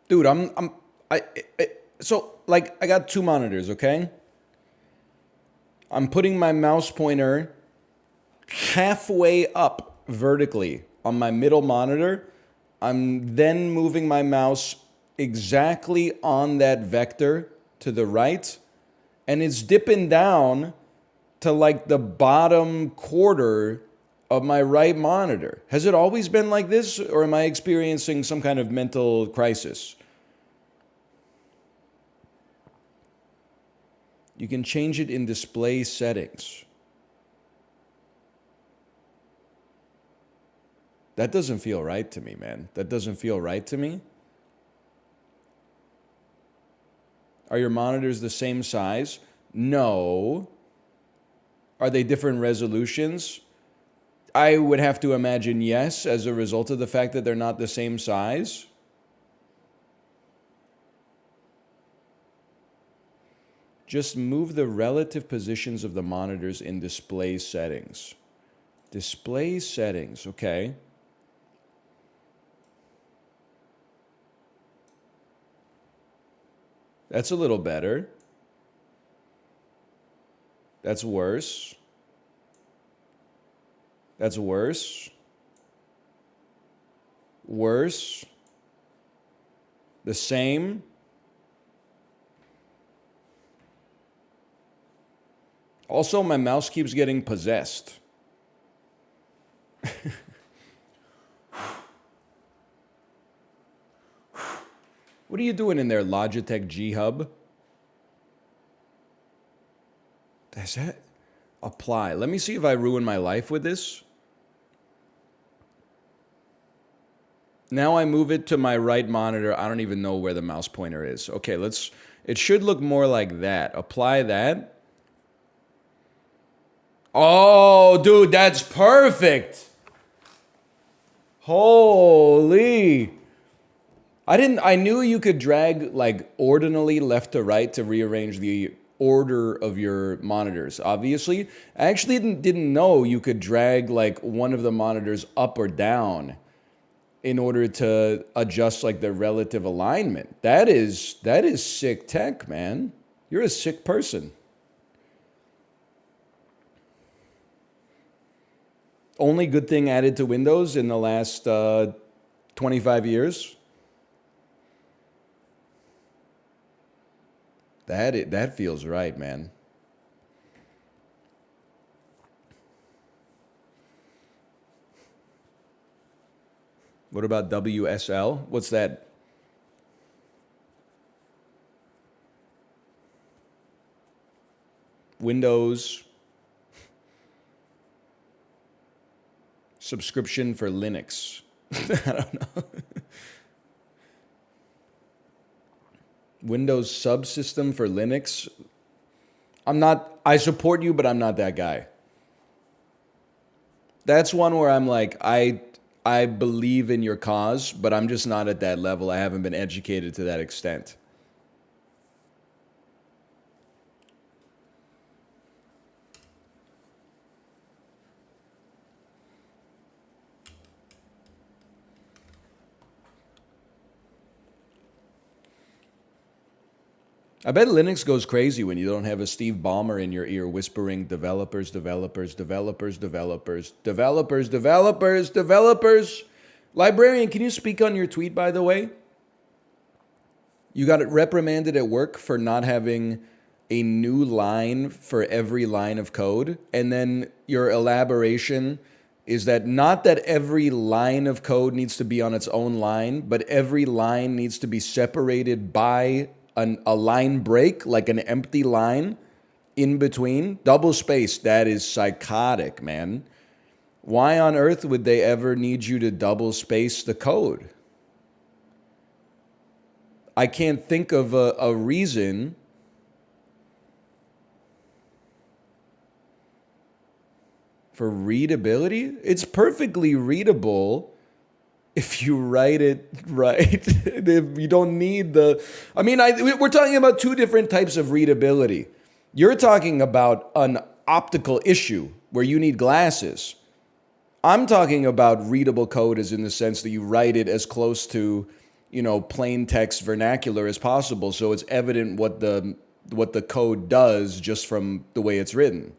Dude, so like I got two monitors, okay? I'm putting my mouse pointer halfway up vertically on my middle monitor. I'm then moving my mouse exactly on that vector to the right, and it's dipping down to like the bottom quarter of my right monitor. Has it always been like this, or am I experiencing some kind of mental crisis? You can change it in display settings. That doesn't feel right to me, man. That doesn't feel right to me. Are your monitors the same size? No. Are they different resolutions? I would have to imagine yes, as a result of the fact that they're not the same size. Just move the relative positions of the monitors in display settings. Display settings, okay. That's a little better. That's worse. That's worse. Worse. The same. Also, my mouse keeps getting possessed. What are you doing in there, Logitech G Hub? Does that apply? Let me see if I ruin my life with this. Now I move it to my right monitor. I don't even know where the mouse pointer is. Okay, it should look more like that. Apply that. Oh, dude, that's perfect. Holy. I knew you could drag like ordinally left to right to rearrange the order of your monitors, obviously. I actually didn't know you could drag like one of the monitors up or down in order to adjust like the relative alignment. That is sick tech, man. You're a sick person. Only good thing added to Windows in the last 25 years. That feels right, man. What about WSL? What's that? Windows subscription for Linux. I don't know. Windows subsystem for Linux. I support you, but I'm not that guy. That's one where I'm like, I believe in your cause, but I'm just not at that level. I haven't been educated to that extent. I bet Linux goes crazy when you don't have a Steve Ballmer in your ear whispering developers, developers, developers, developers, developers, developers, developers. Librarian, can you speak on your tweet, by the way? You got reprimanded at work for not having a new line for every line of code. And then your elaboration is that not that every line of code needs to be on its own line, but every line needs to be separated by a line break, like an empty line in between. Double space, that is psychotic, man. Why on earth would they ever need you to double space the code? I can't think of a reason. For readability? It's perfectly readable if you write it right. If you don't need we're talking about two different types of readability. You're talking about an optical issue where you need glasses. I'm talking about readable code as in the sense that you write it as close to, plain text vernacular as possible, so it's evident what the code does just from the way it's written.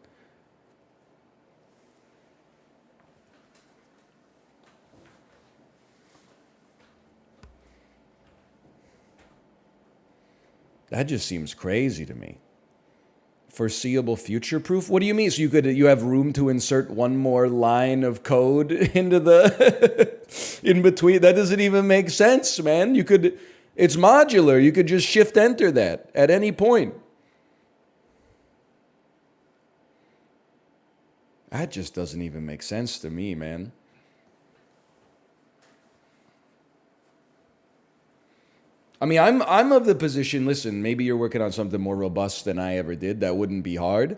That just seems crazy to me. Foreseeable future proof? What do you mean? So you have room to insert one more line of code into the in between? That doesn't even make sense, man. It's modular. You could just shift enter that at any point. That just doesn't even make sense to me, man. I mean, I'm of the position, listen, maybe you're working on something more robust than I ever did. That wouldn't be hard.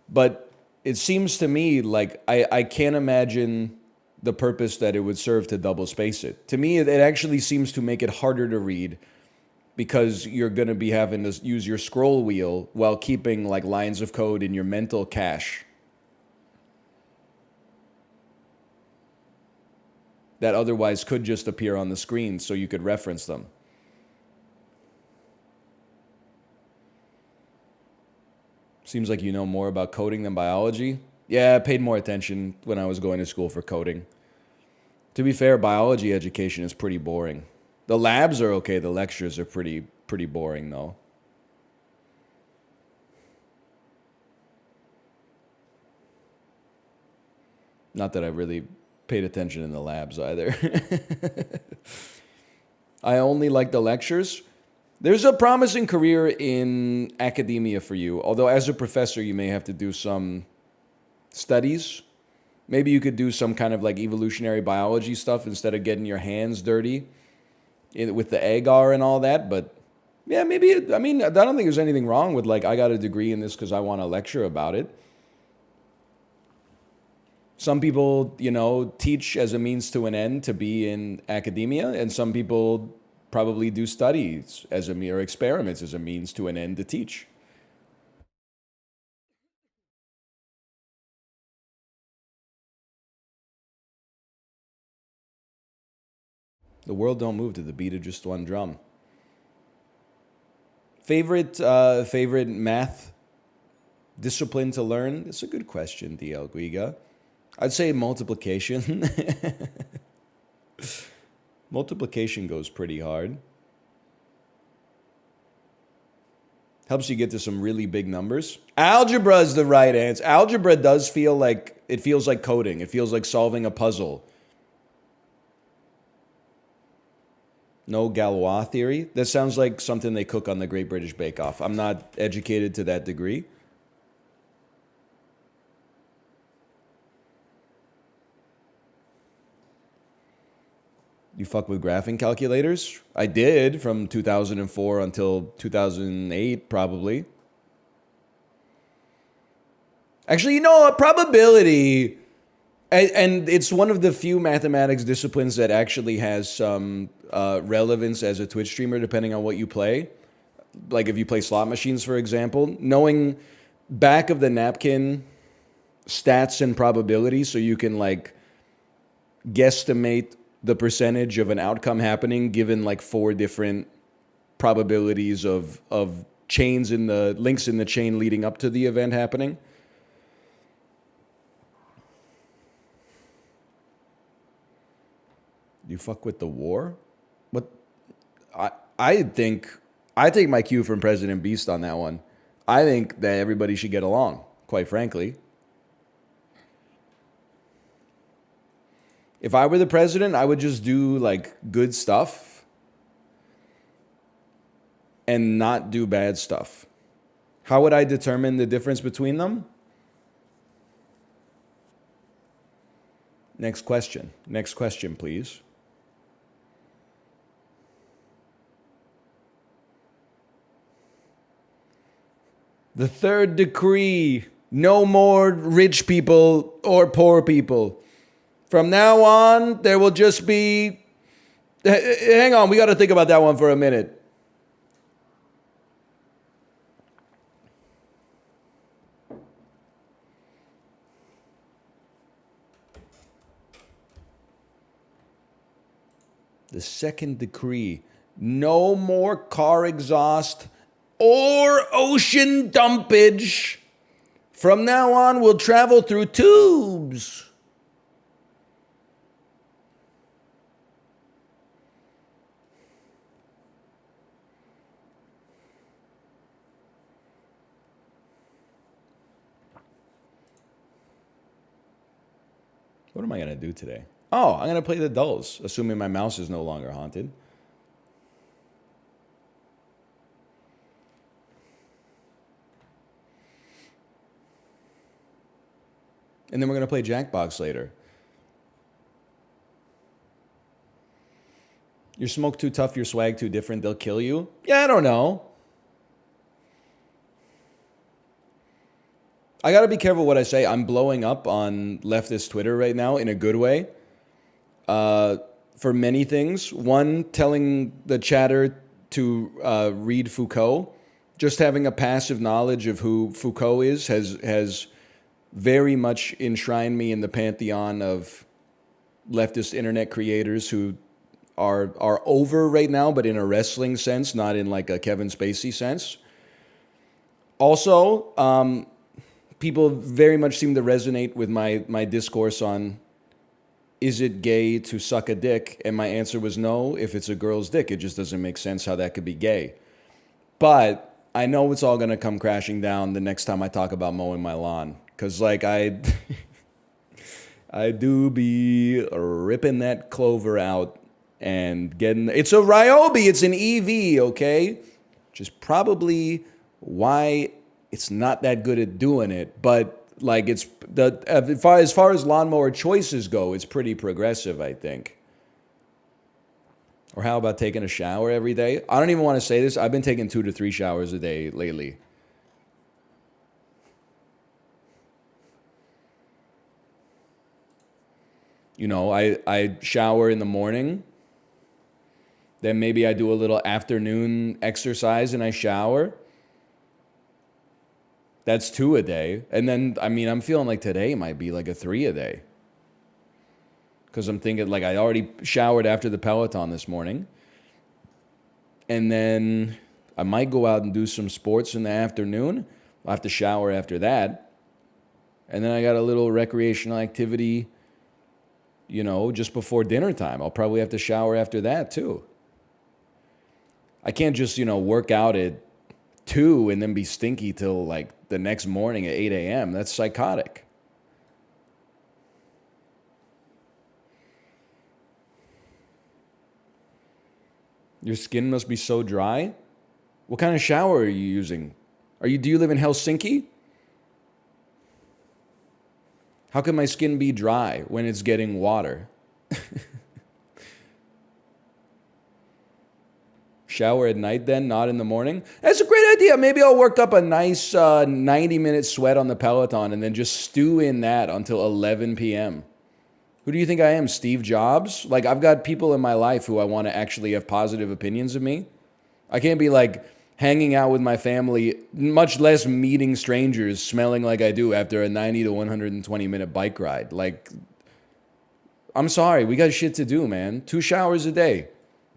But it seems to me like I can't imagine the purpose that it would serve to double space it. To me, it actually seems to make it harder to read because you're going to be having to use your scroll wheel while keeping like lines of code in your mental cache that otherwise could just appear on the screen so you could reference them. Seems like you know more about coding than biology. Yeah, I paid more attention when I was going to school for coding. To be fair, biology education is pretty boring. The labs are okay. The lectures are pretty boring, though. Not that I really paid attention in the labs either. I only like the lectures. There's a promising career in academia for you, although as a professor, you may have to do some studies. Maybe you could do some kind of like evolutionary biology stuff instead of getting your hands dirty with the agar and all that. But yeah, maybe, I mean, I don't think there's anything wrong with like, I got a degree in this because I want to lecture about it. Some people, teach as a means to an end to be in academia, and some people probably do studies or experiments as a means to an end to teach. The world don't move to the beat of just one drum. Favorite math discipline to learn? It's a good question, DL Guiga. I'd say multiplication. Multiplication goes pretty hard. Helps you get to some really big numbers. Algebra is the right answer. Algebra does feel like coding. It feels like solving a puzzle. No Galois theory? That sounds like something they cook on the Great British Bake Off. I'm not educated to that degree. You fuck with graphing calculators? I did from 2004 until 2008, probably. Actually, a probability, and it's one of the few mathematics disciplines that actually has some relevance as a Twitch streamer, depending on what you play. Like if you play slot machines, for example, knowing back of the napkin stats and probability so you can like guesstimate the percentage of an outcome happening given like 4 different probabilities of chains in the links in the chain leading up to the event happening. You fuck with the war? What? I think I take my cue from President Beast on that one. I think that everybody should get along, quite frankly. If I were the president, I would just do like good stuff and not do bad stuff. How would I determine the difference between them? Next question. Next question, please. The third decree. No more rich people or poor people. From now on, there will just be... Hang on, we got to think about that one for a minute. The second decree. No more car exhaust or ocean dumpage. From now on, we'll travel through tubes. What am I going to do today? Oh, I'm going to play the Dulls, assuming my mouse is no longer haunted. And then we're going to play Jackbox later. Your smoke too tough, your swag too different, they'll kill you? Yeah, I don't know. I got to be careful what I say. I'm blowing up on leftist Twitter right now in a good way. For many things. One, telling the chatter to read Foucault. Just having a passive knowledge of who Foucault is has very much enshrined me in the pantheon of leftist internet creators who are over right now, but in a wrestling sense, not in like a Kevin Spacey sense. Also, people very much seem to resonate with my discourse on, is it gay to suck a dick? And my answer was no. If it's a girl's dick, it just doesn't make sense how that could be gay. But I know it's all going to come crashing down the next time I talk about mowing my lawn. Because, like, I do be ripping that clover out and getting... It's a Ryobi. It's an EV, okay? Which is probably why it's not that good at doing it. But, like, it's... as far as lawnmower choices go, it's pretty progressive, I think. Or how about taking a shower every day? I don't even want to say this. I've been taking 2 to 3 showers a day lately. You know, I shower in the morning. Then maybe I do a little afternoon exercise and I shower. That's 2 a day. And then, I mean, I'm feeling like today might be like a 3 a day. Because I'm thinking, like, I already showered after the Peloton this morning. And then I might go out and do some sports in the afternoon. I'll have to shower after that. And then I got a little recreational activity, you know, just before dinner time. I'll probably have to shower after that, too. I can't just, you know, work out at 2 and then be stinky till, like, the next morning at 8 a.m. That's psychotic. Your skin must be so dry. What kind of shower are you using? Do you live in Helsinki? How can my skin be dry when it's getting water? Shower at night then, not in the morning? That's a great idea. Maybe I'll work up a nice 90-minute sweat on the Peloton and then just stew in that until 11 p.m. Who do you think I am, Steve Jobs? Like, I've got people in my life who I want to actually have positive opinions of me. I can't be, like, hanging out with my family, much less meeting strangers, smelling like I do after a 90 to 120-minute bike ride. Like, I'm sorry. We got shit to do, man. 2 showers a day.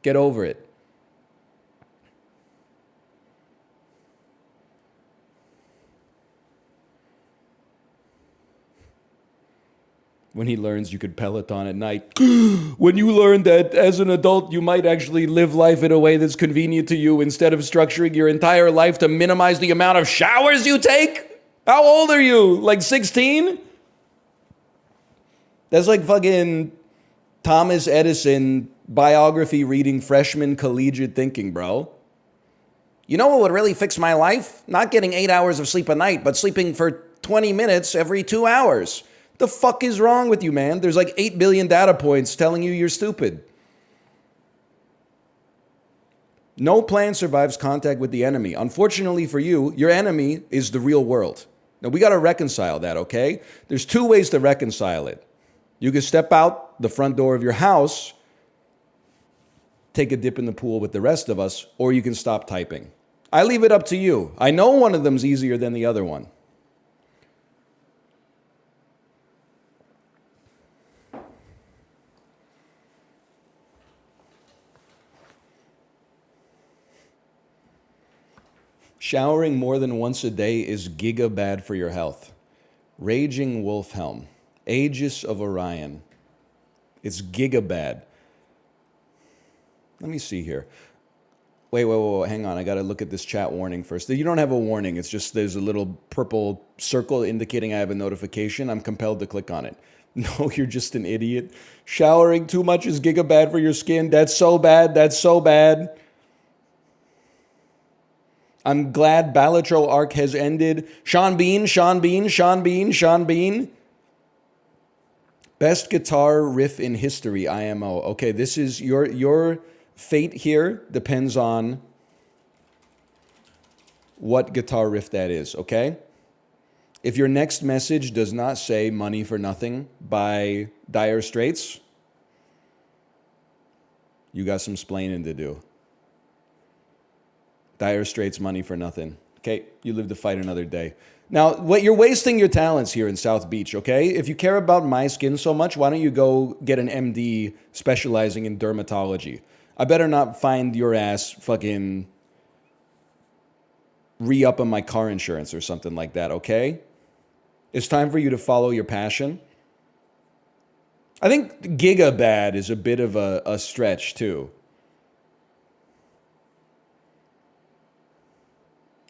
Get over it. When he learns you could Peloton at night. When you learn that as an adult you might actually live life in a way that's convenient to you instead of structuring your entire life to minimize the amount of showers you take? How old are you? Like 16? That's like fucking Thomas Edison biography reading freshman collegiate thinking, bro. You know what would really fix my life? Not getting 8 hours of sleep a night, but sleeping for 20 minutes every 2 hours. The fuck is wrong with you, man? There's like 8 billion data points telling you you're stupid. No plan survives contact with the enemy. Unfortunately for you, your enemy is the real world. Now, we got to reconcile that, okay? There's 2 ways to reconcile it. You can step out the front door of your house, take a dip in the pool with the rest of us, or you can stop typing. I leave it up to you. I know one of them's easier than the other one. Showering more than once a day is giga bad for your health. Raging Wolf Helm. Aegis of Orion. It's giga bad. Let me see here. Wait, hang on. I got to look at this chat warning first. You don't have a warning. It's just there's a little purple circle indicating I have a notification. I'm compelled to click on it. No, you're just an idiot. Showering too much is giga bad for your skin. That's so bad. That's so bad. I'm glad Balatro arc has ended. Sean Bean. Best guitar riff in history, IMO. Okay, this is your fate here depends on what guitar riff that is, okay? If your next message does not say Money for Nothing by Dire Straits, you got some splaining to do. Dire Straits, Money for Nothing. Okay, you live to fight another day. Now, you're wasting your talents here in South Beach, okay? If you care about my skin so much, why don't you go get an MD specializing in dermatology? I better not find your ass fucking re-upping my car insurance or something like that, okay? It's time for you to follow your passion. I think giga bad is a bit of a stretch, too.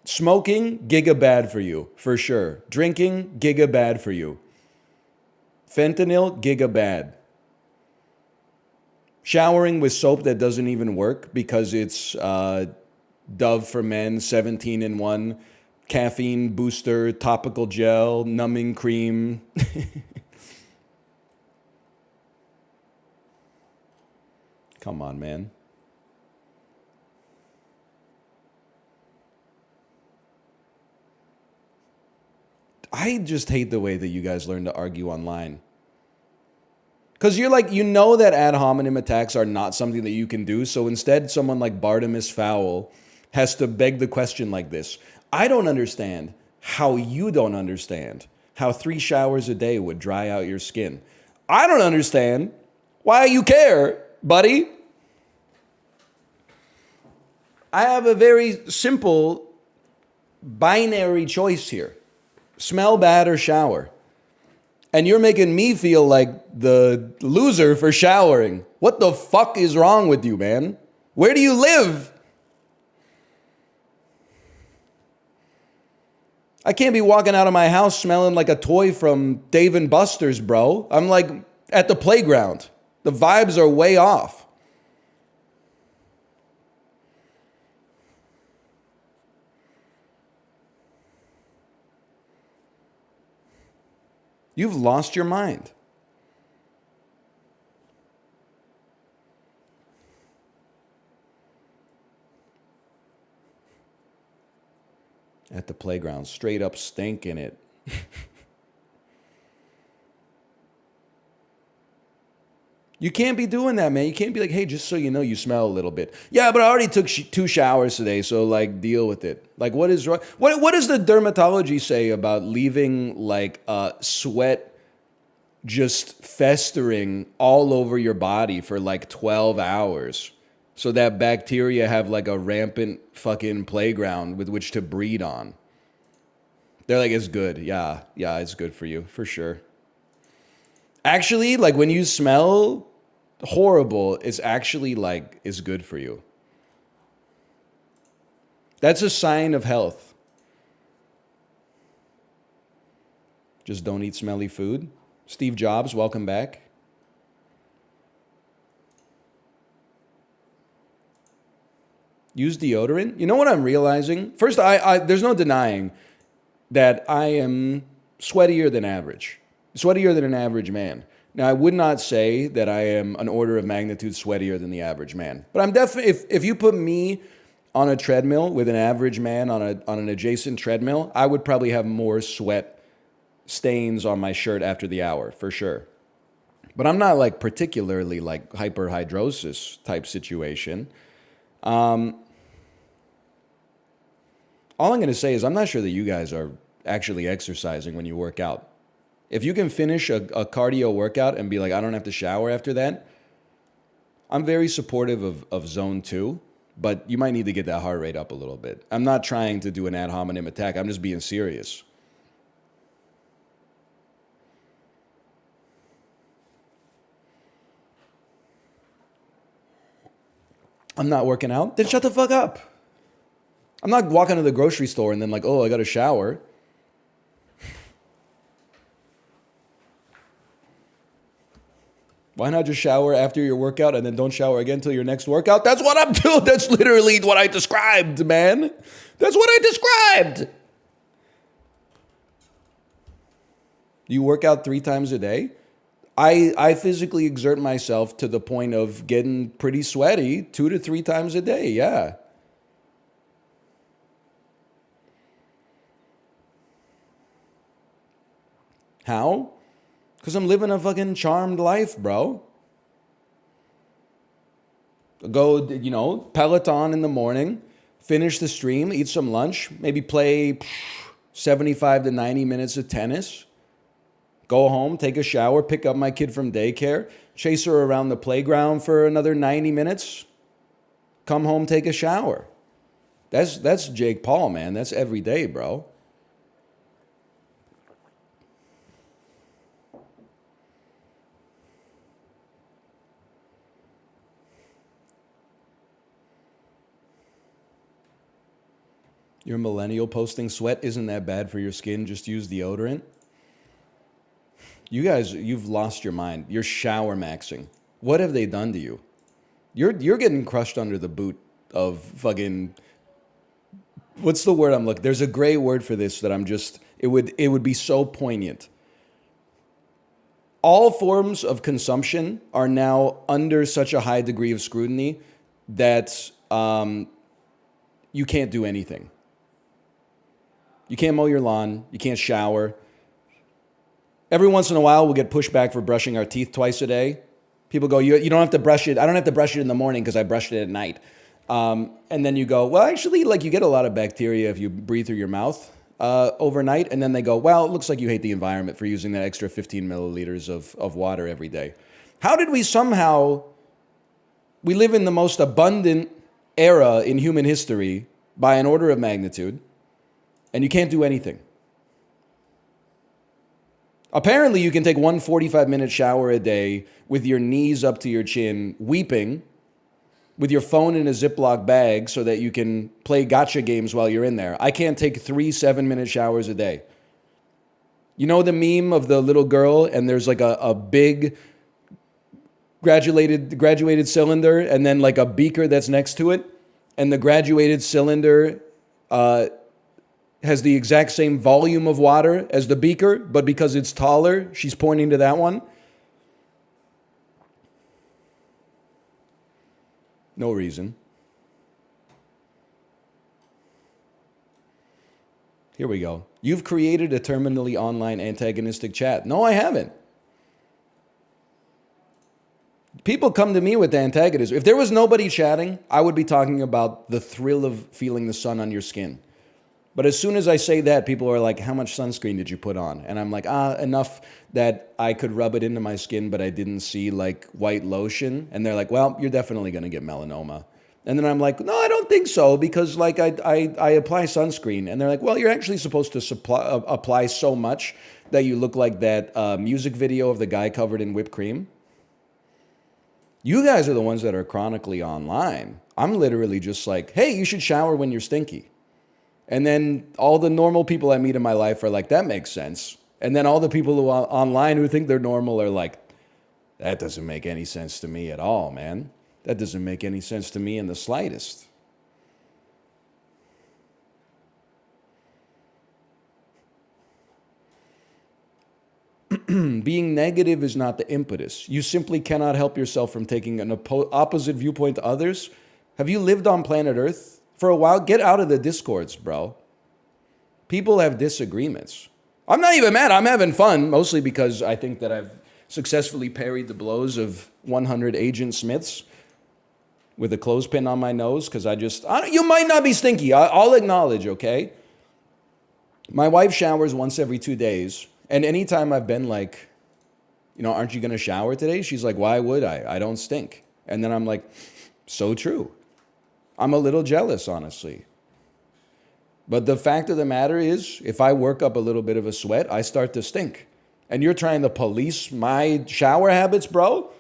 Smoking, giga bad for you, for sure. Drinking, giga bad for you. Fentanyl, giga bad. Showering with soap that doesn't even work because it's Dove for Men, 17-in-1, caffeine booster, topical gel, numbing cream. Come on, man. I just hate the way that you guys learn to argue online. Because you're like, you know that ad hominem attacks are not something that you can do. So instead, someone like Bartimus Fowl has to beg the question like this. I don't understand how you don't understand how 3 showers a day would dry out your skin. I don't understand why you care, buddy. I have a very simple binary choice here. Smell bad or shower. And you're making me feel like the loser for showering. What the fuck is wrong with you, man? Where do you live? I can't be walking out of my house smelling like a toy from Dave & Buster's, bro. I'm like at the playground. The vibes are way off. You've lost your mind. At the playground, straight up stinking it. You can't be doing that, man. You can't be like, hey, just so you know, you smell a little bit. Yeah, but I already took 2 showers today, so like deal with it. Like, what is wrong? What does the dermatology say about leaving like sweat just festering all over your body for like 12 hours so that bacteria have like a rampant fucking playground with which to breed on? They're like, it's good. Yeah, it's good for you, for sure. Actually, like when you smell horrible, it's actually like, it's good for you. That's a sign of health. Just don't eat smelly food. Steve Jobs, welcome back. Use deodorant. You know what I'm realizing? First, there's no denying that I am sweatier than average. Sweatier than an average man. Now, I would not say that I am an order of magnitude sweatier than the average man. But I'm definitely, if you put me on a treadmill with an average man on an adjacent treadmill, I would probably have more sweat stains on my shirt after the hour, for sure. But I'm not like particularly like hyperhidrosis type situation. All I'm going to say is I'm not sure that you guys are actually exercising when you work out. If you can finish a cardio workout and be like, I don't have to shower after that, I'm very supportive of zone 2 but you might need to get that heart rate up a little bit. I'm not trying to do an ad hominem attack. I'm just being serious. I'm not working out. Then shut the fuck up. I'm not walking to the grocery store and then like, oh, I got to shower. Why not just shower after your workout and then don't shower again until your next workout? That's what I'm doing. That's literally what I described, man. That's what I described. You work out 3 times a day? I physically exert myself to the point of getting pretty sweaty 2 to 3 times a day, yeah. How? Because I'm living a fucking charmed life, bro. Go, Peloton in the morning, finish the stream, eat some lunch, maybe play 75 to 90 minutes of tennis, go home, take a shower, pick up my kid from daycare, chase her around the playground for another 90 minutes, come home, take a shower. That's Jake Paul, man. That's every day, bro. You're a millennial posting sweat isn't that bad for your skin. Just use deodorant. You guys, you've lost your mind. You're shower maxing. What have they done to you? You're getting crushed under the boot of fucking. What's the word I'm looking? There's a gray word for this that I'm just. It would be so poignant. All forms of consumption are now under such a high degree of scrutiny that you can't do anything. You can't mow your lawn. You can't shower. Every once in a while, we'll get pushback for brushing our teeth twice a day. People go, you don't have to brush it. I don't have to brush it in the morning because I brushed it at night. And then you go, well, actually, like you get a lot of bacteria if you breathe through your mouth overnight. And then they go, well, it looks like you hate the environment for using that extra 15 milliliters of water every day. How did we live in the most abundant era in human history by an order of magnitude, and you can't do anything. Apparently, you can take one 45-minute shower a day with your knees up to your chin, weeping, with your phone in a Ziploc bag so that you can play gotcha games while you're in there. I can't take 3 7-minute showers a day. You know the meme of the little girl and there's like a big graduated cylinder and then like a beaker that's next to it, and the graduated cylinder has the exact same volume of water as the beaker, but because it's taller, she's pointing to that one. No reason. Here we go. You've created a terminally online antagonistic chat. No, I haven't. People come to me with antagonism. If there was nobody chatting, I would be talking about the thrill of feeling the sun on your skin. But as soon as I say that, people are like, how much sunscreen did you put on? And I'm like, enough that I could rub it into my skin, but I didn't see like white lotion. And they're like, well, you're definitely going to get melanoma. And then I'm like, no, I don't think so, because like I apply sunscreen. And they're like, well, you're actually supposed to apply so much that you look like that music video of the guy covered in whipped cream. You guys are the ones that are chronically online. I'm literally just like, hey, you should shower when you're stinky. And then all the normal people I meet in my life are like, that makes sense. And then all the people who are online who think they're normal are like, that doesn't make any sense to me at all, man. That doesn't make any sense to me in the slightest. Being negative is not the impetus. You simply cannot help yourself from taking an opposite viewpoint to others. Have you lived on planet Earth for a while? Get out of the discords, bro. People have disagreements. I'm not even mad. I'm having fun, mostly because I think that I've successfully parried the blows of 100 Agent Smiths with a clothespin on my nose, because you might not be stinky. I'll acknowledge, okay? My wife showers once every 2 days, and anytime I've been like, aren't you going to shower today? She's like, why would I? I don't stink. And then I'm like, so true. I'm a little jealous, honestly. But the fact of the matter is, if I work up a little bit of a sweat, I start to stink. And you're trying to police my shower habits, bro?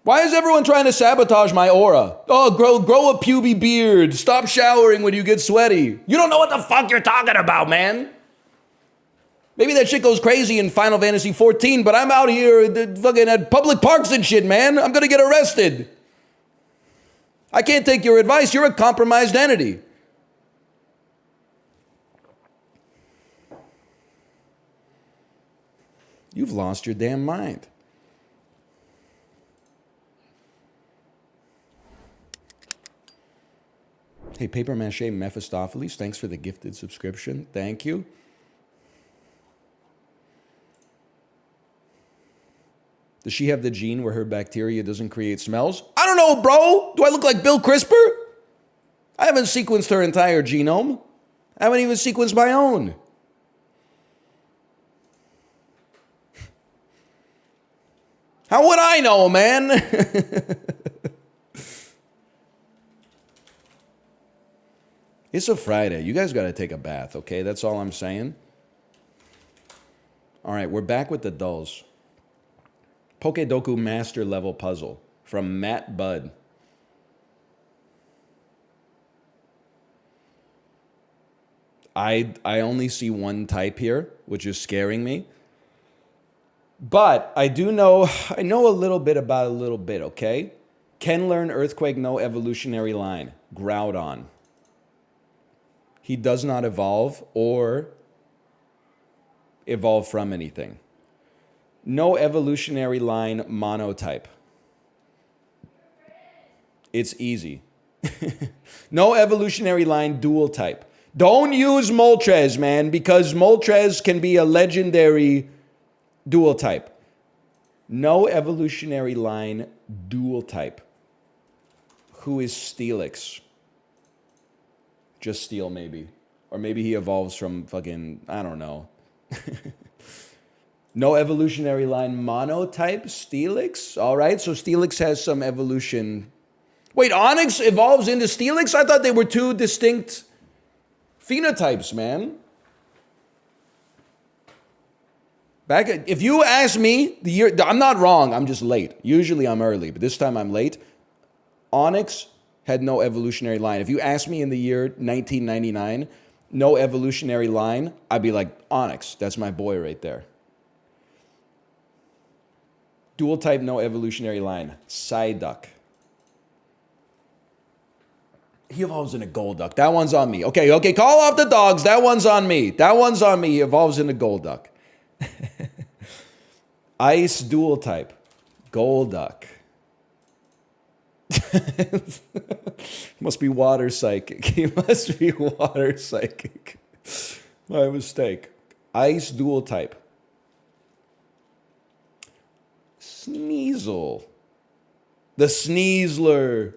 Why is everyone trying to sabotage my aura? Oh, grow a pubic beard. Stop showering when you get sweaty. You don't know what the fuck you're talking about, man. Maybe that shit goes crazy in Final Fantasy 14, but I'm out here fucking at public parks and shit, man. I'm gonna get arrested. I can't take your advice. You're a compromised entity. You've lost your damn mind. Hey, Paper Mache Mephistopheles, thanks for the gifted subscription. Thank you. Does she have the gene where her bacteria doesn't create smells? I don't know, bro. Do I look like Bill CRISPR? I haven't sequenced her entire genome. I haven't even sequenced my own. How would I know, man? It's a Friday. You guys got to take a bath, okay? That's all I'm saying. All right, we're back with the dulls. Pokedoku Master Level Puzzle from Matt Budd. I only see one type here, which is scaring me. But I know a little bit about a little bit, okay? Can learn Earthquake, no evolutionary line. Groudon. He does not evolve or evolve from anything. No evolutionary line, monotype. It's easy. No evolutionary line, dual type. Don't use Moltres, man, because Moltres can be a legendary dual type. No evolutionary line, dual type. Who is Steelix? Just Steel, maybe. Or maybe he evolves from fucking, I don't know. No evolutionary line, monotype, Steelix. All right, so Steelix has some evolution. Wait, Onyx evolves into Steelix? I thought they were two distinct phenotypes, man. If you ask me, I'm not wrong, I'm just late. Usually I'm early, but this time I'm late. Onyx had no evolutionary line. If you ask me in the year 1999, no evolutionary line, I'd be like, Onyx, that's my boy right there. Dual type, no evolutionary line. Psyduck. He evolves into Golduck. That one's on me. Okay, call off the dogs. That one's on me. He evolves into Golduck. Ice dual type. Golduck. Must be water psychic. He must be water psychic. My mistake. Ice dual type. Sneasel. The Sneasler.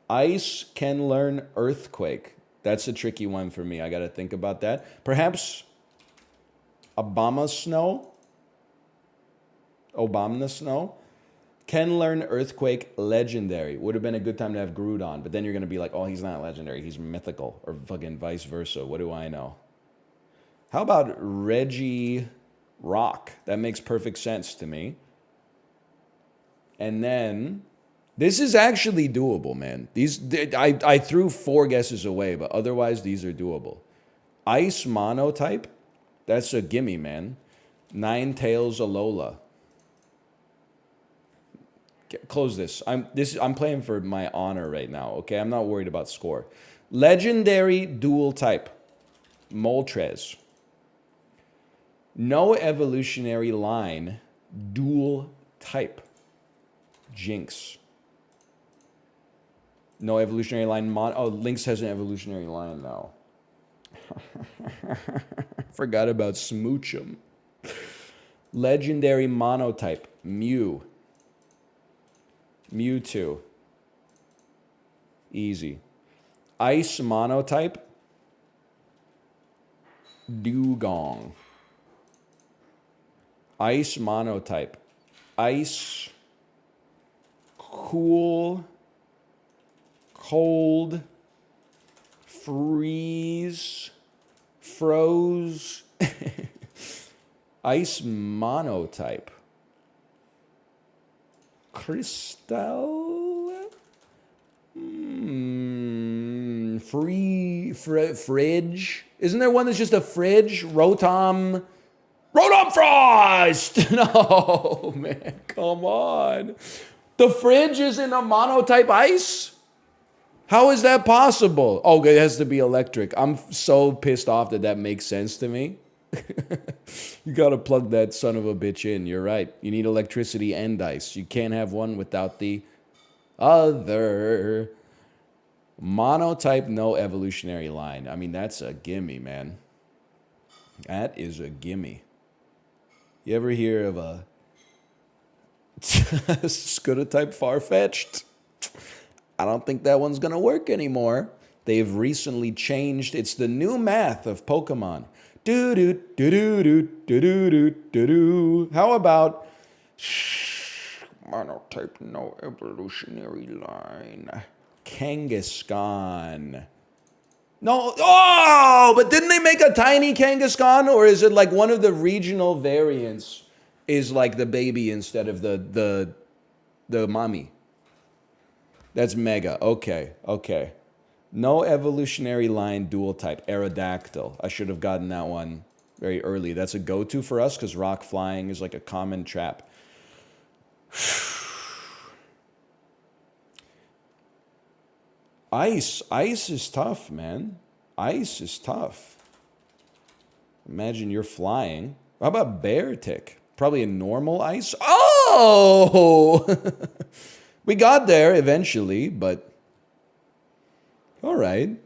Ice can learn Earthquake. That's a tricky one for me. I got to think about that. Perhaps Obama Snow can learn Earthquake legendary. Would have been a good time to have Groudon, but then you're going to be like, oh, he's not legendary. He's mythical, or fucking vice versa. What do I know? How about Reggie Rock? That makes perfect sense to me. And then, this is actually doable, man. I threw 4 guesses away, but otherwise these are doable. Ice monotype, that's a gimme, man. Ninetales Alola. Close this. I'm playing for my honor right now, okay? I'm not worried about score. Legendary dual type. Moltres. No evolutionary line, dual type. Jinx. No evolutionary line. Lynx has an evolutionary line now. Forgot about Smoochum. Legendary monotype. Mew. Mewtwo. Easy. Ice monotype. Dugong. Ice monotype. Ice. Cool. cold, freeze, froze, ice monotype, crystal, fridge. Isn't there one that's just a fridge? Rotom Frost! No, man, come on. The fridge is in a monotype ice? How is that possible? Oh, it has to be electric. I'm so pissed off that makes sense to me. You gotta plug that son of a bitch in. You're right. You need electricity and ice. You can't have one without the other. Monotype, no evolutionary line. I mean, that's a gimme, man. That is a gimme. You ever hear of a Scooter-type Farfetch'd? I don't think that one's gonna work anymore. They've recently changed. It's the new math of Pokemon. Do-do-do-do-do-do-do-do-do. How about monotype, no evolutionary line? Kangaskhan. No, oh, but didn't they make a tiny Kangaskhan? Or is it like one of the regional variants is like the baby instead of the mommy? That's mega. Okay. No evolutionary line dual type. Aerodactyl. I should have gotten that one very early. That's a go-to for us because rock flying is like a common trap. Ice is tough, man. Ice is tough. Imagine you're flying. How about bear tick? Probably a normal ice. Oh! We got there eventually, but all right.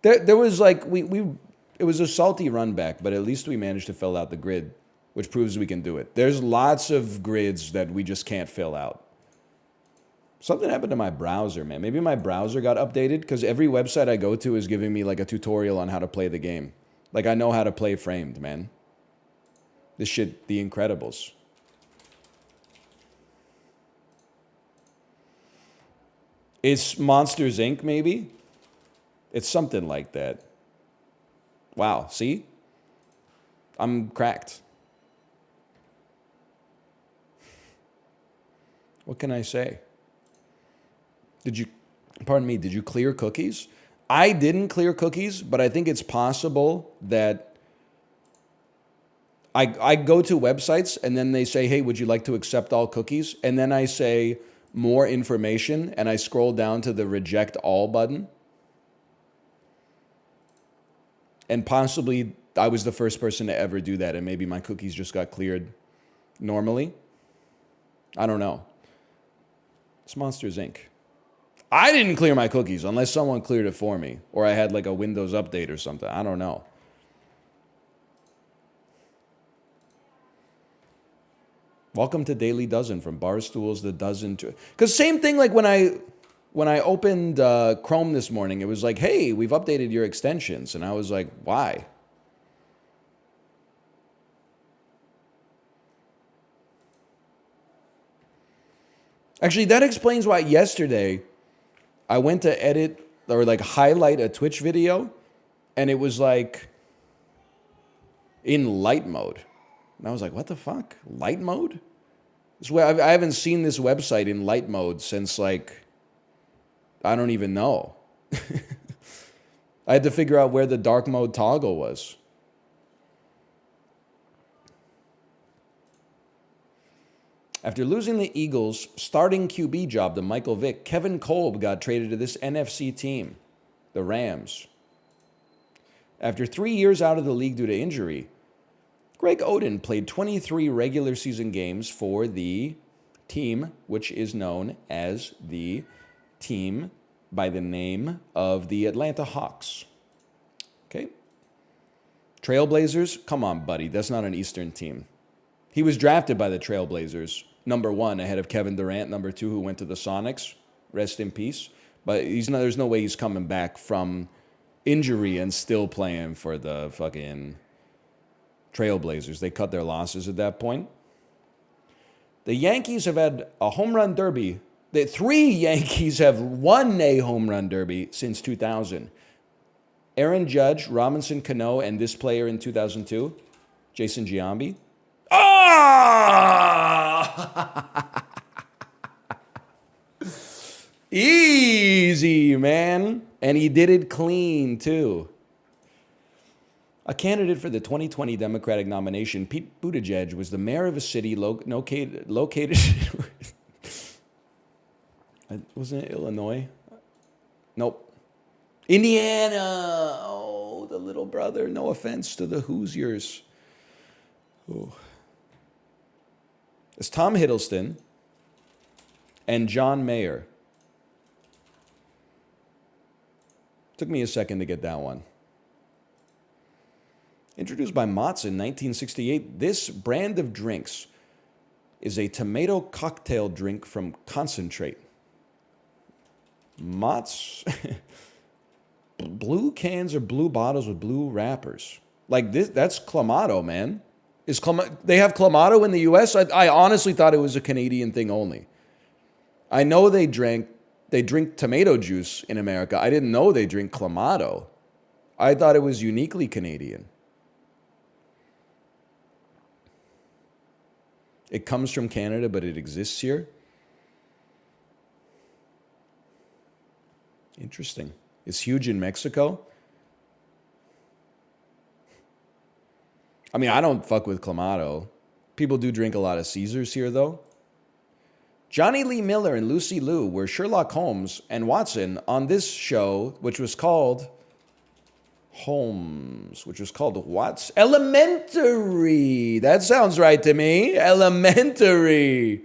There was like it was a salty run back, but at least we managed to fill out the grid, which proves we can do it. There's lots of grids that we just can't fill out. Something happened to my browser, man. Maybe my browser got updated because every website I go to is giving me like a tutorial on how to play the game. Like I know how to play Framed, man. This shit, The Incredibles. It's Monsters, Inc., maybe? It's something like that. Wow, see? I'm cracked. What can I say? Did you clear cookies? I didn't clear cookies, but I think it's possible that I go to websites and then they say, hey, would you like to accept all cookies? And then I say more information and I scroll down to the reject all button. And possibly I was the first person to ever do that and maybe my cookies just got cleared normally. I don't know. It's Monsters, Inc. I didn't clear my cookies unless someone cleared it for me or I had like a Windows update or something. I don't know. Welcome to Daily Dozen from Barstool's The Dozen. Because same thing like when I opened Chrome this morning, it was like, hey, we've updated your extensions. And I was like, why? Actually, that explains why yesterday I went to edit or like highlight a Twitch video and it was like in light mode. And I was like, what the fuck? Light mode? I haven't seen this website in light mode since like, I don't even know. I had to figure out where the dark mode toggle was. After losing the Eagles' starting QB job to Michael Vick, Kevin Kolb got traded to this NFC team, the Rams. After 3 years out of the league due to injury, Greg Oden played 23 regular season games for the team, which is known as the team by the name of the Atlanta Hawks. Okay? Trailblazers? Come on, buddy. That's not an Eastern team. He was drafted by the Trailblazers, #1, ahead of Kevin Durant, #2, who went to the Sonics. Rest in peace. But there's no way he's coming back from injury and still playing for the fucking Trailblazers. They cut their losses at that point. The Yankees have had a home run derby The 3 Yankees have won a home run derby since 2000. Aaron Judge, Robinson Cano, and this player in 2002, Jason Giambi. Ah! Easy, man. And he did it clean, too. A candidate for the 2020 Democratic nomination, Pete Buttigieg, was the mayor of a city located wasn't it Illinois? Nope. Indiana. Oh, the little brother. No offense to the Hoosiers. Oh. It's Tom Hiddleston and John Mayer. Took me a second to get that one. Introduced by Mott's in 1968, this brand of drinks is a tomato cocktail drink from concentrate. Mott's blue cans or blue bottles with blue wrappers. Like this, that's Clamato, man. They have Clamato in the U.S.? I honestly thought it was a Canadian thing only. I know they drink tomato juice in America. I didn't know they drink Clamato. I thought it was uniquely Canadian. It comes from Canada, but it exists here. Interesting. It's huge in Mexico. I mean, I don't fuck with Clamato. People do drink a lot of Caesars here, though. Johnny Lee Miller and Lucy Liu were Sherlock Holmes and Watson on this show, which was called What's Elementary. That sounds right to me. Elementary.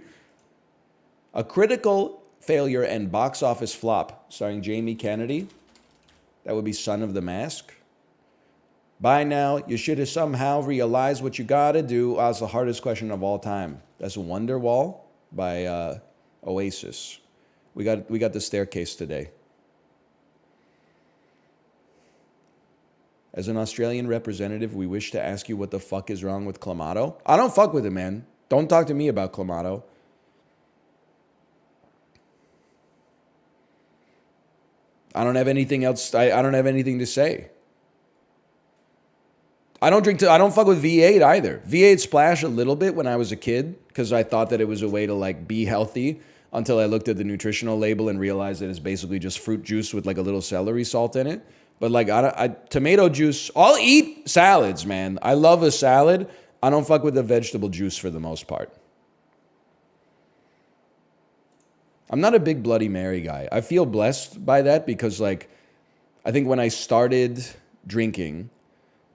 A critical failure and box office flop starring Jamie Kennedy. That would be Son of the Mask. By now, you should have somehow realized what you gotta do. That's the hardest question of all time. That's Wonderwall by Oasis. We got the staircase today. As an Australian representative, we wish to ask you what the fuck is wrong with Clamato. I don't fuck with it, man. Don't talk to me about Clamato. I don't have anything else. I don't have anything to say. I don't fuck with V8 either. V8 Splash a little bit when I was a kid because I thought that it was a way to like be healthy until I looked at the nutritional label and realized that it's basically just fruit juice with like a little celery salt in it. But like tomato juice, I'll eat salads, man. I love a salad. I don't fuck with the vegetable juice for the most part. I'm not a big Bloody Mary guy. I feel blessed by that because like I think when I started drinking,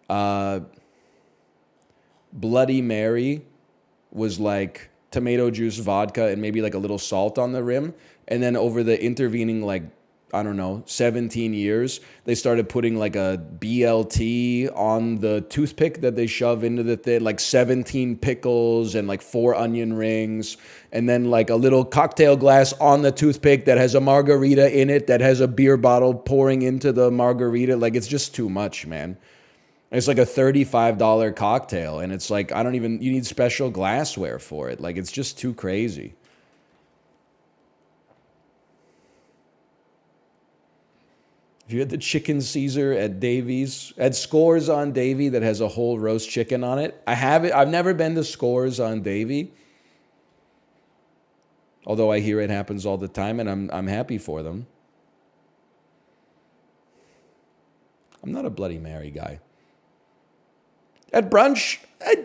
Bloody Mary was like tomato juice, vodka, and maybe like a little salt on the rim. And then over the intervening, like, I don't know, 17 years, they started putting like a BLT on the toothpick that they shove into the thing, like 17 pickles and like 4 onion rings. And then like a little cocktail glass on the toothpick that has a margarita in it, that has a beer bottle pouring into the margarita. Like, it's just too much, man. It's like a $35 cocktail, and it's like, you need special glassware for it. Like, it's just too crazy. If you had the chicken Caesar at Davies, at Scores on Davy that has a whole roast chicken on it. I have it. I've never been to Scores on Davy, although I hear it happens all the time, and I'm happy for them. I'm not a Bloody Mary guy. At brunch,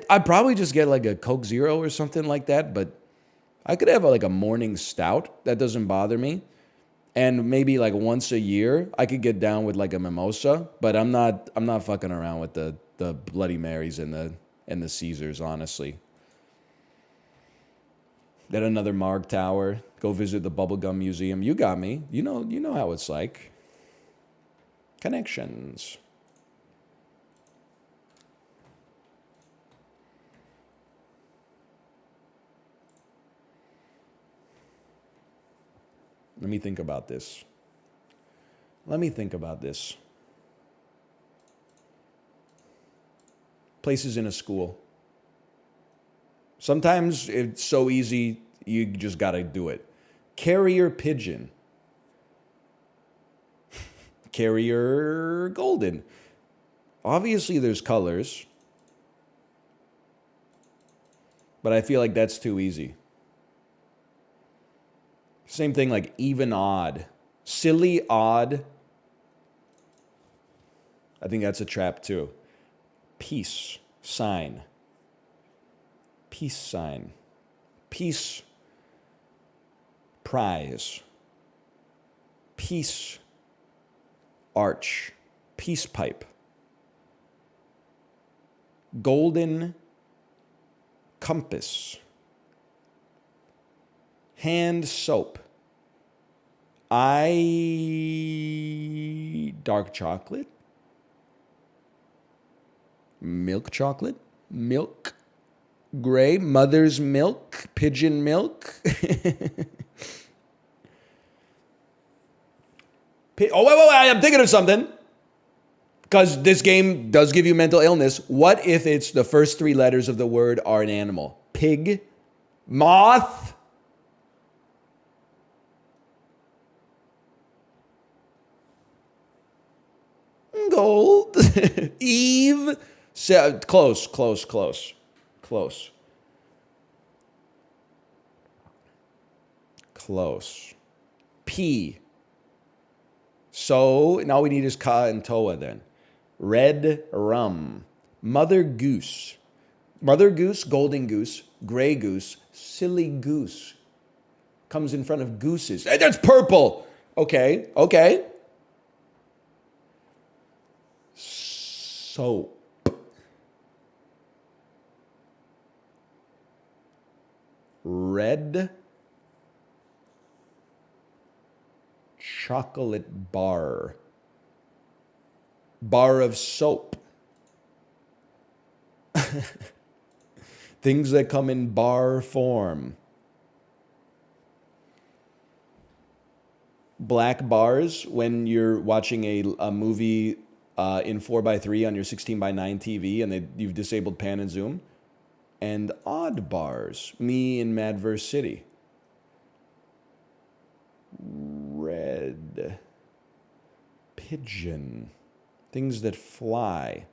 I'd probably just get like a Coke Zero or something like that, but I could have like a morning stout. That doesn't bother me. And maybe like once a year, I could get down with like a mimosa, but I'm not fucking around with the Bloody Marys and the Caesars, honestly. Get another Marg Tower, go visit the Bubblegum Museum. You got me. You know how it's like. Connections. Let me think about this. Places in a school. Sometimes it's so easy, you just got to do it. Carrier pigeon. Carrier golden. Obviously, there's colors. But I feel like that's too easy. Same thing like even odd. Silly odd. I think that's a trap too. Peace sign. Peace sign. Peace prize. Peace arch. Peace pipe. Golden compass. Hand soap. Dark chocolate. Milk chocolate. Milk. Gray. Mother's milk. Pigeon milk. Oh, wait, I'm thinking of something. Because this game does give you mental illness. What if it's the first 3 letters of the word are an animal? Pig. Moth. Gold. Eve. Close. P. So now we need is ka and toa then. Red rum. Mother goose. Mother goose, golden goose, gray goose, silly goose. Comes in front of gooses. Hey, that's purple. Okay. Soap. Red chocolate bar. Bar of soap. Things that come in bar form. Black bars when you're watching a movie in 4:3 on your 16:9 TV and you've disabled pan and zoom. And odd bars. Me in Madverse City. Red. Pigeon. Things that fly.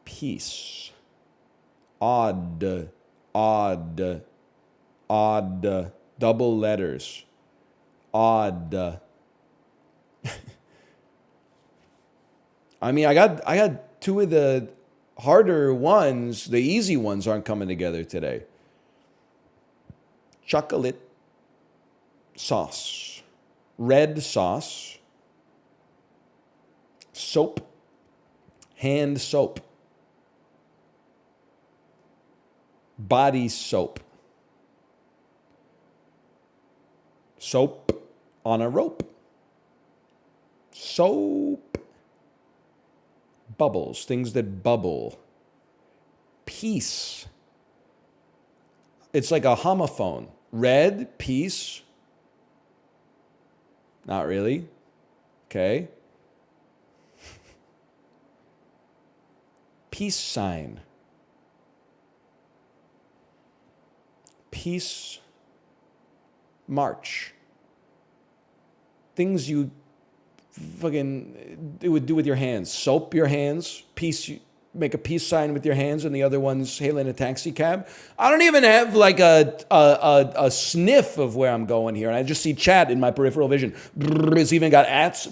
Peace. Odd. Double letters. Odd. I mean, I got 2 of the harder ones. The easy ones aren't coming together today. Chocolate sauce. Red sauce. Soap. Hand soap. Body soap. Soap on a rope. Soap. Bubbles, things that bubble. Peace. It's like a homophone. Red, peace. Not really. Okay. Peace sign. Peace march. Things you it would do with your hands. Soap your hands. Peace. Make a peace sign with your hands, and the other one's hailing a taxi cab. I don't even have like a sniff of where I'm going here, and I just see chat in my peripheral vision. It's even got ats.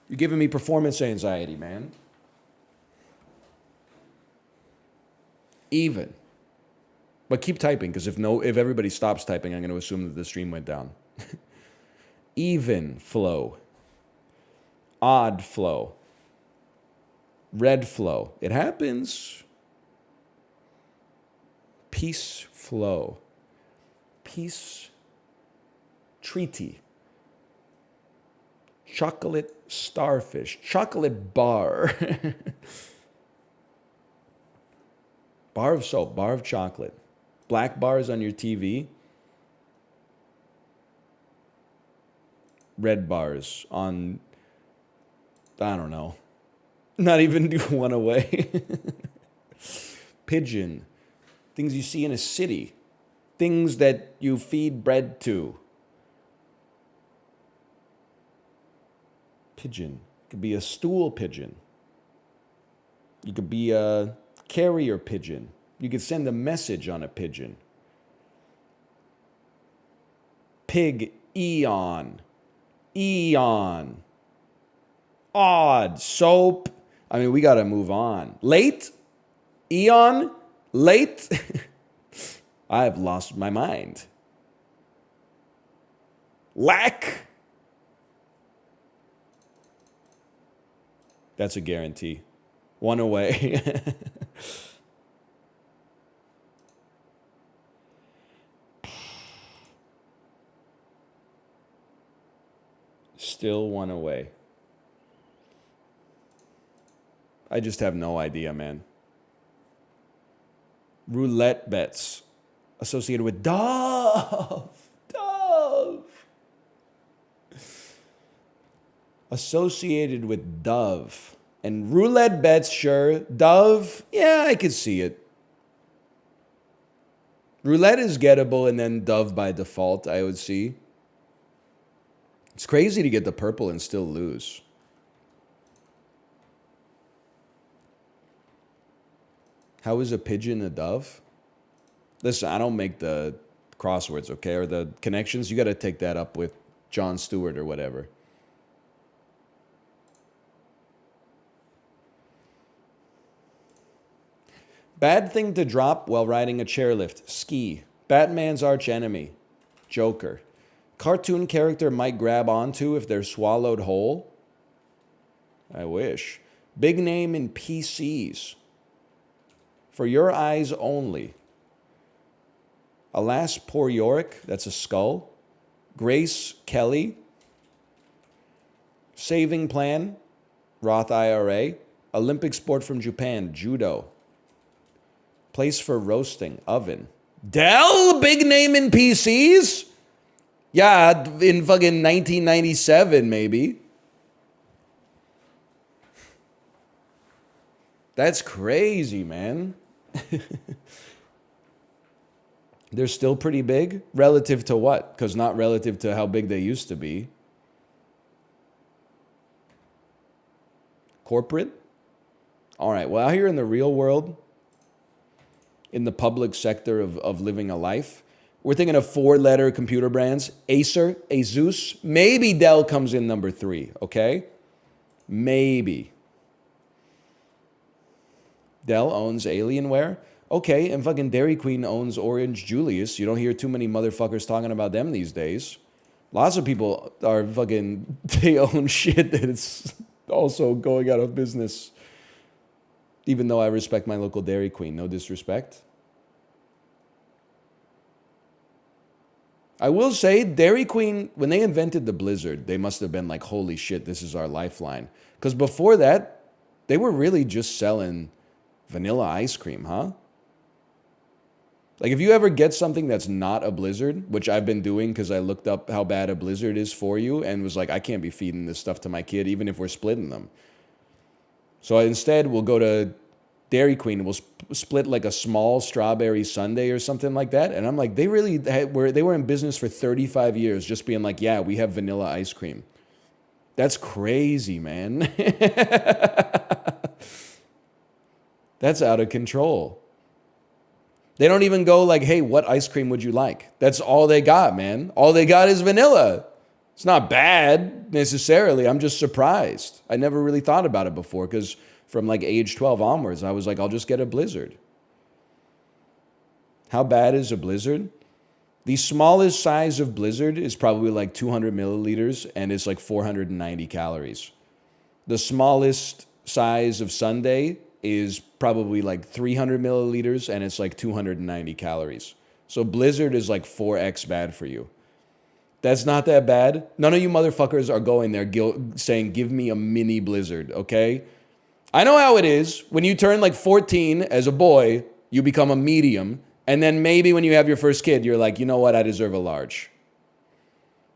You're giving me performance anxiety, man. Even. But keep typing, because if everybody stops typing, I'm going to assume that the stream went down. Even flow. Odd flow. Red flow. It happens. Peace flow. Peace treaty. Chocolate starfish. Chocolate bar. Bar of soap. Bar of chocolate. Black bars on your TV. Red bars on, I don't know. Not even do one away. Pigeon. things you see in a city, things that you feed bread to. Pigeon. It could be a stool pigeon. You could be a carrier pigeon. You could send a message on a pigeon. Pig, eon. Eon. Odd. Soap. I mean, we got to move on. Late? Eon? Late? I have lost my mind. Lack? That's a guarantee. One away. Still one away. I just have no idea, man. Roulette bets associated with Dove. Dove. Associated with Dove. And roulette bets, sure. Dove, yeah, I could see it. Roulette is gettable, and then Dove by default, I would see. It's crazy to get the purple and still lose. How is a pigeon a dove? Listen, I don't make the crosswords, okay, or the connections. You got to take that up with Jon Stewart or whatever. Bad thing to drop while riding a chairlift. Ski. Batman's arch enemy. Joker. Cartoon character might grab onto if they're swallowed whole. I wish. Big name in PCs. For your eyes only. Alas, poor Yorick. That's a skull. Grace Kelly. Saving plan. Roth IRA. Olympic sport from Japan. Judo. Place for roasting. Oven. Dell? Big name in PCs? Yeah, in fucking 1997, maybe. That's crazy, man. They're still pretty big? Relative to what? Because not relative to how big they used to be. Corporate? All right, well, out here in the real world, in the public sector of living a life, we're thinking of 4-letter computer brands. Acer, Asus, maybe Dell comes in number 3, okay? Maybe. Dell owns Alienware. Okay, and fucking Dairy Queen owns Orange Julius. You don't hear too many motherfuckers talking about them these days. Lots of people are fucking, they own shit that is also going out of business. Even though I respect my local Dairy Queen, no disrespect. I will say, Dairy Queen, when they invented the Blizzard, they must have been like, holy shit, this is our lifeline. Because before that, they were really just selling vanilla ice cream, huh? Like, if you ever get something that's not a Blizzard, which I've been doing because I looked up how bad a Blizzard is for you and was like, I can't be feeding this stuff to my kid, even if we're splitting them. So instead, we'll go to Dairy Queen and we'll split like a small strawberry sundae or something like that. And I'm like, they were in business for 35 years just being like, yeah, we have vanilla ice cream. That's crazy, man. That's out of control. They don't even go like, hey, what ice cream would you like? That's all they got, man. All they got is vanilla. It's not bad necessarily. I'm just surprised. I never really thought about it before because from like age 12 onwards, I was like, I'll just get a Blizzard. How bad is a Blizzard? The smallest size of Blizzard is probably like 200 milliliters and it's like 490 calories. The smallest size of sundae is probably like 300 milliliters and it's like 290 calories. So Blizzard is like 4x bad for you. That's not that bad. None of you motherfuckers are going there saying, give me a mini Blizzard, okay? I know how it is. When you turn like 14 as a boy, you become a medium. And then maybe when you have your first kid, you're like, you know what? I deserve a large.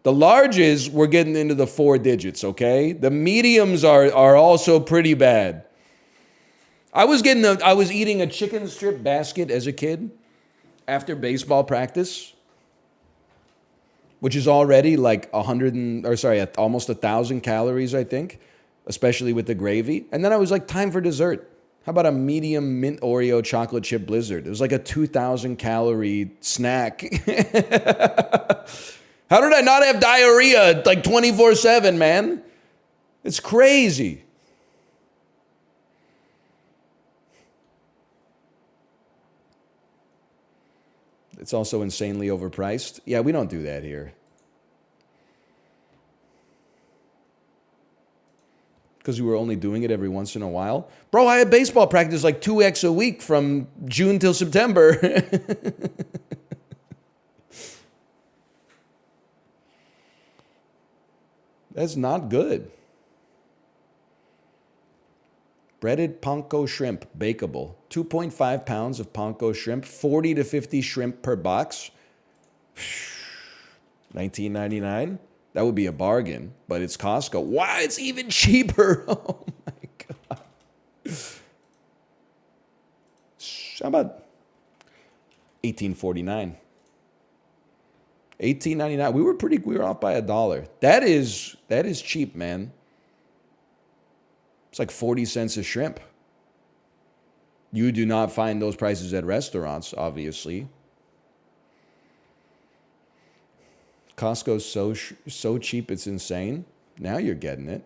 The larges, we're getting into the 4 digits, okay? The mediums are also pretty bad. I was eating a chicken strip basket as a kid. After baseball practice, which is already like almost 1,000 calories, I think, especially with the gravy. And then I was like, time for dessert. How about a medium mint Oreo chocolate chip blizzard? It was like a 2,000 calorie snack. How did I not have diarrhea like 24/7, man? It's crazy. It's also insanely overpriced. Yeah, we don't do that here. Because we were only doing it every once in a while. Bro, I had baseball practice like 2x a week from June till September. That's not good. Breaded panko shrimp, bakeable. 2.5 pounds of panko shrimp, 40 to 50 shrimp per box. $19.99. That would be a bargain, but it's Costco. Wow, it's even cheaper. Oh my God. How about $18.49? $18.99. We were off by $1. That is cheap, man. It's like 40 cents a shrimp. You do not find those prices at restaurants, obviously. Costco's so cheap, it's insane. Now you're getting it.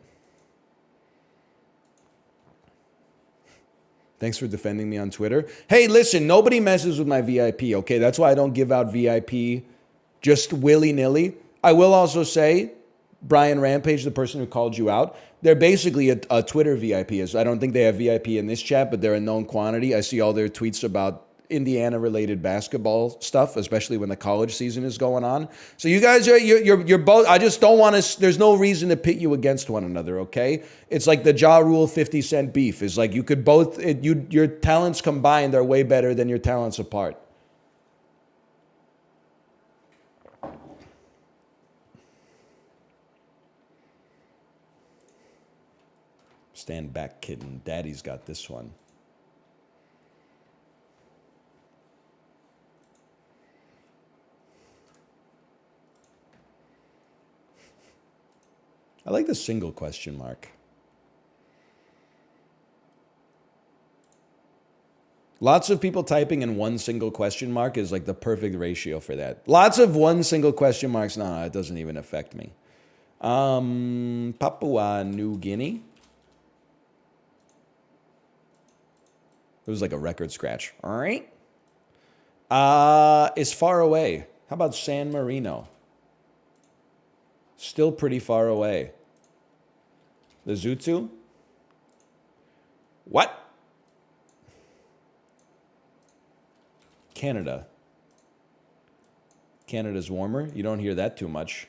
Thanks for defending me on Twitter. Hey, listen, nobody messes with my VIP, okay? That's why I don't give out VIP just willy-nilly. I will also say, Brian Rampage, the person who called you out, they're basically a Twitter VIP. I don't think they have VIP in this chat, but they're a known quantity. I see all their tweets about Indiana-related basketball stuff, especially when the college season is going on. So you guys you're both. I just don't want to. There's no reason to pit you against one another. Okay, it's like the Ja Rule 50-cent beef. Is like you could both. Your talents combined are way better than your talents apart. Stand back, kitten. Daddy's got this one. I like the single question mark. Lots of people typing in one single question mark is like the perfect ratio for that. Lots of one single question marks. No, it doesn't even affect me. Papua New Guinea. It was like a record scratch. All right. Is far away. How about San Marino? Still pretty far away. Lesotho? What? Canada. Canada's warmer. You don't hear that too much.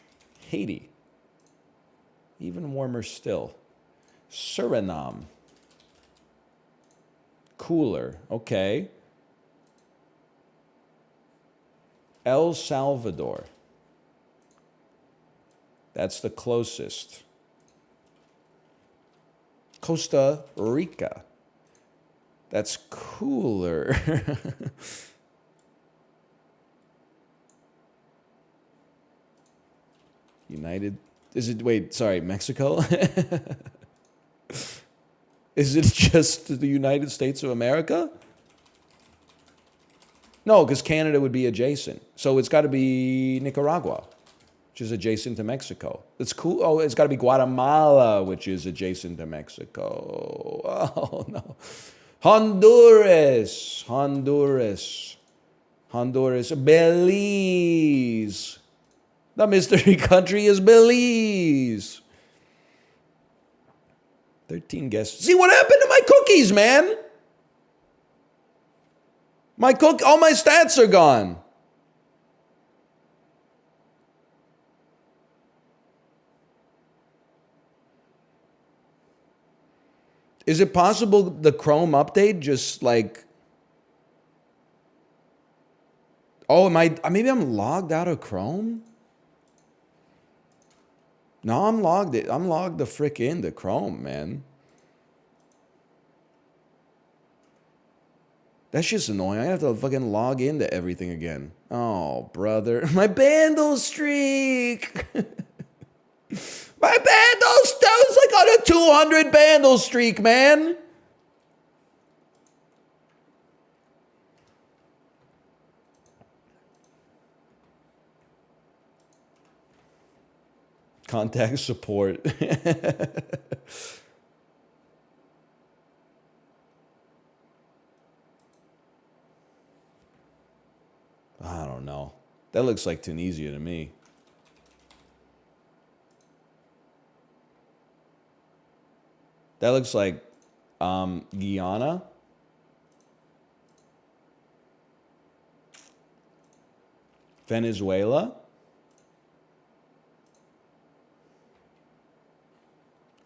Haiti. Even warmer still. Suriname. Cooler. Okay. El Salvador. That's the closest. Costa Rica. That's cooler. Mexico? Is it just the United States of America? No, because Canada would be adjacent. So it's got to be Nicaragua, which is adjacent to Mexico. That's cool. Oh, it's got to be Guatemala, which is adjacent to Mexico. Oh, no. Honduras. Belize. The mystery country is Belize. 13 guesses. See what happened to my cookies, man? All my stats are gone. Is it possible the Chrome update just like... Oh, maybe I'm logged out of Chrome? No, I'm logged the frick into Chrome, man. That's just annoying. I have to fucking log into everything again. Oh, brother. My Bandle streak! My Bandle, that was like on a 200 Bandle streak, man. Contact support. I don't know. That looks like Tunisia to me. That looks like Guyana. Venezuela.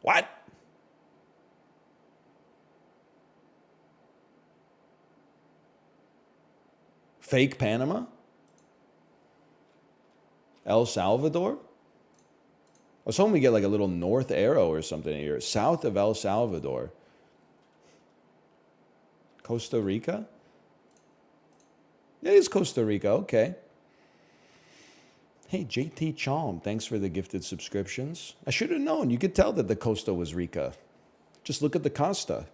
What? Fake Panama? El Salvador? I was hoping we get like a little north arrow or something here. South of El Salvador. Costa Rica? It is Costa Rica, okay. Hey, JT Chom, thanks for the gifted subscriptions. I should have known. You could tell that the Costa was Rica. Just look at the Costa.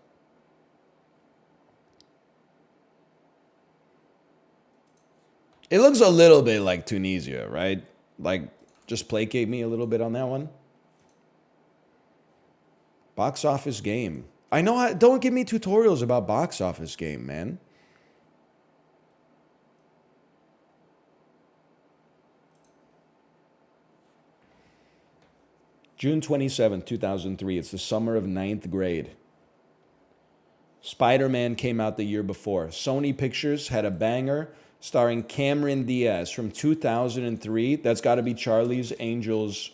It looks a little bit like Tunisia, right? Like, just placate me a little bit on that one. Box office game. I know, don't give me tutorials about box office game, man. June 27th, 2003. It's the summer of 9th grade. Spider-Man came out the year before. Sony Pictures had a banger starring Cameron Diaz from 2003. That's got to be Charlie's Angels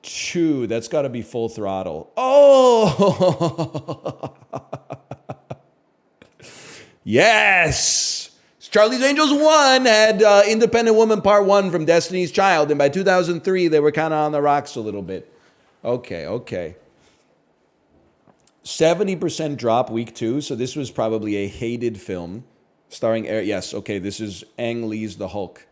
2. That's got to be Full Throttle. Oh! Yes! Charlie's Angels 1 had Independent Woman Part 1 from Destiny's Child, and by 2003, they were kind of on the rocks a little bit. Okay. 70% drop week 2, so this was probably a hated film. Starring yes, okay, this is Ang Lee's The Hulk,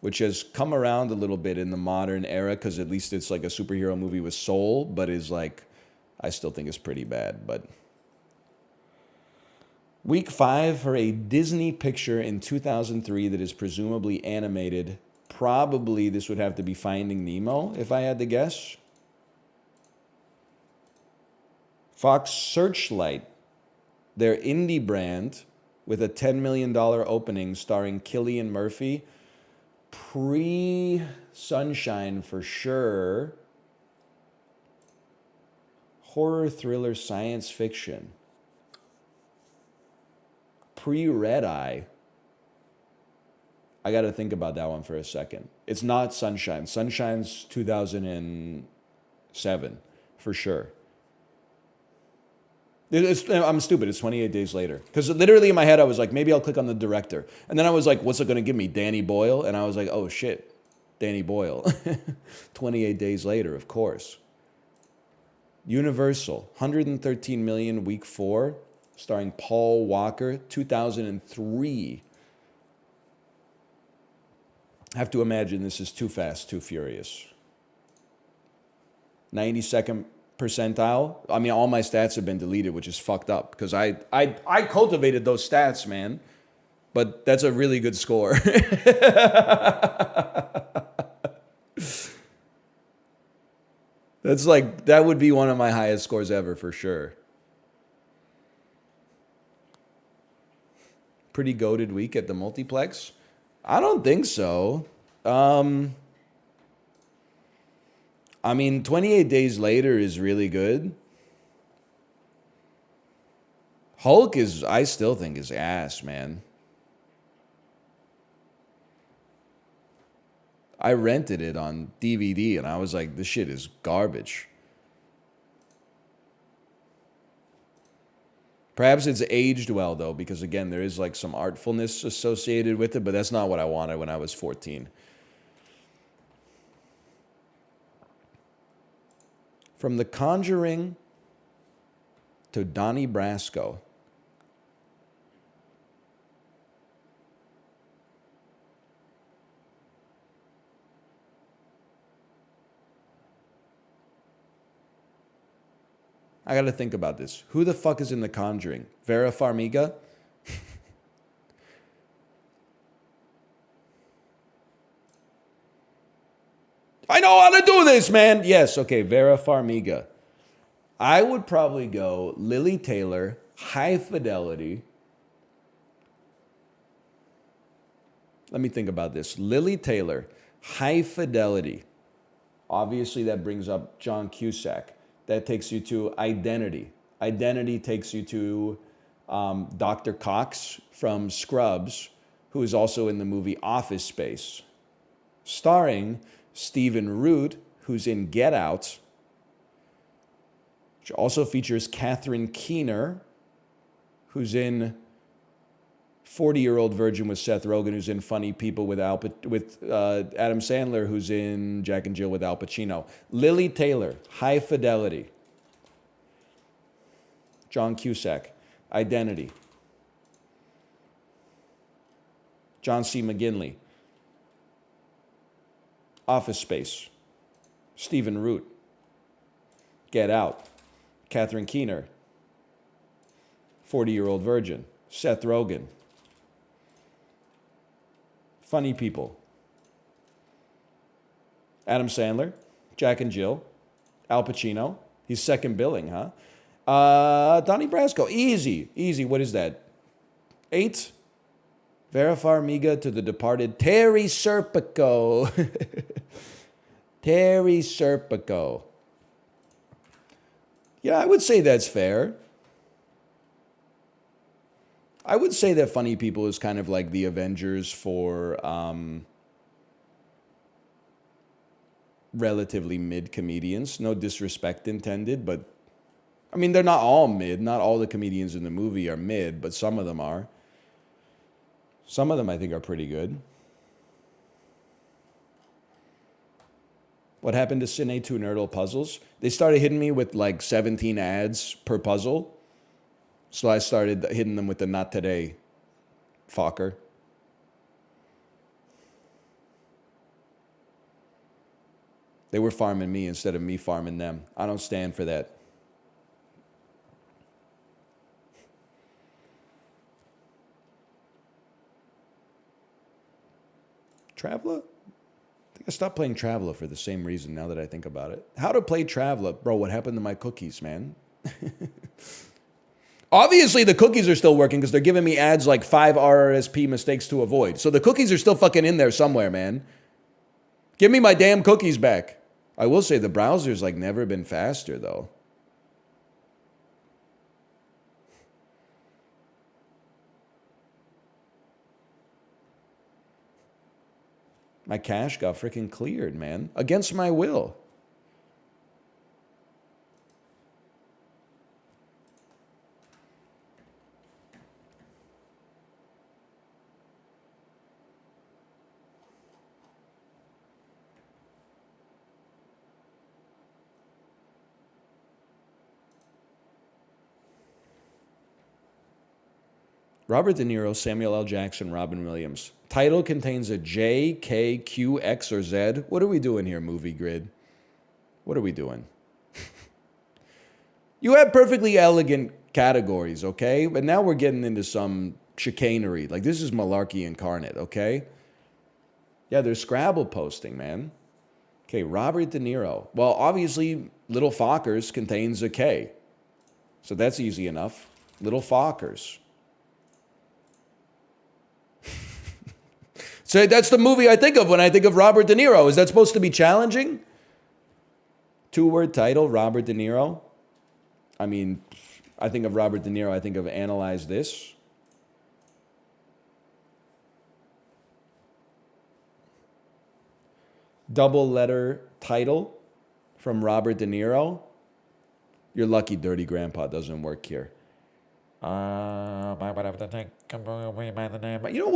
which has come around a little bit in the modern era because at least it's like a superhero movie with soul, but is like, I still think it's pretty bad. But week 5 for a Disney picture in 2003 that is presumably animated. Probably this would have to be Finding Nemo, if I had to guess. Fox Searchlight, their indie brand, with a $10 million opening starring Cillian Murphy. Pre-Sunshine for sure. Horror, thriller, science fiction. Pre-Red Eye. I got to think about that one for a second. It's not Sunshine. Sunshine's 2007 for sure. I'm stupid. It's 28 Days Later. Because literally in my head, I was like, maybe I'll click on the director. And then I was like, what's it going to give me? Danny Boyle? And I was like, oh, shit. Danny Boyle. 28 Days Later, of course. Universal. 113 million week 4. Starring Paul Walker. 2003. I have to imagine this is Too Fast, Too Furious. 92nd percentile. I mean, all my stats have been deleted, which is fucked up because I cultivated those stats, man. But that's a really good score. That's like, that would be one of my highest scores ever for sure. Pretty goated week at the multiplex? I don't think so. I mean, 28 Days Later is really good. Hulk is, I still think, is ass, man. I rented it on DVD and I was like, this shit is garbage. Perhaps it's aged well, though, because again, there is like some artfulness associated with it, but that's not what I wanted when I was 14. From The Conjuring to Donnie Brasco. I got to think about this. Who the fuck is in The Conjuring? Vera Farmiga? I know how to do this, man. Yes, okay, Vera Farmiga. I would probably go Lily Taylor, High Fidelity. Let me think about this. Lily Taylor, High Fidelity. Obviously, that brings up John Cusack. That takes you to Identity. Identity takes you to Dr. Cox from Scrubs, who is also in the movie Office Space, starring Stephen Root, who's in Get Out, which also features Catherine Keener, who's in 40-Year-Old Virgin with Seth Rogen, who's in Funny People with Adam Sandler, who's in Jack and Jill with Al Pacino. Lily Taylor, High Fidelity. John Cusack, Identity. John C. McGinley, Office Space. Stephen Root, Get Out. Catherine Keener, 40-Year-Old Virgin. Seth Rogen, Funny People. Adam Sandler, Jack and Jill. Al Pacino, he's second billing, huh? Donnie Brasco, easy, easy. What is that? 8? Vera Farmiga to The Departed. Terry Serpico. Terry Serpico. Yeah, I would say that's fair. I would say that Funny People is kind of like the Avengers for relatively mid comedians. No disrespect intended, but I mean, they're not all mid. Not all the comedians in the movie are mid, but some of them are. Some of them I think are pretty good. What happened to Cine 2 Nerdle puzzles? They started hitting me with like 17 ads per puzzle. So I started hitting them with the not today Fokker. They were farming me instead of me farming them. I don't stand for that. Traveler? I think I stopped playing Traveler for the same reason now that I think about it. How to play Traveler? Bro, what happened to my cookies, man? Obviously, the cookies are still working because they're giving me ads like 5 RRSP mistakes to avoid. So the cookies are still fucking in there somewhere, man. Give me my damn cookies back. I will say the browser's like never been faster, though. My cache got freaking cleared, man. Against my will. Robert De Niro, Samuel L. Jackson, Robin Williams. Title contains a J, K, Q, X, or Z. What are we doing here, Movie Grid? What are we doing? You have perfectly elegant categories, okay? But now we're getting into some chicanery. Like, this is malarkey incarnate, okay? Yeah, there's Scrabble posting, man. Okay, Robert De Niro. Well, obviously, Little Fockers contains a K. So that's easy enough. Little Fockers. So that's the movie I think of when I think of Robert De Niro. Is that supposed to be challenging? 2-word title, Robert De Niro. I mean, I think of Robert De Niro, I think of Analyze This. Double letter title from Robert De Niro. You're lucky Dirty Grandpa doesn't work here. You know,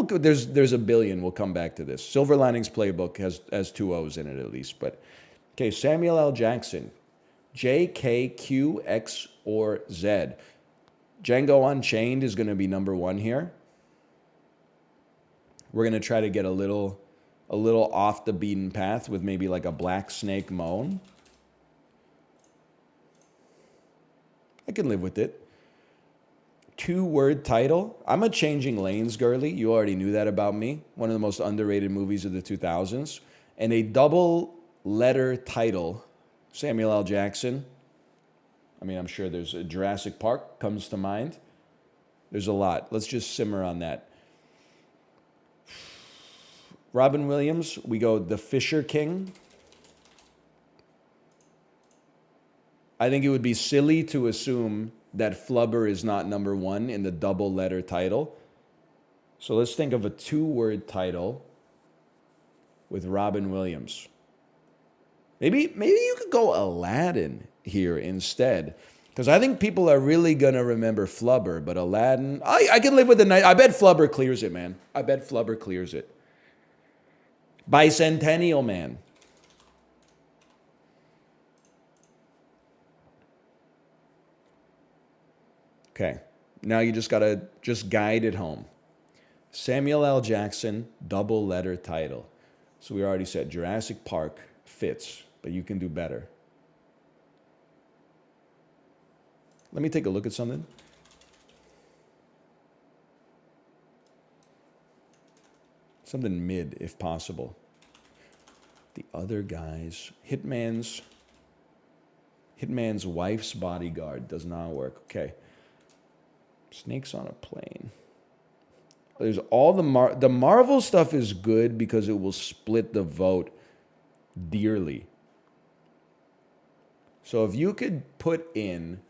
there's a billion. We'll come back to this. Silver Linings Playbook has 2 O's in it at least. But okay, Samuel L. Jackson, J, K, Q, X, or Z. Django Unchained is going to be number 1 here. We're going to try to get a little off the beaten path with maybe like a Black Snake Moan. I can live with it. 2-word title. I'm a Changing Lanes girly. You already knew that about me. One of the most underrated movies of the 2000s. And a double letter title. Samuel L. Jackson. I mean, I'm sure there's a Jurassic Park comes to mind. There's a lot. Let's just simmer on that. Robin Williams, we go The Fisher King. I think it would be silly to assume that Flubber is not number one in the double letter title. So let's think of a 2-word title with Robin Williams. Maybe you could go Aladdin here instead. Because I think people are really going to remember Flubber, but Aladdin, I can live with the night. I bet Flubber clears it, man. I bet Flubber clears it. Bicentennial Man. Okay, now you just got to guide it home. Samuel L. Jackson, double letter title. So we already said Jurassic Park fits, but you can do better. Let me take a look at something. Something mid, if possible. The Other Guys. Hitman's Wife's Bodyguard does not work. Okay. Snakes on a Plane. There's all the Marvel stuff is good because it will split the vote dearly. So if you could put in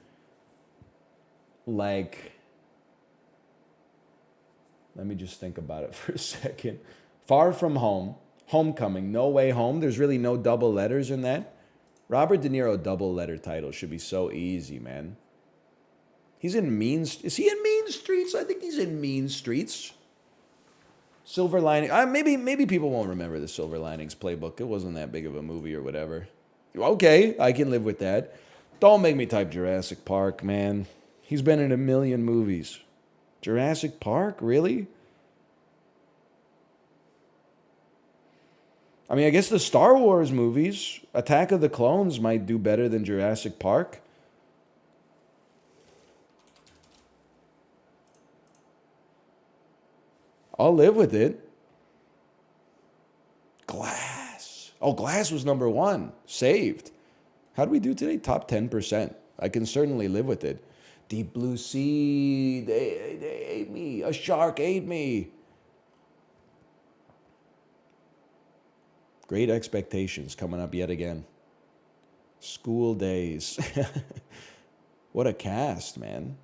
like, let me just think about it for a second. Far From Home, Homecoming, No Way Home. There's really no double letters in that. Robert De Niro double letter title should be so easy, man. He's in Is he in Mean Streets? I think he's in Mean Streets. Silver Lining. Maybe people won't remember the Silver Linings Playbook. It wasn't that big of a movie or whatever. Okay, I can live with that. Don't make me type Jurassic Park, man. He's been in a million movies. Jurassic Park? Really? I mean, I guess the Star Wars movies, Attack of the Clones, might do better than Jurassic Park. I'll live with it. Glass. Oh, Glass was number one. Saved. How do we do today? Top 10%. I can certainly live with it. Deep Blue Sea. They ate me. A shark ate me. Great Expectations coming up yet again. School Days. What a cast, man.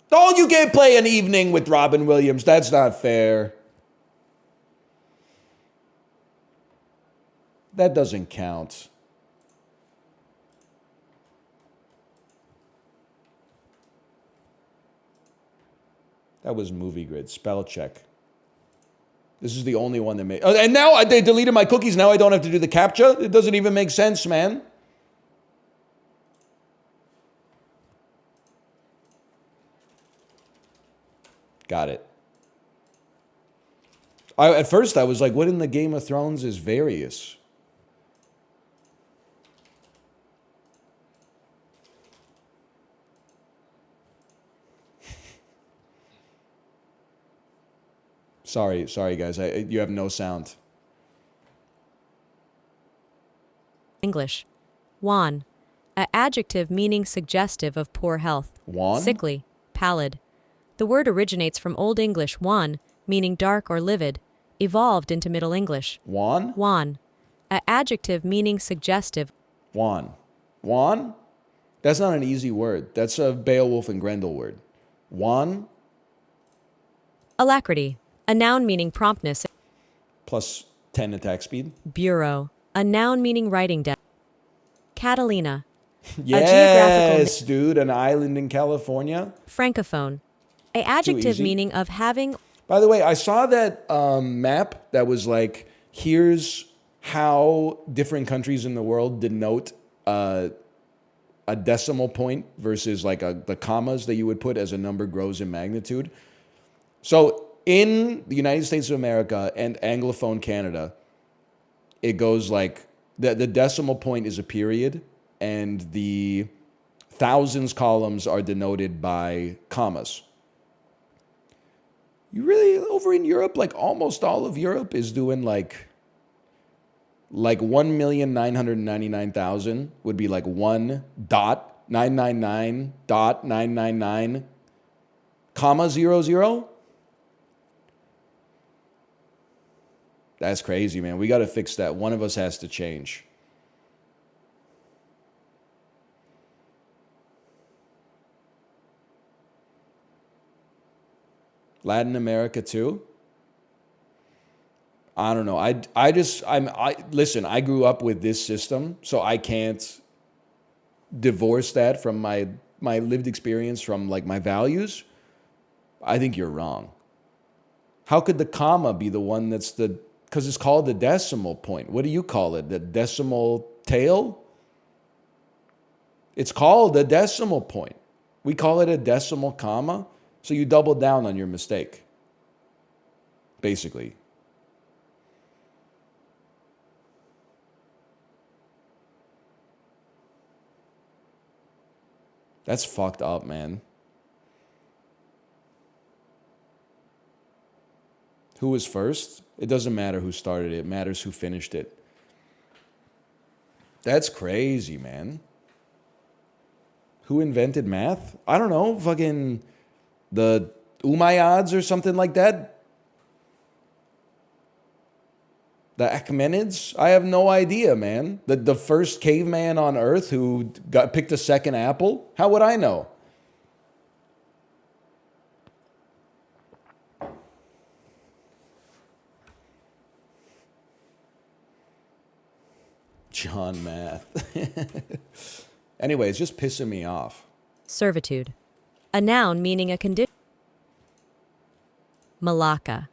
Oh, you can't play an evening with Robin Williams. That's not fair. That doesn't count. That was Movie Grid. Spell check. This is the only one that made... Oh, and now they deleted my cookies. Now I don't have to do the CAPTCHA? It doesn't even make sense, man. Got it. At first, I was like, what in the Game of Thrones is Various? Sorry, guys. You have no sound. English. Wan. An adjective meaning suggestive of poor health. Wan? Sickly. Pallid. The word originates from Old English wan, meaning dark or livid, evolved into Middle English. Wan? Wan. An adjective meaning suggestive. Wan. Wan? That's not an easy word. That's a Beowulf and Grendel word. Wan? Alacrity. A noun meaning promptness. Plus 10 attack speed. Bureau. A noun meaning writing desk. Catalina. Yes, dude. An island in California. Francophone. An adjective meaning of having... By the way, I saw that map that was like, here's how different countries in the world denote a decimal point versus like the commas that you would put as a number grows in magnitude. So in the United States of America and Anglophone Canada, it goes like, the decimal point is a period, and the thousands columns are denoted by commas. You really, over in Europe, like almost all of Europe is doing like 1,999,000 would be like 1.999.999, comma 00. That's crazy, man. We got to fix that. One of us has to change. Latin America too? I don't know. Listen, I grew up with this system, so I can't divorce that from my lived experience, from like my values. I think you're wrong. How could the comma be the one that's because it's called the decimal point. What do you call it? The decimal tail? It's called a decimal point. We call it a decimal comma. So you double down on your mistake, basically. That's fucked up, man. Who was first? It doesn't matter who started it. It matters who finished it. That's crazy, man. Who invented math? I don't know. Fucking the Umayyads or something like that? The Achaemenids? I have no idea, man. The first caveman on Earth who picked a second apple? How would I know? John Math. Anyway, it's just pissing me off. Servitude. A noun meaning a condition. Malacca.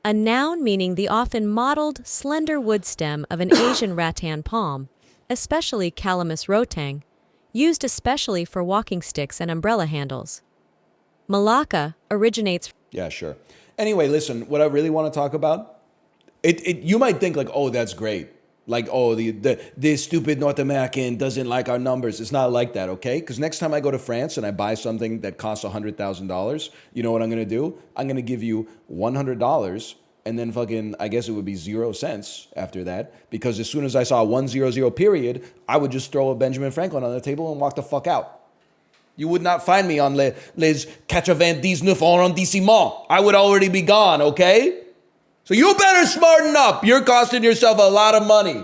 A noun meaning the often mottled, slender wood stem of an Asian rattan palm, especially Calamus rotang, used especially for walking sticks and umbrella handles. Malacca originates. Yeah, sure. Anyway, listen, what I really want to talk about, you might think like, oh, that's great. Like, oh, the stupid North American doesn't like our numbers. It's not like that, okay? Because next time I go to France and I buy something that costs $100,000, you know what I'm going to do? I'm going to give you $100 and then fucking, I guess it would be 0 cents after that. Because as soon as I saw 100 period, I would just throw a Benjamin Franklin on the table and walk the fuck out. You would not find me on les 99 arrondissements. I would already be gone, okay? So you better smarten up. You're costing yourself a lot of money.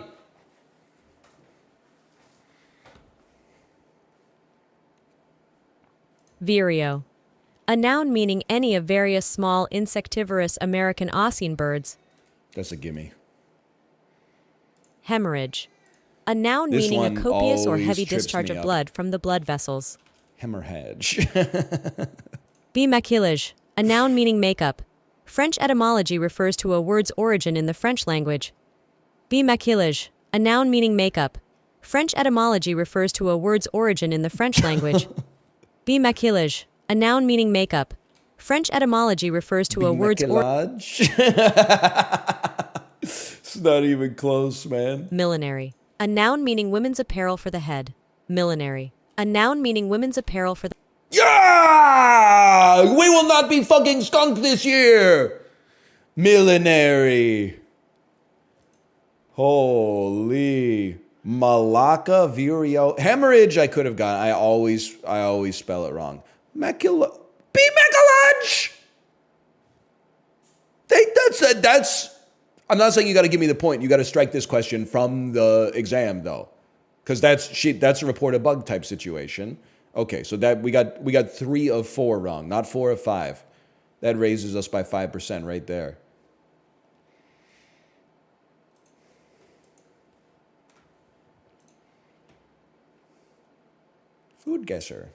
Vireo. A noun meaning any of various small insectivorous American Ossean birds. That's a gimme. Hemorrhage. A noun This meaning a one copious or always heavy trips discharge me of up. blood from the blood vessels. Hemorrhage. Maquillage. A noun meaning makeup. French etymology refers to a word's origin in the French language. Maquillage. A noun meaning makeup. French etymology refers to a word's origin in the French language. Maquillage. A noun meaning makeup. French etymology refers to a word's origin. It's not even close, man. Millinery. A noun meaning women's apparel for the head. Millinery. A noun meaning women's apparel for the... Yeah! We will not be fucking skunked this year! Millenary. Holy. Malacca, Vireo. Hemorrhage I could have gotten. I always spell it wrong. Macula. Macalage! That's... I'm not saying you got to give me the point. You got to strike this question from the exam, though. Because that's a reported bug type situation. Okay, so that we got 3 of 4 wrong, not 4 of 5. That raises us by 5% right there. Food guesser.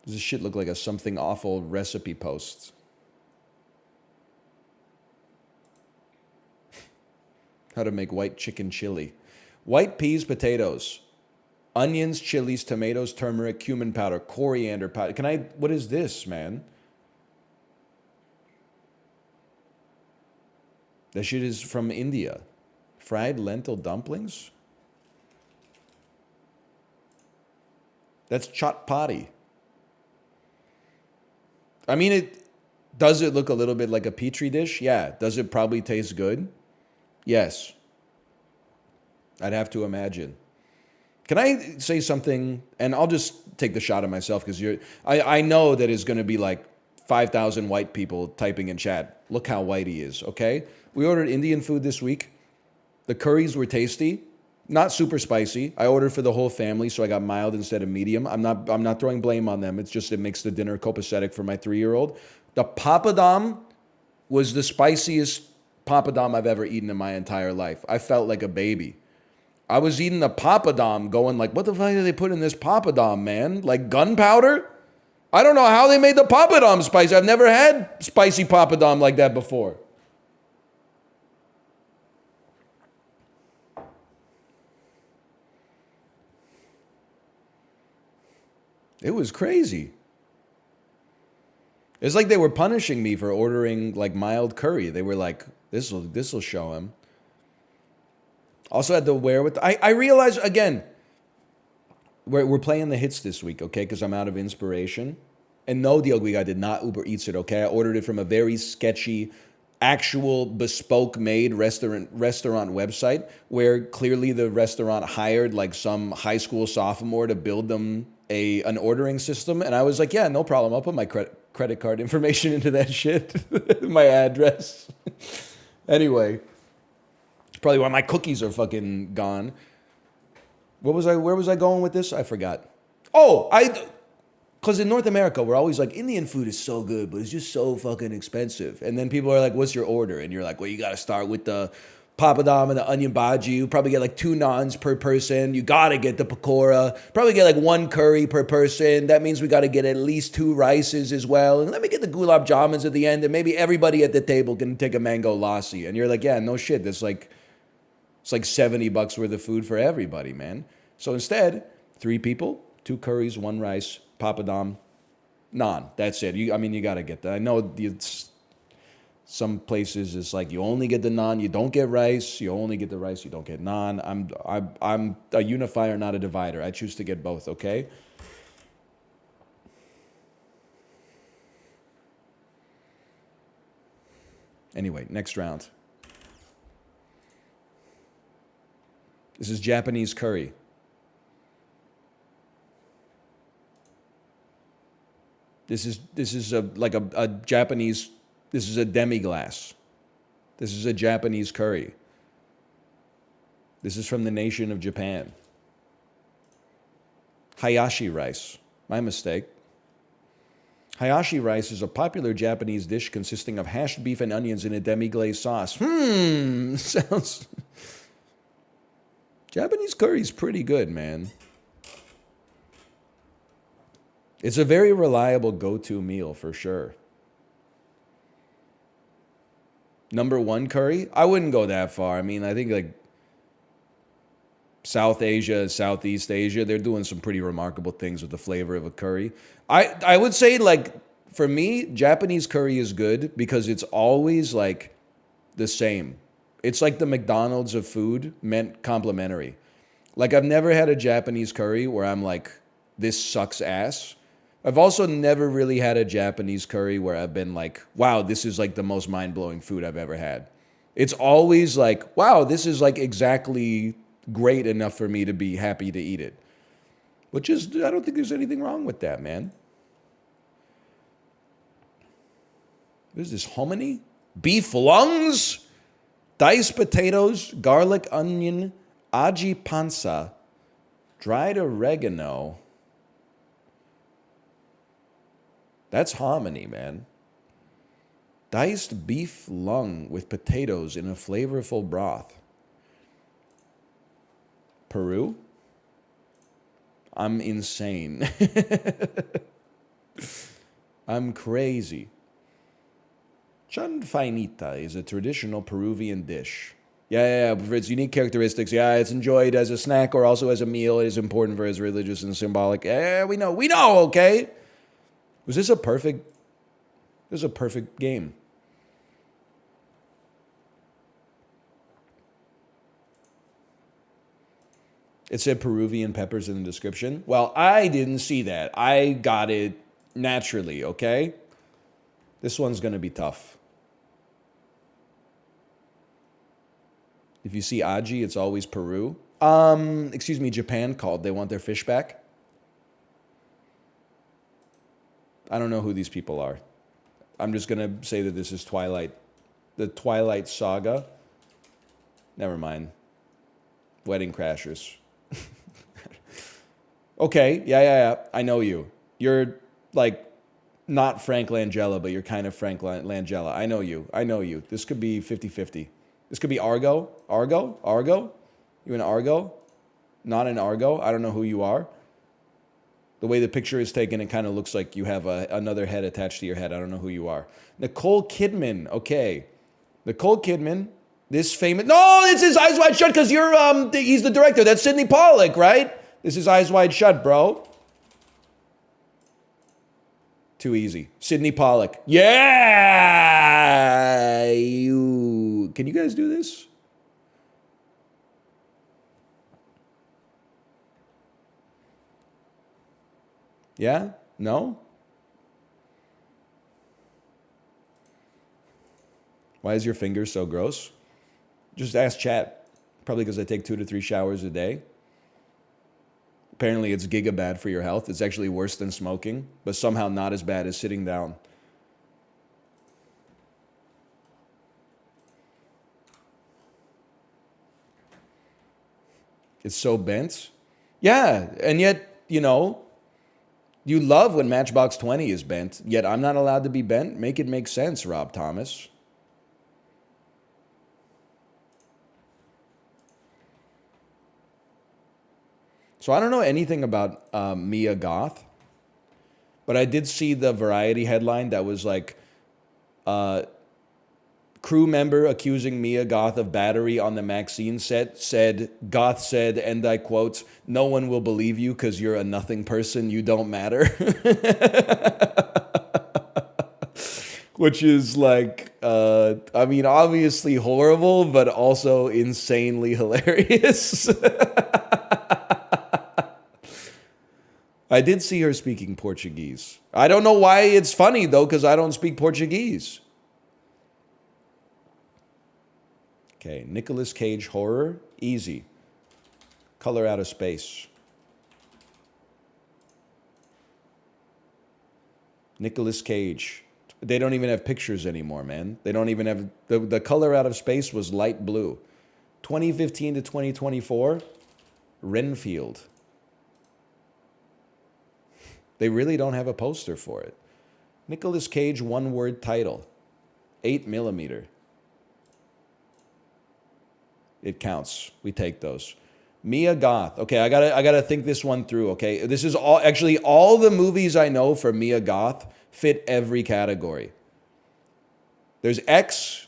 Does this shit look like a something awful recipe post? How to make white chicken chili. White peas, potatoes, onions, chilies, tomatoes, turmeric, cumin powder, coriander powder. What is this, man? That shit is from India. Fried lentil dumplings? That's chutpati. I mean, does it look a little bit like a petri dish? Yeah. Does it probably taste good? Yes. I'd have to imagine. Can I say something? And I'll just take the shot at myself because I know that it's going to be like 5,000 white people typing in chat. Look how white he is, okay? We ordered Indian food this week. The curries were tasty, not super spicy. I ordered for the whole family, so I got mild instead of medium. I'm not throwing blame on them. It's just it makes the dinner copacetic for my 3-year-old. The papadam was the spiciest papadam I've ever eaten in my entire life. I felt like a baby. I was eating the papadam going like, what the fuck did they put in this papadam, man? Like gunpowder? I don't know how they made the papadam spicy. I've never had spicy papadam like that before. It was crazy. It's like they were punishing me for ordering like mild curry. They were like, this'll show him. Also had to wear with. I realize again. We're playing the hits this week, okay? Because I'm out of inspiration. And no, the ugly guy did not Uber Eats it, okay? I ordered it from a very sketchy, actual bespoke made restaurant website where clearly the restaurant hired like some high school sophomore to build them an ordering system. And I was like, yeah, no problem. I'll put my credit card information into that shit. My address. Anyway. Probably why my cookies are fucking gone. Where was I going with this? I forgot. Oh, because in North America, we're always like, Indian food is so good, but it's just so fucking expensive. And then people are like, what's your order? And you're like, well, you got to start with the papadam and the onion bhaji. You probably get like 2 naans per person. You got to get the pakora. Probably get like 1 curry per person. That means we got to get at least 2 rices as well. And let me get the gulab jamuns at the end. And maybe everybody at the table can take a mango lassi. And you're like, yeah, no shit. It's like $70 worth of food for everybody, man. So instead, 3 people, 2 curries, 1 rice, papadam, naan. That's it. You got to get that. I know some places it's like you only get the naan, you don't get rice. You only get the rice, you don't get naan. I'm a unifier, not a divider. I choose to get both, okay? Anyway, next round. This is Japanese curry. This is a Japanese. This is a demi-glace. This is a Japanese curry. This is from the nation of Japan. Hayashi rice. My mistake. Hayashi rice is a popular Japanese dish consisting of hashed beef and onions in a demi-glaze sauce. Sounds. Japanese curry is pretty good, man. It's a very reliable go-to meal for sure. Number 1 curry? I wouldn't go that far. I mean, I think like South Asia, Southeast Asia, they're doing some pretty remarkable things with the flavor of a curry. I would say like for me, Japanese curry is good because it's always like the same. It's like the McDonald's of food meant complimentary. Like I've never had a Japanese curry where I'm like, this sucks ass. I've also never really had a Japanese curry where I've been like, wow, this is like the most mind-blowing food I've ever had. It's always like, wow, this is like exactly great enough for me to be happy to eat it. Which is, I don't think there's anything wrong with that, man. What is this, hominy? Beef lungs? Diced potatoes, garlic, onion, aji pansa, dried oregano. That's hominy, man. Diced beef lung with potatoes in a flavorful broth. Peru? I'm insane. I'm crazy. Chanfainita is a traditional Peruvian dish. Yeah, for its unique characteristics. Yeah, it's enjoyed as a snack or also as a meal. It is important for its religious and symbolic. Yeah, we know, okay? Was this a perfect... This is a perfect game. It said Peruvian peppers in the description. Well, I didn't see that. I got it naturally, okay? This one's going to be tough. If you see Aji, it's always Peru. Excuse me, Japan called. They want their fish back. I don't know who these people are. I'm just going to say that this is Twilight. The Twilight Saga. Never mind. Wedding Crashers. Okay, yeah. I know you. You're like not Frank Langella, but you're kind of Frank Langella. I know you. This could be 50-50. This could be Argo. Argo? You an Argo? Not an Argo? I don't know who you are. The way the picture is taken, it kind of looks like you have another head attached to your head. I don't know who you are. Nicole Kidman. Okay. Nicole Kidman. This famous... No, this is Eyes Wide Shut because he's the director. That's Sidney Pollack, right? This is Eyes Wide Shut, bro. Too easy. Sidney Pollack. Yeah! Can you guys do this? Yeah? No? Why is your finger so gross? Just ask chat. Probably because I take 2 to 3 showers a day. Apparently it's giga bad for your health. It's actually worse than smoking, but somehow not as bad as sitting down. It's so bent. Yeah, and yet, you love when Matchbox 20 is bent, yet I'm not allowed to be bent. Make it make sense, Rob Thomas. So I don't know anything about Mia Goth, but I did see the Variety headline that was like, crew member accusing Mia Goth of battery on the Maxine set Goth said, and I quote, "No one will believe you because you're a nothing person. You don't matter." Which is like, obviously horrible, but also insanely hilarious. I did see her speaking Portuguese. I don't know why it's funny, though, because I don't speak Portuguese. Okay, Nicolas Cage horror, easy. Color Out of Space. Nicolas Cage. They don't even have pictures anymore, man. They don't even have... The Color Out of Space was light blue. 2015 to 2024, Renfield. They really don't have a poster for it. Nicolas Cage, one-word title. 8mm. It counts. We take those. Mia Goth. Okay, I gotta think this one through, okay? This is all the movies I know for Mia Goth fit every category. There's X,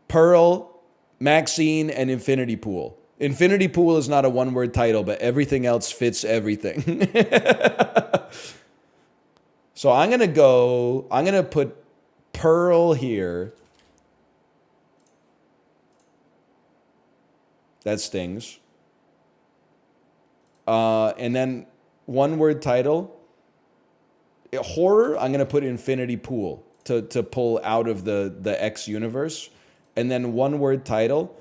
Pearl, Maxine, and Infinity Pool. Infinity Pool is not a one-word title, but everything else fits everything. So I'm gonna put Pearl here. That stings. And then one-word title. Horror, I'm gonna put Infinity Pool to pull out of the X universe. And then one-word title,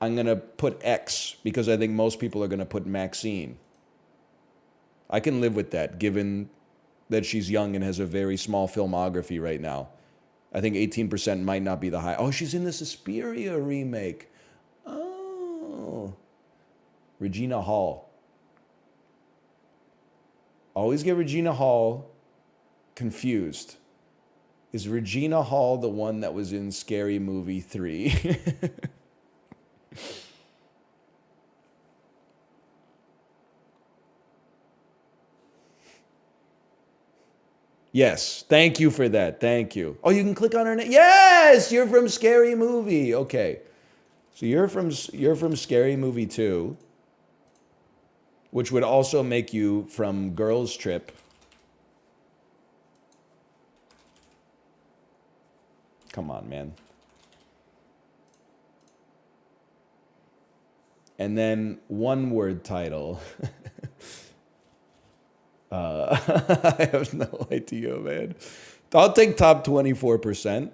I'm going to put X because I think most people are going to put Maxine. I can live with that given that she's young and has a very small filmography right now. I think 18% might not be the high. Oh, she's in the Suspiria remake. Oh. Regina Hall. Always get Regina Hall confused. Is Regina Hall the one that was in Scary Movie 3? Yes, thank you for that. Thank you. Oh, you can click on her name. Yes, you're from Scary Movie. Okay, so you're from Scary Movie 2, which would also make you from Girls Trip. Come on, man. And then one word title. I have no idea, man. I'll take top 24%.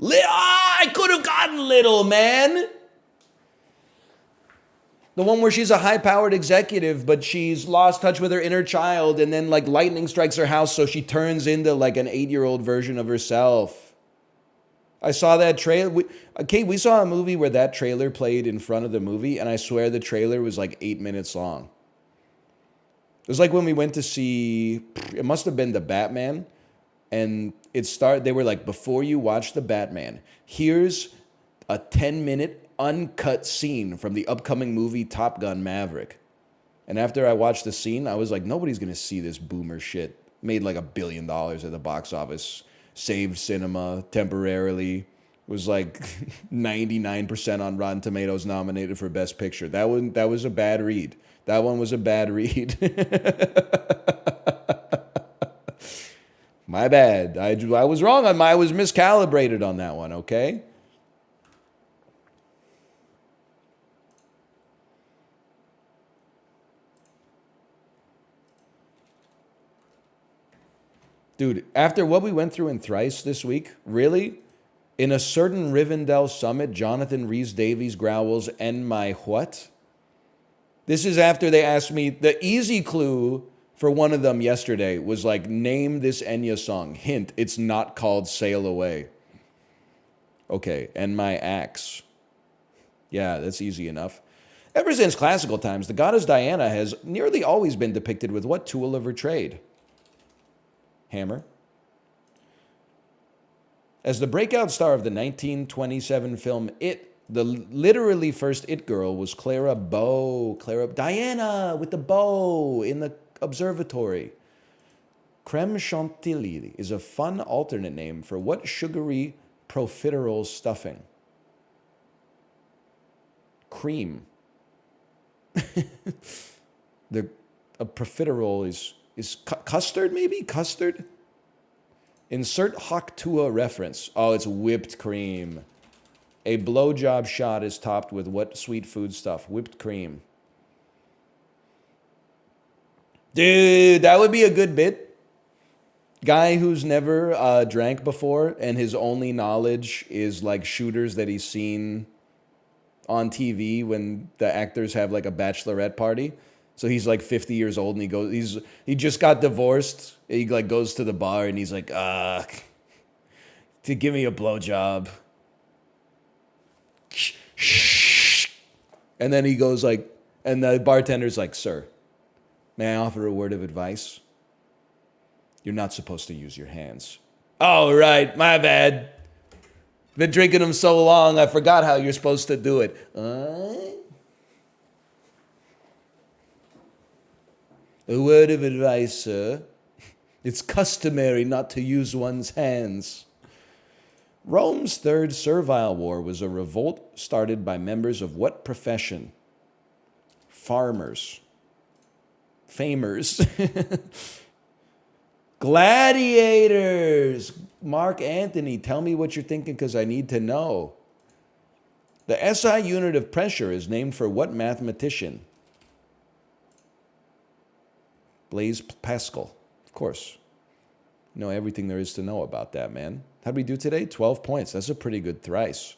I could have gotten Little, man. The one where she's a high-powered executive, but she's lost touch with her inner child, and then like lightning strikes her house, so she turns into like an 8-year-old version of herself. I saw that trailer. Kate, we saw a movie where that trailer played in front of the movie, and I swear the trailer was like 8 minutes long. It was like when we went to see, it must have been the Batman, and they were like, before you watch the Batman, here's a 10-minute uncut scene from the upcoming movie Top Gun Maverick. And after I watched the scene, I was like, nobody's going to see this boomer shit. Made like $1 billion at the box office. Saved cinema temporarily. Was like 99% on Rotten Tomatoes nominated for Best Picture. That was a bad read. That one was a bad read. My bad. I was wrong on I was miscalibrated on that one, okay? Dude, after what we went through in Thrice this week, really? In a certain Rivendell summit, Jonathan Rhys-Davies growls, "And my what?" This is after they asked me, the easy clue for one of them yesterday was like, name this Enya song. Hint, it's not called Sail Away. Okay, and my axe. Yeah, that's easy enough. Ever since classical times, the goddess Diana has nearly always been depicted with what tool of her trade? Hammer. As the breakout star of the 1927 film It, the literally first It girl was Diana with the bow in the observatory. Creme chantilly is a fun alternate name for what sugary profiterole stuffing? Cream. A profiterole is custard, maybe? Custard? Insert Haktua reference. Oh, it's whipped cream. A blowjob shot is topped with what sweet food stuff? Whipped cream. Dude, that would be a good bit. Guy who's never drank before and his only knowledge is like shooters that he's seen on TV when the actors have like a bachelorette party. So he's like 50 years old and he just got divorced. He like goes to the bar and he's like, to give me a blowjob. And then he goes like, and the bartender's like, "Sir, may I offer a word of advice? You're not supposed to use your hands." Oh, right, my bad. Been drinking them so long, I forgot how you're supposed to do it. A word of advice, sir. It's customary not to use one's hands. Rome's Third Servile War was a revolt started by members of what profession? Farmers. Famers. Gladiators. Mark Anthony, tell me what you're thinking because I need to know. The SI unit of pressure is named for what mathematician? Blaise Pascal. Of course. You know everything there is to know about that, man. How'd we do today? 12 points. That's a pretty good thrice.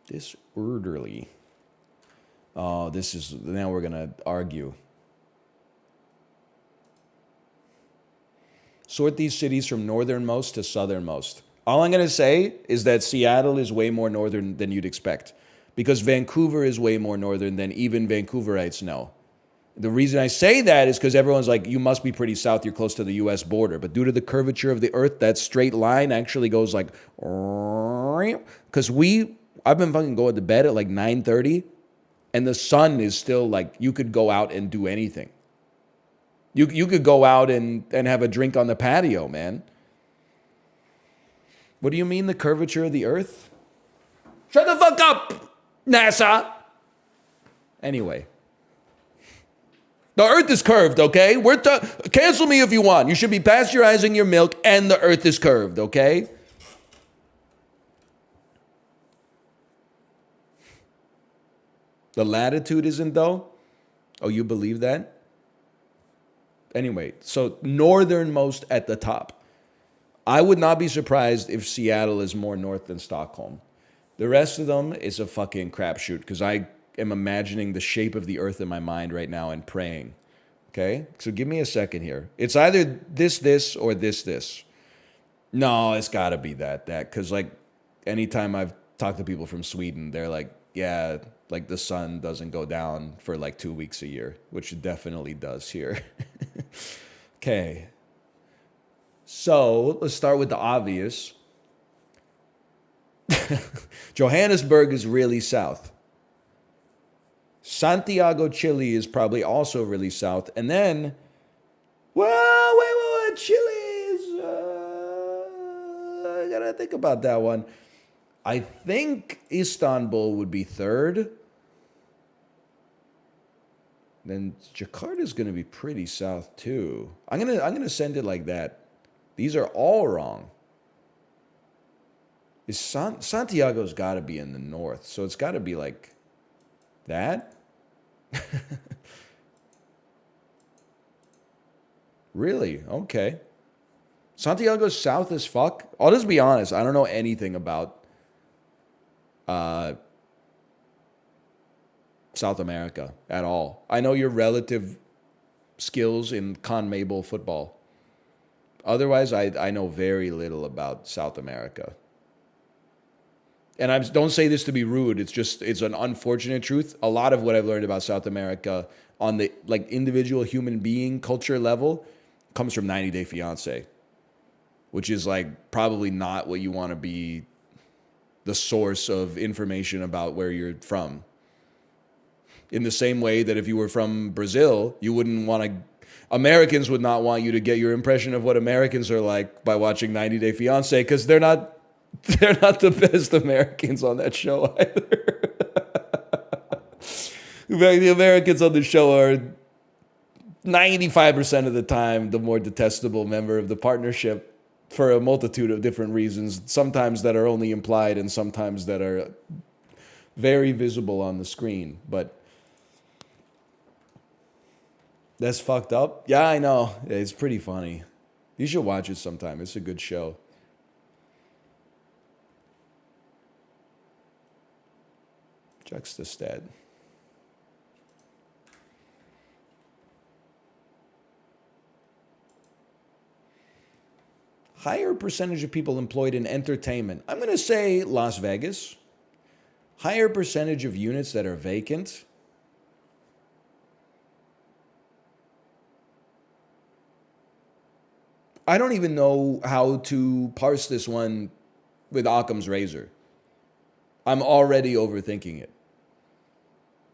Disorderly. Oh, now we're going to argue. Sort these cities from northernmost to southernmost. All I'm going to say is that Seattle is way more northern than you'd expect. Because Vancouver is way more northern than even Vancouverites know. The reason I say that is because everyone's like, you must be pretty south, you're close to the U.S. border. But due to the curvature of the earth, that straight line actually goes like... Because I've been fucking going to bed at like 9:30, and the sun is still like, you could go out and do anything. You could go out and have a drink on the patio, man. What do you mean the curvature of the earth? Shut the fuck up, NASA! Anyway. The earth is curved, okay? Cancel me if you want. You should be pasteurizing your milk and the earth is curved, okay? The latitude isn't though? Oh, you believe that? Anyway, so northernmost at the top. I would not be surprised if Seattle is more north than Stockholm. The rest of them is a fucking crapshoot because I am imagining the shape of the earth in my mind right now and praying. Okay? So give me a second here. It's either this, or this. No, it's got to be that. Because, like, anytime I've talked to people from Sweden, they're like, yeah, like the sun doesn't go down for like 2 weeks a year, which it definitely does here. Okay. So let's start with the obvious. Johannesburg is really south. Santiago, Chile is probably also really south. And then, well, wait. Chile is, I gotta think about that one. I think Istanbul would be third. Then Jakarta's gonna be pretty south too. I'm gonna send it like that. These are all wrong. Santiago's got to be in the north, so it's got to be like that. Really? Okay. Santiago's south as fuck. I'll just be honest. I don't know anything about South America at all. I know your relative skills in CONMEBOL football. Otherwise, I know very little about South America. And I don't say this to be rude. It's an unfortunate truth. A lot of what I've learned about South America on the like individual human being culture level comes from 90 Day Fiancé, which is like probably not what you want to be the source of information about where you're from. In the same way that if you were from Brazil, you wouldn't want to, Americans would not want you to get your impression of what Americans are like by watching 90 Day Fiancé because they're not the best Americans on that show either. In fact, the Americans on the show are 95% of the time the more detestable member of the partnership for a multitude of different reasons, sometimes that are only implied and sometimes that are very visible on the screen. But that's fucked up. Yeah, I know. It's pretty funny. You should watch it sometime. It's a good show. Juxtastat. Higher percentage of people employed in entertainment. I'm going to say Las Vegas. Higher percentage of units that are vacant. I don't even know how to parse this one with Occam's razor. I'm already overthinking it.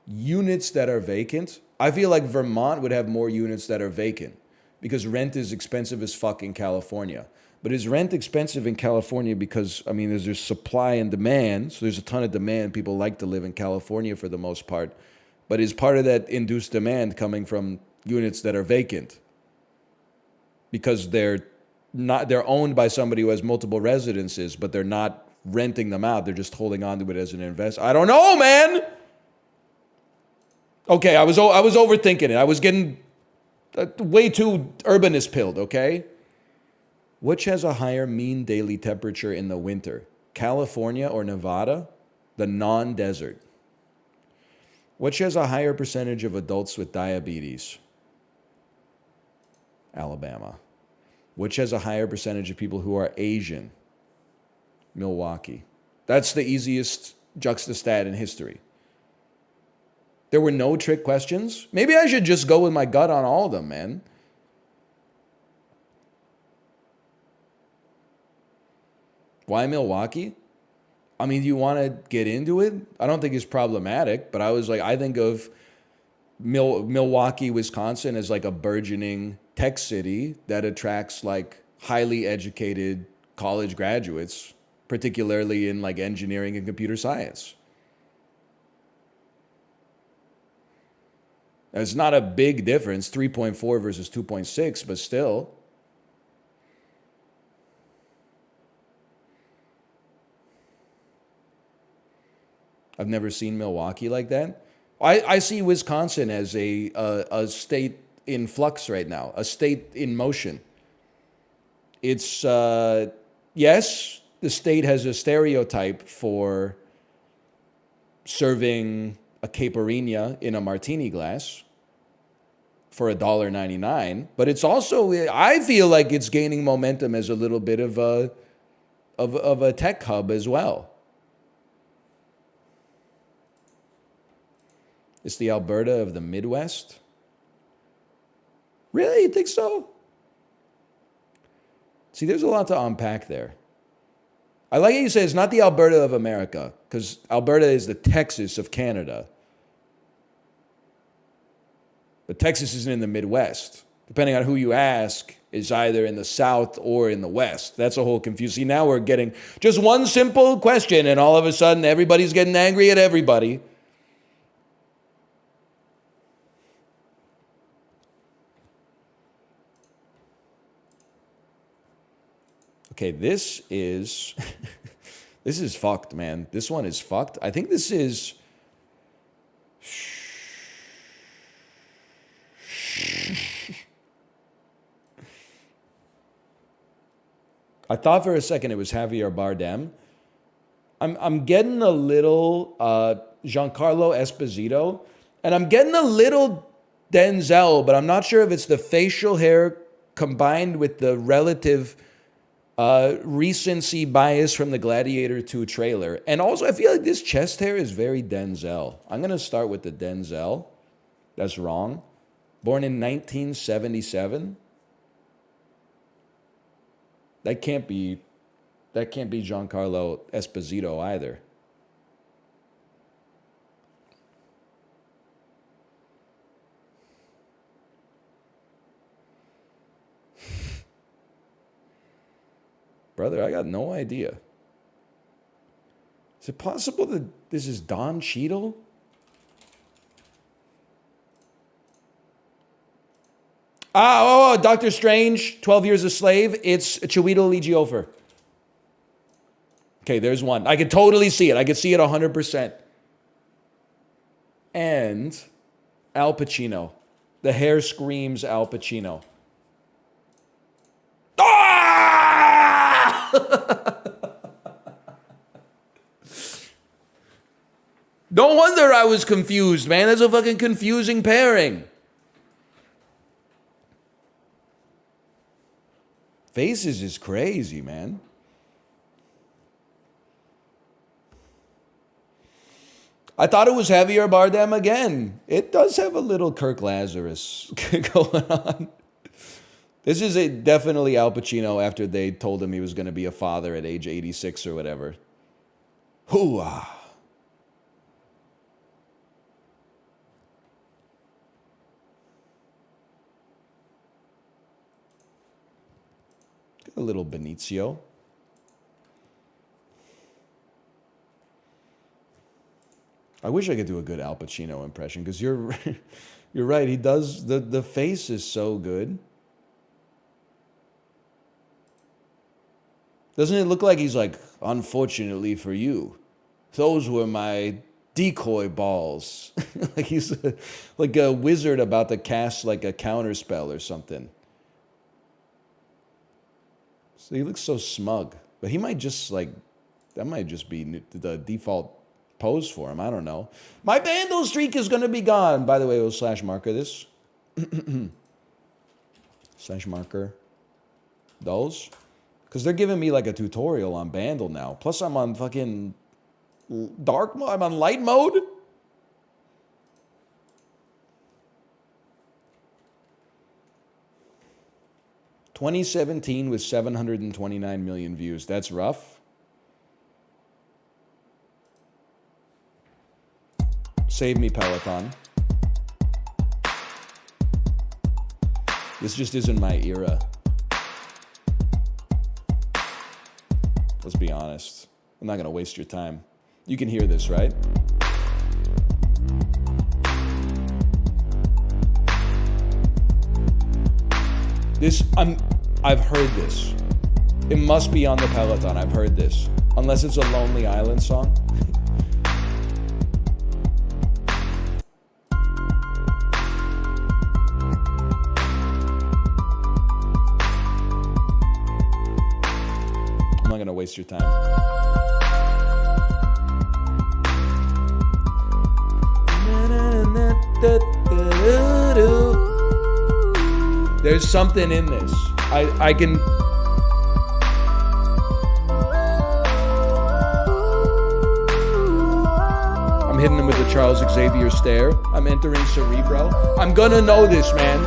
Units that are vacant. I feel like Vermont would have more units that are vacant because rent is expensive as fuck in California. But is rent expensive in California because, I mean, there's supply and demand, so there's a ton of demand. People like to live in California for the most part. But is part of that induced demand coming from units that are vacant? Because they're owned by somebody who has multiple residences, but they're not renting them out. They're just holding on to it as an investment. I don't know, man. Okay, I was overthinking it. I was getting way too urbanist pilled, okay? Which has a higher mean daily temperature in the winter? California or Nevada? The non-desert. Which has a higher percentage of adults with diabetes? Alabama. Which has a higher percentage of people who are Asian? Milwaukee. That's the easiest juxtastat in history. There were no trick questions. Maybe I should just go with my gut on all of them, man. Why Milwaukee? I mean, do you want to get into it? I don't think it's problematic, but I was like, I think of Milwaukee, Wisconsin as like a burgeoning tech city that attracts like highly educated college graduates, particularly in like engineering and computer science. It's not a big difference, 3.4 versus 2.6, but still. I've never seen Milwaukee like that. I see Wisconsin as a state in flux right now, a state in motion. It's, yes, the state has a stereotype for serving a caipirinha in a martini glass for $1.99, but it's also, I feel like it's gaining momentum as a little bit of a tech hub as well. It's the Alberta of the Midwest. Really? You think so? See, there's a lot to unpack there. I like how you say it's not the Alberta of America, because Alberta is the Texas of Canada. But Texas isn't in the Midwest. Depending on who you ask, is either in the South or in the West. That's a whole confusion. See, now we're getting just one simple question, and all of a sudden everybody's getting angry at everybody. Okay, this is this is fucked, man. This one is fucked. I think this is I thought for a second it was Javier Bardem. I'm getting a little Giancarlo Esposito, and I'm getting a little Denzel, but I'm not sure if it's the facial hair combined with the relative recency bias from the Gladiator 2 trailer. And also, I feel like this chest hair is very Denzel. I'm going to start with the Denzel. That's wrong. Born in 1977. That can't be Giancarlo Esposito either. Brother, I got no idea. Is it possible that this is Don Cheadle? Doctor Strange, 12 Years a Slave. It's Chiwetel Ejiofor. Okay, there's one. I could totally see it. I could see it 100%. And Al Pacino. The hair screams Al Pacino. No wonder I was confused, man. That's a fucking confusing pairing. Faces is crazy, man. I thought it was Javier Bardem again. It does have a little Kirk Lazarus going on. This is definitely Al Pacino after they told him he was going to be a father at age 86 or whatever. Hoo-ah. A little Benicio. I wish I could do a good Al Pacino impression, because you're right. He does, the face is so good. Doesn't it look like he's like, unfortunately for you, those were my decoy balls. Like he's like a wizard about to cast like a counterspell or something. So he looks so smug, but he might just like, that might just be the default pose for him. I don't know. My Vandal streak is going to be gone. By the way, we'll slash marker this. Slash marker those. Because they're giving me like a tutorial on Vandal now. Plus I'm on fucking dark mode. I'm on light mode. (2017) with 729 million views. That's rough. Save me, Peloton. This just isn't my era. Let's be honest. I'm not going to waste your time. You can hear this, right? I've heard this. It must be on the Peloton. I've heard this. Unless it's a Lonely Island song. I'm not gonna waste your time. There's something in this. I can. I'm hitting him with the Charles Xavier stare. I'm entering Cerebro. I'm gonna know this, man.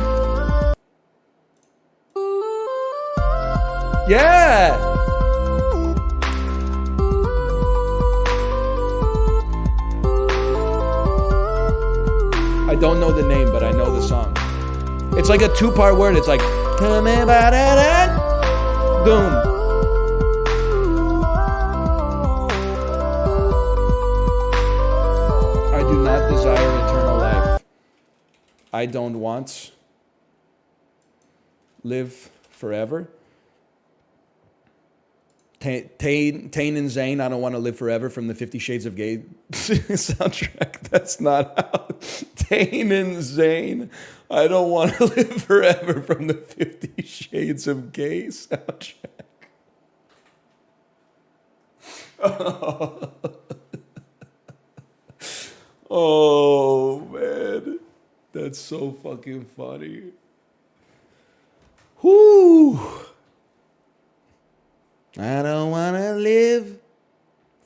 Yeah! I don't know the name, but I know the song. It's like a two-part word. It's like, boom. I do not desire eternal life. I don't want live forever. Tain and Zayn, I don't want to live forever from the 50 Shades of Gay soundtrack. That's not how. Tain and Zayn, I don't want to live forever from the 50 Shades of Gay soundtrack. Oh, man. That's so fucking funny. Whoo! I don't want to live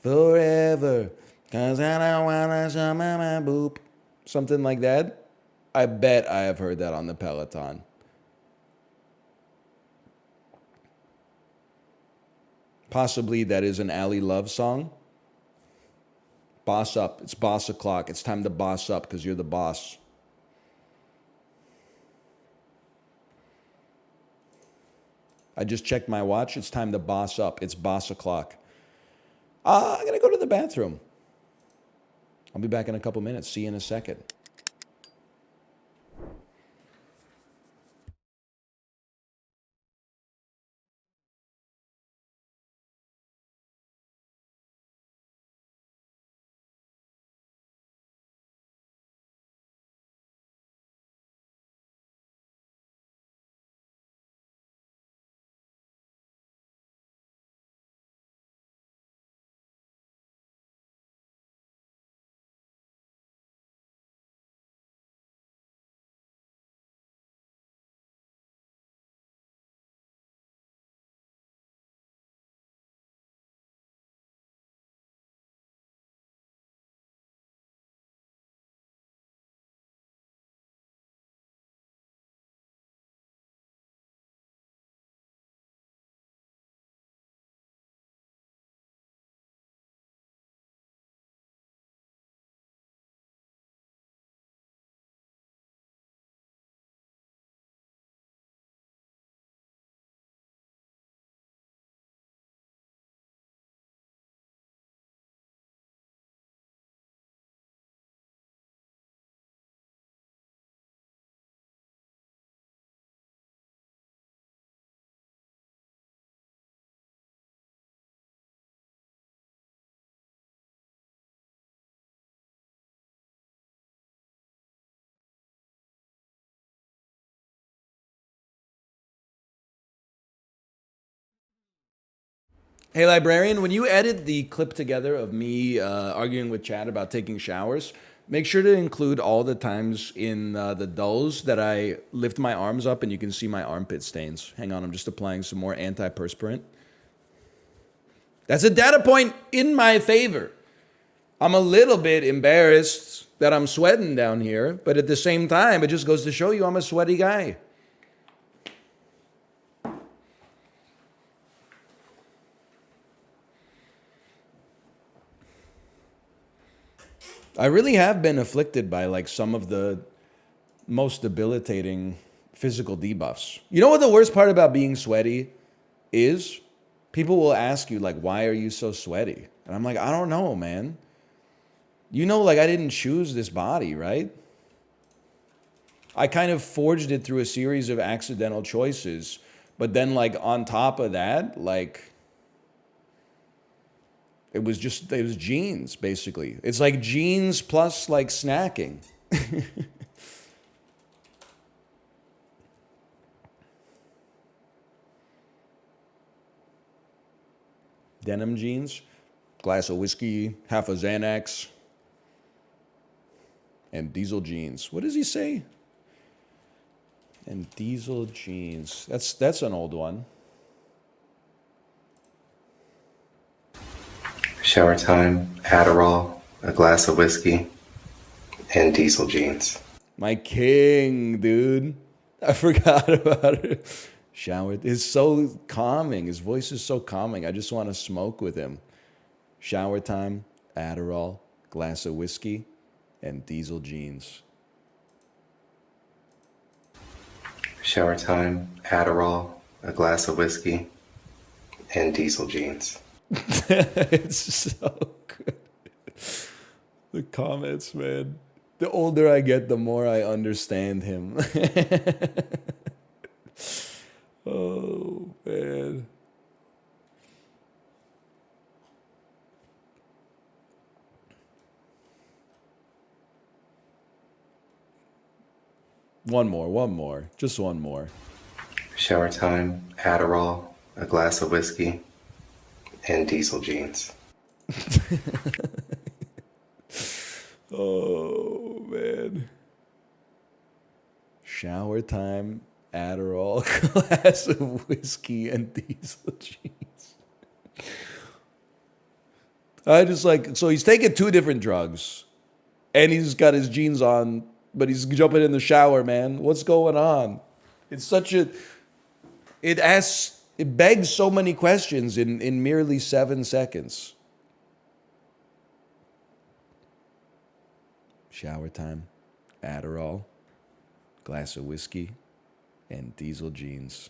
forever, 'cause I don't want to show my boop. Something like that. I bet I have heard that on the Peloton. Possibly that is an Ally Love song. Boss up. It's boss o'clock. It's time to boss up because you're the boss. I just checked my watch. It's time to boss up. It's boss o'clock. I'm going to go to the bathroom. I'll be back in a couple minutes. See you in a second. Hey, librarian, when you edit the clip together of me arguing with Chad about taking showers, make sure to include all the times in the dulls that I lift my arms up and you can see my armpit stains. Hang on, I'm just applying some more antiperspirant. That's a data point in my favor. I'm a little bit embarrassed that I'm sweating down here, but at the same time, it just goes to show you I'm a sweaty guy. I really have been afflicted by like some of the most debilitating physical debuffs. You know what the worst part about being sweaty is? People will ask you like, why are you so sweaty? And I'm like, I don't know, man. You know, like I didn't choose this body, right? I kind of forged it through a series of accidental choices. But then, like, on top of that, like, it was jeans, basically. It's like jeans plus, like, snacking. Denim jeans, glass of whiskey, half a Xanax, and diesel jeans. What does he say? And diesel jeans. That's an old one. Shower time, Adderall, a glass of whiskey, and diesel jeans. My king, dude. I forgot about it. Shower. It's so calming. His voice is so calming. I just want to smoke with him. Shower time, Adderall, glass of whiskey, and diesel jeans. Shower time, Adderall, a glass of whiskey, and diesel jeans. It's so good. The comments, man. The older I get, the more I understand him. Oh, man. One more. Just one more. Shower time, Adderall, a glass of whiskey, and diesel jeans. Oh, man. Shower time, Adderall, glass of whiskey, and diesel jeans. I just like, so he's taking 2 different drugs, and he's got his jeans on, but he's jumping in the shower, man. What's going on? It's such a, it begs so many questions in merely 7 seconds. Shower time, Adderall, glass of whiskey, and diesel jeans.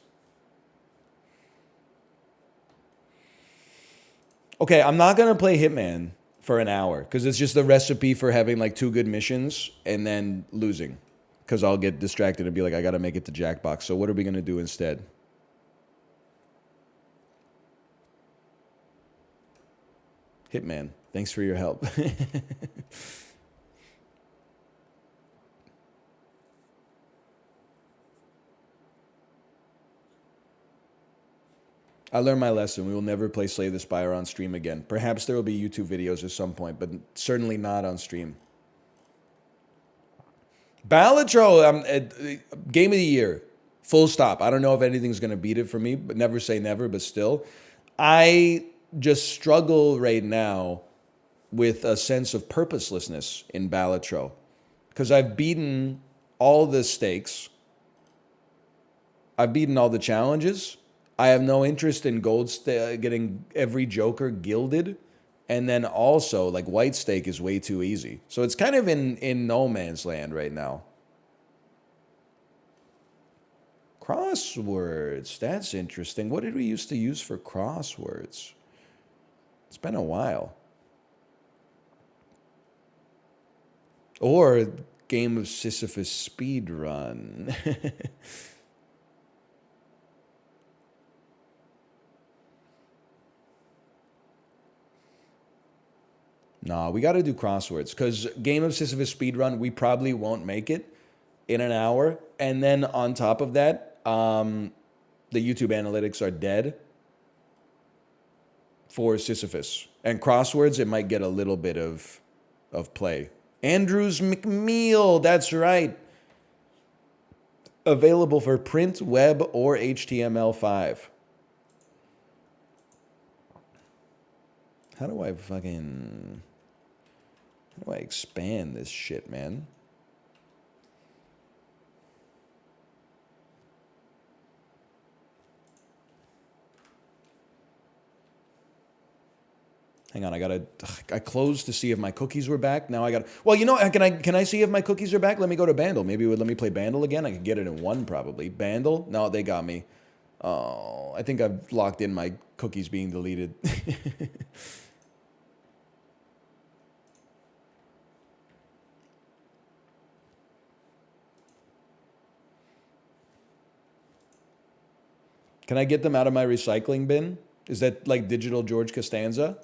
Okay, I'm not gonna play Hitman for an hour because it's just a recipe for having like 2 good missions and then losing. Because I'll get distracted and be like, I gotta make it to Jackbox. So what are we gonna do instead? Hitman, thanks for your help. I learned my lesson. We will never play Slay the Spire on stream again. Perhaps there will be YouTube videos at some point, but certainly not on stream. Balatro, game of the year. Full stop. I don't know if anything's going to beat it for me, but never say never, but still. I just struggle right now with a sense of purposelessness in Balatro. Because I've beaten all the stakes. I've beaten all the challenges. I have no interest in getting every Joker gilded. And then also, like, white stake is way too easy. So it's kind of in no man's land right now. Crosswords. That's interesting. What did we used to use for crosswords? It's been a while. Or Game of Sisyphus speed run. Nah, we got to do crosswords because Game of Sisyphus speedrun, we probably won't make it in an hour. And then on top of that, the YouTube analytics are dead for Sisyphus. And crosswords, it might get a little bit of play. Andrews McMeal, that's right. Available for print, web, or HTML5. How do I expand this shit, man? Hang on, I closed to see if my cookies were back. Now I got, well, you know, can I see if my cookies are back? Let me go to Bandle. Maybe it would let me play Bandle again. I could get it in 1 probably. Bandle? No, they got me. Oh, I think I've locked in my cookies being deleted. Can I get them out of my recycling bin? Is that like digital George Costanza?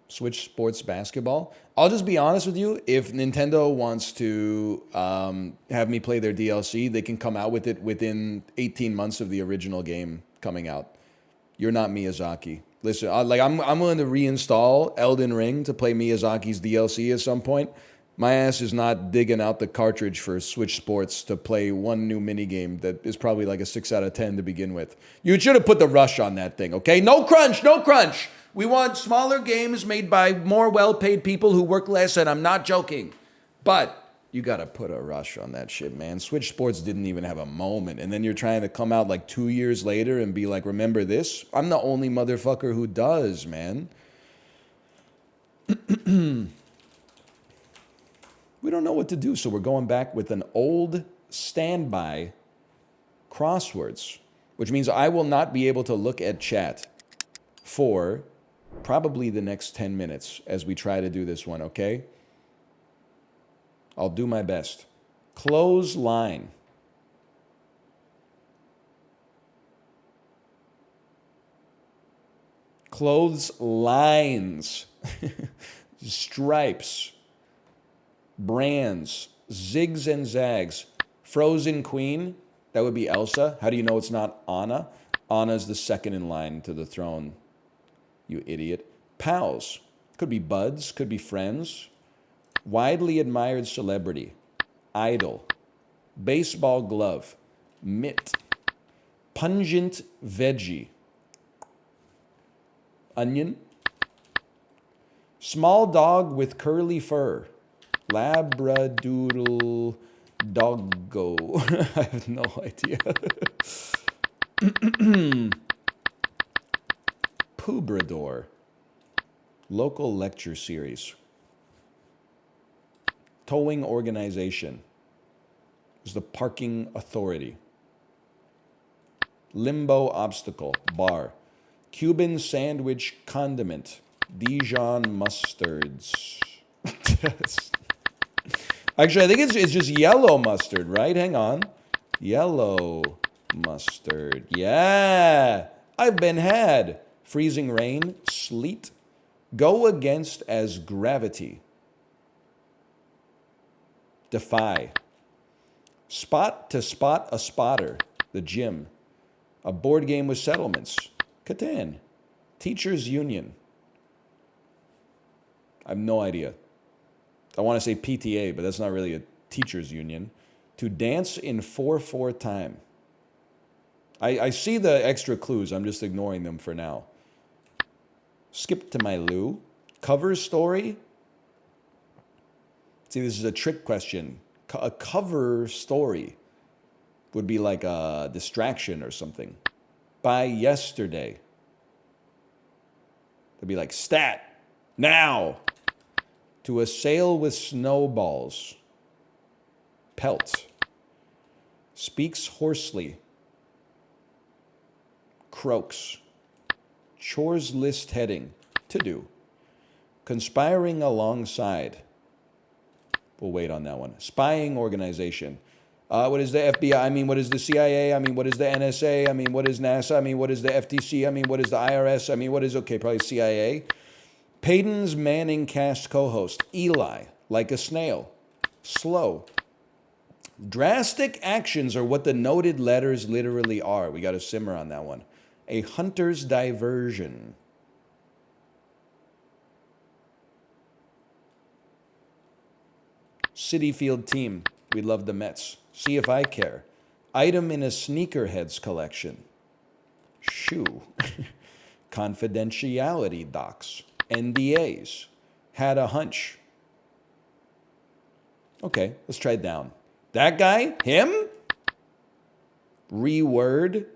Switch Sports Basketball. I'll just be honest with you. If Nintendo wants to have me play their DLC, they can come out with it within 18 months of the original game coming out. You're not Miyazaki. Listen, I'm willing to reinstall Elden Ring to play Miyazaki's DLC at some point. My ass is not digging out the cartridge for Switch Sports to play one new minigame that is probably like a 6 out of 10 to begin with. You should have put the rush on that thing, okay? No crunch, no crunch. We want smaller games made by more well-paid people who work less, and I'm not joking. But you got to put a rush on that shit, man. Switch Sports didn't even have a moment. And then you're trying to come out like 2 years later and be like, remember this? I'm the only motherfucker who does, man. We don't know what to do, so we're going back with an old standby crosswords, which means I will not be able to look at chat for probably the next 10 minutes as we try to do this one, okay? I'll do my best. Clothesline. Clotheslines. Stripes. Brands. Zigs and zags. Frozen Queen. That would be Elsa. How do you know it's not Anna? Anna's the second in line to the throne. You idiot. Pals. Could be buds. Could be friends. Widely admired celebrity. Idol. Baseball glove. Mitt. Pungent veggie. Onion. Small dog with curly fur. Labradoodle doggo. I have no idea. Pubrador. Local lecture series. Towing organization. Is the parking authority. Limbo obstacle. Bar. Cuban sandwich condiment. Dijon mustards. Actually, I think it's just yellow mustard, right? Hang on. Yellow mustard. Yeah. I've been had. Freezing rain. Sleet. Go against as gravity. Defy. Spot to spot a spotter. The gym. A board game with settlements. Catan. Teachers Union. I have no idea. I want to say PTA, but that's not really a teachers union. To dance in 4/4 time. I see the extra clues. I'm just ignoring them for now. Skip to my loo. Cover story. See, this is a trick question. A cover story would be like a distraction or something. By yesterday. It'd be like stat. Now. To assail with snowballs. Pelt. Speaks hoarsely. Croaks. Chores list heading. To do. Conspiring alongside. We'll wait on that one. Spying organization. What is the FBI? I mean, what is the CIA? I mean, what is the NSA? I mean, what is NASA? I mean, what is the FTC? I mean, what is the IRS? I mean, what is, okay, probably CIA. Payton's Manning cast co-host. Eli. Like a snail. Slow. Drastic actions are what the noted letters literally are. We got to simmer on that one. A hunter's diversion. City Field team. We love the Mets. See if I care. Item in a sneakerheads collection. Shoe. Confidentiality docs. NDAs. Had a hunch. Okay, let's try it down. That guy? Him? Reword.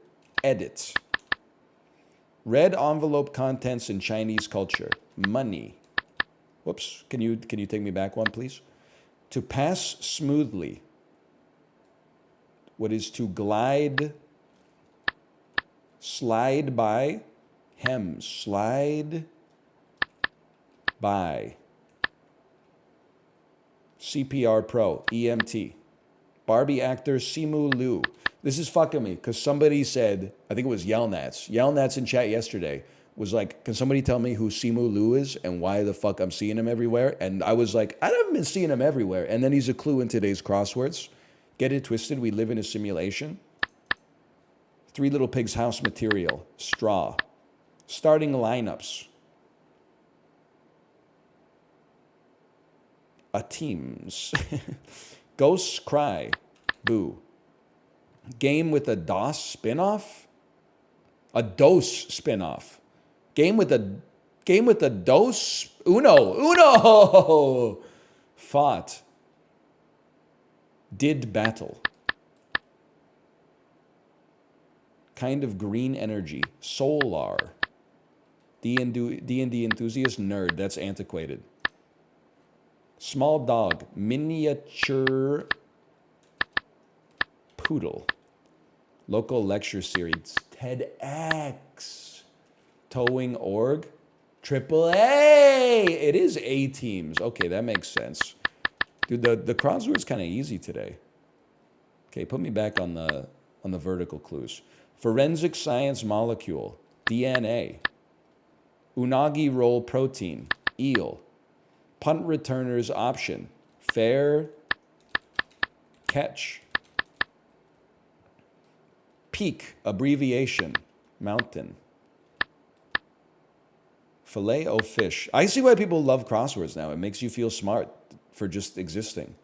Edit. Red envelope contents in Chinese culture. Money. Whoops. Can you take me back one, please? To pass smoothly. What is to glide Slide by. Hem. Slide by. CPR Pro. EMT. Barbie actor Simu Liu. This is fucking me because somebody said, I think it was Yelnats. Yelnats in chat yesterday was like, can somebody tell me who Simu Liu is and why the fuck I'm seeing him everywhere? And I was like, I haven't been seeing him everywhere. And then he's a clue in today's crosswords. Get it twisted. We live in a simulation. Three Little Pigs house material. Straw. Starting lineups. A teams. Ghosts cry. Boo. Game with a DOS spinoff? A DOS spinoff. Game with a DOS? Uno! Fought. Did battle. Kind of green energy. Solar. D&D enthusiast nerd. That's antiquated. Small dog. Miniature poodle. Local lecture series. TEDx. Towing org. AAA. It is A teams. Okay, that makes sense. Dude, the crossword's kind of easy today. Okay, put me back on the vertical clues. Forensic science molecule. DNA. Unagi roll protein. Eel. Punt returner's option. Fair. Catch. Peak. Abbreviation. Mountain. Filet o fish. I see why people love crosswords now. It makes you feel smart for just existing.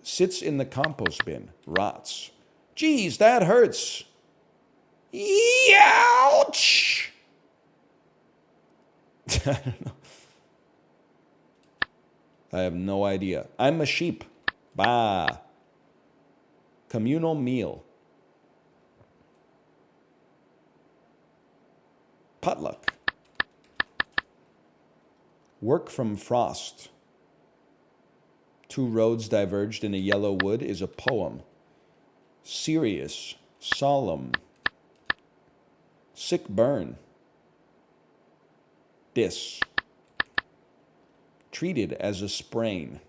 Sits in the compost bin. Rots. Geez, that hurts. Ouch! I don't know. I have no idea. I'm a sheep. Bah. Communal meal. Potluck. Work from frost. Two roads diverged in a yellow wood is a poem. Serious. Solemn. Sick burn. Dis. Treated as a sprain.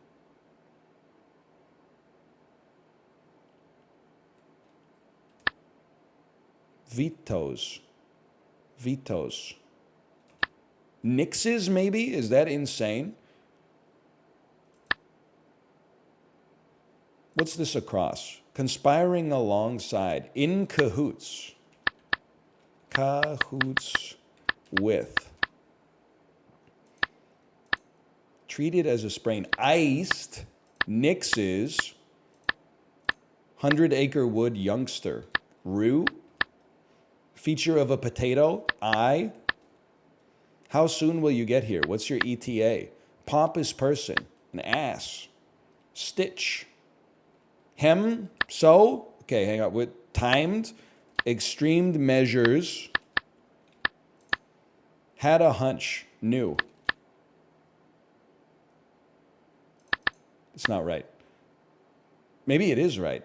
Vetoes. Vetoes. Nixes, maybe? Is that insane? What's this across? Conspiring alongside. In cahoots. Cahoots with. Treated as a sprain. Iced. Nixes. 100-acre wood youngster. Rue. Feature of a potato. I. How soon will you get here? What's your ETA? Pompous person. An ass. Stitch. Hem. So. Okay, hang on. With timed. Extremed measures. Had a hunch. Knew. It's not right. Maybe it is right.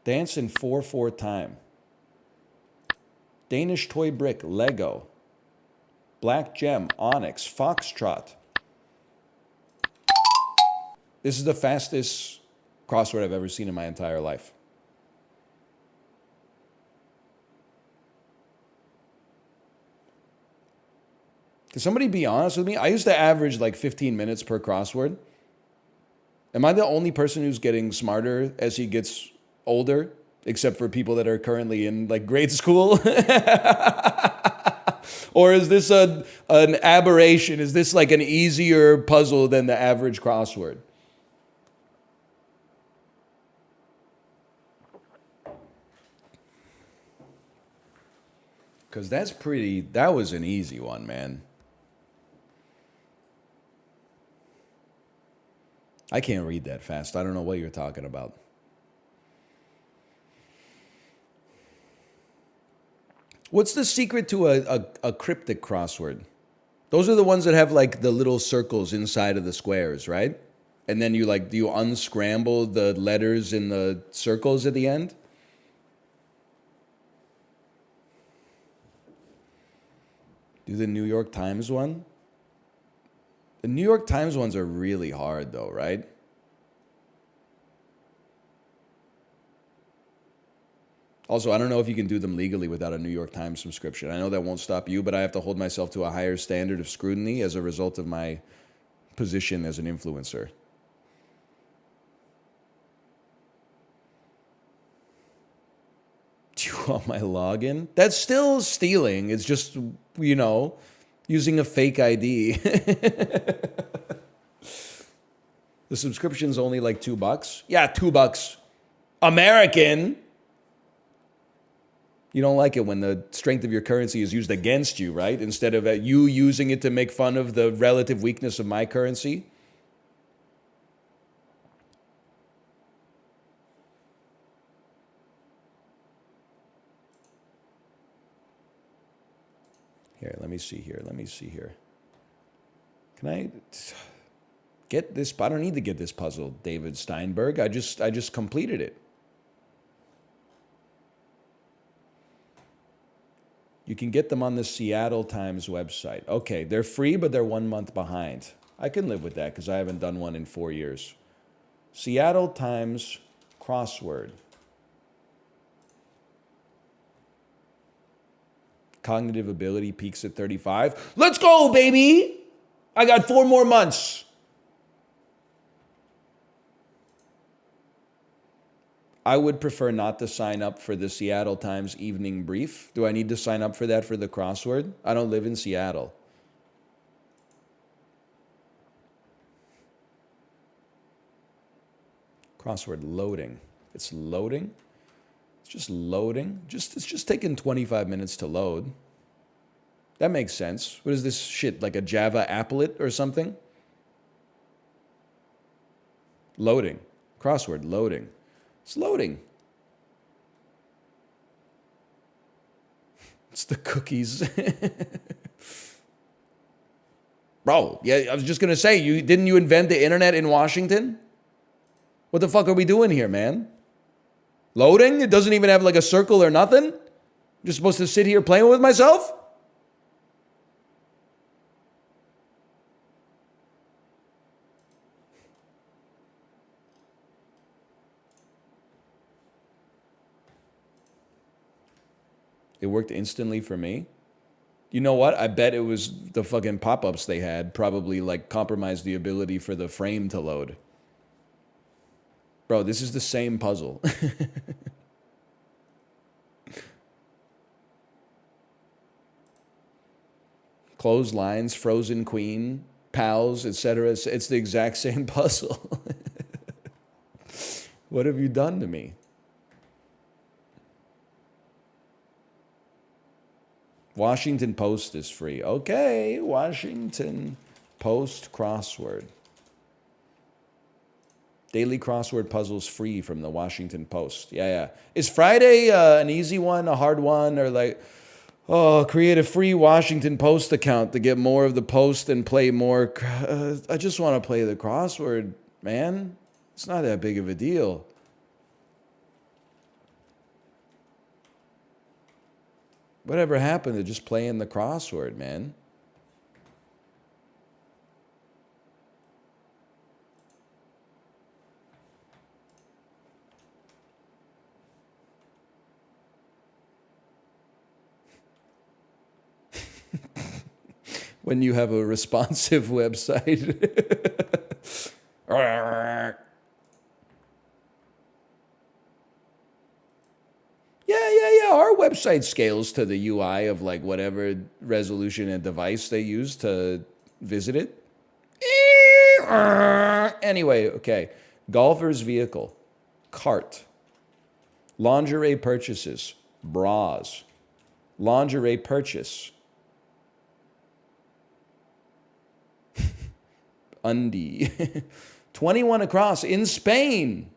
Dance in 4/4 time. Danish toy brick, Lego. Black gem, onyx, foxtrot. This is the fastest crossword I've ever seen in my entire life. Can somebody be honest with me? I used to average like 15 minutes per crossword. Am I the only person who's getting smarter as he gets older? Except for people that are currently in like grade school? Or is this an aberration? Is this like an easier puzzle than the average crossword? Because that was an easy one, man. I can't read that fast. I don't know what you're talking about. What's the secret to a cryptic crossword? Those are the ones that have like the little circles inside of the squares, right? And then do you unscramble the letters in the circles at the end? Do the New York Times one? The New York Times ones are really hard though, right? Also, I don't know if you can do them legally without a New York Times subscription. I know that won't stop you, but I have to hold myself to a higher standard of scrutiny as a result of my position as an influencer. Do you want my login? That's still stealing. It's just, you know, using a fake ID. The subscription's only like $2. Yeah, $2. American. You don't like it when the strength of your currency is used against you, right? Instead of you using it to make fun of the relative weakness of my currency. Here, let me see here. Let me see here. Can I get this? I don't need to get this puzzle, David Steinberg. I just completed it. You can get them on the Seattle Times website. Okay, they're free, but they're 1 month behind. I can live with that because I haven't done one in 4 years. Seattle Times crossword. Cognitive ability peaks at 35. Let's go, baby! I got 4 more months. I would prefer not to sign up for the Seattle Times evening brief. Do I need to sign up for that for the crossword? I don't live in Seattle. Crossword loading. It's loading. It's just loading. It's just taking 25 minutes to load. That makes sense. What is this shit? Like a Java applet or something? Loading. Crossword loading. It's loading. It's the cookies. Bro, yeah, I was just going to say, didn't you invent the internet in Washington? What the fuck are we doing here, man? Loading? It doesn't even have like a circle or nothing? I'm just supposed to sit here playing with myself? It worked instantly for me. You know what? I bet it was the fucking pop-ups they had probably like compromised the ability for the frame to load. Bro, this is the same puzzle. Clotheslines, Frozen Queen, pals, etc. It's the exact same puzzle. What have you done to me? Washington Post is free. Okay, Washington Post crossword. Daily crossword puzzles free from the Washington Post. Yeah. Is Friday an easy one, a hard one, or like, oh, create a free Washington Post account to get more of the Post and play more? I just want to play the crossword, man. It's not that big of a deal. Whatever happened to just playing the crossword, man? When you have a responsive website. Yeah. Our website scales to the UI of like whatever resolution and device they use to visit it. Anyway, okay. Golfer's vehicle, cart, lingerie purchases, bras, lingerie purchase, undie, 21 across in Spain.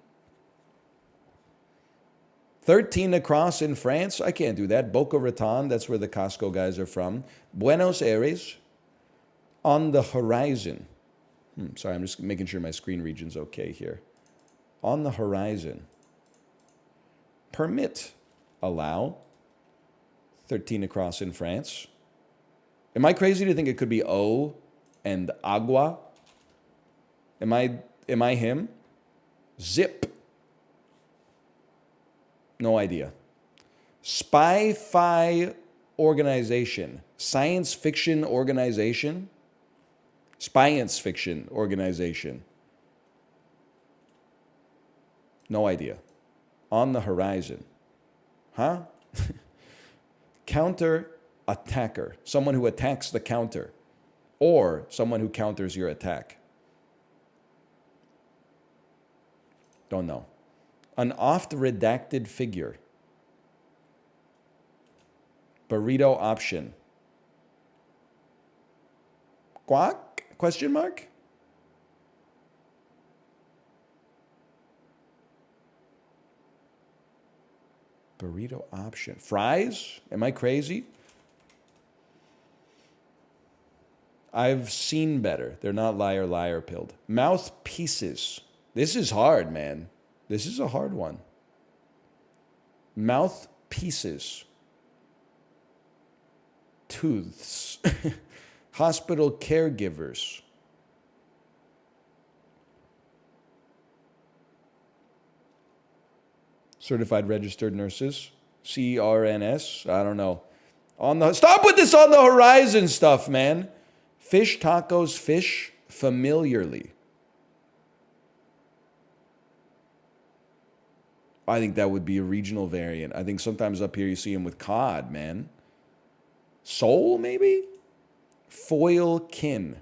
13 across in France. I can't do that. Boca Raton, that's where the Costco guys are from. Buenos Aires, on the horizon. Sorry, I'm just making sure my screen region's okay here. On the horizon. Permit, allow. 13 across in France. Am I crazy to think it could be O and agua? Am I him? Zip. No idea. Spy-fi organization. Science fiction organization? Science fiction organization. No idea. On the horizon. Huh? Counter attacker. Someone who attacks the counter. Or someone who counters your attack. Don't know. An oft-redacted figure. Burrito option. Guac? Question mark? Burrito option. Fries? Am I crazy? I've seen better. They're not liar, liar pilled. Mouthpieces. This is hard, man. This is a hard one. Mouthpieces. Tooths. Hospital caregivers. Certified registered nurses. CRNS. I don't know. Stop with this on the horizon stuff, man. Fish tacos, fish familiarly. I think that would be a regional variant. I think sometimes up here you see them with cod, man. Sole, maybe? Foil kin.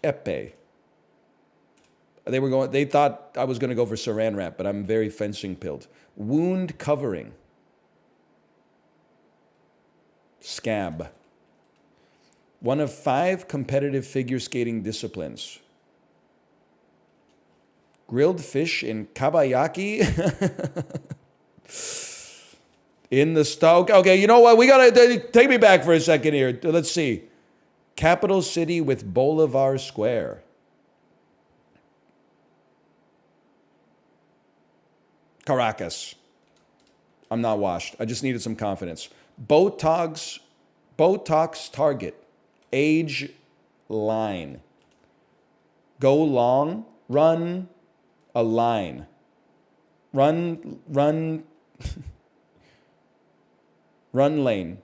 Epee. They thought I was going to go for saran wrap, but I'm very fencing pilled. Wound covering. Scab. One of 5 competitive figure skating disciplines. Grilled fish in kabayaki. In the stoke. Okay, you know what? We got to take me back for a second here. Let's see. Capital city with Bolivar Square. Caracas. I'm not washed. I just needed some confidence. Botox target. Age line. Go long. Run a line. Run lane.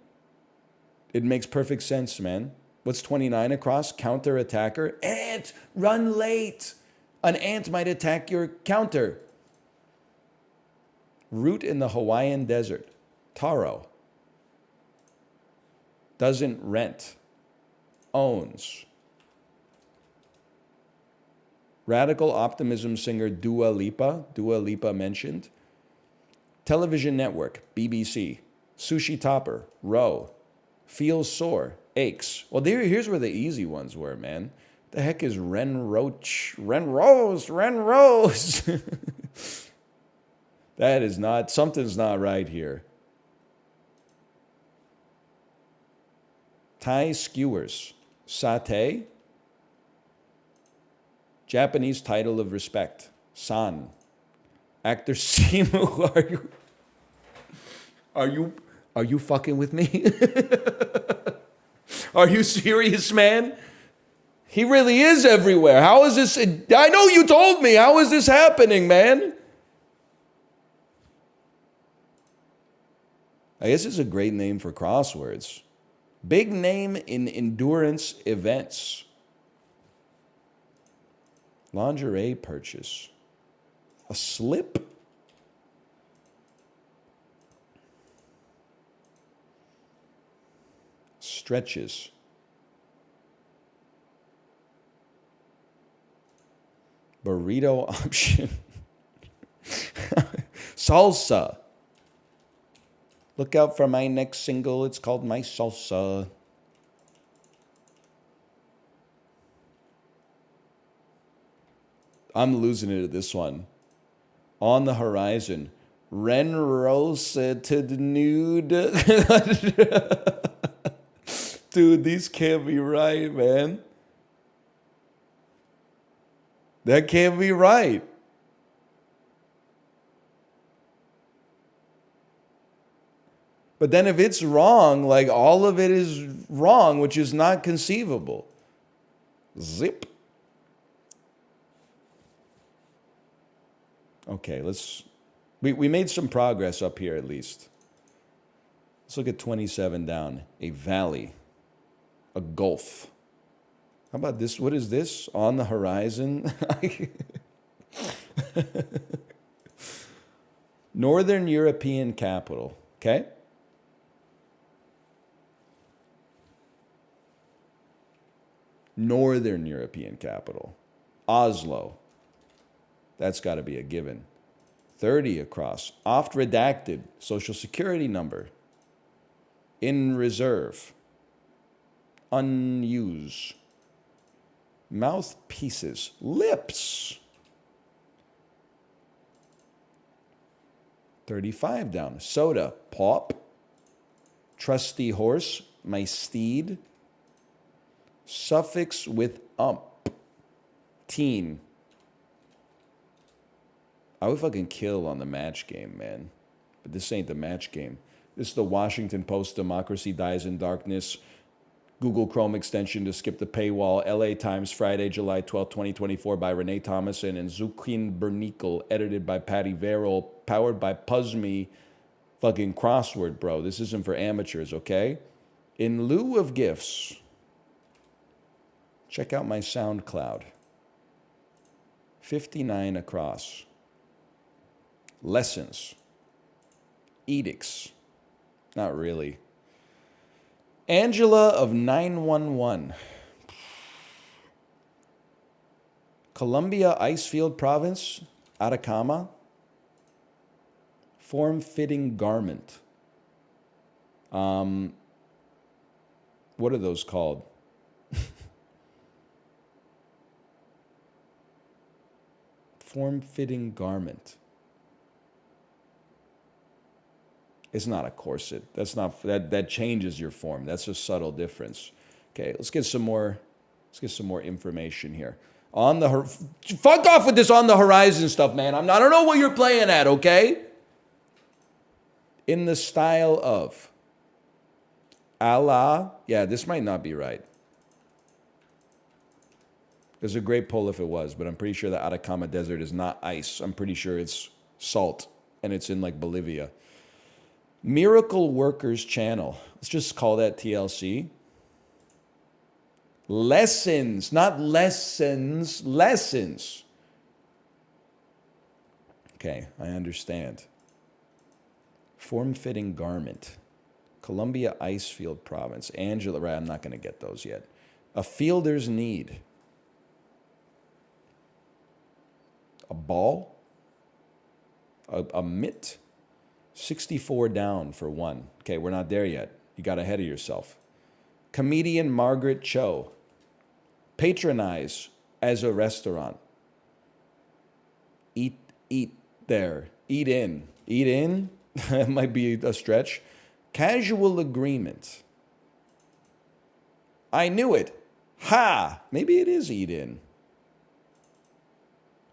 It makes perfect sense, man. What's 29 across? Counter attacker. Ant. Run late. An ant might attack your counter. Root in the Hawaiian desert. Taro. Doesn't rent. Owns. Radical optimism singer Dua Lipa. Dua Lipa mentioned. Television network. BBC. Sushi topper. Row. Feels sore. Aches. Well, here's where the easy ones were, man. The heck is Ren Roach? Ren Rose. That is not, something's not right here. Thai skewers. Satay. Japanese title of respect. San. Actor Simu, are you fucking with me? Are you serious, man? He really is everywhere. How is this? I know you told me. How is this happening, man? I guess it's a great name for crosswords. Big name in endurance events. Lingerie purchase. A slip? Stretches. Burrito option. Salsa. Look out for my next single. It's called My Salsa. I'm losing it at this one. On the horizon. Ren Rosa to the nude. Dude, these can't be right, man. That can't be right. But then if it's wrong, like all of it is wrong, which is not conceivable. Zip. Okay, we made some progress up here at least. Let's look at 27 down. A valley. A gulf. How about this? What is this? On the horizon? Northern European capital. Okay? Northern European capital. Oslo. That's got to be a given. 30 across. Oft redacted. Social security number. In reserve. Unused. Mouthpieces. Lips. 35 down. Soda. Pop. Trusty horse. My steed. Suffix with ump. Teen. I would fucking kill on the match game, man. But this ain't the match game. This is the Washington Post Democracy Dies in Darkness. Google Chrome extension to skip the paywall. LA Times, Friday, July 12, 2024 by Renee Thomason and Zukin Bernikel. Edited by Patty Verrill. Powered by PuzzMe. Fucking crossword, bro. This isn't for amateurs, okay? In lieu of gifts, check out my SoundCloud. 59 across. Lessons. Edicts. Not really. Angela of 911. Columbia Icefield Province. Atacama. Form-fitting garment. What are those called? Form-fitting garment. It's not a corset. That's not that changes your form. That's a subtle difference. Okay, let's get some more information here. On the fuck off with this on the horizon stuff, man. I don't know what you're playing at, okay? In the style of Allah. Yeah, this might not be right. There's a great poll if it was, but I'm pretty sure the Atacama Desert is not ice. I'm pretty sure it's salt, and it's in like Bolivia. Miracle Workers Channel. Let's just call that TLC. Lessons, not lessons, lessons. Okay, I understand. Form-fitting garment. Columbia Icefield Province. Angela, right, I'm not going to get those yet. A fielder's need. A ball. A mitt. 64 down for one. Okay, we're not there yet. You got ahead of yourself. Comedian Margaret Cho. Patronize as a restaurant. Eat there. Eat in. Eat in? That might be a stretch. Casual agreement. I knew it. Ha! Maybe it is eat in.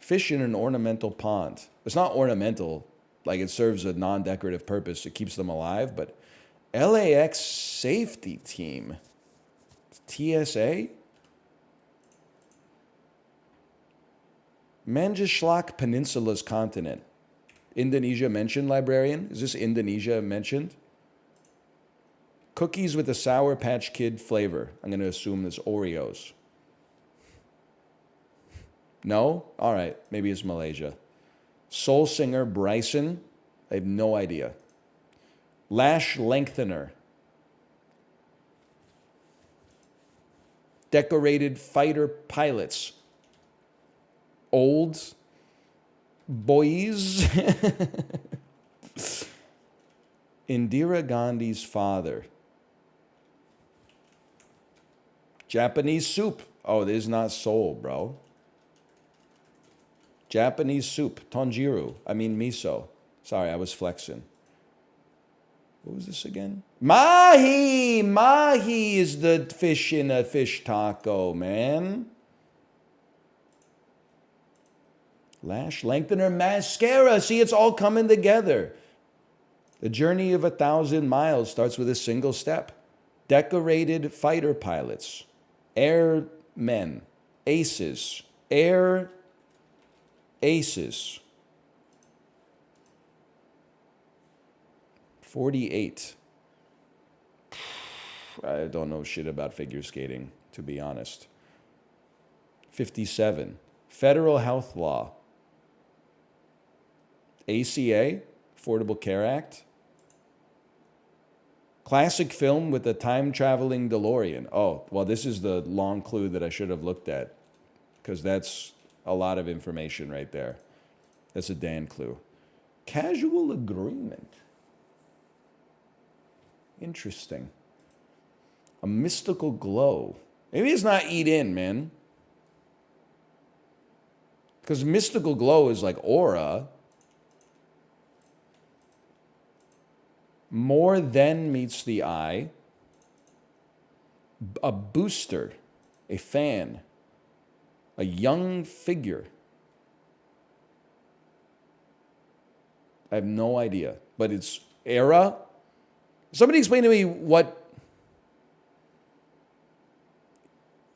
Fish in an ornamental pond. It's not ornamental. Like it serves a non-decorative purpose. It keeps them alive. But LAX safety team. TSA? Manjislak Peninsula's continent. Indonesia mentioned, librarian? Is this Indonesia mentioned? Cookies with a Sour Patch Kid flavor. I'm going to assume it's Oreos. No? All right. Maybe it's Malaysia. Soul singer Bryson. I have no idea. Lash lengthener. Decorated fighter pilots. Old boys. Indira Gandhi's father. Japanese soup. Oh, this is not soul, bro. Japanese soup. Tonjiru. I mean miso. Sorry, I was flexing. What was this again? Mahi! Mahi is the fish in a fish taco, man. Lash lengthener mascara. See, it's all coming together. The journey of 1,000 miles starts with a single step. Decorated fighter pilots, airmen, aces, air aces. 48. I don't know shit about figure skating, to be honest. 57. Federal health law. ACA, Affordable Care Act. Classic film with a time-traveling DeLorean. Oh, well, this is the long clue that I should have looked at, because that's a lot of information right there. That's a Dan clue. Casual agreement. Interesting. A mystical glow. Maybe it's not eat in, man. Because mystical glow is like aura. More than meets the eye. A booster. A fan. A young figure. I have no idea. But it's era. Somebody explain to me what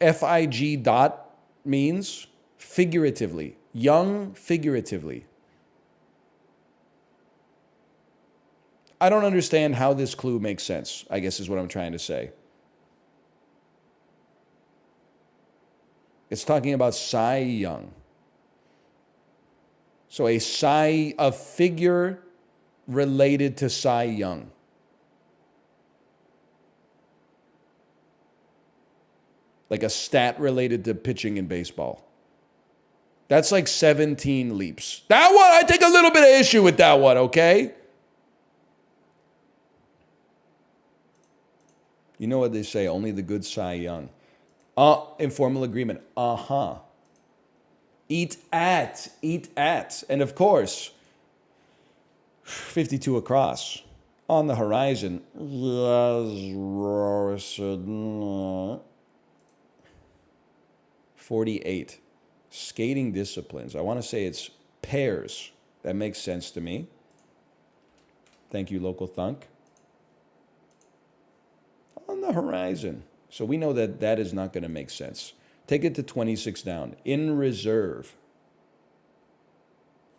FIG dot means figuratively. Young figuratively. I don't understand how this clue makes sense, I guess is what I'm trying to say. It's talking about Cy Young. So a figure related to Cy Young. Like a stat related to pitching in baseball. That's like 17 leaps. That one, I take a little bit of issue with that one, okay? You know what they say, only the good Cy Young. Informal agreement. Uh-huh. Eat at. And of course, 52 across. On the horizon. 48. Skating disciplines. I want to say it's pairs. That makes sense to me. Thank you, local thunk. On the horizon. So we know that that is not going to make sense. Take it to 26 down. In reserve.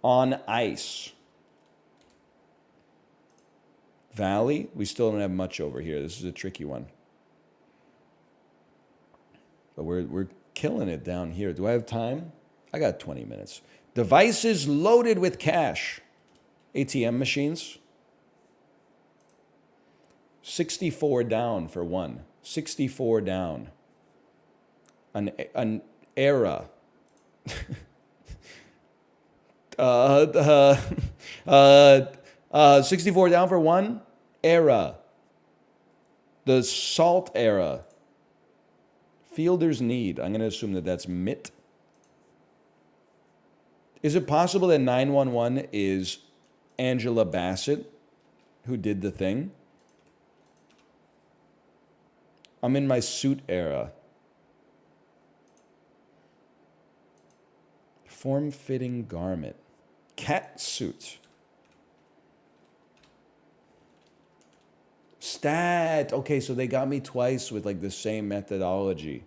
On ice. Valley. We still don't have much over here. This is a tricky one. But we're killing it down here. Do I have time? I got 20 minutes. Devices loaded with cash. ATM machines. 64 down for one. 64 down. An era. 64 down for one. Era. The salt era. Fielder's need. I'm going to assume that that's mitt. Is it possible that 911 is Angela Bassett, who did the thing? I'm in my suit era. Form-fitting garment. Cat suit. Stat. Okay, so they got me twice with like the same methodology.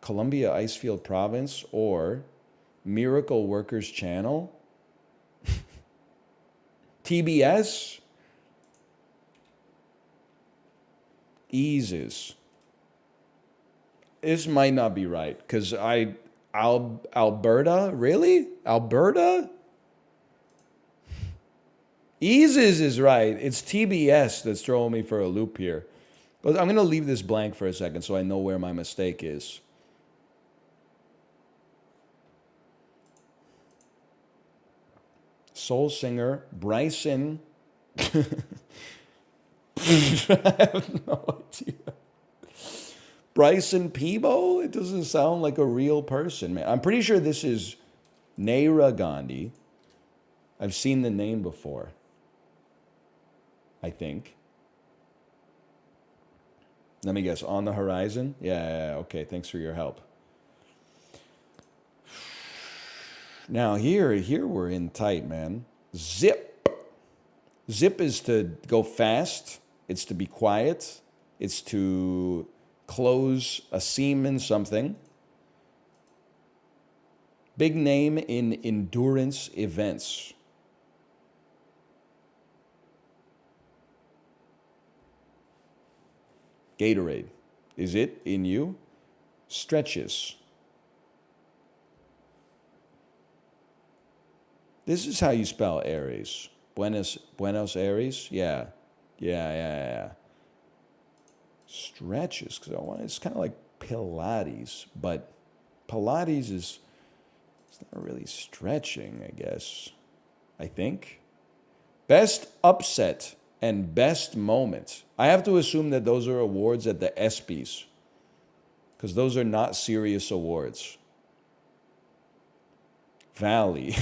Columbia Icefield Province or Miracle Workers Channel. TBS. Eases. This might not be right because Alberta? Really? Alberta? Eases is right. It's TBS that's throwing me for a loop here. But I'm going to leave this blank for a second so I know where my mistake is. Soul singer, Bryson. I have no idea. Bryson Peebo? It doesn't sound like a real person, man. I'm pretty sure this is Naira Gandhi. I've seen the name before. I think. Let me guess. On the horizon? Yeah, okay. Thanks for your help. Now here we're in tight, man. Zip. Zip is to go fast. It's to be quiet. It's to close a seam in something. Big name in endurance events. Gatorade. Is it in you? Stretches. This is how you spell Aries. Buenos Aires? Yeah. Stretches, because it's kind of like Pilates, but Pilates it's not really stretching, I guess. I think. Best upset and best moment. I have to assume that those are awards at the ESPYs, because those are not serious awards. Valley.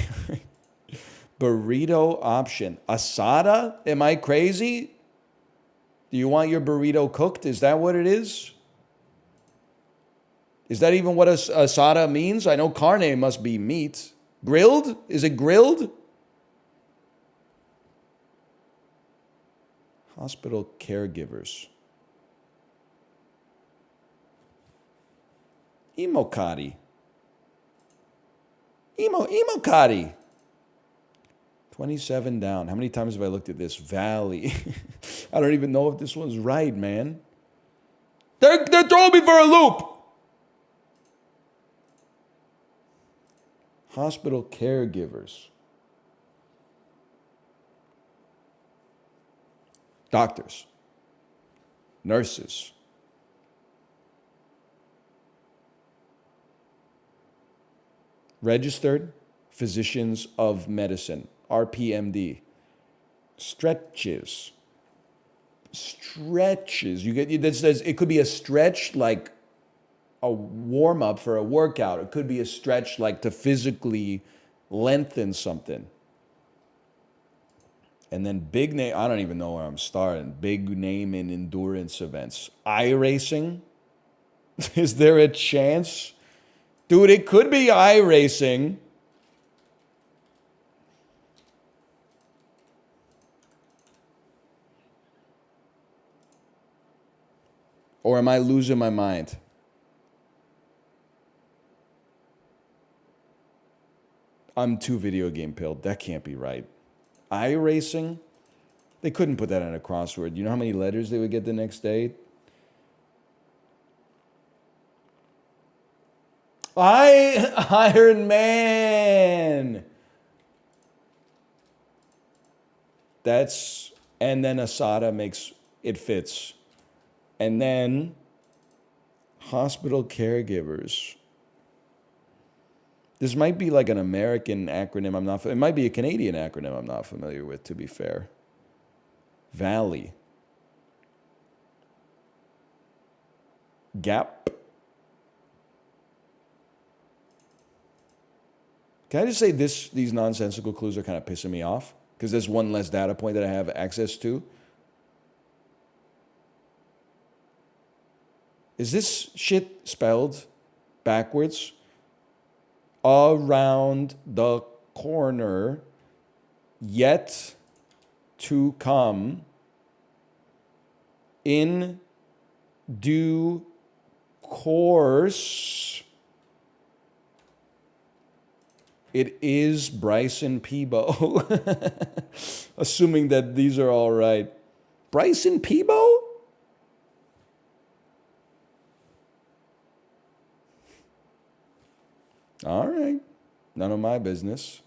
Burrito option. Asada? Am I crazy? Do you want your burrito cooked? Is that what it is? Is that even what asada means? I know carne must be meat. Grilled? Is it grilled? Hospital caregivers. Imokari. Imokari. 27 down. How many times have I looked at this? Valley. I don't even know if this one's right, man. They're throwing me for a loop. Hospital caregivers. Doctors. Nurses. Registered physicians of medicine. RPMD. Stretches. You get that says it could be a stretch like a warm up for a workout. It could be a stretch like to physically lengthen something. And then big name, I don't even know where I'm starting. Big name in endurance events. iRacing? Is there a chance? Dude, it could be iRacing. Or am I losing my mind? I'm too video game pilled. That can't be right. iRacing? They couldn't put that in a crossword. You know how many letters they would get the next day? Iron Man! And then asada makes, it fits. And then hospital caregivers. This might be like an American acronym. It might be a Canadian acronym I'm not familiar with, to be fair. Valley. Gap. Can I just say these nonsensical clues are kind of pissing me off? Because there's one less data point that I have access to. Is this shit spelled backwards? Around the corner, yet to come, in due course. It is Bryson Peebo. Assuming that these are all right. Bryson Peebo? All right. None of my business.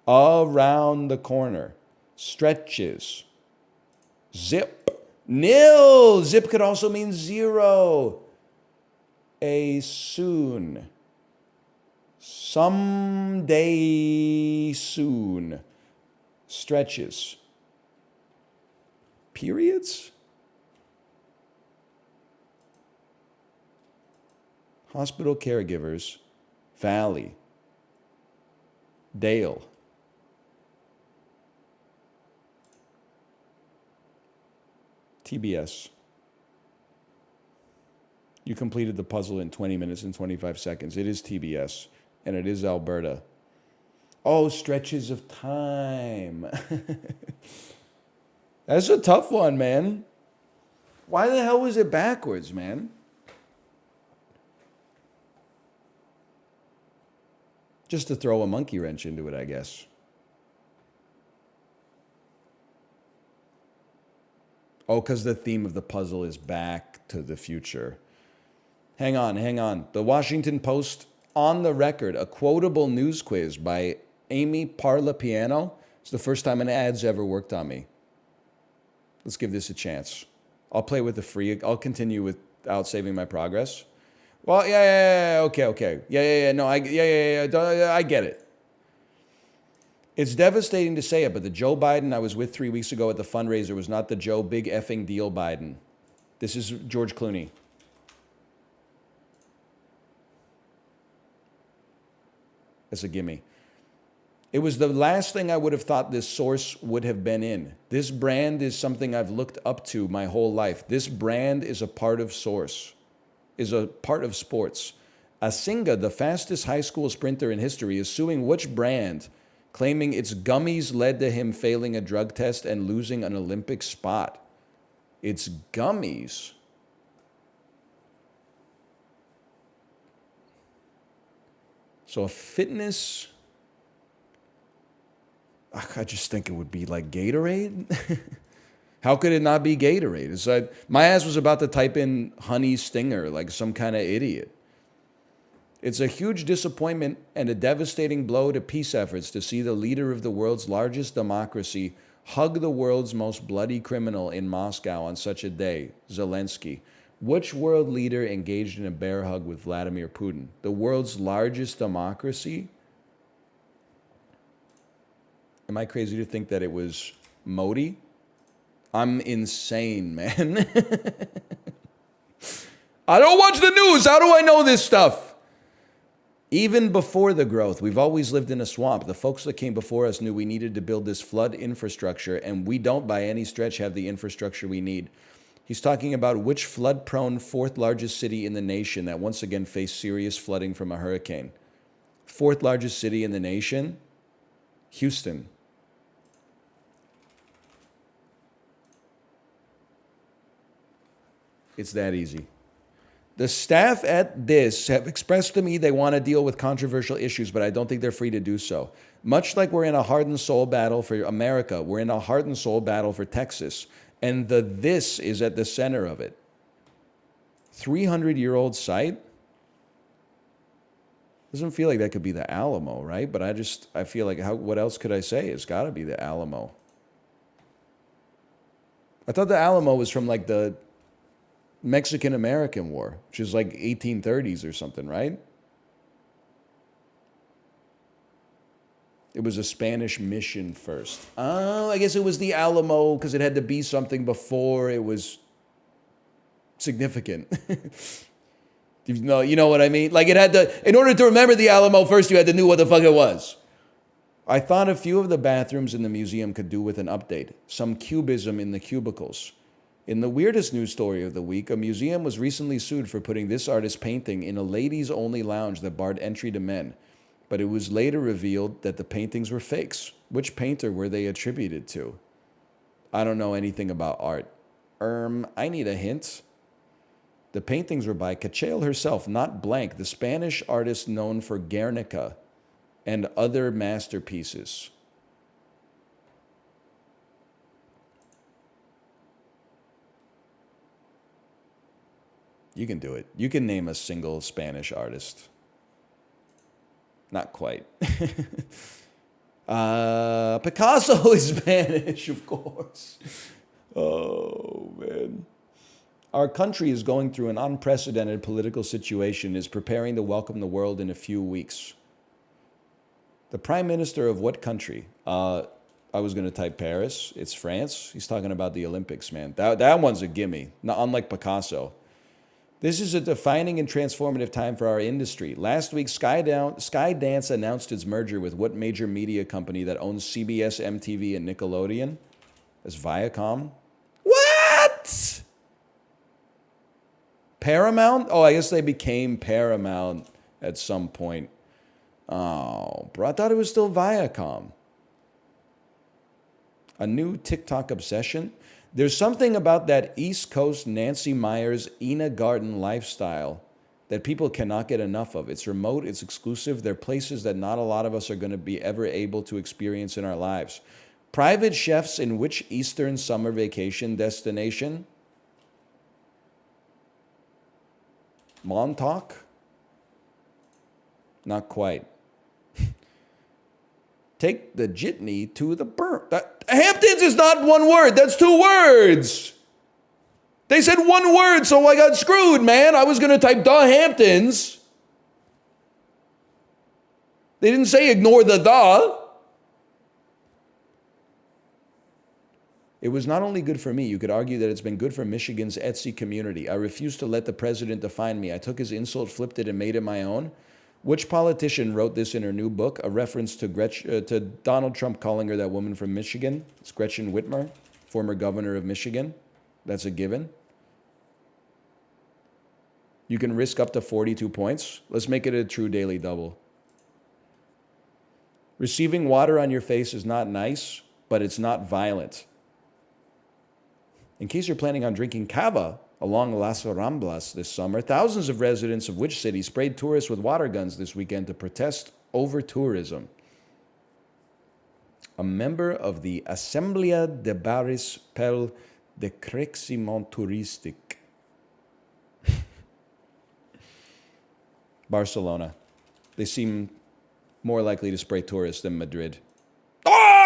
Around the corner. Stretches. Zip. Nil. Zip could also mean zero. A soon. Someday soon. Stretches. Periods? Hospital caregivers. Valley. Dale. TBS. You completed the puzzle in 20 minutes and 25 seconds. It is TBS, and it is Alberta. Oh, stretches of time. That's a tough one, man. Why the hell was it backwards, man? Just to throw a monkey wrench into it, I guess. Oh, because the theme of the puzzle is back to the future. Hang on, hang on. The Washington Post, on the record, a quotable news quiz by Amy Parlapiano. It's the first time an ad's ever worked on me. Let's give this a chance. I'll play with the free. I'll continue without saving my progress. Well, yeah, okay. Yeah, no, I get it. It's devastating to say it, but the Joe Biden I was with 3 weeks ago at the fundraiser was not the Joe Big Effing Deal Biden. This is George Clooney. That's a gimme. It was the last thing I would have thought this source would have been in. This brand is something I've looked up to my whole life. This brand is a part of Source, is a part of sports. Asinga, the fastest high school sprinter in history, is suing which brand, claiming its gummies led to him failing a drug test and losing an Olympic spot. It's gummies. So a fitness... I just think it would be like Gatorade. How could it not be Gatorade? It's like, my ass was about to type in Honey Stinger like some kind of idiot. It's a huge disappointment and a devastating blow to peace efforts to see the leader of the world's largest democracy hug the world's most bloody criminal in Moscow on such a day, Zelensky. Which world leader engaged in a bear hug with Vladimir Putin? The world's largest democracy? Am I crazy to think that it was Modi? I'm insane, man. I don't watch the news. How do I know this stuff? Even before the growth, we've always lived in a swamp. The folks that came before us knew we needed to build this flood infrastructure, and we don't by any stretch have the infrastructure we need. He's talking about which flood-prone fourth largest city in the nation that once again faced serious flooding from a hurricane. Fourth largest city in the nation? Houston. It's that easy. The staff at this have expressed to me they want to deal with controversial issues, but I don't think they're free to do so. Much like we're in a heart and soul battle for America, we're in a heart and soul battle for Texas. And this is at the center of it. 300-year-old site? Doesn't feel like that could be the Alamo, right? But I feel like, what else could I say? It's got to be the Alamo. I thought the Alamo was from like the Mexican-American War, which is like 1830s or something, right? It was a Spanish mission first. Oh, I guess it was the Alamo because it had to be something before it was significant. You know what I mean? Like it had to, in order to remember the Alamo first, you had to know what the fuck it was. I thought a few of the bathrooms in the museum could do with an update. Some cubism in the cubicles. In the weirdest news story of the week, a museum was recently sued for putting this artist's painting in a ladies-only lounge that barred entry to men. But it was later revealed that the paintings were fakes. Which painter were they attributed to? I don't know anything about art. I need a hint. The paintings were by Cachel herself, not Blank, the Spanish artist known for Guernica and other masterpieces. You can do it. You can name a single Spanish artist. Not quite. Picasso is Spanish, of course. Oh, man. Our country is going through an unprecedented political situation, is preparing to welcome the world in a few weeks. The prime minister of what country? I was going to type Paris. It's France. He's talking about the Olympics, man. That one's a gimme, not unlike Picasso. This is a defining and transformative time for our industry. Last week, Skydance announced its merger with what major media company that owns CBS, MTV, and Nickelodeon? That's Viacom. What? Paramount? Oh, I guess they became Paramount at some point. Oh, bro, I thought it was still Viacom. A new TikTok obsession? There's something about that East Coast Nancy Meyers Ina Garten lifestyle that people cannot get enough of. It's remote, it's exclusive. They're places that not a lot of us are going to be ever able to experience in our lives. Private chefs in which Eastern summer vacation destination? Montauk? Not quite. Take the jitney to the Hamptons is not one word. That's two words. They said one word, so I got screwed, man. I was going to type the Hamptons. They didn't say ignore the. It was not only good for me, you could argue that it's been good for Michigan's Etsy community. I refused to let the president define me. I took his insult, flipped it, and made it my own. Which politician wrote this in her new book? A reference to to Donald Trump calling her that woman from Michigan. It's Gretchen Whitmer, former governor of Michigan. That's a given. You can risk up to 42 points. Let's make it a true daily double. Receiving water on your face is not nice, but it's not violent. In case you're planning on drinking cava along Las Ramblas this summer, thousands of residents of which city sprayed tourists with water guns this weekend to protest over tourism? A member of the Asamblea de Baris pel Decreixement Turistic. Barcelona. They seem more likely to spray tourists than Madrid. Oh!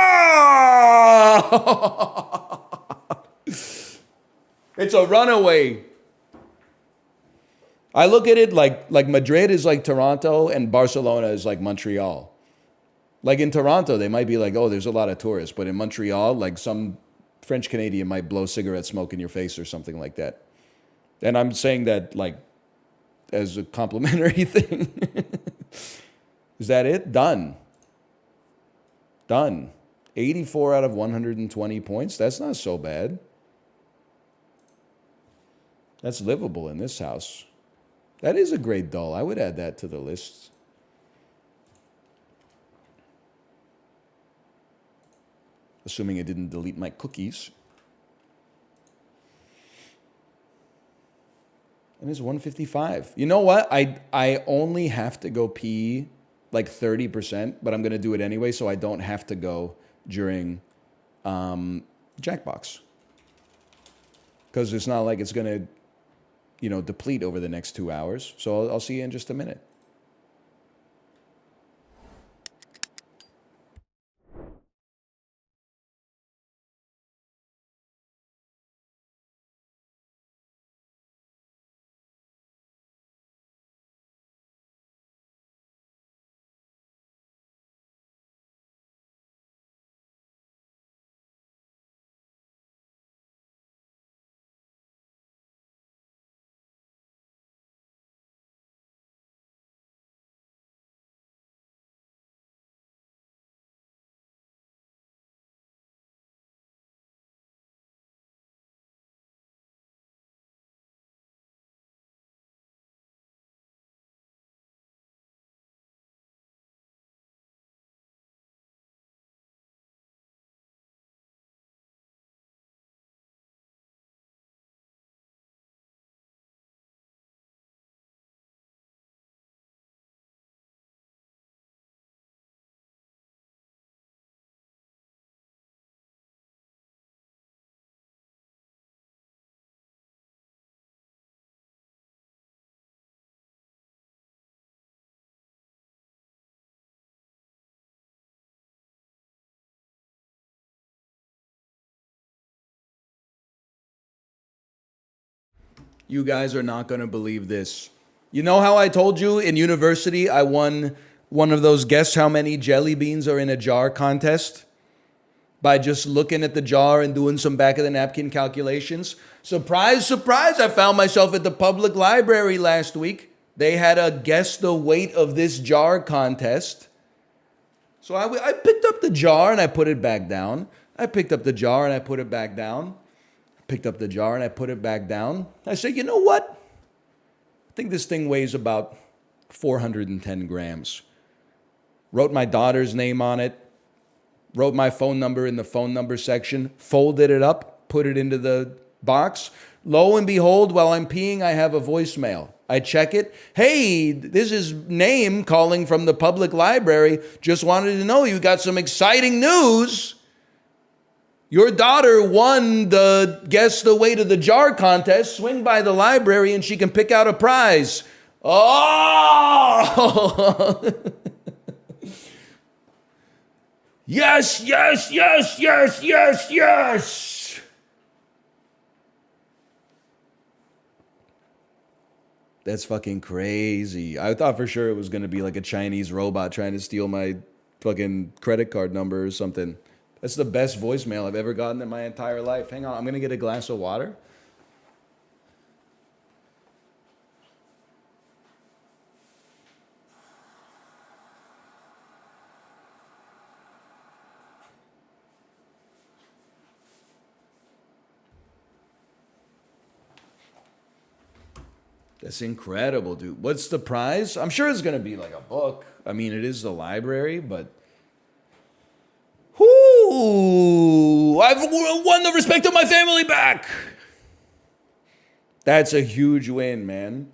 It's a runaway. I look at it like Madrid is like Toronto and Barcelona is like Montreal. Like in Toronto, they might be like, oh, there's a lot of tourists. But in Montreal, like some French Canadian might blow cigarette smoke in your face or something like that. And I'm saying that like as a complimentary thing. Is that it? Done. 84 out of 120 points. That's not so bad. That's livable in this house. That is a great dull. I would add that to the list. Assuming it didn't delete my cookies. And it's 155. You know what? I only have to go pee like 30%, but I'm going to do it anyway so I don't have to go during Jackbox. Because it's not like it's going to deplete over the next 2 hours. So I'll see you in just a minute. You guys are not going to believe this. You know how I told you in university I won one of those guess how many jelly beans are in a jar contest? By just looking at the jar and doing some back of the napkin calculations. Surprise, surprise, I found myself at the public library last week. They had a guess the weight of this jar contest. So I picked up the jar and I put it back down. I picked up the jar and I put it back down. Picked up the jar and I put it back down. I said, you know what? I think this thing weighs about 410 grams. wrote my daughter's name on it, wrote my phone number in the phone number section, folded it up, put it into the box. Lo and behold, while I'm peeing, I have a voicemail. I check it. Hey, this is Name calling from the public library. Just wanted to know you got some exciting news. Your daughter won the Guess the Weight of the Jar contest. Swing by the library and she can pick out a prize. Oh! Yes, yes, yes, yes, yes, yes. That's fucking crazy. I thought for sure it was going to be like a Chinese robot trying to steal my fucking credit card number or something. That's the best voicemail I've ever gotten in my entire life. Hang on, I'm going to get a glass of water. That's incredible, dude. What's the prize? I'm sure it's going to be like a book. I mean, it is the library, but... Whoo! I've won the respect of my family back! That's a huge win, man.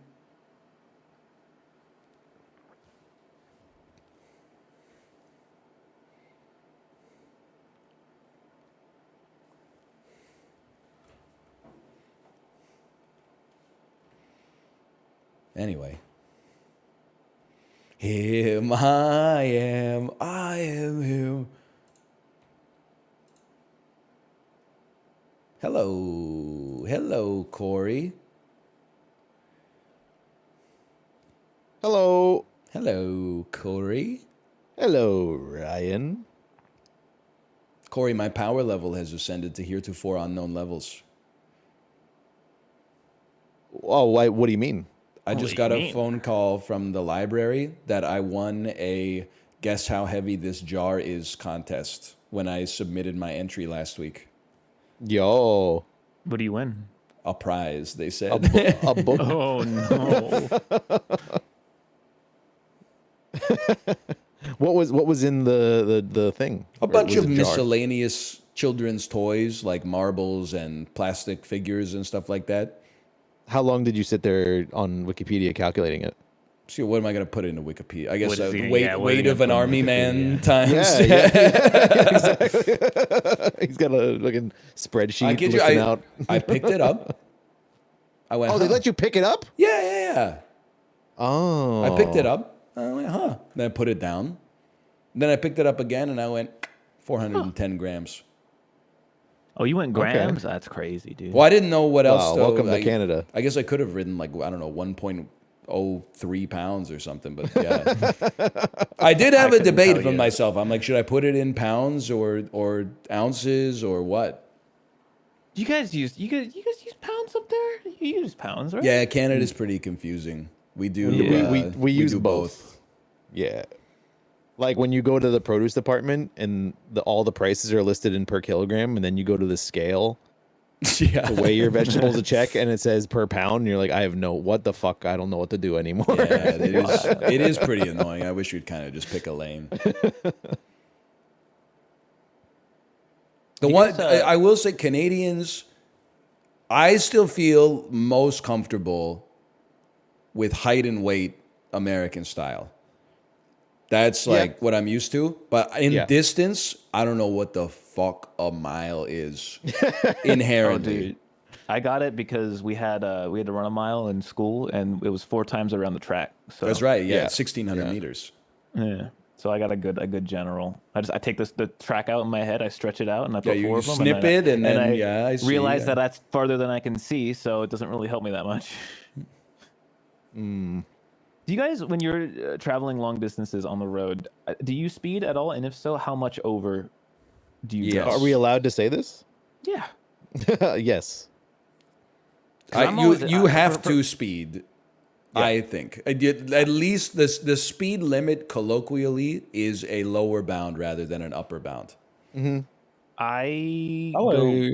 Anyway. Him, I am him. Hello, Corey. Hello. Hello, Corey. Hello, Ryan. Corey, my power level has ascended to heretofore unknown levels. Oh, why? What do you mean? I just got a phone call from the library that I won a Guess How Heavy This Jar Is contest when I submitted my entry last week. Yo. What do you win? A prize, they said. A book. Oh, no. What was in the thing? A Or bunch was of it a jar? miscellaneous children's toys like marbles and plastic figures and stuff like that. How long did you sit there on Wikipedia calculating it? See, what am I going to put into Wikipedia? I guess What is the he- weight, yeah, what are weight you of an gonna put army in man Wikipedia? times. Exactly. He's got a fucking spreadsheet I kid you, listing out. I picked it up. I went, Oh, they huh. let you pick it up? Yeah. Oh. I picked it up. I went, huh. Then I put it down. Then I picked it up again and I went 410 grams. Oh, you went grams? That's crazy, dude. Well, I didn't know what else. Wow, Though. welcome to Canada. I guess I could have ridden like, I don't know, 1.03 pounds or something. But yeah, I did have a couldn't debate tell with you. myself. I'm like, should I put it in pounds or ounces or what? You guys use pounds up there? You use pounds, right? Yeah, Canada's pretty confusing. We do. We use do both. Yeah. Like when you go to the produce department and all the prices are listed in per kilogram, and then you go to the scale Yeah. to weigh your vegetables to check, and it says per pound, and you're like, what the fuck? I don't know what to do anymore. Yeah, it is pretty annoying. I wish you'd kind of just pick a lane. I will say, Canadians, I still feel most comfortable with height and weight American style. That's like what I'm used to. But in distance, I don't know what the fuck a mile is inherently. Dude. I got it because we had to run a mile in school, and it was 4 times around the track. So That's right. Yeah, 1,600 meters. Yeah. So I got a good general. I take the track out in my head, I stretch it out, and I put you 4 of them. snip it, and then I see, realize that that's farther than I can see, so it doesn't really help me that much. Do you guys, when you're traveling long distances on the road, do you speed at all? And if so, how much over do you go? Are we allowed to say this? Yeah. Yes. You have to speed. I think at least the speed limit colloquially is a lower bound rather than an upper bound. Mm-hmm.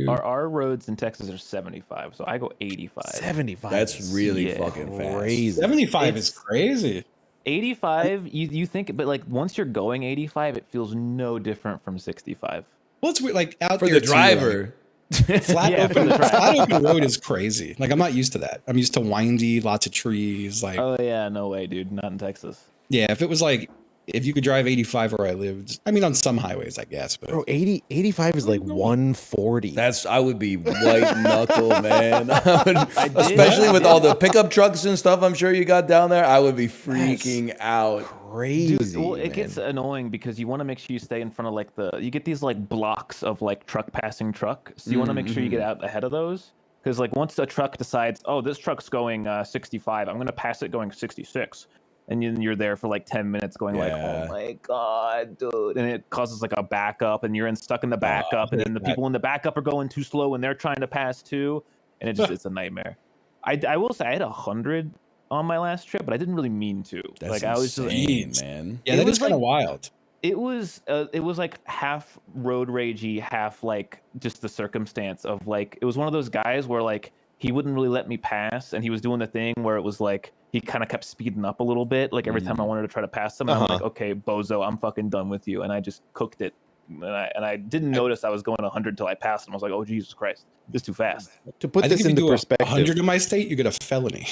Our roads in Texas are 75, so I go 85. 75. That's really fucking fast. Crazy. 75 is crazy. 85, you think, but like once you're going 85, it feels no different from 65. Well, it's weird, like out For there the driver. too, like, flat, Yeah, for open, the driver. flat open road is crazy. Like I'm not used to that. I'm used to windy, lots of trees. Like Oh yeah, no way, dude. Not in Texas. yeah, if it was like if you could drive 85 where I lived, I mean on some highways, I guess, but Bro, 85 is like 140. I would be white knuckle, man. did. Especially with all the pickup trucks and stuff I'm sure you got down there. I would be freaking out. crazy. Dude, well, it man. gets annoying because you want to make sure you stay in front of like you get these like blocks of like truck passing truck. So you want to make sure you get out ahead of those. Because like once a truck decides, oh, this truck's going 65, I'm going to pass it going 66. And then you're there for like 10 minutes going like, oh my God, dude. And it causes like a backup and you're stuck in the backup. And then the people in the backup are going too slow and they're trying to pass too. And it's a nightmare. I will say I had 100 on my last trip, but I didn't really mean to. That's like I was insane, just man. yeah, It that was is kind of like- wild. it was like half road ragey, half like just the circumstance of like, it was one of those guys where like he wouldn't really let me pass, and he was doing the thing where it was like he kind of kept speeding up a little bit, like every time I wanted to try to pass him. I'm like, okay, bozo, I'm fucking done with you, and I just cooked it. And I didn't notice I was going 100 till I passed him. I was like, oh Jesus Christ, this is too fast. To put I think this if you into do perspective, 100 in my state, you get a felony.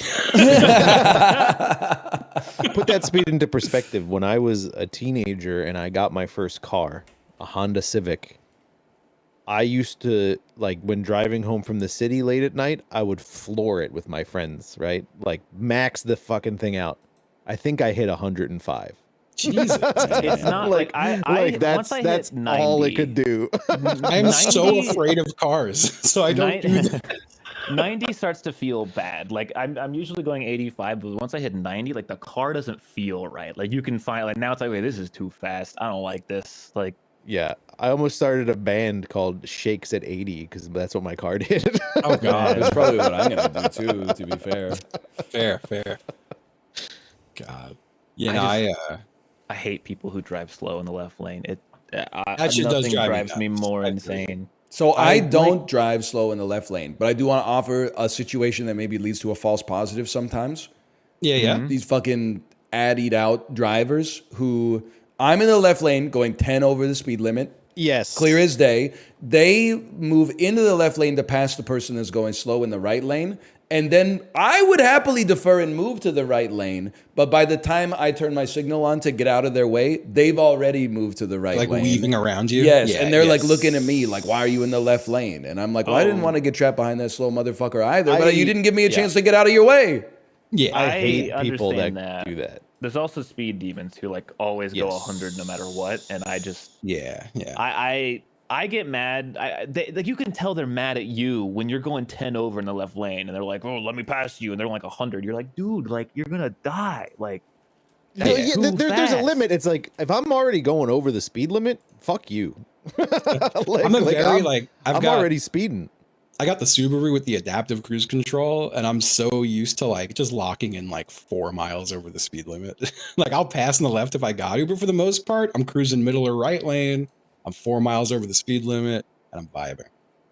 put that speed into perspective. When I was a teenager and I got my first car, a Honda Civic, I used to, like, when driving home from the city late at night, I would floor it with my friends, right? Like, max the fucking thing out. I think I hit 105. Jesus, It's not like I that's once I that's hit 90, all it could do. I am so 90 afraid of cars, so I don't do that. 90 starts to feel bad. Like I'm usually going 85, but once I hit 90, like the car doesn't feel right. Like you can find like now it's like, wait, this is too fast. I don't like this. Like Yeah, I almost started a band called Shakes at 80 because that's what my car did. Oh god, That's probably what I'm gonna do too, to be fair. fair. God, yeah, I hate people who drive slow in the left lane. That shit does nothing drive me drives me nuts. more I agree. insane. So I don't drive slow in the left lane, but I do want to offer a situation that maybe leads to a false positive sometimes. yeah. These fucking add out drivers who I'm in the left lane going 10 over the speed limit, Yes. clear as day. They move into the left lane to pass the person that's going slow in the right lane. And then I would happily defer and move to the right lane. But by the time I turn my signal on to get out of their way, they've already moved to the right Like lane. weaving around you. Yes, Yeah, and they're like yes. looking at me like, why are you in the left lane? And I'm like, well, I didn't want to get trapped behind that slow motherfucker either, but you didn't give me a chance to get out of your way. Yeah, I hate people that understand do that. There's also speed demons who like always go 100 no matter what, and I just yeah. I get mad. Like you can tell they're mad at you when you're going 10 over in the left lane, and they're like, "Oh, let me pass you," and they're like 100. You're like, "Dude, like you're gonna die." Like, No, that's yeah, too there's a fast. limit. It's like if I'm already going over the speed limit, fuck you. Like, I'm a very I'm, like I'm got already speeding. I got the Subaru with the adaptive cruise control, and I'm so used to like just locking in like 4 miles over the speed limit. Like I'll pass on the left if I got to, but for the most part, I'm cruising middle or right lane. I'm 4 miles over the speed limit, and I'm vibing.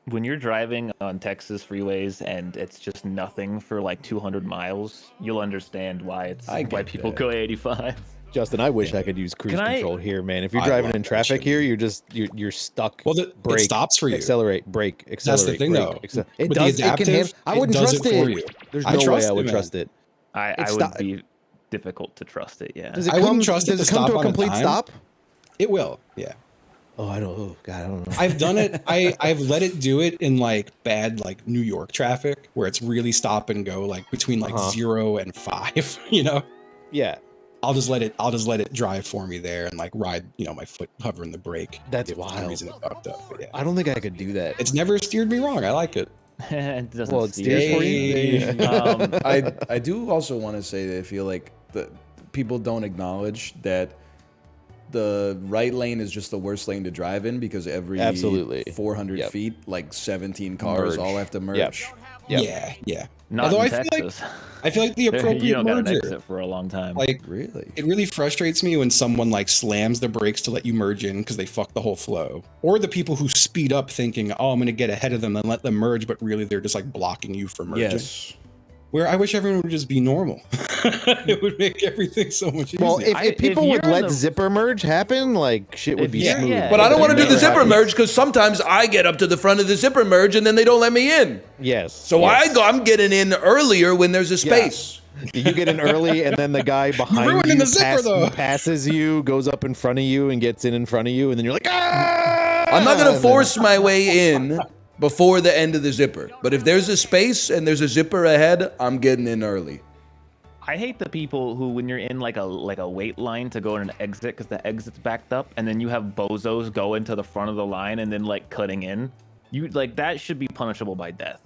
When you're driving on Texas freeways and it's just nothing for like 200 miles, you'll understand why I get people that. go 85. Justin, I wish I could use cruise Can I- control here, man. If you're I driving love in that traffic shit. here, you're stuck. Well, it brake, stops for you. Accelerate, brake, accelerate. That's the thing, brake, though. It With does. the It can adaptive, handle. I it wouldn't does trust it it. for you. There's I no way trust I it, would man. trust it. I It's would not- be difficult to trust it. Yeah. Does it I come? wouldn't trust it Does to it come stop to a on a complete dime. stop? It will, yeah. Oh, I don't. Oh, God, I don't know. I've done it. I've let it do it in like bad like New York traffic where it's really stop and go like between like 0 and 5. You know, Yeah, I'll just let it drive for me there and like ride. You know, my foot hovering the brake. That's if for some wild. reason it fucked up. But yeah, I don't think I could do that. it's never steered me wrong. I like it. It doesn't Well, it steer steers for you. you. I do also want to say that I feel like the people don't acknowledge that the right lane is just the worst lane to drive in because every Absolutely. 400 Yep. feet, like 17 cars Merge. all have to merge. Yep. Yep. Yeah. Not Although in I feel Texas. I feel like the you appropriate don't got an merger. exit for a long time. Like Really? it really frustrates me when someone like slams the brakes to let you merge in because they fuck the whole flow. Or the people who speed up thinking, oh, I'm going to get ahead of them and let them merge, but really they're just like blocking you from merging. Yes. where I wish everyone would just be normal. It would make everything so much easier. Well, if people would you're in let the- zipper merge happen, like shit would If be you're- smooth. yeah, But I don't want to do the Never zipper happens. merge because sometimes I get up to the front of the zipper merge and then they don't let me in. Yes. So yes. I'm getting in earlier when there's a space. You get in early, and then the guy behind ruining you the zipper, though. passes you, goes up in front of you, and gets in front of you, and then you're like, ah! I'm not going And to then- force my way in before the end of the zipper. But if there's a space and there's a zipper ahead, I'm getting in early. I hate the people who, when you're in like a wait line to go in an exit because the exit's backed up, and then you have bozos go into the front of the line and then like cutting in. You like that should be punishable by death.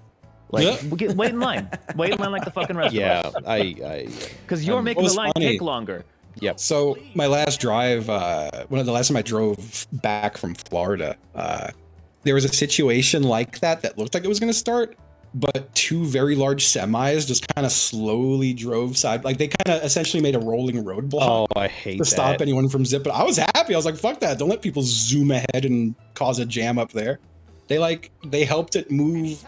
Like wait in line, wait in line like the fucking rest Yeah, of us. I Because you're making What the was line funny- take longer. yep. So my last drive, one of the last time I drove back from Florida, there was a situation like that looked like it was going to start, but two very large semis just kind of slowly drove side, like they kind of essentially made a rolling roadblock Oh, I hate to that. stop anyone from zipping. I was happy. I was like, fuck that. Don't let people zoom ahead and cause a jam up there. They helped it move.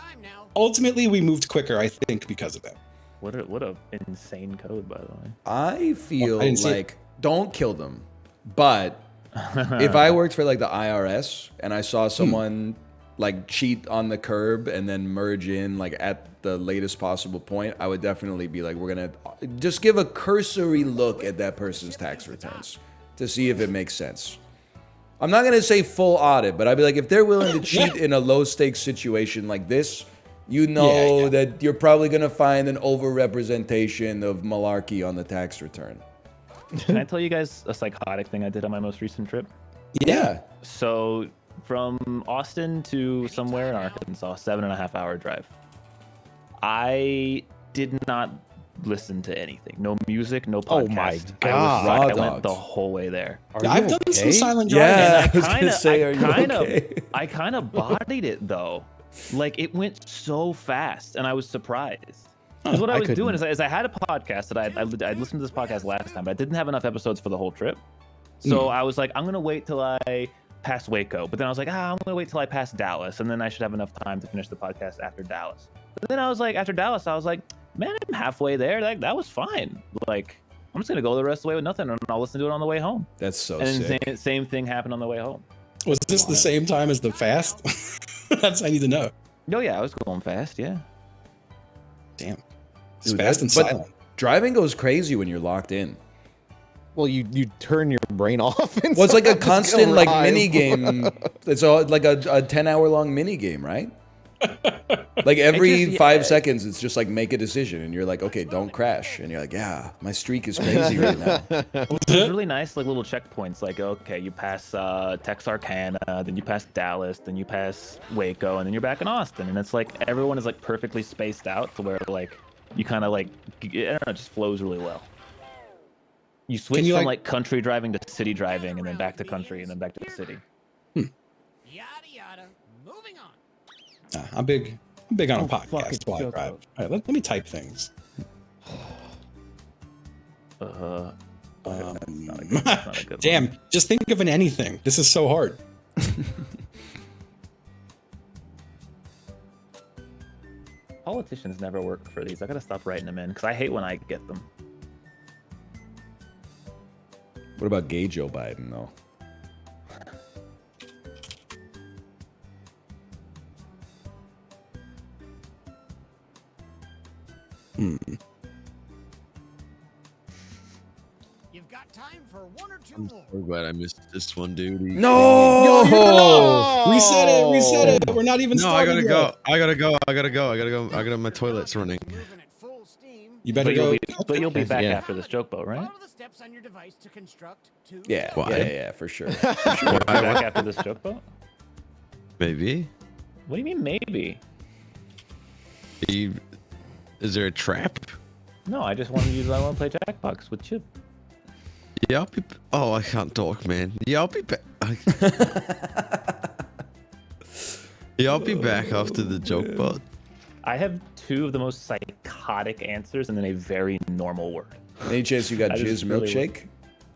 Ultimately, we moved quicker, I think, because of that. What a insane code, by the way. I feel I didn't see it. like don't kill them. But if I worked for like the IRS and I saw someone like cheat on the curb and then merge in like at the latest possible point, I would definitely be like, we're gonna just give a cursory look at that person's tax returns to see if it makes sense. I'm not gonna say full audit, but I'd be like, if they're willing to cheat in a low stakes situation like this, you know that you're probably gonna find an overrepresentation of malarkey on the tax return. Can I tell you guys a psychotic thing I did on my most recent trip? Yeah. So from Austin to somewhere in Arkansas, 7.5 hour drive. I did not listen to anything. No music, no podcast. Oh my God. I Raw went dogs. the whole way there. Are you I've done okay? some silent driving. Yeah, And I was gonna say, are you okay? I kind of bodied it though. Like it went so fast, and I was surprised. Because what I I was doing couldn't. is I had a podcast that I listened to this podcast last time, but I didn't have enough episodes for the whole trip. So I was like, I'm gonna wait till I pass Waco. But then I was like, I'm gonna wait till I pass Dallas, and then I should have enough time to finish the podcast after Dallas. But then I was like, after Dallas, I was like, man, I'm halfway there. Like that was fine. Like I'm just gonna go the rest of the way with nothing, and I'll listen to it on the way home. That's so And sick. then same thing happened on the way home. Was this the same time as the fast? That's I need to know. Oh yeah, I was going fast. Yeah. Damn. It's Dude, fast and but silent. driving goes crazy when you're locked in. Well, you turn your brain off. And Well, it's like a just go constant like live. mini game. It's all like a 10-hour long mini game, right? Like every just- 5 yeah. seconds, it's just like make a decision, and you're like, okay, don't crash, and you're like, yeah, my streak is crazy right now. It's really nice, like little checkpoints. Like, okay, you pass Texarkana, then you pass Dallas, then you pass Waco, and then you're back in Austin. And it's like everyone is like perfectly spaced out to where like you kind of like I don't know, it just flows really well. You switch you, from like- like country driving to city driving, and then back to country, and then back to the city. Yada yada. Moving on. I'm big on a fucking podcast while I joke, drive. though. All right, let me type things. That's not a good Damn, one. just think of an anything. This is so hard. Politicians never work for these. I gotta stop writing them in because I hate when I get them. What about gay Joe Biden though? You've got time for one or two more. So glad I missed this one, dude. No, Reset it. Reset it. We're not even No, I started gotta yet. go. I gotta go. I gotta go. I gotta go. I gotta. My toilet's running. Moving at full steam. You better But you'll go. be back Yeah. after this joke boat, right? Follow the steps on your device to construct two. Yeah, Why? yeah, for sure. You'll be back after this joke boat? Maybe. What do you mean maybe? Is there a trap? No, I just wanted you. I want to play Jackbox with Chip. Yeah, I'll be. Oh, I can't talk, man. Yeah, I'll be back. Yeah, I'll be back after the joke bot. I have two of the most psychotic answers and then a very normal word. Any chance you got I just jizz really milkshake?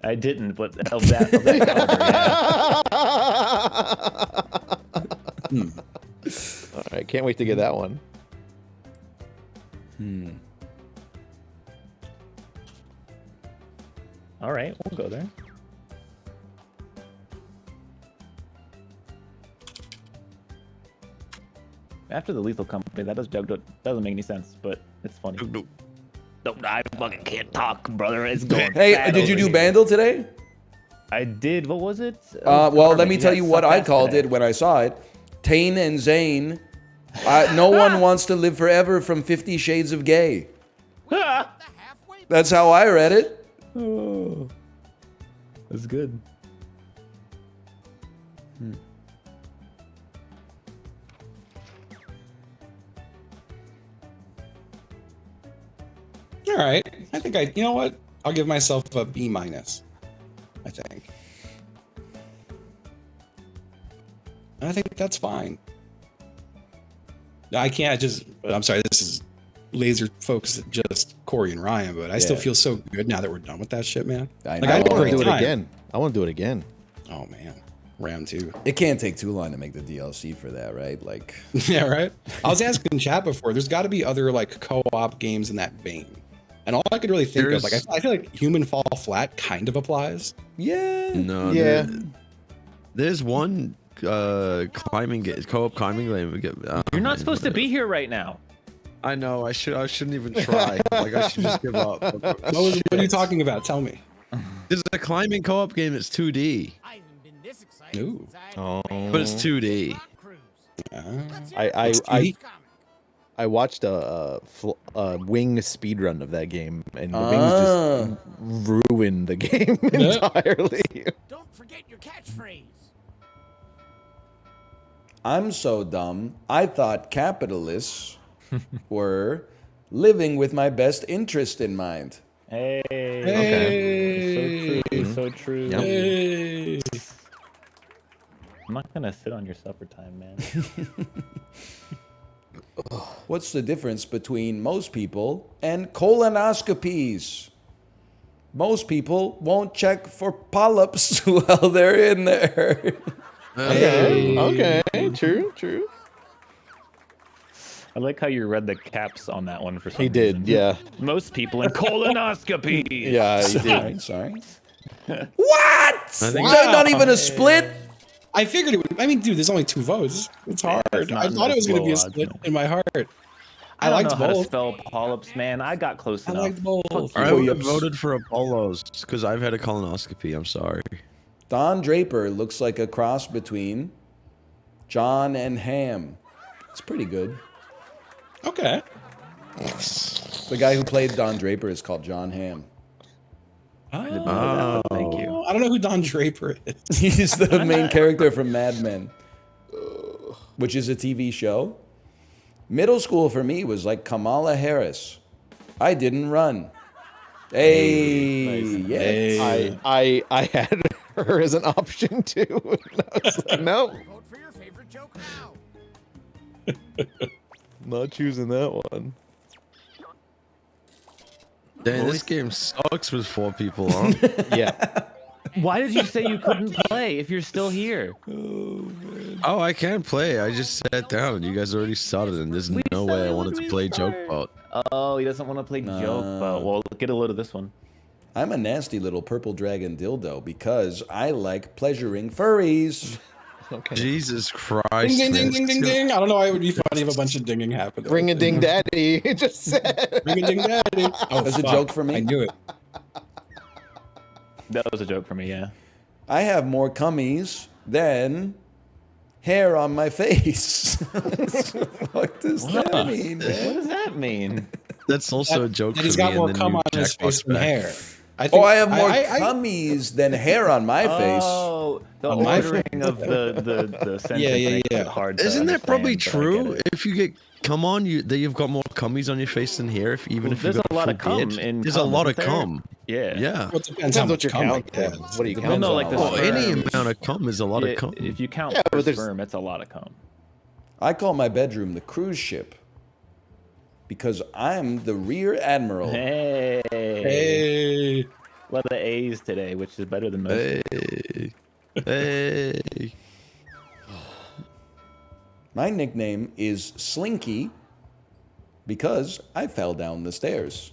I didn't, but of that caliber, yeah. All right, can't wait to get that one. All right, we'll go there. After the Lethal Company, that doesn't make any sense, but it's funny. Nope, I fucking can't talk, brother. It's going. Hey, bad did you over do here. Bandle today? I did. What was it? Well, let me tell you what I called it when I saw it. Tane and Zane. No one wants to live forever from 50 Shades of Gay. The halfway That's how I read it. Oh, that's good. All right. I think you know what? I'll give myself a B minus. I think. I think that's fine. I can't just. I'm sorry. This is laser focused at just Corey and Ryan, but I still feel so good now that we're done with that shit, man. I Like, know. I had a want great to do it time. again. I want to do it again. Oh man, round 2. It can't take too long to make the DLC for that, right? Like, Yeah, right. I was asking chat before. There's got to be other like co-op games in that vein, and all I could really think of, like, I feel like Human Fall Flat kind of applies. yeah. No. Yeah. There's one climbing co-op climbing game. You're not supposed to be here right now. I know. I shouldn't even try. Like I should just give up. What are you talking about? Tell me. There's a climbing co-op game that's 2D, I haven't been this excited Ooh. since I Oh. but it's 2D. rock cruise. Ah. Let's hear I- it. I- It's I- comic. I watched a wing speedrun of that game, and the wings just ruined the game entirely. Don't forget your catchphrase. I'm so dumb. I thought capitalists were living with my best interest in mind. Hey. Hey. So true. Yep. Hey. I'm not gonna sit on your supper time, man. What's the difference between most people and colonoscopies? Most people won't check for polyps while they're in there. Okay, true. I like how you read the caps on that one for some He did, reason. yeah. Most people in colonoscopy. Yeah, he did. Sorry. What? think- Not even a split? I figured it would. I mean, dude, there's only 2 votes. It's hard. that's not I thought it was going to be a low odds, split no. in my heart. I I don't liked know how to both. spell polyps, man. I got close I enough. liked both. I Oh, would yeah. have voted for Apollo's because I've had a colonoscopy. I'm sorry. Don Draper looks like a cross between John and Ham. It's pretty good. Okay. The guy who played Don Draper is called John Hamm. Oh, Thank you. I don't know who Don Draper is. He's the main character from Mad Men, which is a TV show. Middle school for me was like Kamala Harris. I didn't run. Hey, yes. I had her as an option too. And I was like, no, Vote for your favorite joke now. not choosing that one. Damn, this game sucks with 4 people on. Yeah. Why did you say you couldn't play if you're still here? Oh, I can play. I just sat down and you guys already started, and there's no way I wanted to play Joke Bot. Oh, he doesn't want to play joke, but well, get a load of this one. I'm a nasty little purple dragon dildo because I like pleasuring furries. Okay. Jesus Christ. Ding, ding, ding, man. ding, ding, ding. I don't know why it would be funny if a bunch of dinging happened. Ring a ding daddy. It just said. Ring a ding daddy. Oh, That's a fuck. joke for me? I knew it. That was a joke for me, yeah. I have more cummies than hair on my face. What does that mean, What man? does that mean? That's also a joke And for he's me. got and more then cum you on his jackbox face than back. hair. Oh, I have more cummies than hair on my face. Oh, the On my ordering of the sentence makes it hard to Isn't that probably understand, but I get true? it. If you get cum on, you've got more cummies on your face than hair. Even Well, if you've there's got a lot full of cum beard. in There's cum, a lot of isn't there? cum. Yeah. Yeah. Well, it depends how Depends much what you're cum I counting. have. What do you Well, count? no, like the Well, any sperms. amount of cum is a lot of cum. If you count Yeah, per but there's- sperm, it's a lot of cum. I call my bedroom the cruise ship because I'm the Rear Admiral. Hey. Hey. A lot of A's today, which is better than most. Hey. Hey. My nickname is Slinky because I fell down the stairs.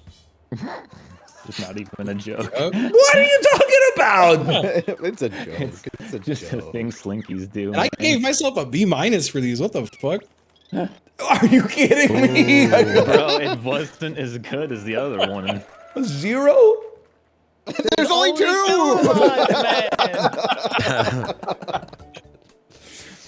It's not even a joke. What are you talking about? It's a joke. It's a Just a joke. thing Slinkies do. And I man. gave myself a B- for these. What the fuck? Are you kidding me? Bro, it wasn't as good as the other one. A 0? There's only two.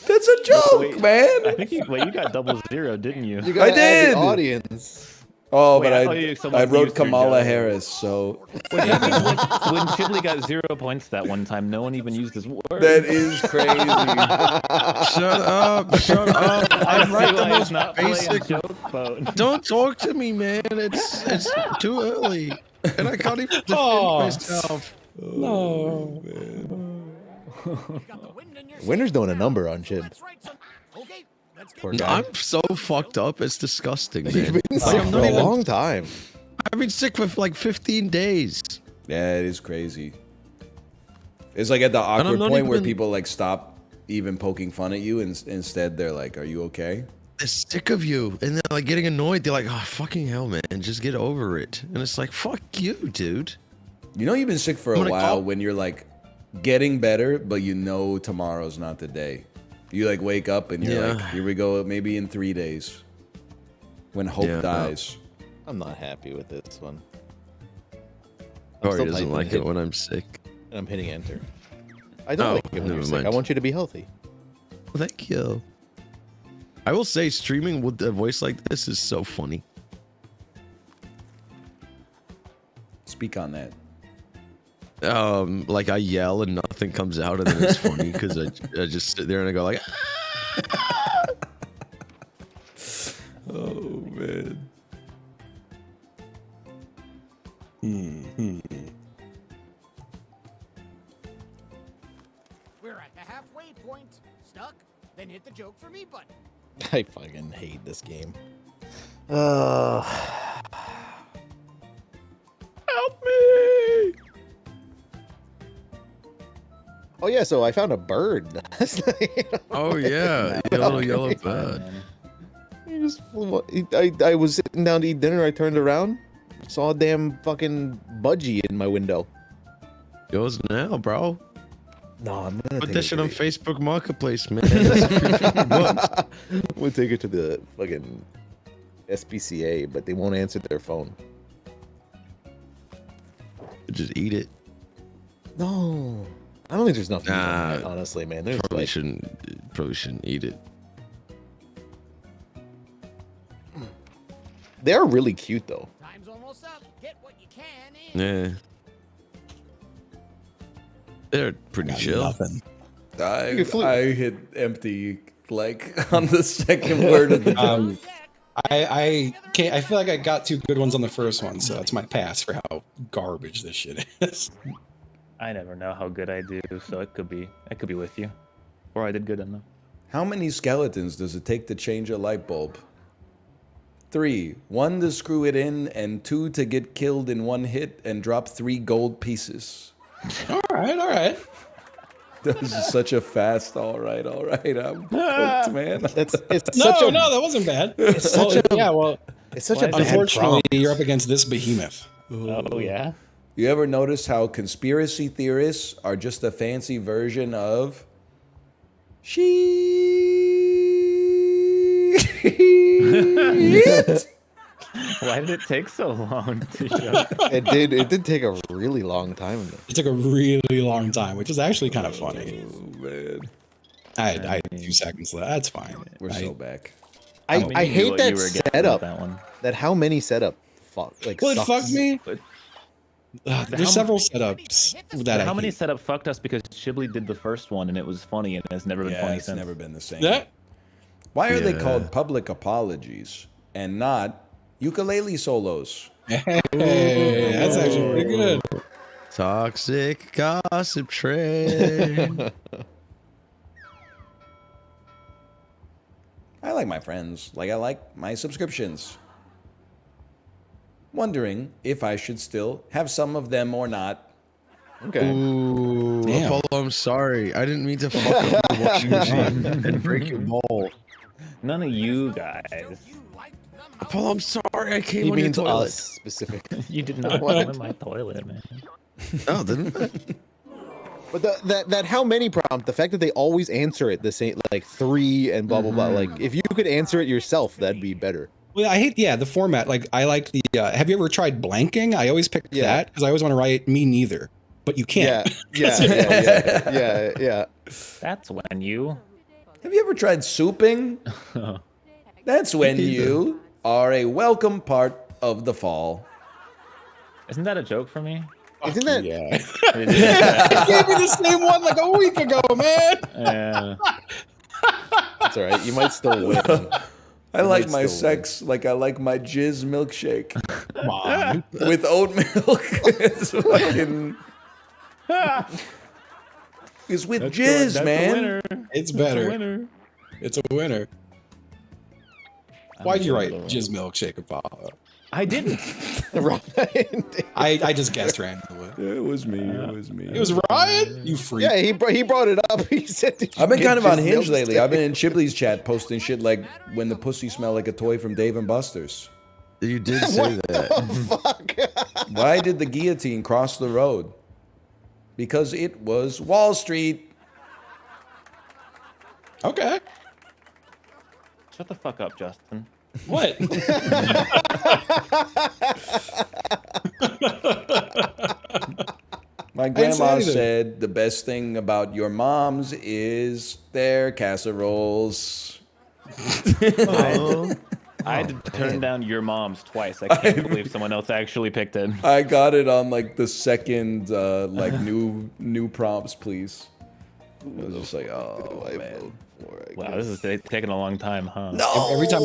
That's a joke, Wait, man. I think you got 00, didn't you? You gotta I add did. the audience. Oh, Wait, but I thought you- someone I wrote used your Kamala joke. Harris, so Wait, that means when Shibley got 0 points that one time, no one even used his word. that is crazy. Shut up! Shut up! I I see write the why he's most not playing basic. joke mode. Don't talk to me, man. It's too early, and I can't even defend Oh. myself. No. You got the wind in your Winner's doing a sails number now. on Chib. Let's write some. Okay, let's get Poor to guy. I'm so fucked up. It's disgusting, man. You've been Like, sick I'm for not a even- long time. I've been sick for like 15 days. Yeah, it is crazy. It's like at the I'm awkward not point where even- people like stop even poking fun at you, and instead they're like, "Are you okay?" They're sick of you, and they're like getting annoyed. They're like, "Oh, fucking hell, man, just get over it." And it's like, "Fuck you, dude." You know, you've been sick for a I'm gonna while call- when you're like getting better, but you know tomorrow's not the day. You like wake up and you're Yeah. like, "Here we go, maybe in 3 days." When hope Yeah. dies. I'm not happy with this one. Corey still doesn't typing like hit- it when I'm sick. And I'm hitting enter. I don't Oh, like it when never you're sick. mind. I want you to be healthy. Thank you. I will say, streaming with a voice like this is so funny. Speak on that. Like I yell and nothing comes out, and then it's funny because I just sit there and I go like, Oh man. We're at the halfway point. Stuck? Then hit the joke for me button. I fucking hate this game. "Help me!" Oh yeah, so I found a bird. Oh yeah, a little yellow bird. He just flew. I was sitting down to eat dinner. I turned around, saw a damn fucking budgie in my window. Yours now, bro. No, I'm gonna Put take that it shit to on the- Facebook Marketplace, man. That's a free 50 bucks. We'll take it to the fucking SPCA, but they won't answer their phone. Just eat it. No, I don't think there's nothing. Nah, honestly, man. There's Probably like, shouldn't eat it. they're really cute though. Time's almost up. Get what you can in. Yeah. They're pretty Got chill. Nothing. You flew- I hit empty like on the second word of the joke. I can't. I feel like I got 2 good ones on the first one, so that's my pass for how garbage this shit is. I never know how good I do, so I could be with you, or I did good enough. How many skeletons does it take to change a light bulb? 3. 1 to screw it in, and 2 to get killed in 1 hit and drop 3 gold pieces. All right. That was such a fast. All right. I'm hooked, man. It's No, such a that wasn't bad. Well, it's such Why a is it- bad unfortunately, prompt. you're up against this behemoth. Oh yeah. You ever notice how conspiracy theorists are just a fancy version of shit? Why did it take so long to show? It did take a really long time. It took a really long time, which is actually kind of funny. Oh, man. I had 2 seconds left. That's fine. We're so back. I mean, I you knew hate what that you were getting with setup. That one. That how many setup fuck like Well, it sucks. fucked me. But There's several setups that I how many hate. setup fucked us because Shibley did the first one and it was funny and it's never been Yeah, funny it's since. never been the same. Yeah. Why are they Yeah. called public apologies and not ukulele solos? Hey, that's actually pretty good. Toxic gossip train. I like my friends, like I like my subscriptions. Wondering if I should still have some of them or not. Okay. Ooh, Damn. Apollo, I'm sorry. I didn't mean to fuck up the washing machine and break your ball. None of you guys. You liked the Paul, I'm sorry. I came He on your means toilet. us specifically. You did not What? go in my toilet, man. Oh, didn't I? But that how many prompt, the fact that they always answer it the same, like 3 and blah blah blah. Like if you could answer it yourself, that'd be better. Well, I hate the format. Like I like the. Have you ever tried blanking? I always pick that because I always want to write me neither, but you can't. Yeah. That's when you. Have you ever tried souping? That's when you are a welcome part of the fall. Isn't that a joke for me? Isn't that? Yeah. I gave you the same one like a week ago, man. Yeah. That's all right. You might still win. I like my sex like I like my jizz milkshake Come on. with oat milk. It's fucking. It's with jizz, man. It's better. It's a winner. Why'd you write jizz milkshake, Apollo? I didn't. I just guessed randomly. It was me. It was me. It was Ryan. You freak. Yeah, he brought it up. He said, I've been kind of on Hinge lately. I've been in Chipley's chat posting shit like when the pussy smelled like a toy from Dave and Buster's. You did say that. Fuck. Why did the guillotine cross the road? Because it was Wall Street. Okay. Shut the fuck up, Justin. What? My didn't say grandma anything. said the best thing about your moms is their casseroles. I had to turn down your mom's twice. I can't believe someone else actually picked it. I got it on like the second like new prompts, please. I was just like, oh man. Wow, this is taking a long time, huh? No. Every time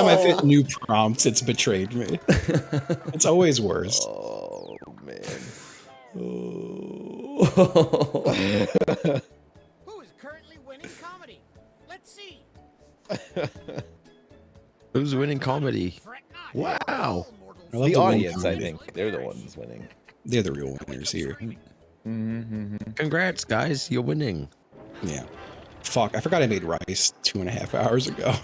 I fit new prompts, it's betrayed me. It's always worse. Oh man. Who is currently winning comedy? Let's see. Who's winning comedy? Fret not. Wow. I love The to win audience, I comedy. think, they're the ones winning. They're the real winners here. Congrats, guys. You're winning. Yeah. Fuck, I forgot I made rice 2.5 hours ago.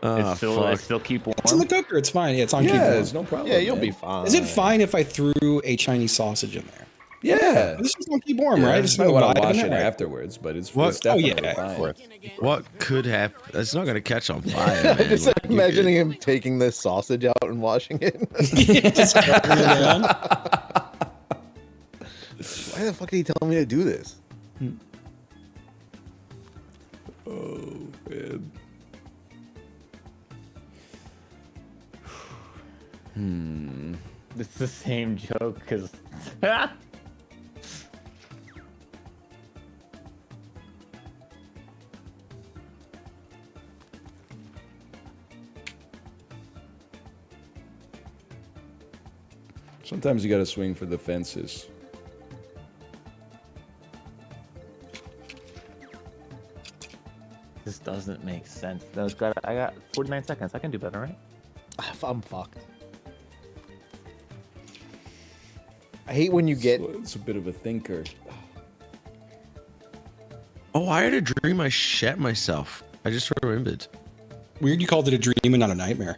Oh, I still keep warm. It's in the cooker. It's fine. Yeah, it's on. Yeah, keep warm. there's no problem. Yeah, you'll man. be fine. Is it fine if I threw a Chinese sausage in there? Yeah. This is on keep warm, Yeah, right? I Just might want to glide wash in it there. afterwards, but it's What? definitely yeah, fine. What could happen? It's not going to catch on fire, man. Just Like, you imagining him taking this sausage out and washing it. Just covering it down. Why the fuck did he tell me to do this? Oh man. It's the same joke because. Sometimes you got to swing for the fences. This doesn't make sense. I got 49 seconds. I can do better, right? I'm fucked. I hate when you get. It's a bit of a thinker. Oh, I had a dream I shat myself. I just remembered. Weird you called it a dream and not a nightmare.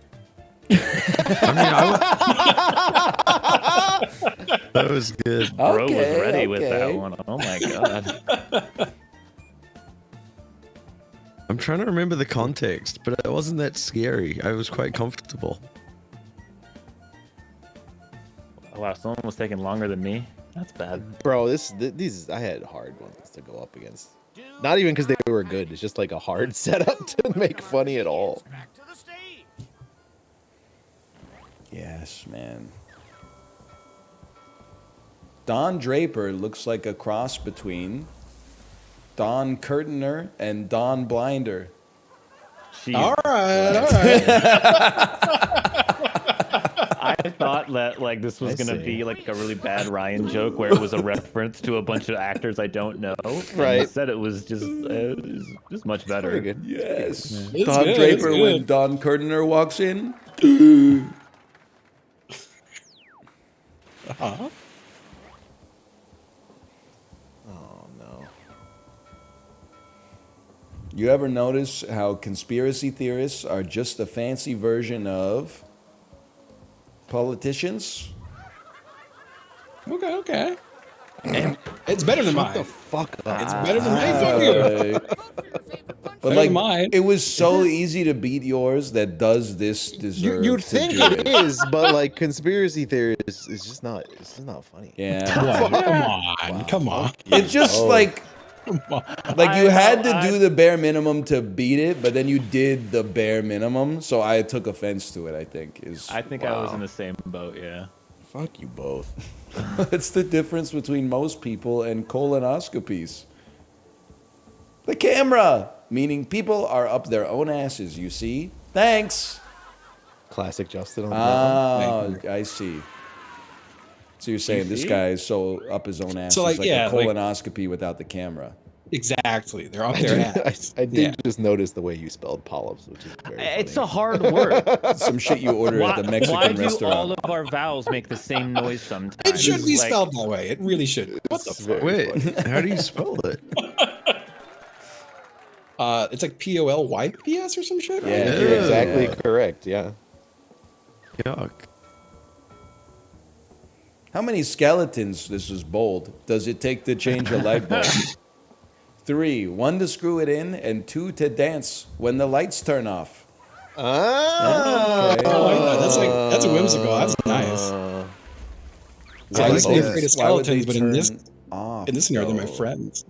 That was good. Bro was ready with that one. Oh my god. I'm trying to remember the context, but it wasn't that scary. I was quite comfortable. Wow, someone was taking longer than me. That's bad. Bro, these I had hard ones to go up against. Not even because they were good. It's just like a hard setup to make funny at all. Back to the stage. Yes, man. Don Draper looks like a cross between Don Curtainer and Don Blinder. All right. I thought that like this was gonna be like a really bad Ryan joke where it was a reference to a bunch of actors I don't know. And Right. instead, it was just much better. Pretty good. Yes. It's Don good, Draper it's when good. Don Curtainer walks in. Uh-huh. Oh no. You ever notice how conspiracy theorists are just a fancy version of politicians? Okay. It's better than mine. The fuck up. It's better than mine. Fuck you. But Better like, than mine. it was so easy to beat yours that does this deserve You'd to think do it is, but like conspiracy theory is just not. It's just not funny. Yeah. Come on. It's just like you had to do the bare minimum to beat it, but then you did the bare minimum, so I took offense to it. I think I was in the same boat. Yeah. Fuck you both. It's the difference between most people and colonoscopies. The camera, meaning people are up their own asses. You see? Thanks. Classic Justin on the Ah, I see. So you're saying this guy is so up his own ass? So, It's like, like yeah, a colonoscopy without the camera. Exactly. They're up their ass. I did just notice the way you spelled polyps, which is very funny. It's a hard word. Some shit you order at the Mexican why do restaurant. all of our vowels make the same noise sometimes? It should be Like, spelled that way. It really should. What the fuck? Wait, how do you spell it? It's like POLYPS or some shit, right? Yeah, You're exactly correct. Yeah. Yuck. How many skeletons, this is bold, does it take to change a light bulb? 3, 1 to screw it in, and 2 to dance when the lights turn off. Ah. Okay. I like that. That's whimsical. That's nice. I used to be afraid of skeletons, but in this scenario, they're my friends.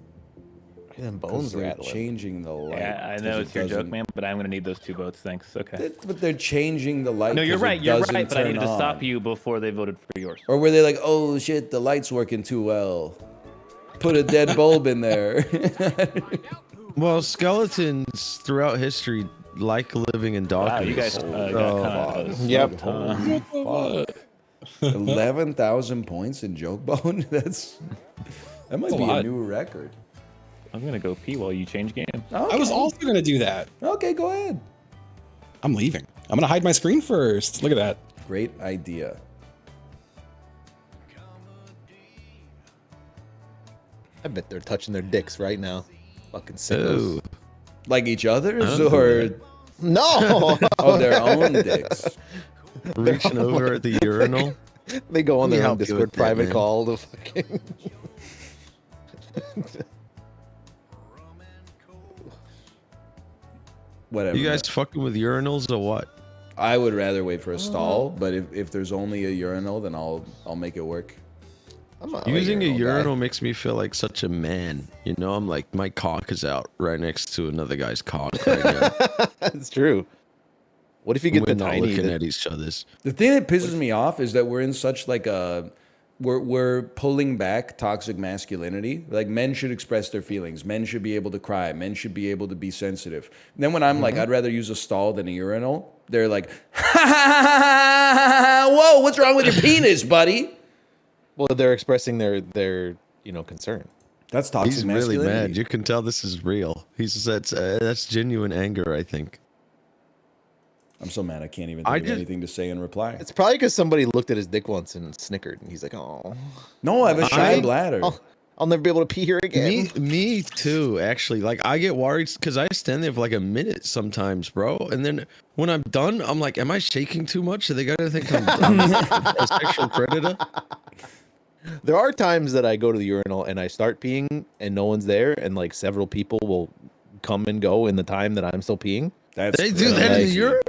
And bones They're rattling. changing the light. Yeah, I know it's your joke, man, but I'm gonna need those 2 votes. Thanks. Okay. But they're changing the light. No, you're 'cause right. it You're doesn't right. But I turn needed to stop on. you before they voted for yours. Or were they like, oh shit, the light's working too well? Put a dead bulb in there. Well, skeletons throughout history like living in darkness. Wow, you guys got kind of. Yep. Fuck. 11,000 points in joke bone? That might be a new record. I'm gonna go pee while you change games. Okay. I was also going to do that. Okay, go ahead. I'm leaving. I'm going to hide my screen first. Look at that. Great idea. I bet they're touching their dicks right now. Fucking sickos. Ooh. Like each other's don't do or No. oh their own dicks? Reaching over at the urinal. They go on Let me their own help you Discord with that, private man. call to fucking. Whatever. You guys fucking with urinals or what? I would rather wait for a stall, but if there's only a urinal, then I'll make it work. I'm not Using a urinal guy. urinal makes me feel like such a man. You know, I'm like, my cock is out right next to another guy's cock right now. That's true. What if you get We're the not tiny? looking the- at each other's. The thing that pisses me off is that we're in such like a we're pulling back toxic masculinity. Like men should express their feelings. Men should be able to cry. Men should be able to be sensitive. And then when I'm like, I'd rather use a stall than a urinal, they're like, whoa, what's wrong with your penis, buddy? Well, they're expressing their concern. That's toxic He's really masculinity. mad. You can tell this is real. That's genuine anger, I think. I'm so mad I can't even think of anything to say in reply. It's probably because somebody looked at his dick once and snickered, and he's like, "Oh, No, I have a shy bladder. I'll never be able to pee here again." Me too, actually. Like, I get worried because I stand there for like a minute sometimes, bro. And then when I'm done, I'm like, am I shaking too much? Are they going to think I'm a sexual predator? There are times that I go to the urinal and I start peeing and no one's there, and like several people will come and go in the time that I'm still peeing. That's They do that in the crazy. urinal?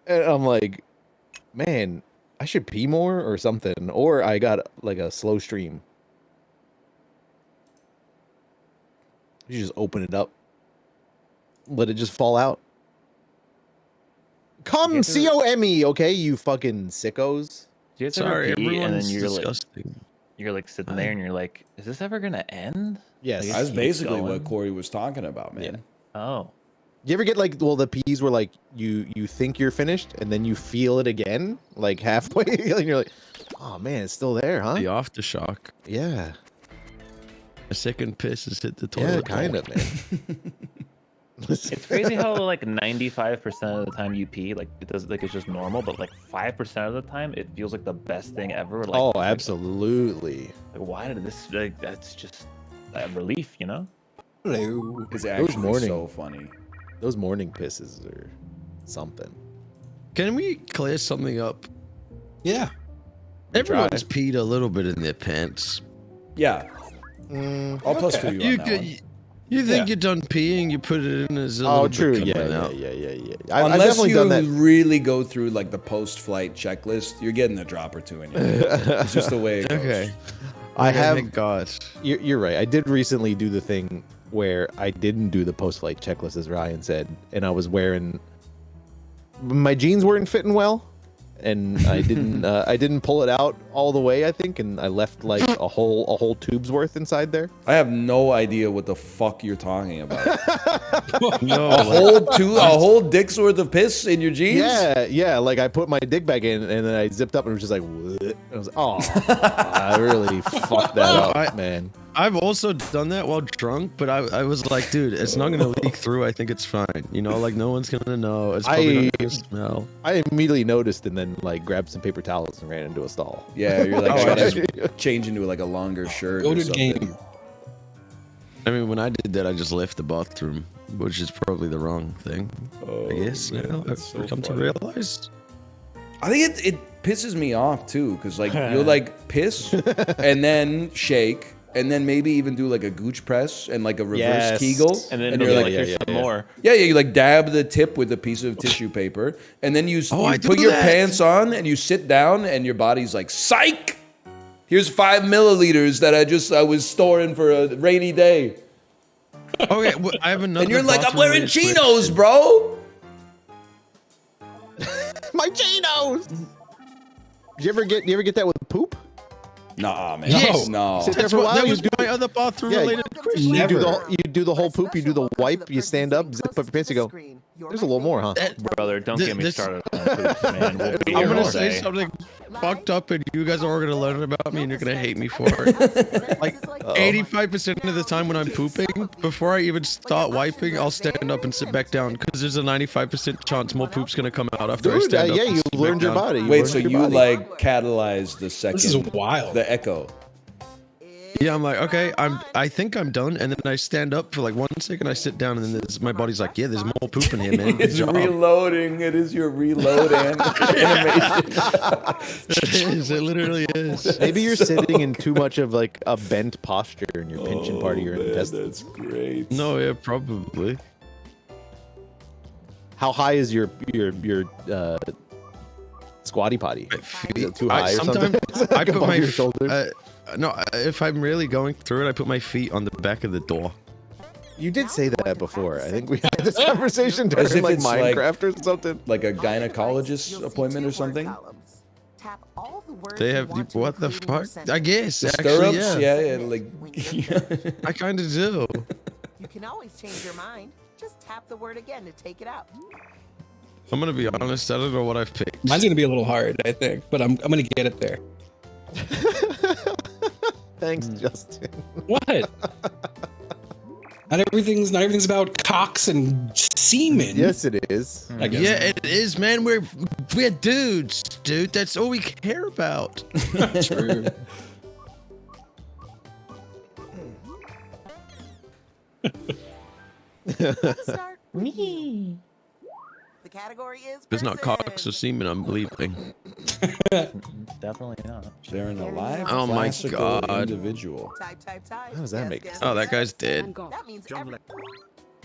And I'm like, man, I should pee more or something. Or I got like a slow stream. You just open it up. Let it just fall out. Come C-O-M-E, okay, you fucking sickos. Do you guys Sorry, ever pee and then everyone's you're disgusting. like sitting there and you're like, is this ever gonna end? Yes. Like, it That's just keeps basically going. what Corey was talking about, man. Oh. You ever get like, well, the peas where like you think you're finished and then you feel it again, like halfway, and you're like, oh man, it's still there, huh? The aftershock. Yeah. A second piss has hit the toilet. Yeah, kind of, man. It's crazy how like 95% of the time you pee, like it does, like it's just normal, but like 5% of the time it feels like the best thing ever. Like, Oh, it's like, absolutely. Like, why did this? Like, that's just a relief, you know? Hello. It's actually morning. so funny. Those morning pisses are something. Can we clear something up? Yeah. Everyone's peed a little bit in their pants. Yeah. I'll plus for you on that one. You think you're done peeing, you put it in as a Oh, little true. bit Yeah. coming out. I've Unless definitely you done that. really go through like the post-flight checklist, you're getting a drop or two in you. It's just the way it goes. Okay. I Okay, have. Thank God. You're right. I did recently do the thing where I didn't do the post-flight checklist, as Ryan said, and I was wearing my jeans weren't fitting well, and I didn't pull it out all the way, I think, and I left like a whole tube's worth inside there. I have no idea what the fuck you're talking about. No, a whole dick's worth of piss in your jeans? Yeah. Like I put my dick back in, and then I zipped up, and it was just like, what? I was, oh, I really fucked that up, man. I've also done that while drunk, but I was like, dude, it's not gonna leak through. I think it's fine. You know, like no one's gonna know. It's probably not gonna smell. I immediately noticed, and then like grabbed some paper towels and ran into a stall. Yeah, you're like trying to change into like a longer shirt or Goated something. game. I mean, when I did that, I just left the bathroom, which is probably the wrong thing. I guess now I've so come to funny. realize. I think it pisses me off too, because like you'll like piss and then shake and then maybe even do like a gooch press and like a reverse Yes. Kegel, And then you're you're like, like, more. yeah, you like dab the tip with a piece of tissue paper, and then you I put do your that. pants on and you sit down, and your body's like, psych. Here's 5 milliliters that I was storing for a rainy day, Okay, well, I have another. and you're like, I'm wearing bathroom-related chinos, question. bro. My chinos. You ever get that with poop? Nah, man. Yes. No. Sit there That's for a what, while. that You was do, my other bathroom-related question. you do Never. you do the whole poop. You do the wipe. You stand up, zip up your pants. You go. There's a little more, huh? Brother, don't get me This- started on poops, man. We'll be I'm here gonna all say day. something fucked up, and you guys are all gonna learn about me, and you're gonna hate me for it. Like 85% of the time when I'm pooping, before I even start wiping, I'll stand up and sit back down because there's a 95% chance more poop's gonna come out after I Dude, stand up. yeah, and you sit back learned your down. body. Wait, learned so your you body. like catalyze the second? This is wild. The echo. Yeah, I'm like, okay, I think I'm done, and then I stand up for like 1 second, I sit down, and then my body's like, yeah, there's more poop in here, man. Good It's job. reloading. It is your reload animation. It is. It literally is. Maybe you're sitting in too much of like a bent posture, and you're pinching part of your intestines. That's great. No, yeah, probably. How high is your squatty potty? Is it too high or something? Sometimes I put Above my your shoulders? no. If I'm really going through it, I put my feet on the back of the door. You did say that before. I think we had this conversation As during if like it's like- Minecraft or something. Like a gynecologist appointment or something. They have what the fuck? I guess The actually, stirrups, yeah. like. I kind of do. You can always change your mind. Just tap the word again to take it out. I'm gonna be honest. I don't know what I've picked. Mine's gonna be a little hard, I think, but I'm gonna get it there. Thanks, Justin. What? Not everything's about cocks and semen. Yes, it is. I guess. Yeah, it is, man. We're dudes, dude. That's all we care about. True. Let's start with you. The category is There's not person. cocks or semen. I'm bleeping. Definitely not. They're an alive, Oh my classical God. individual. Type. How does that make sense? Oh, that guy's dead. That means every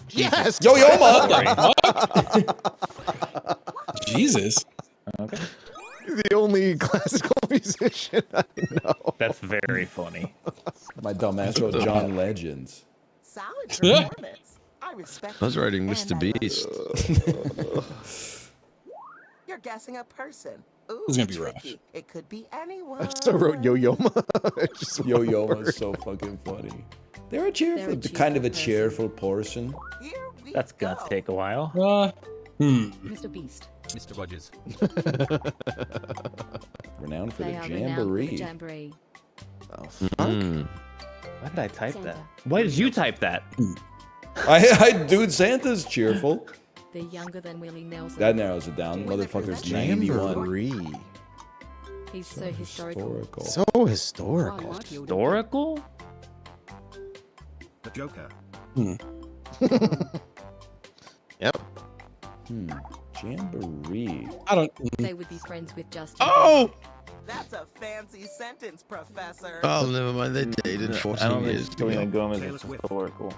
Yes. Yo, Yoma! Jesus. Okay. He's the only classical musician I know. That's very funny. My dumbass wrote John Legends. solid performance. I respect I was you writing and Mr. I love Beast. you. You're guessing a person. Ooh, This is gonna be rough. tricky. It could be anyone. I just wrote Yo-Yoma. Just Yo one Yoma word. is so fucking funny. They're a cheerful, They're a kind of a cheerful cheerful person. Here we That's gonna go. take a while. Mr. Beast. Mr. Rogers. Renowned for They the are renowned for the jamboree. jamboree. Oh, fuck. Mm. Why did I type that? Santa. Why did you type that? Dude, Santa's cheerful. They're younger than Willie Nelson. That narrows it down. Motherfucker's 91. Jamboree. He's so historical. Historical. So historical. Historical? The Joker. Yep. Jamboree. I don't. They would be friends with Justin. Oh! That's a fancy sentence, Professor. Oh, never mind. They dated I 14 don't years think Selena ago. Gomez is historical.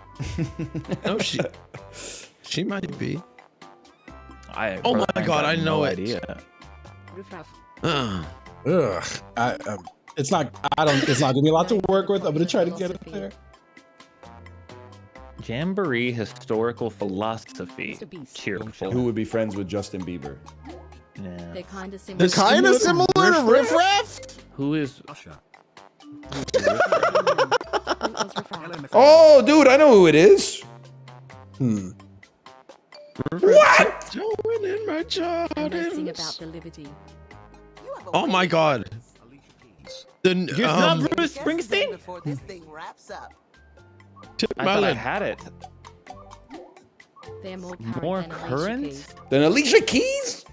No, she might be. Oh my God, I know it. idea. Riff-raff. Ugh. Ugh. It's not. I don't. It's not gonna be a lot to work with. I'm gonna try to get it there. Jamboree historical philosophy. Mr. Beast. Cheerful. Who would be friends with Justin Bieber? Yeah. They're kind of similar. They're Kind of similar to Riff Raff. Who is? Oh, dude, I know who it is. What? Going in my And they sing Jordans. about the liberty. You have a Oh my way God. The not to Bruce guess the game Springsteen? before this thing wraps up. Tip I thought I Mullen. had it. They're more current More than Alicia current? Keys. Then Alicia Keys?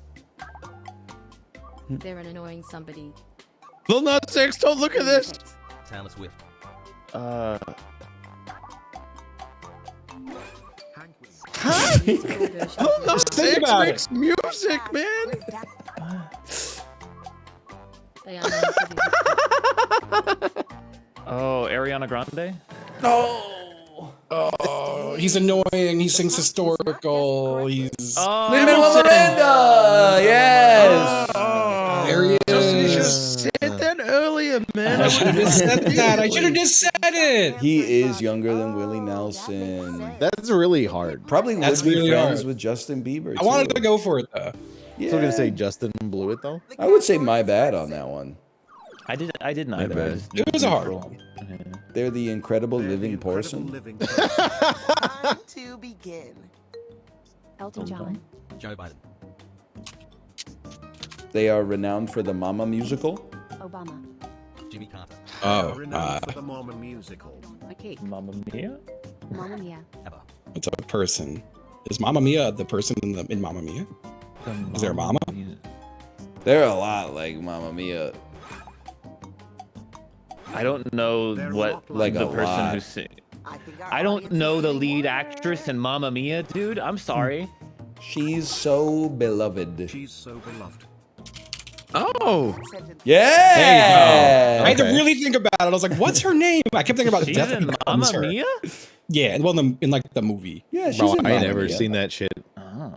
They're an annoying somebody. Lil Nas X, don't look at this. Taylor Swift. Lil Nas Think X about makes music, man. They are known for their Oh, Ariana Grande. Oh, he's annoying. He sings historical. He's. Lin-Manuel Miranda! Yes! There he Justin, you should have is. said that earlier, man. I should have just said that. I should have just said it. He is younger than Willie Nelson. That's really hard. Probably would That's be really friends hard. with Justin Bieber. I wanted too. to go for it though. Yeah. So we're gonna say Justin blew it though. I would say my bad on that one. I didn't either. bad. I just It was a hard neutral. They're the incredible living person. Time to begin. Elton John. Joe Biden. They are renowned for the Mama musical. Obama. Jimmy Carter. Oh, the Mormon musical. McKee. Mamma Mia. Mamma Mia. Ever. it's a person. Is Mamma Mia the person in Mamma Mia? Is there a mama? They're a lot like Mamma Mia. I don't know what Like the a person lot. who sing. I think our I don't audience know is the getting lead warmer. actress in Mamma Mia, dude. I'm sorry. She's so beloved. She's so beloved. Oh. Sentence. Yeah! I had to really think about it. I was like, "What's her name?" I kept thinking about She's Death in Becomes Mamma Her. Mia. Yeah, well, in like the movie. Yeah, she's Bro, in I ain't Mamma never Mia. seen that shit. Oh,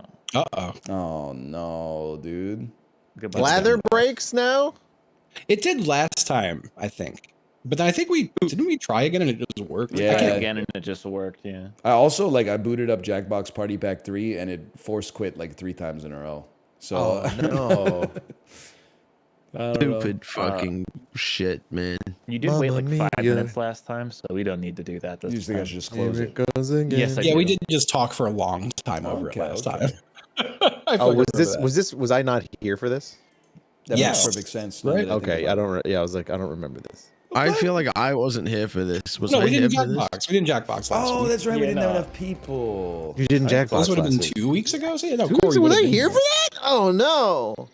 Oh, Oh no, dude. goodbye. Lather breaks now. it did last time, I think. But then I think didn't we try again and it just worked. Yeah. I can't- Again, and it just worked. Yeah. I also I booted up Jackbox Party Pack 3 and it force quit like 3 times in a row. So No. I don't know. Stupid fucking shit, man. You did wait like Mamma 5 Mia. minutes last time, so we don't need to do that You this just think I time. should just close Here it? it goes again. Yes, I Yeah, we do. did just talk for a long time over Okay, it last okay. time. I Oh, fucking remember that. was I not here for this? That Yes. makes perfect sense. Right? now that I think Okay, about I it. don't. Yeah, I was like, I don't remember this. I feel like I wasn't here for this. Was No, I we here didn't for this? Jackbox. We didn't Jackbox last Oh, week. that's right. We Yeah, didn't have no. enough people. You didn't Jackbox Those would have last been week. 2 weeks ago. So yeah, no, 2 weeks Corey ago? Was would I have been here for that? Oh no.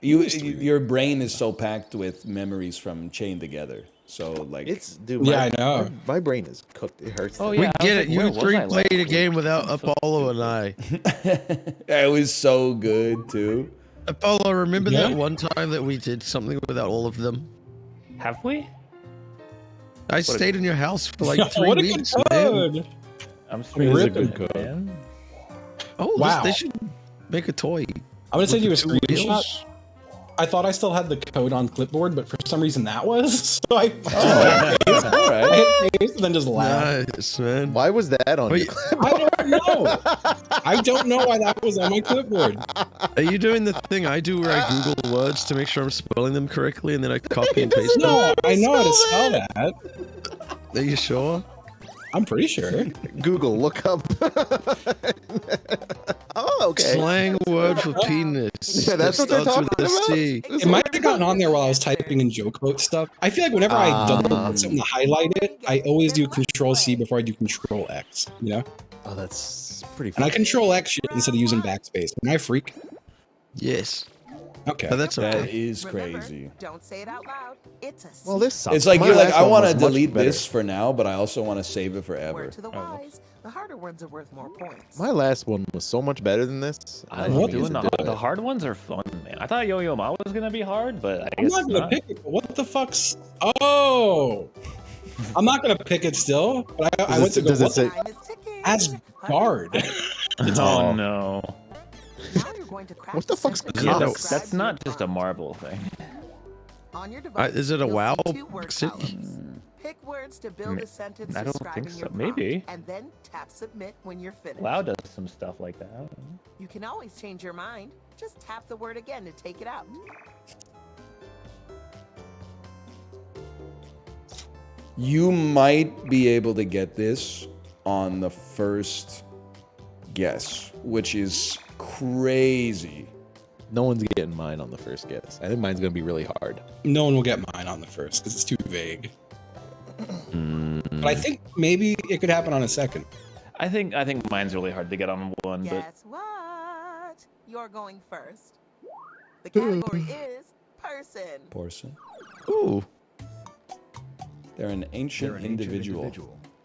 Your brain is so packed with memories from Chained Together. So It's dude. Yeah, I know. My brain is cooked. It hurts. Oh, to- yeah. We I was get like, it. You where was three I last played a week? game without Apollo and I. it was so good too. Apollo, remember Yeah. that one time that we did something without all of them? Have we? I stayed in your house for like 3 What a good weeks, man. code. I'm It is a ripping good code. man. Oh, Wow. they should make a toy. I'm gonna send you a with the 2 screenshot. wheels. I thought I still had the code on clipboard, but for some reason that was. So I All right. hit paste and then just laughed. Nice, man. Why was that on? Wait, your- I don't know. I don't know why that was on my clipboard. are you doing the thing I do where I Google words to make sure I'm spelling them correctly and then I copy and paste them? No, I know how to spell that. Are you sure? I'm pretty sure. Google, look up. Oh, okay. Slang word for penis. Yeah, that's what they're Starts with talking a about. C. It might have gotten on there while I was typing in joke quote stuff. I feel like whenever I double put something to highlight it, I always do Control C before I do Control X. You know, Oh, that's pretty. and I Funny. Control X shit instead of using backspace. Am I a freak? Yes. Okay. But that's That okay. is Remember, crazy. don't say it out loud. It's a Well, this sucks. It's like My you're like, last I one want to was much delete better. this for now, but I also want to save it forever. word to the wise. The harder ones are worth more points. My last one was so much better than this. and I I'm refuse doing to the, do the it. hard ones are fun, man. I thought Yo-Yo Ma was gonna be hard, but I I'm guess not it's gonna not. pick it. But what the fuck's? Oh, I'm not gonna pick it still. But I went to go does it look say- Time is ticking. Asgard. Oh no. Now you're going to craft What the a fuck's sentence Yeah, that Cop? that's describes not your just a prompt. Marvel thing. On your device, Is it a you'll WoW see 2 word city? columns. Pick words to build a sentence I don't describing think so. your Maybe. prompt, and then tap submit when you're finished. WoW does some stuff like that. I don't know. You can always change your mind. Just tap the word again to take it out. You might be able to get this on the first guess, which is crazy. No one's getting mine on the first guess. I think mine's gonna be really hard. No one will get mine on the first because it's too vague. But I think maybe it could happen on a second. I think mine's really hard to get on one, but Guess what? You're going first. The category is person. Porson. Ooh. They're an ancient individual.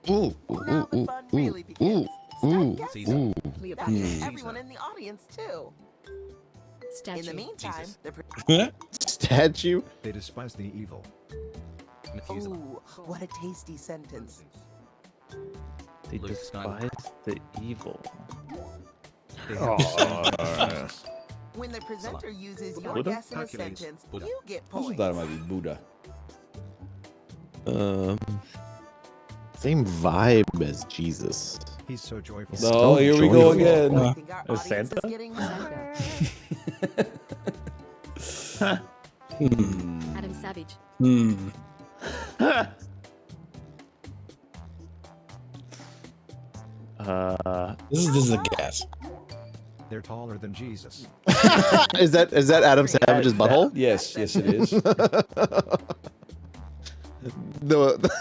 Ooh. Now the fun really begins. Ooh. Start guessing. That Cleopatra. means everyone in the audience too. Statue. In the meantime, the Statue. They despise the evil. Ooh, what a tasty sentence. they despise the evil. They Oh. have When the presenter uses your Buddha? guess in a Hercules. sentence, Buddha. you get I also points. thought it might be Buddha. Same vibe as Jesus. He's so joyful. So Oh, here we go joyful. again. I think our Is audience Santa? is getting smarter. Adam Savage. Hmm. This is a guess. They're taller than Jesus. Is that Adam Savage's butthole? Yes, yes, it is. The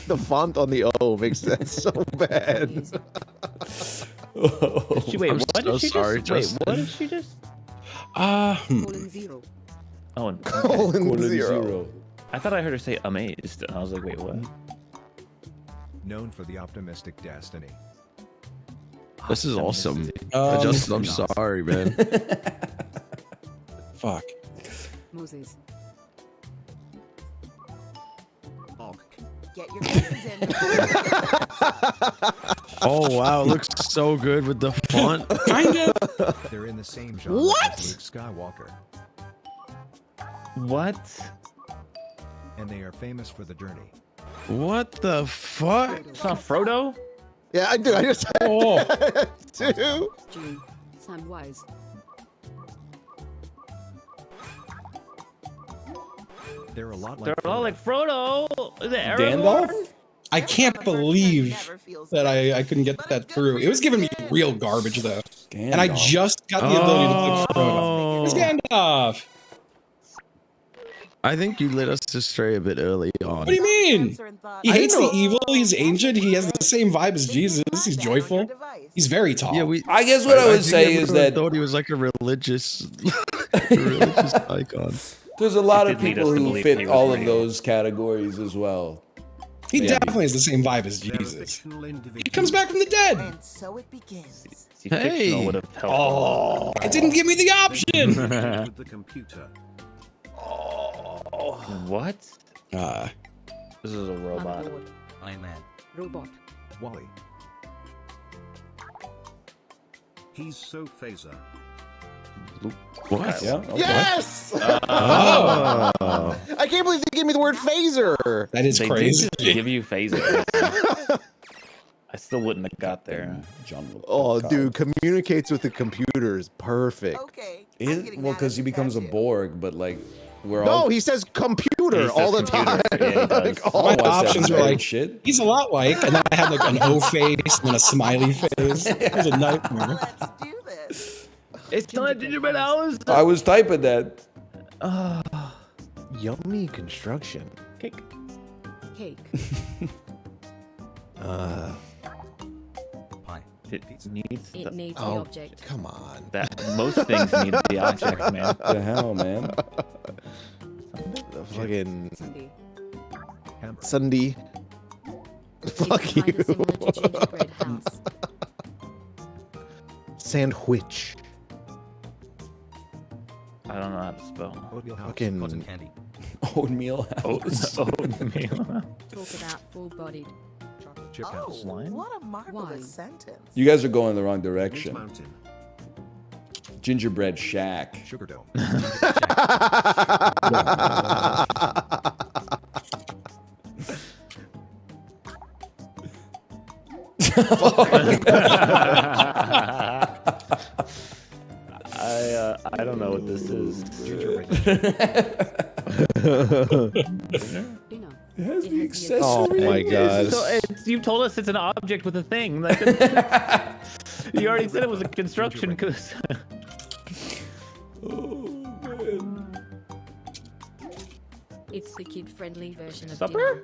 the font on the O makes that so bad. Wait, I'm what so did she sorry, just? Wait, Justin. what did she just? Colon zero. Oh, okay. Colon zero. I thought I heard her say amazed, and I was like, wait, what? Known for the optimistic destiny. This is awesome. Um, Justin, I'm sorry, man. Fuck. Moses. Get your guesses in. Oh wow, it looks so good with the font. Kinda. They're in the same genre What? as Luke Skywalker, What? and they are famous for the journey. What the fuck? It's not Frodo? Yeah, I do. I just Oh. too. June. Samwise. They're a lot like They're all Frodo. like Frodo. Is it Gandalf? Aragorn? I can't believe that I couldn't get that through. It was giving me real garbage though, and I Gandalf. just got the ability to pick Frodo. Oh. It's Gandalf. I think you lit us astray a bit early on. What do you mean? He I hates didn't the evil. He's ancient. He has the same vibe as Jesus. He's joyful. He's very tall. Yeah, we. I guess what I would think say is everyone that thought he was like a religious, religious icon. there's a lot of Did lead people us to who believe fit he was all of real. those categories as well. He Yeah. definitely has the same vibe as They're a Jesus. fictional individual. He comes back from the dead. And so it begins. See, Hey. fictional would have helped. Oh, it didn't give me the option. With the computer. What? Uh, This is a robot. Motherboard. Iron Man. Robot. Wally. He's so phaser. What? Yeah. Okay. Yes. oh, I can't believe they gave me the word phaser. that is They crazy. did just give you phaser. I still wouldn't have got there. John will Oh, card. dude, communicates with the computers. Perfect. Okay. Well, because he becomes a Borg, but like we're No, all. he says computer He all the says computer. time. Yeah, he does. Like, Oh, My what's that options were nerd like- shit. He's a lot like, and then I had like an O face and then a smiley face. It was a nightmare. Let's do this. It's not gingerbread hours. I was typing that. Yummy construction. Cake. Cake. Pie. It needs It the, needs the Oh, object. come on. that. Most things need the object, man. The hell, man. The fucking Sunday. Hamburger. Sunday. Fuck Kind of you. similar to Gingerbread house. Sandwich. I don't know how to spell. Oatmeal house. Fucking- Cotton candy. Oatmeal house. Oatmeal. Talk about full-bodied. Chocolate chip Oh, house. Wine? what a marvelous Wine. sentence. You guys are going the wrong Mint direction. mountain. Gingerbread shack. Sugar dome. I don't know what this is. Gingerbread. Dinner. It has the It accessory. Oh my gosh. So you told us it's an object with a thing. Like, you already said it was a construction. It's the kid-friendly version of Supper? dinner.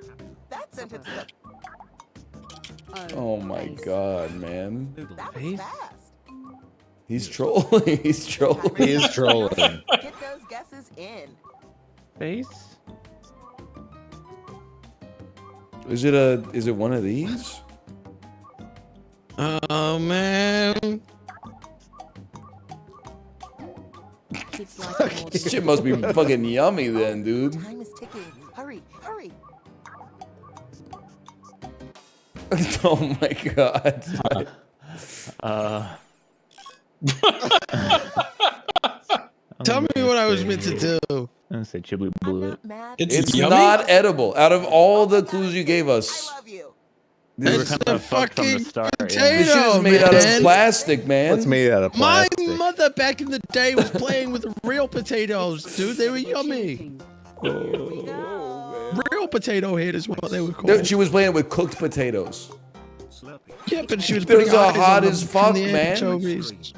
That sentence, Oh my nice. god, man. that Face? was fast. He's trolling. He's trolling. He is trolling. Get those guesses in. Face? Is it one of these? Oh man. Kids like more This shit must be fucking yummy then, dude. Time is ticking. Hurry, hurry. Oh my god. Tell me what I was meant to do. I'm gonna say Chibli I'm blew it. not mad. It's yummy? not edible. Out of all the clues you gave I us, love you. We were It's kind a of fucked from the fucking start. Yeah. this shit is potato, made out of man. plastic, man. What's made out of My plastic? mother back in the day was playing with real potatoes, dude. They were yummy. King. Real potato head is what they were No, called. she was playing with cooked potatoes. Slurpee. Yeah, but she was Those putting are eyes hot on them as from fuck, the man. anchovies.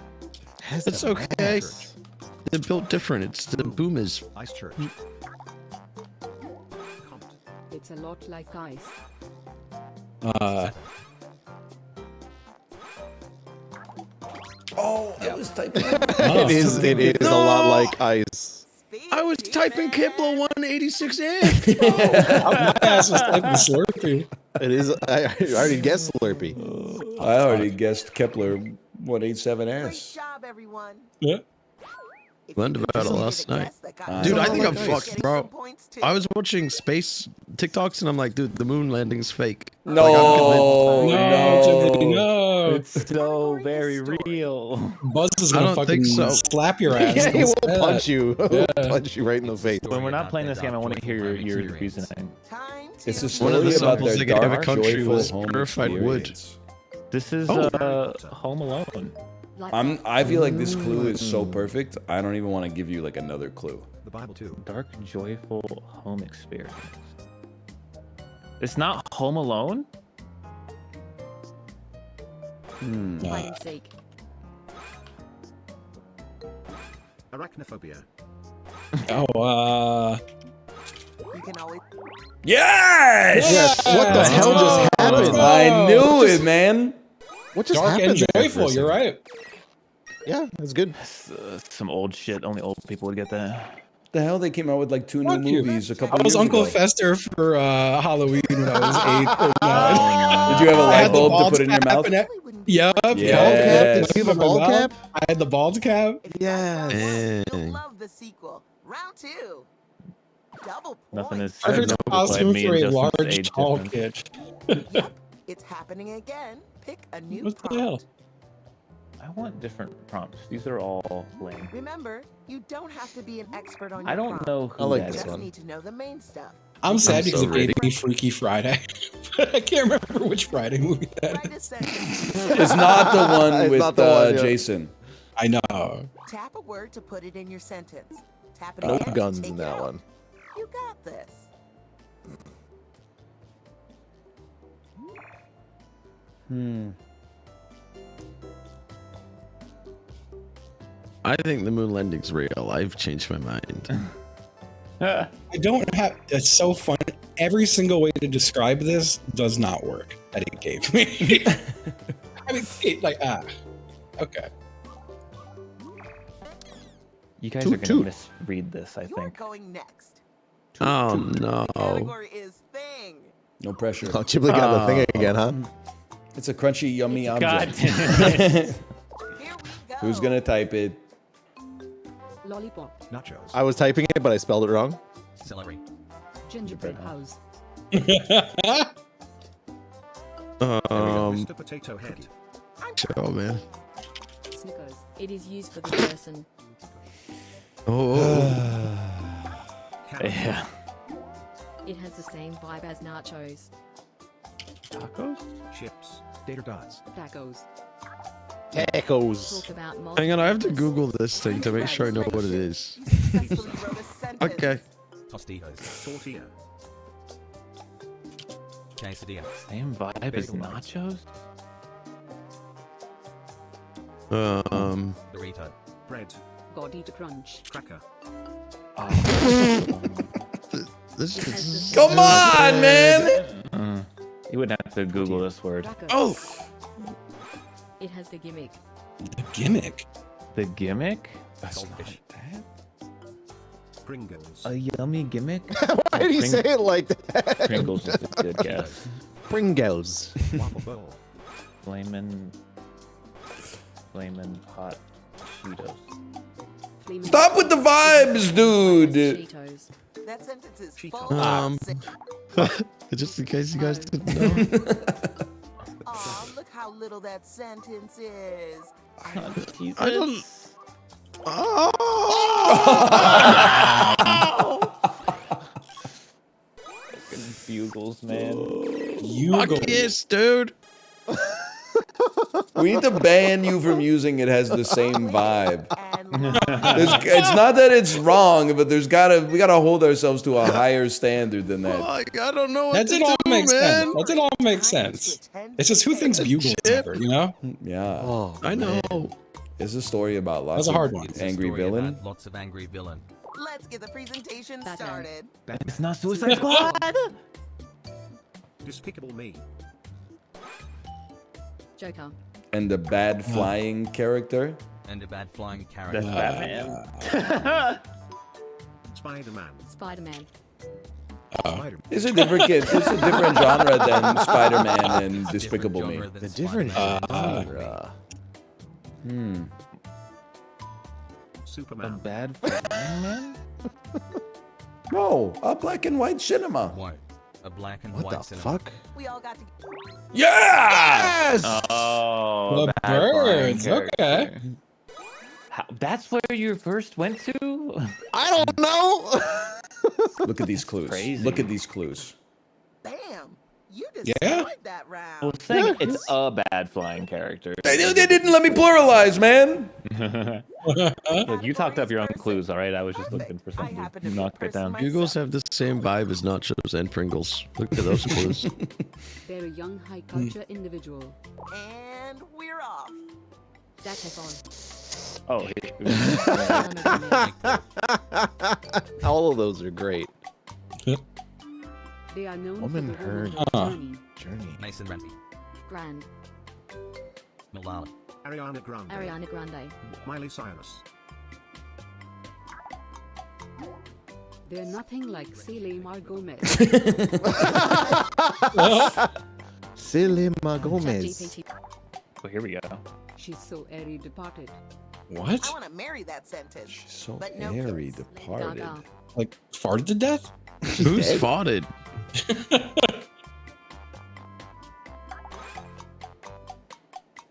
Has It's a okay. match. They're built different. It's the boomers. Ice church. It's a lot like ice. Oh, I was typing. It is a lot like ice. I was typing Kibble 186F. My ass was typing Slurpee. It is. I already guessed Slurpee. I already guessed Kepler Great 187S. job, everyone. Yeah. If Learned you could about it just last get a night. guess that got Dude, you I think I'm getting fucked, some bro. points, too. I was watching space TikToks and I'm like, dude, the moon landing's fake. No, Jimmy, no. no. It's so very real. Buzz is I gonna don't fucking think so. slap your ass. Yeah, he Don't will say punch that. you. Yeah. Punch you right in the face. When we're not playing this game, I want to hear your reasoning. Time It's to a One of the story about samples their they gave a dark, country joyful was home purified wood. experience. This is Oh. Home Alone. Like I feel like this clue is so perfect. I don't even want to give you like another clue. The Bible too. Dark, joyful home experience. It's not Home Alone? hide and seek. Arachnophobia. Oh, You can always Yes! Yes. What the hell just happened? I knew it, man. What just dark happened? and there for a joyful. You're second? right. Yeah, that's good. Some old shit. Only old people would get that. The hell, they came out with like 2 Fuck new you. movies a couple I was years Uncle ago. Fester for Halloween when I was 8 or 9. Did you have a I light had the bulb to bald put in your cap mouth? and it- really wouldn't Yup. Yes. Did you have a bald cap? I had the bald cap. Yes. You'll love the sequel. Round 2. Double points. Nothing is Perfect notified costume me for and a Justin's large, age tall difference. kid. Yep, it's happening again. Pick a new What the prompt. hell? I want different prompts. These are all lame. Remember, you don't have to be an expert on your I don't prompt. know who I like that this You is. just one. need to know the main stuff. I'm sad so because it ready. gave me Freaky Friday. But I can't remember which Friday movie that Write is. a sentence. It's not the one It's with not the one, yeah. Jason. I know. Tap a word to put it in your sentence. Tap it No again to guns take in it that out. one. You got this. I think the moon landing's real. I've changed my mind. I don't have. It's so fun. Every single way to describe this does not work that it gave me. I mean, okay. You guys Toot, are gonna toot. misread this, I You're think. going next. Oh no. Category is thing. No pressure. Oh, Chibli got the thing again, huh? It's a crunchy, yummy God object. damn it. Who's gonna type it? Lollipop. Nachos. I was typing it, but I spelled it wrong. Celery. Gingerbread house. Mr. Potato Head. Oh man. Snickers. It is used for the person. Oh. Yeah. It has the same vibe as nachos. Tacos? Chips. Tater dots. Tacos. Tacos. Talk about Hang on, I have to multiple- Google this thing to make sure I know what it is. Okay. Tostitos. Tortilla. Quesadilla. Same vibe as nachos? Dorito. Bread. God eat a crunch. Cracker. This is. Come on, man! You wouldn't have to Google this word. Cracker. Oh. It has the gimmick. The gimmick. The gimmick? Goldfish. Pringles. A yummy gimmick? Why did you say it like that? Pringles is a good guess. Pringles. Waffle bowl. Flamin' hot Cheetos. Flamin' Stop with the vibes, dude! Cheetos. That sentence is Cheetos. full of Just in case you guys didn't know. Aw, look how little that sentence is. I don't. Oh. Bugles, man. Fuck yes, dude. We need to ban you from using it has the same vibe. It's not that it's wrong, but we gotta hold ourselves to a higher standard than that. Fuck, I don't know what That to did all do, make man. sense. That did all make sense. It's just who thinks bugles ever, you know? Yeah. Oh, I know. It's a story about lots That's a of hard one. angry villain. Lots of angry villain. Let's get the presentation Batman. started. It's not Suicide Squad! Despicable Me. Joker. And the bad flying character. And a bad flying character. That's Batman. Spider-Man. Spider-Man. Spider-Man. It's a different genre than Spider-Man and Despicable Me. genre than The different Spider-Man. genre. A Superman. bad flying man? No, a black and white cinema. What? A black and What white the cinema. fuck? We all got to. Yeah! Yes! Oh, The bad flying birds, character. okay. That's where you first went to? I don't know. Look at these clues. Crazy. Look at these clues. Bam! You Yeah? destroyed that I round. was saying it's a bad flying character. They didn't let me pluralize, man. Look, you talked up your own clues, all right? I was just looking for I something. happen to You be a knocked it person down. Googles have the same vibe as nachos and Pringles. Look at those clues. They're a young high culture individual. And we're off. Zac Efron. Oh, All of those are great. They are known Woman for the Heard. woman journey. Journey. Mason Renty. Grand. Malala. Ariana Grande. Ariana Grande. Miley Cyrus. They're nothing like Selena Gomez. Selena Gomez. ChatGPT. oh, here we go. She's so airy departed. What? I want to marry that sentence. She's so But no airy kids. departed. Gaga. Like farted to death? Who's farted?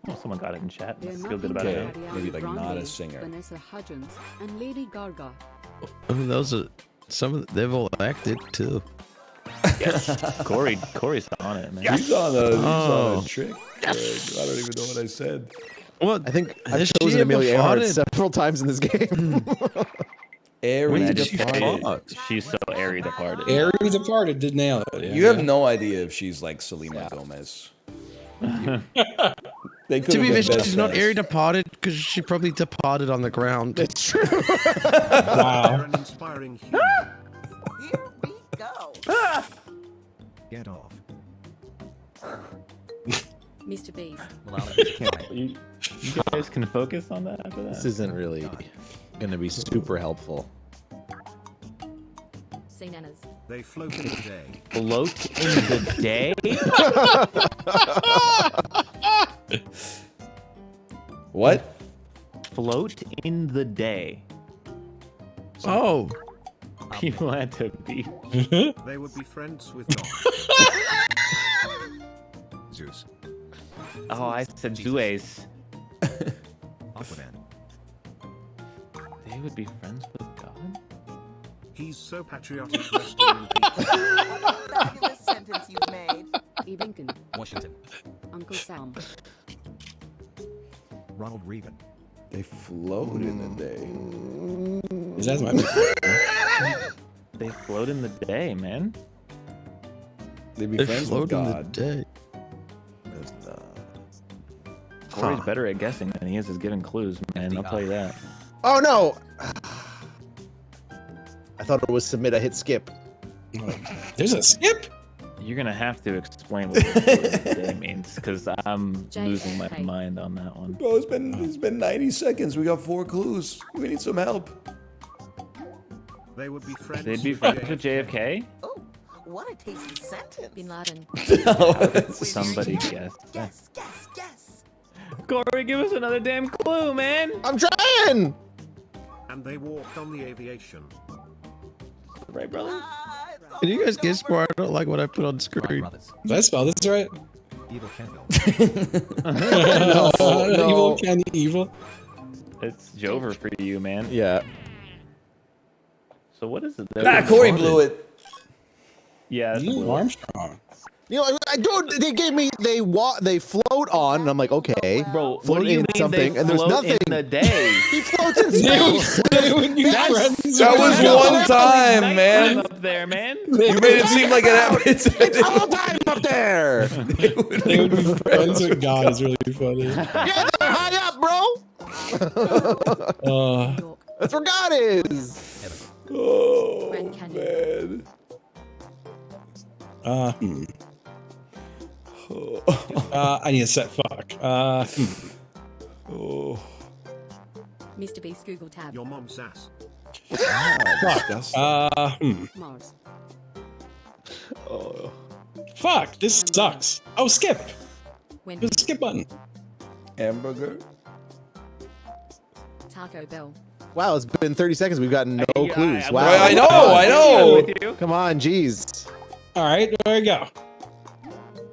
Oh, someone got it in chat. They're Feel nothing good about Okay. it. like Maybe Ariana like not a Grande, singer. Vanessa Hudgens, and Lady Gaga. Oh, those are some of they've all acted too. Corey's on it, man. He's on Oh. a trick. I don't even know what I said. What? I think I've Has she chosen ever Amelia Earhart farted? several times in this game. Airy When did she departed. fart? She's so airy departed. Airy departed did nail it. Yeah, You have yeah. no idea if she's like Selena Gomez. They could To be fair, been best she's not friends. airy departed because she probably departed on the ground. It's true. They're an inspiring human. Here we go. Get off. Mr. Beast. Malala. You guys can focus on that after that. This isn't really going to be super helpful. Sea nanas. They float in the day. Float in the day? What? Float in the day. Oh. People had to be. They would be friends with dogs. Zeus. Oh, I said Zeus. Aquaman. They would be friends with God? He's so patriotic. Rescuing people. Fabulous sentence you've made. E. Lincoln. Washington. Uncle Sam. Ronald Reagan. They float in the day. That's my They float in the day, man. They'd be They friends float with in God. the day. Corey's better at guessing than he is at giving clues, man. I'll tell you that. Oh no! I thought it was submit. I hit skip. There's a skip? You're gonna have to explain what float in the day means, because I'm losing my mind on that one. Bro, it's been 90 seconds. We got 4 clues. We need some help. They would be friends. They'd be friends with JFK? Oh, what a tasty sentence. Bin Laden. Somebody guessed. Guess. Corey, give us another damn clue, man. I'm trying. And they walked on the aviation. Right, brother? Can you guys guess more? I don't like what I put on Wright screen. brothers. Did I spell this right? Evil Kendall. No. Evil can evil. It's Jover for you, man. Yeah. So what is it? Corey blew it. Yeah, that's Neil blue. Armstrong. You know, dude, they gave me they float on, and I'm like, okay, Bro, what float do you in mean something, they and there's float nothing. in the day? He floats in space. They would be friends. That was one Nighttime time, man. up there, man. You made it seem like an It's all time up there. They would be friends with God is really funny. Yeah, they're high up, bro. York. That's where God is. Oh, Grand Canyon. man. I need to set fuck. Oh. Mr. Beast Google tab. Your mom's ass. Mars. Oh. Fuck, this sucks. Oh, skip. Wendy. There's a skip button. Hamburger. Taco Bell. Wow, it's been 30 seconds. We've gotten no Hey, clues. I- Wow. I know. With you. Come on, jeez. All right, there we go.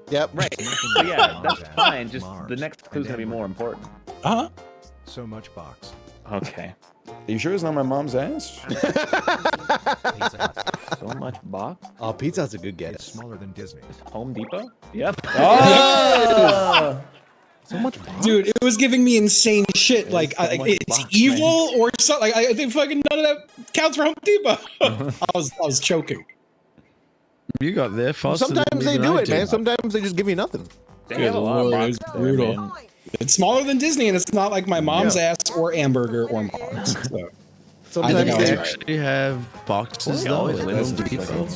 Yep. Right. So yeah, that's fine. Just Mars. the next clue's gonna be more important. Uh-huh. So much box. Okay. Are you sure it's not my mom's ass? Pizza Hut. So much box. Oh, Pizza Hut's a good It's guess. smaller than Disney. Home Depot. Yep. Ah! So much. Dude, it was giving me insane shit. Like, so much it's box, evil or something. Like, I think fucking none of that counts for Home Depot. I was choking. You got there faster. Sometimes they do it, man. Sometimes they just give you nothing. They have a lot of Lord, box it's there, brutal. man. It's smaller than Disney, and it's not like my mom's ass or hamburger or Mars. So, I think Sometimes I was They right. actually have boxes They though. always at live Home in Depot.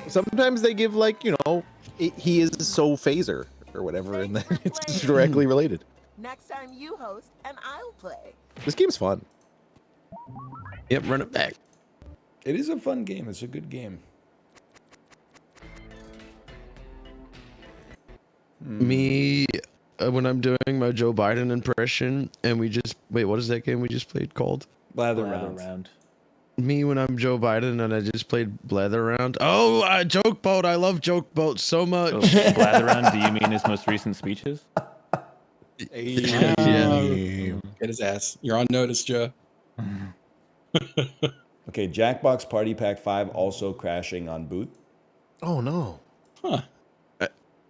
sometimes they give like he is so phaser or whatever, and then it's directly related. Next time you host, and I'll play. This game's fun. Yep, run it back. It is a fun game. It's a good game. Me, when I'm doing my Joe Biden impression, and we just wait. What is that game we just played called? Blather Lather round. round. Me when I'm Joe Biden and I just played Blather Round. Oh, Joke Boat! I love Joke Boat so much. Oh, Blather round. Do you mean his most recent speeches? Yeah. Get his ass. You're on notice, Joe. Okay, Jackbox Party Pack 5 also crashing on boot. Oh no. Huh.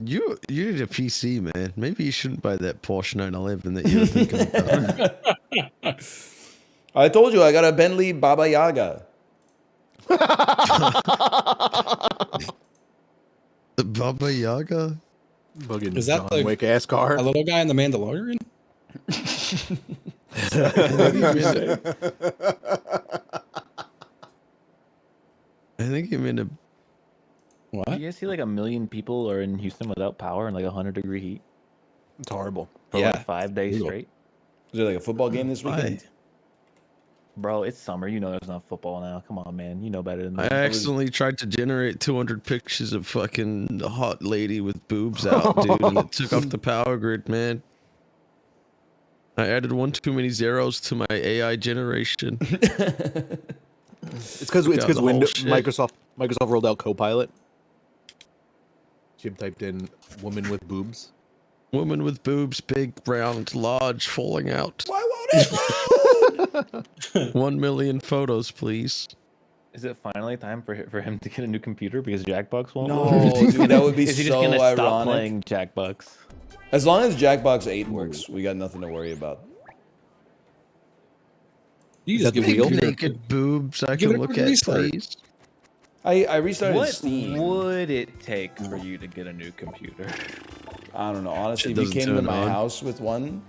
You need a PC, man. Maybe you shouldn't buy that Porsche 911 that you were thinking about. I told you I got a Bentley Baba Yaga. The Baba Yaga? Bugging Is that John the- Wick ass car? A little guy in The Mandalorian? I think you mean a. What? Do you guys see like 1 million people are in Houston without power in like 100-degree heat It's horrible. for Yeah. like 5 days Brutal. straight? Is there like a football game this weekend? Bro, it's summer. You know there's not football now. Come on, man. You know better than I that. accidentally tried to generate 200 pictures of fucking the hot lady with boobs out, dude, and it took off the power grid, man. I added one too many zeros to my AI generation. It's because Microsoft rolled out Copilot. Jim typed in "woman with boobs." Woman with boobs, big, round, large, falling out. Why won't it load? 1 million photos, please. Is it finally time for him to get a new computer because Jackbox won't? No, load? dude, that would be Is he so just gonna ironic. stop playing Jackbox? As long as Jackbox 8 works, we got nothing to worry about. You just give Big me naked boobs I Give can it a look quick at, restart. please. I restarted What Steam. would it take for you to get a new computer? I don't know. Honestly, Shit if you doesn't came to turn my on. house with one,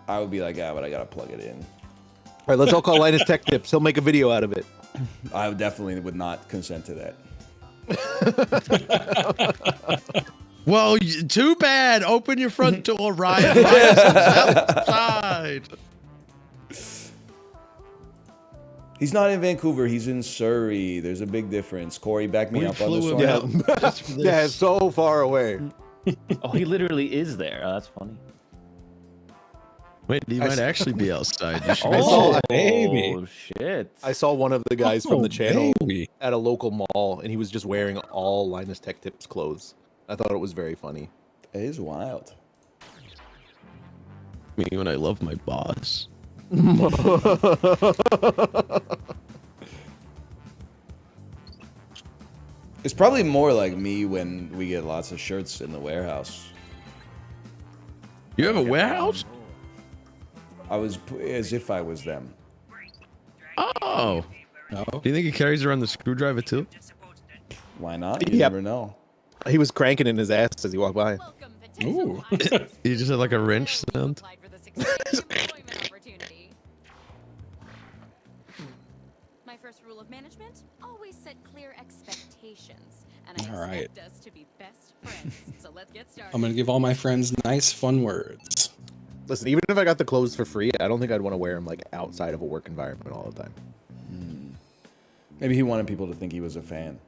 I would be like, but I gotta plug it in. All right, let's all call Linus Tech Tips. He'll make a video out of it. I definitely would not consent to that. Well, too bad. Open your front door, Ryan. Ryan's outside. He's not in Vancouver. He's in Surrey. There's a big difference. Corey, back me We up on this flew one. him out just for this. Yeah, it's so far away. Oh, he literally is there. Oh, that's funny. Wait, he might actually be outside. You should Oh, baby. shit. I saw one of the guys from Oh, the channel baby. at a local mall, and he was just wearing all Linus Tech Tips clothes. I thought it was very funny. It is wild. me when I love my boss. It's probably more like me when we get lots of shirts in the warehouse. You have a warehouse? I was as if I was them. Oh. No. Do you think he carries around the screwdriver too? Why not? You Yep. never know. He was cranking in his ass as he walked by. Ooh. He just had like a wrench sound. My first rule of management: always set clear expectations, and I All right. expect us to be best friends. So let's get started. I'm gonna give all my friends nice, fun words. Listen, even if I got the clothes for free, I don't think I'd want to wear them like outside of a work environment all the time. Maybe he wanted people to think he was a fan.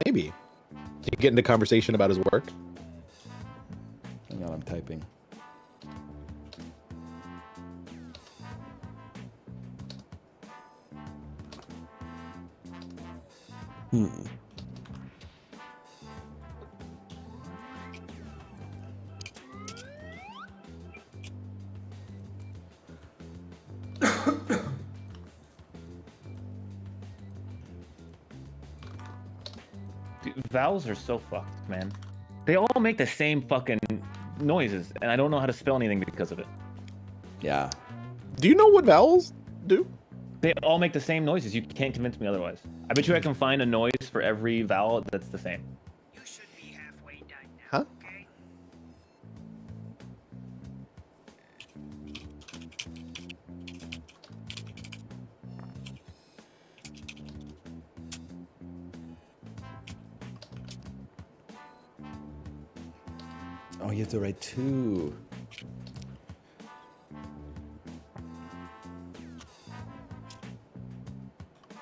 Maybe. To get into conversation about his work. Hang on, I'm typing. Dude, vowels are so fucked, man. They all make the same fucking noises, and I don't know how to spell anything because of it. Yeah. Do you know what vowels do? They all make the same noises. You can't convince me otherwise. I bet you I can find a noise for every vowel that's the same. Huh? Oh, you have to write two.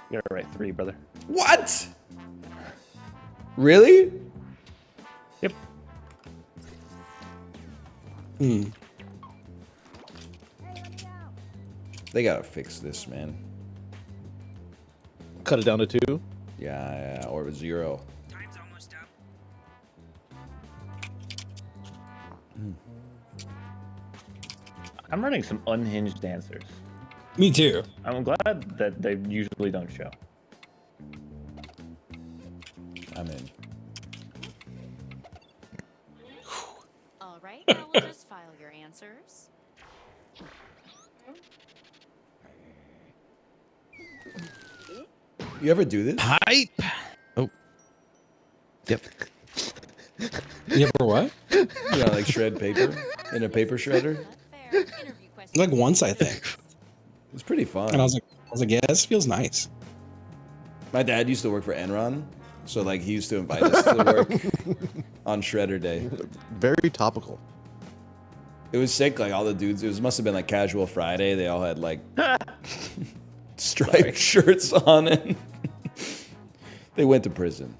You're right, 3, brother. What? Really? Yep. They gotta fix this, man. Cut it down to 2? Yeah, or 0. I'm running some unhinged answers. Me too. I'm glad that they usually don't show. I'm in. All right, now we'll just file your answers. You ever do this? Pipe. Oh. Yep. You ever what? You know, like shred paper in a paper shredder. Like once, I think. It's pretty fun. And I was like, yeah, this feels nice. My dad used to work for Enron, so like he used to invite us to work on Shredder Day. Very topical. It was sick. Like all the dudes, must have been like casual Friday. They all had like striped shirts on it. They went to prison.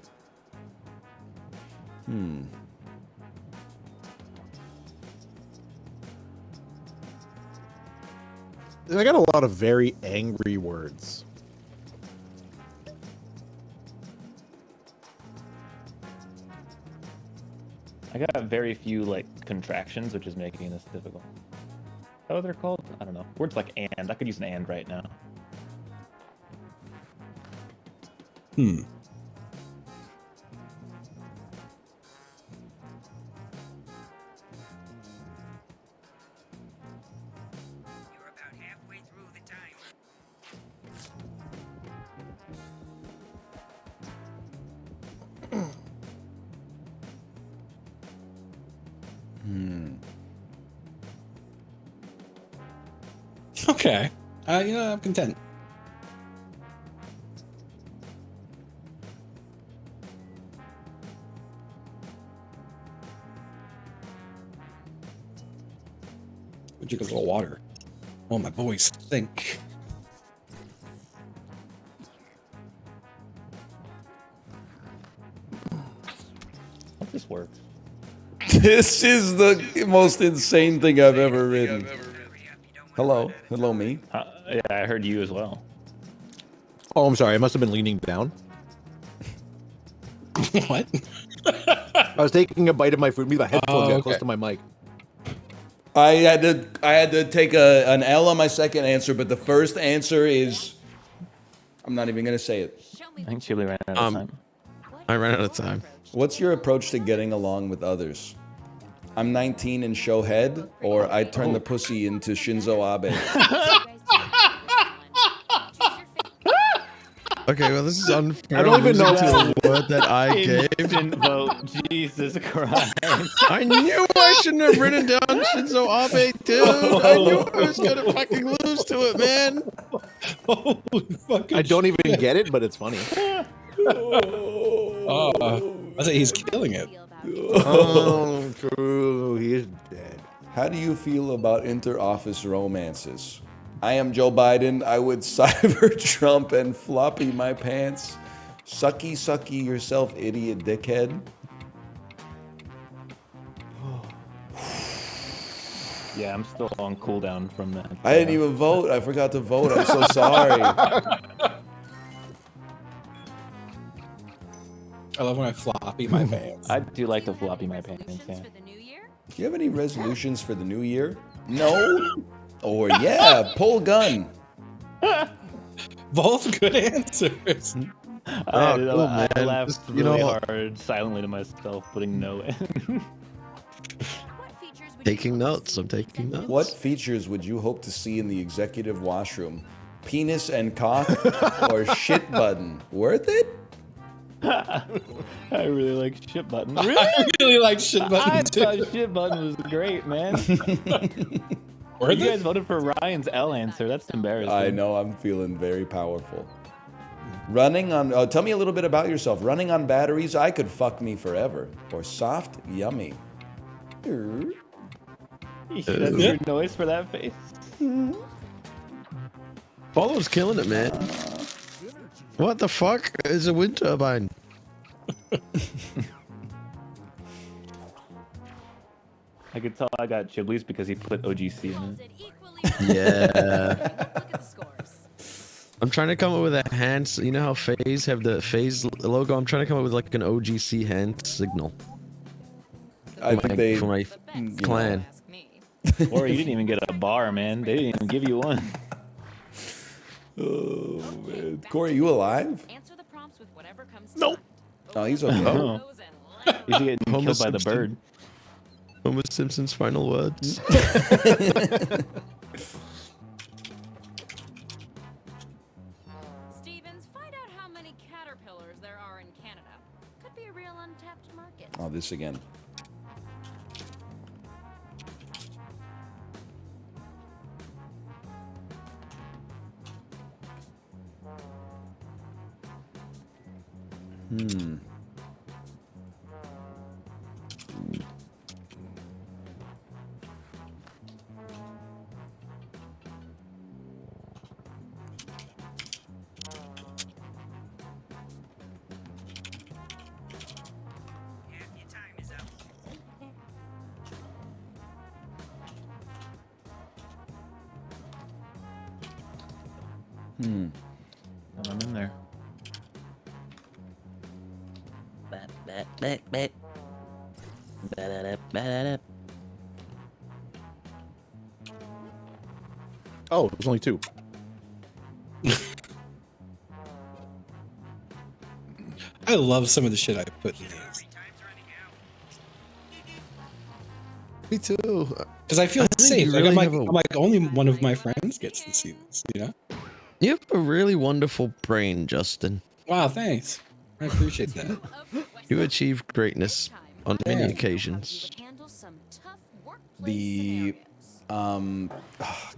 I got a lot of very angry words. I got very few like contractions, which is making this difficult. Oh, they're called? I don't know. Words like and. I could use an and right now. Okay. I'm content. Would you get a little water? Oh, my boys think. Hope this works. This is the most insane thing I've ever written. Hello, me. Yeah, I heard you as well. Oh, I'm sorry. I must have been leaning down. What? I was taking a bite of my food. My headphones got close okay. to my mic. I had to take an L on my second answer, but the first answer is I'm not even gonna say it. I think Chili ran out of time. I ran out of time. What's your approach to getting along with others? I'm 19 and show head, or I turn the pussy into Shinzo Abe. Okay, well, this is unfair. I don't even know the word that I gave. Instant vote. Jesus Christ. I knew I shouldn't have written down Shinzo Abe, dude. I knew I was gonna fucking lose to it, man. Holy fucking I don't even get it, but it's funny. I say he's killing it. Oh, true. He is dead. How do you feel about inter-office romances? I am Joe Biden. I would cyber Trump and floppy my pants. Sucky, sucky yourself, idiot dickhead. Yeah, I'm still on cooldown from that. I didn't even vote. I forgot to vote. I'm so sorry. I love when I floppy my pants. I do like to floppy my pants. Yeah. Do you have any resolutions for the new year? No? Or yeah, pull gun. Both good answers. I man. laughed Just, really hard silently to myself, putting no in. Taking notes. I'm taking notes. What features would you hope to see in the executive washroom? Penis and cock or shit button? Worth it? I really like shit button. Really? I really like shit button I too. thought shit button was great, man. You guys voted for Ryan's L answer. That's embarrassing. I know, I'm feeling very powerful. Running on, tell me a little bit about yourself. Running on batteries, I could fuck me forever. Or soft, yummy. That's your noise for that face. Paulo's killing it, man. What the fuck is a wind turbine? I could tell I got Chibli's because he put OGC in it. Yeah. I'm trying to come up with a hand. You know how FaZe have the FaZe logo? I'm trying to come up with like an OGC hand signal. I think they for my clan. Or you didn't even get a bar, man. They didn't even give you one. Oh man, Corey, you alive? Answer the prompts with whatever comes Nope. Oh, he's okay. Oh. He's getting Homer killed by the Simpson. bird. Homer Simpson's final words. Stevens, find out how many caterpillars there are in Canada. Could be a real untapped market. Oh, this again. I'm in there. Oh, there's only 2. I love some of the shit I put in these. Me too. Because I feel I think safe. you Like, really I'm have a- like, only one of my friends gets to see this, you know? You have a really wonderful brain, Justin. Wow, thanks. I appreciate that. You achieved greatness on many Yeah. occasions. The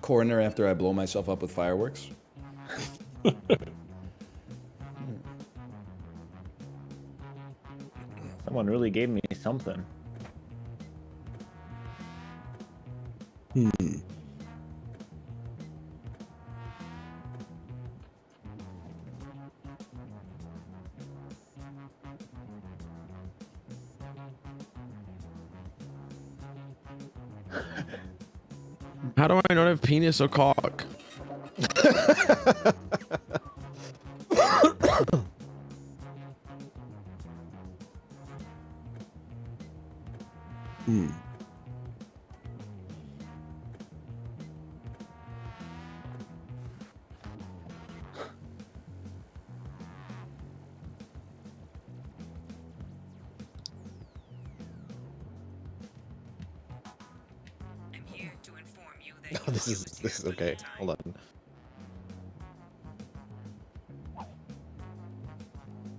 corner after I blow myself up with fireworks. Someone really gave me something. How do I not have penis or cock? Oh, this is okay. Hold on.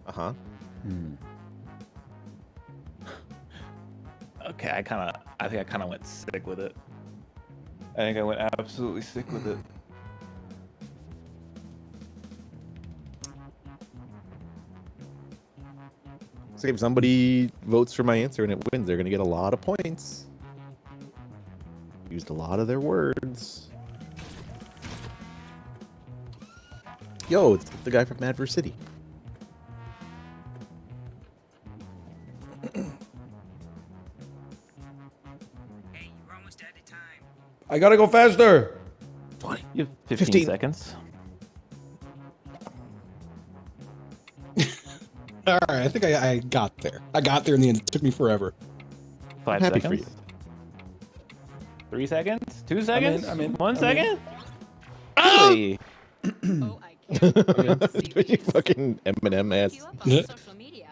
Uh-huh. Okay, I think I kind of went sick with it. I think I went absolutely sick with it. So if somebody votes for my answer and it wins, they're gonna get a lot of points. Used a lot of their words. Yo, it's the guy from Mad vs. City. I gotta go faster. 20. You have 15 seconds. All right, I think I got there. I got there in the end. It took me forever. 5 Happy seconds. for you. 3 seconds. 2 seconds. I'm in. 1 second. Really? Oh, I can't wait to see You these. fucking Eminem ass. You up on social media.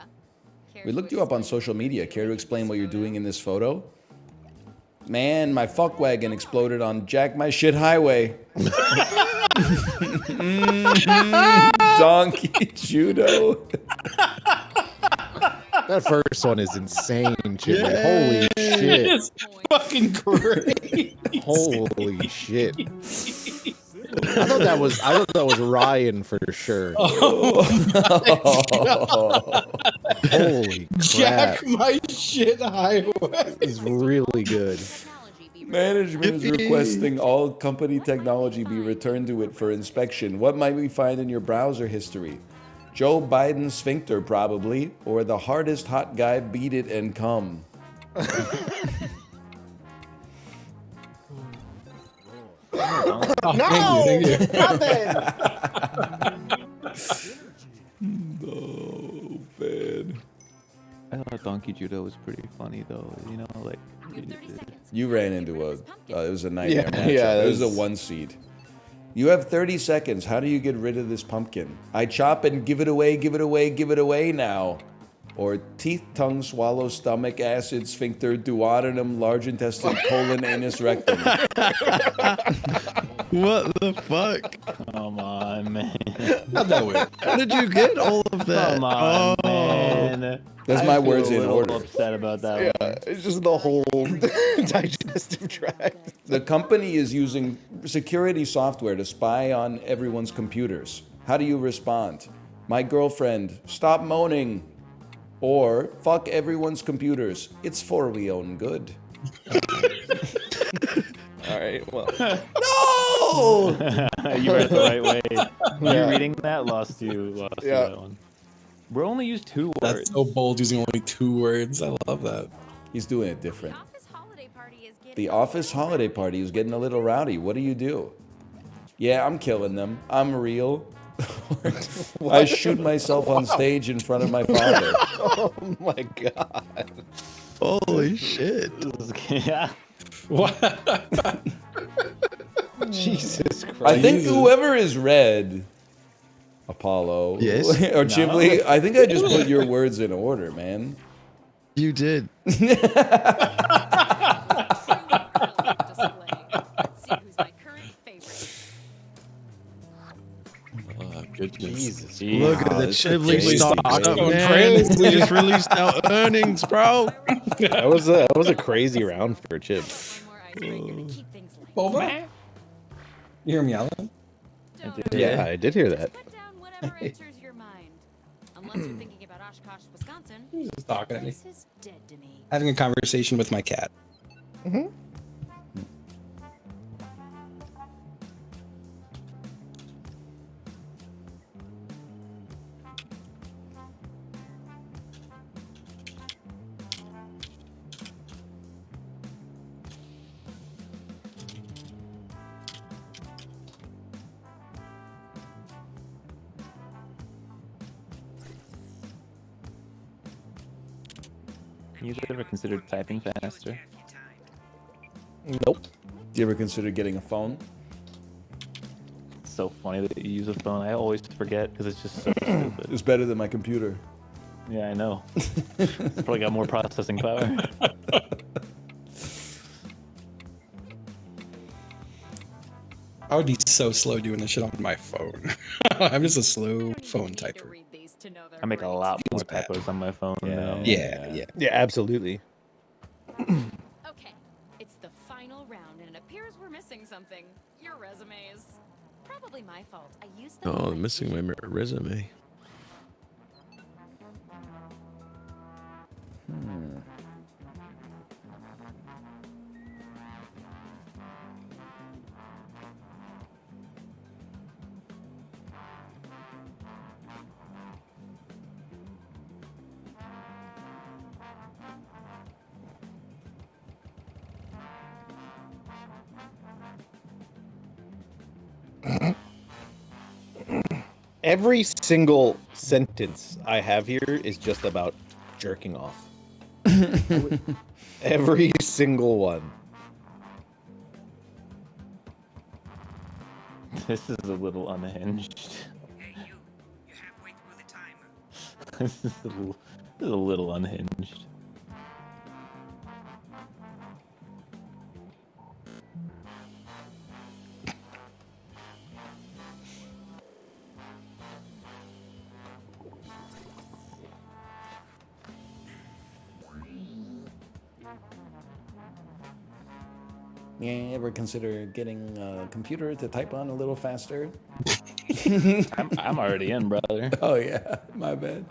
Care We to looked you up on explain social media. what Care to you're explain what doing you're in this doing in this photo? Man, my fuck wagon exploded on Jack My Shit Highway. Donkey judo. That first one is insane, Jimmy. Holy shit. It's fucking great. Holy shit. I thought that was Ryan for sure. Holy crap. Jack My Shit Highway. Is really good. Management is requesting all company technology be returned to it for inspection. What might we find in your browser history? Joe Biden's sphincter, probably, or the hardest hot guy beat it and come. Thank you. Oh, man. I thought Donkey Judo was pretty funny though. You know, like. You ran into it was a nightmare Yeah, matchup. yeah, It was a that's- 1 seed. You have 30 seconds. How do you get rid of this pumpkin? I chop and give it away, give it away, give it away now. Or teeth, tongue, swallow, stomach, acid, sphincter, duodenum, large intestine, colon, anus, rectum. What the fuck? Come on, man. Not that way. How did you get all of that? Come on, man. That's I my feel words a in little order. upset about that one. Yeah, it's just the whole digestive tract. The company is using security software to spy on everyone's computers. How do you respond? My girlfriend, stop moaning. Or, fuck everyone's computers. It's for we own good. All right, well. No! You read it the right way. You reading that lost you Yeah. that one. We're only used 2 words. That's so bold, using only 2 words. I love that. He's doing it different. office holiday party is getting The office holiday party is getting a little rowdy. What do you do? Yeah, I'm killing them. I'm real. I shoot myself on stage in front of my father. Oh my god. Holy shit. Yeah. What? Jesus Christ. I think whoever is red, Apollo, Yes? or Ghibli, I think I just put your words in order, man. You did. Oh, goodness. Jesus. Look at the Ghibli crazy, stock bro. up, Going man. crazy. We just released our earnings, bro. That was a crazy round for Chip. Boba? You hear me yelling? Yeah, I did hear that. Put down whatever enters your mind. Unless you're thinking about Oshkosh, Wisconsin. Who's just talking at me? This is dead to me. Having a conversation with my cat. You ever considered typing faster? Nope. Do you ever consider getting a phone? It's so funny that you use a phone. I always forget because it's just so stupid. It's better than my computer. Yeah, I know. It's probably got more processing power. I would be so slow doing this shit on my phone. I'm just a slow phone typer. I make a lot more Feels bad. typos on my phone now. Yeah. Yeah, absolutely. Okay, it's the final round, and it appears we're missing something. Your resumes. Probably my fault. I used them. Oh, I'm missing my resume. Every single sentence I have here is just about jerking off. Every single one. This is a little unhinged. This is a little unhinged. Yeah, ever consider getting a computer to type on a little faster? I'm already in, brother. Oh yeah, my bad.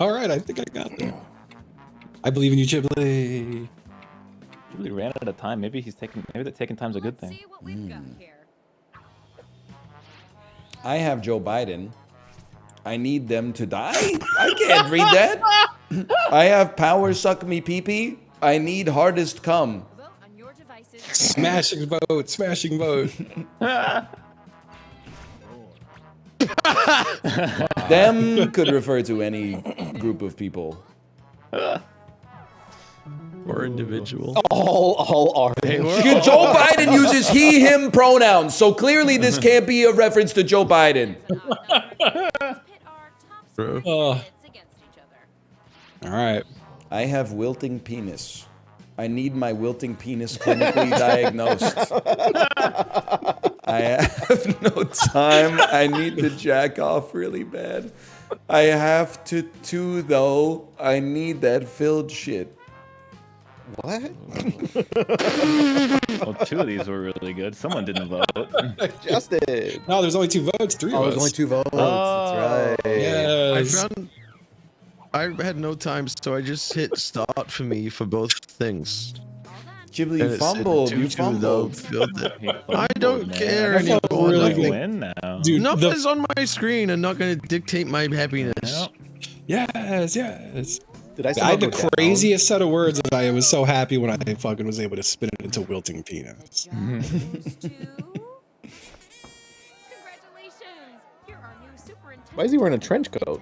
All right, I think I got there. I believe in you, Ghibli. Really ran out of time. Maybe that taking time's a good thing. See what we've got here. I have Joe Biden. I need them to die? I can't read that. I have power suck me pee-pee. I need hardest come. Vote on your devices. Smashing vote, smashing vote. Them could refer to any group of people. Or individual. All are. Joe Biden uses he, him pronouns, so clearly this can't be a reference to Joe Biden. Pit our top Bro. scoring candidates against each other. All right. I have wilting penis. I need my wilting penis clinically diagnosed. I have no time. I need to jack off really bad. I have to too, though. I need that filled shit. What? Well, two of these were really good. Someone didn't vote. Justin. No, there's only 2 votes. 3 of us. There's only 2 votes. That's right. Yes. I had no time, so I just hit start for me for both things. Ghibli, And you it said fumbled. You 2-2 though, fumbled. filled it. He I fumbled, don't man. care That's a anymore. really big good- win now. Dude, Numbers on my screen are not going to dictate my happiness. Yep. Yes, yes. Did I I had the craziest set of words, and I was so happy when I fucking was able to spin it into wilting penis. Why is he wearing a trench coat?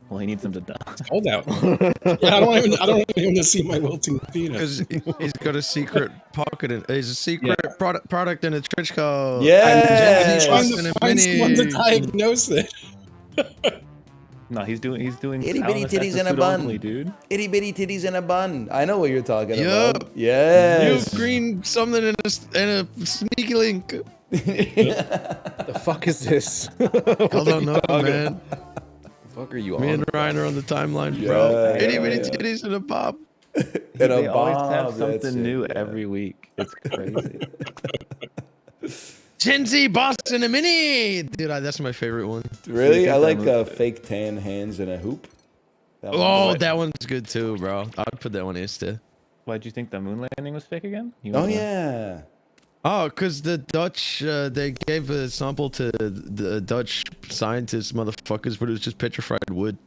Well, he needs them to die. It's cold out. Yeah, I don't want him to see my wilting penis. Because he's got a secret pocket. He's a secret product in a trench coat. Yeah. He's trying to find someone to diagnose it. No, he's doing Itty bitty titties in a bun, only, dude. Itty bitty titties in a bun. I know what you're talking Yup. about. Yes. New green something in a sneaky link. The fuck is this? I don't know, man. The fuck are you on? Me and Ryan are on the timeline, bro. Yeah, Itty bitty titties in a bob. They always have something new every week. It's crazy. Gen Z Boston a mini, dude. That's my favorite one. Really? I like fake tan hands in a hoop. That one's good too, bro. I'd put that one Insta. Why'd you think the moon landing was fake again? Oh yeah. Oh, because the Dutch, they gave a sample to the Dutch scientists, motherfuckers, but it was just petrified wood.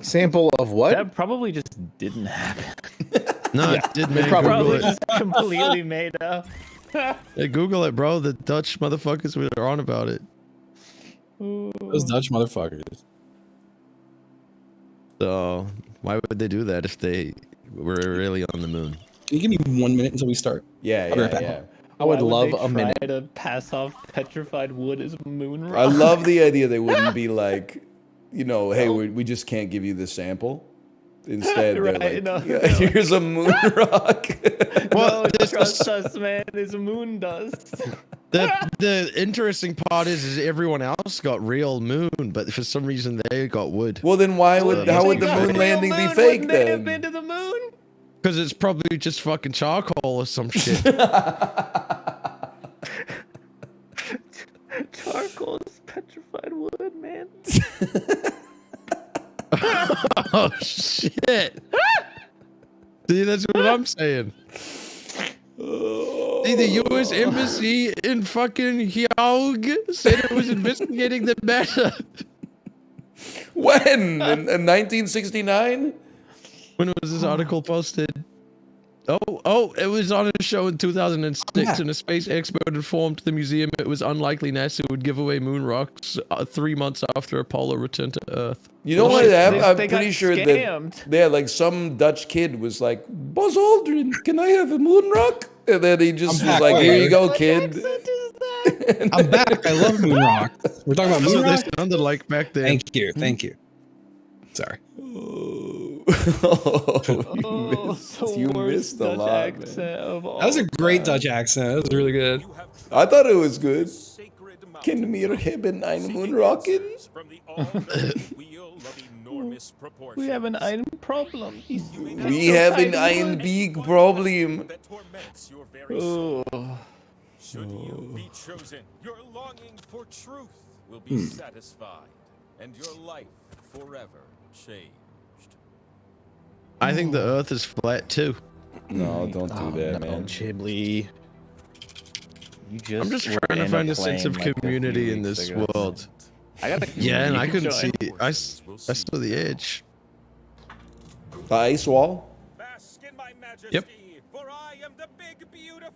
Sample of what? That probably just didn't happen. No, it did, man. Probably Google it. just completely made up. Yeah, Google it, bro. The Dutch motherfuckers were on about it. Those Dutch motherfuckers. So, why would they do that if they were really on the moon? Can you give me 1 minute until we start? Yeah. I would Why love they a minute. try to pass off petrified wood as moon rock. I love the idea they wouldn't be like, hey, we just can't give you the sample. Instead, they're Right, like, no, here's a moon rock. Well, trust us, man. It's moon dust. The interesting part is everyone else got real moon, but for some reason they got wood. Well, then how would the moon landing be fake Wouldn't they have then? been to the moon? Because it's probably just fucking charcoal or some shit. Charcoal is petrified wood, man. Oh shit! See, that's what I'm saying. See, the U.S. Embassy in fucking Hague said it was investigating the matter. When? In 1969? When was this article posted? Oh, it was on a show in 2006, and a space expert informed the museum it was unlikely NASA would give away moon rocks 3 months after Apollo returned to Earth. You know what happened? I'm they pretty got sure scammed. that like some Dutch kid was like, Buzz Aldrin, can I have a moon rock? And then he just was like, here you go, kid. I'm back. I love moon rock. We're talking about That's moon what rock. they sounded like back then. Thank you. Sorry. You missed a lot, man. That was a great Dutch accent. That was really good. I thought it was good. Can wir haben einen Moonrocken? We have an iron problem. We have ein big problem. Oh. Should you be chosen, your longing for truth will be satisfied, and your life forever changed. I think the Earth is flat too. No, don't do that, man. Chiblee. I'm just trying to find a sense of community in this world. Yeah, and I couldn't see. I saw the edge. The ice wall? Yep.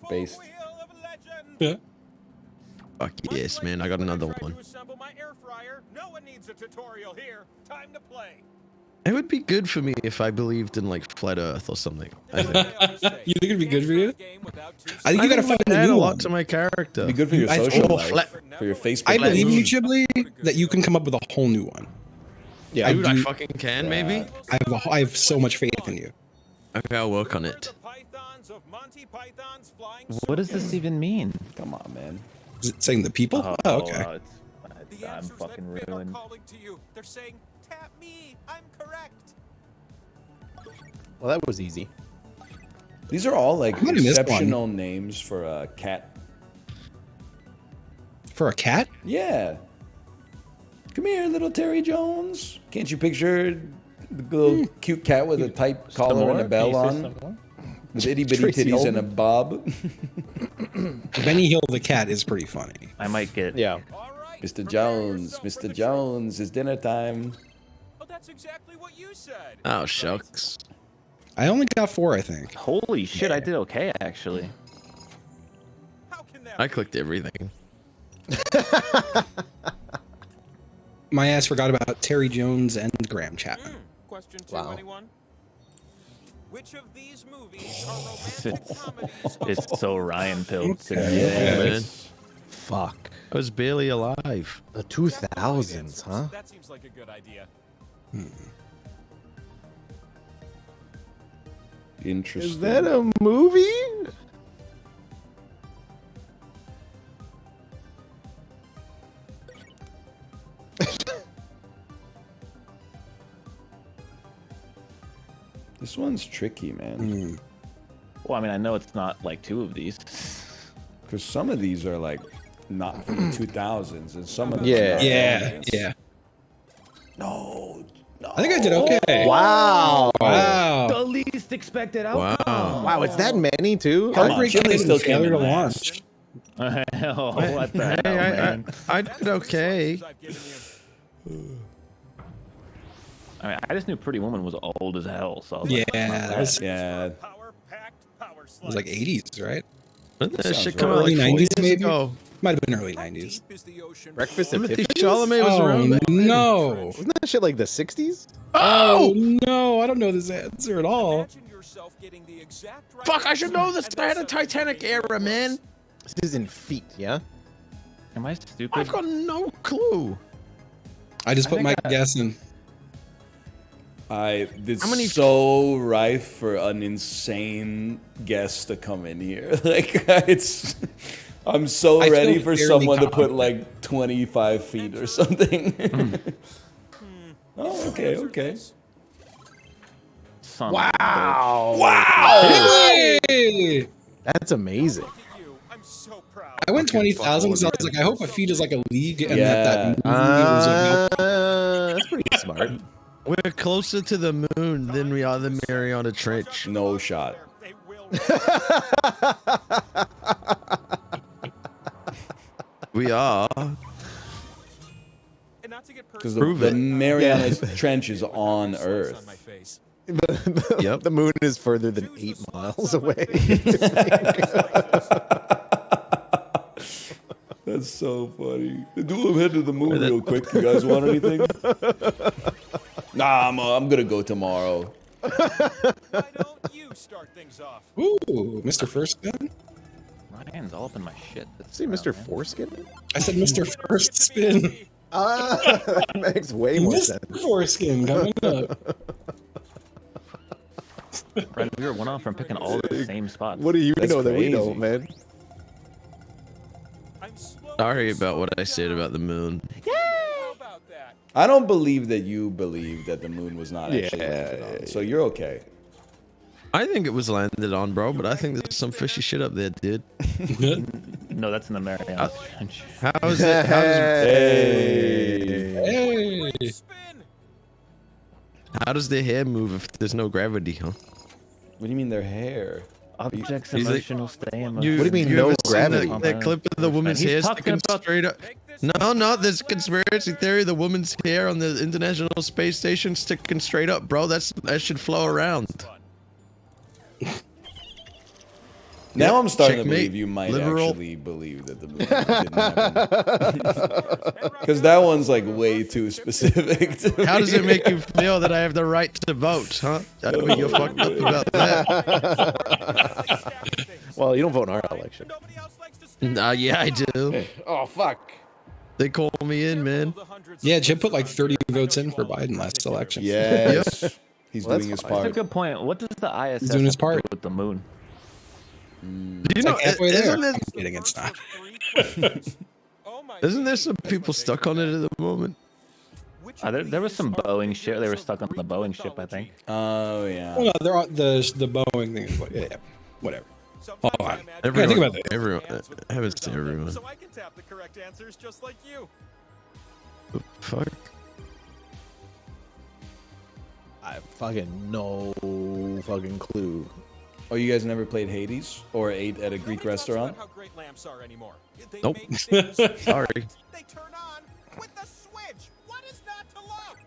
Based. Yeah. Fuck yes, man. I got another one. No one needs a tutorial here. Time to play. It would be good for me if I believed in like flat Earth or something. I think. You think it'd be good for you? I think you gotta find it a add new a one. lot to my character. Be good for your social life, for your Facebook. I life. believe you, Chiblee, that you can come up with a whole new one. Yeah, dude, I fucking can. Maybe. I have so much faith in you. Okay, I'll work on it. What does this even mean? Come on, man. Is it saying the people? Oh, okay. Wow, I'm fucking ruined. They're saying, tap me. I'm correct. Well, that was easy. These are all like I might have missed exceptional names for a cat. For a cat? Yeah. Come here, little Terry Jones. Can't you picture the little cute cat with a tight collar and a bell on? With itty bitty Tracy titties and a Ullman. bob. Benny Hill the cat is pretty funny. I might get. Yeah. Mr. Jones, Mr. Jones, it's dinner time. That's exactly what you said. Oh, shucks. I only got 4, I think. Holy shit, I did okay actually. How can that I clicked everything. My ass forgot about Terry Jones and Graham Chapman. Question 2, Wow. anyone? Which of these movies are romantic comedies? It's so Ryan pilled. Yeah, man. Fuck. I was barely alive. The 2000s, huh? That seems like a good idea. Interesting. Is that a movie? This one's tricky, man. Well, I mean, I know it's not like 2 of these. Because some of these are like not from the 2000s, and some of them Yeah. No. I think I did okay. Wow. Wow. The least expected outcome. Wow, it's that many too? Come on, Heartbreak Chile Kid still and came Failure in to last. Launch. Oh, what the hell, Hey, man? I did okay. I mean, I just knew Pretty Woman was old as hell, so I was like, Yeah, that was, Yeah. it was like 80s, right? When that Sounds shit come right. out like Early 4 90s, years maybe? ago. Might have been early 90s. Breakfast at Timothy Tiffany's? Chalamet was around Oh, then. no. Wasn't that shit like the 60s? Oh, no. I don't know this answer at all. Fuck, I should know this. I had a Titanic era, man. This is in feet, yeah? am I stupid? I've got no clue. I just put think my I- guess in. It's How many- so rife for an insane guest to come in here. Like it's, I'm so I feel ready for fairly someone to put confident. like 25 feet or something. Oh, okay. Son Wow. Hey! That's amazing. I'm so proud. I went 20,000 because I was like, I hope a feet is like a league and Yeah. that movie was like, That's pretty smart. We're closer to the moon than we are the Mariana Trench. No shot. They will. We are. And not to get Because personal, the Mariana Trench is on Earth. on my face. Yep. The moon is further than 8 miles away. That's so funny. Do head to the moon real quick. You guys want anything? Nah, I'm gonna go tomorrow. Why don't you start things off? Ooh, Mr. First Spin? Ryan's all up in my shit. See Mr. Foreskin? I said Mr. First Spin. That makes way more sense. Mr. Foreskin coming up. Right, we were 1 off from picking all the same spots. What do you That's know that we crazy. don't, man? I'm slow. Sorry about what I said about the moon. How about that? I don't believe that you believe that the moon was not actually Yeah, landed on. yeah, So you're okay. I think it was landed on, bro, but I think there's some fishy shit up there, dude. No, that's in the Mariana Trench. How is it? Hey. Spin. How does their hair move if there's no gravity, huh? What do you mean their hair? Objects He's like- emotional stay emotional. What do you mean, no ever seen gravity? That clip of the woman's He's hair talking sticking about- straight up. No, there's a conspiracy theory. The woman's hair on the International Space Station sticking straight up, bro. That should flow around. Now I'm starting to Checkmate. believe you might Literal. actually believe that the moon didn't happen. Because that one's like way too specific. To How does me. it make you feel that I have the right to vote, huh? I mean, you're fucked up about that. Well, you don't vote in our election. Nah, yeah, I do. Oh, fuck. They call me in, man. Yeah, Jim put like 30 votes in for Biden last election. Yes. He's Well, doing his that's That's a part. good point. What does the ISS He's doing his have to do part. with the moon? Do you It's know, like halfway there. isn't, I'm kidding, it's not. isn't there some people stuck on it at the moment? There was some Boeing shit. They were stuck on the Boeing ship, I think. Oh yeah. Well, no, they're on the Boeing thing. Is like, yeah, whatever. Hold on. Everyone, think about that. Everyone, I haven't seen everyone. So I can tap the correct answers just like you. Fuck. I have fucking no fucking clue. Oh, you guys never played Hades or ate at a Greek restaurant? How great lamps are anymore. They Nope. make things Sorry. they turn on with the switch. What is not to love?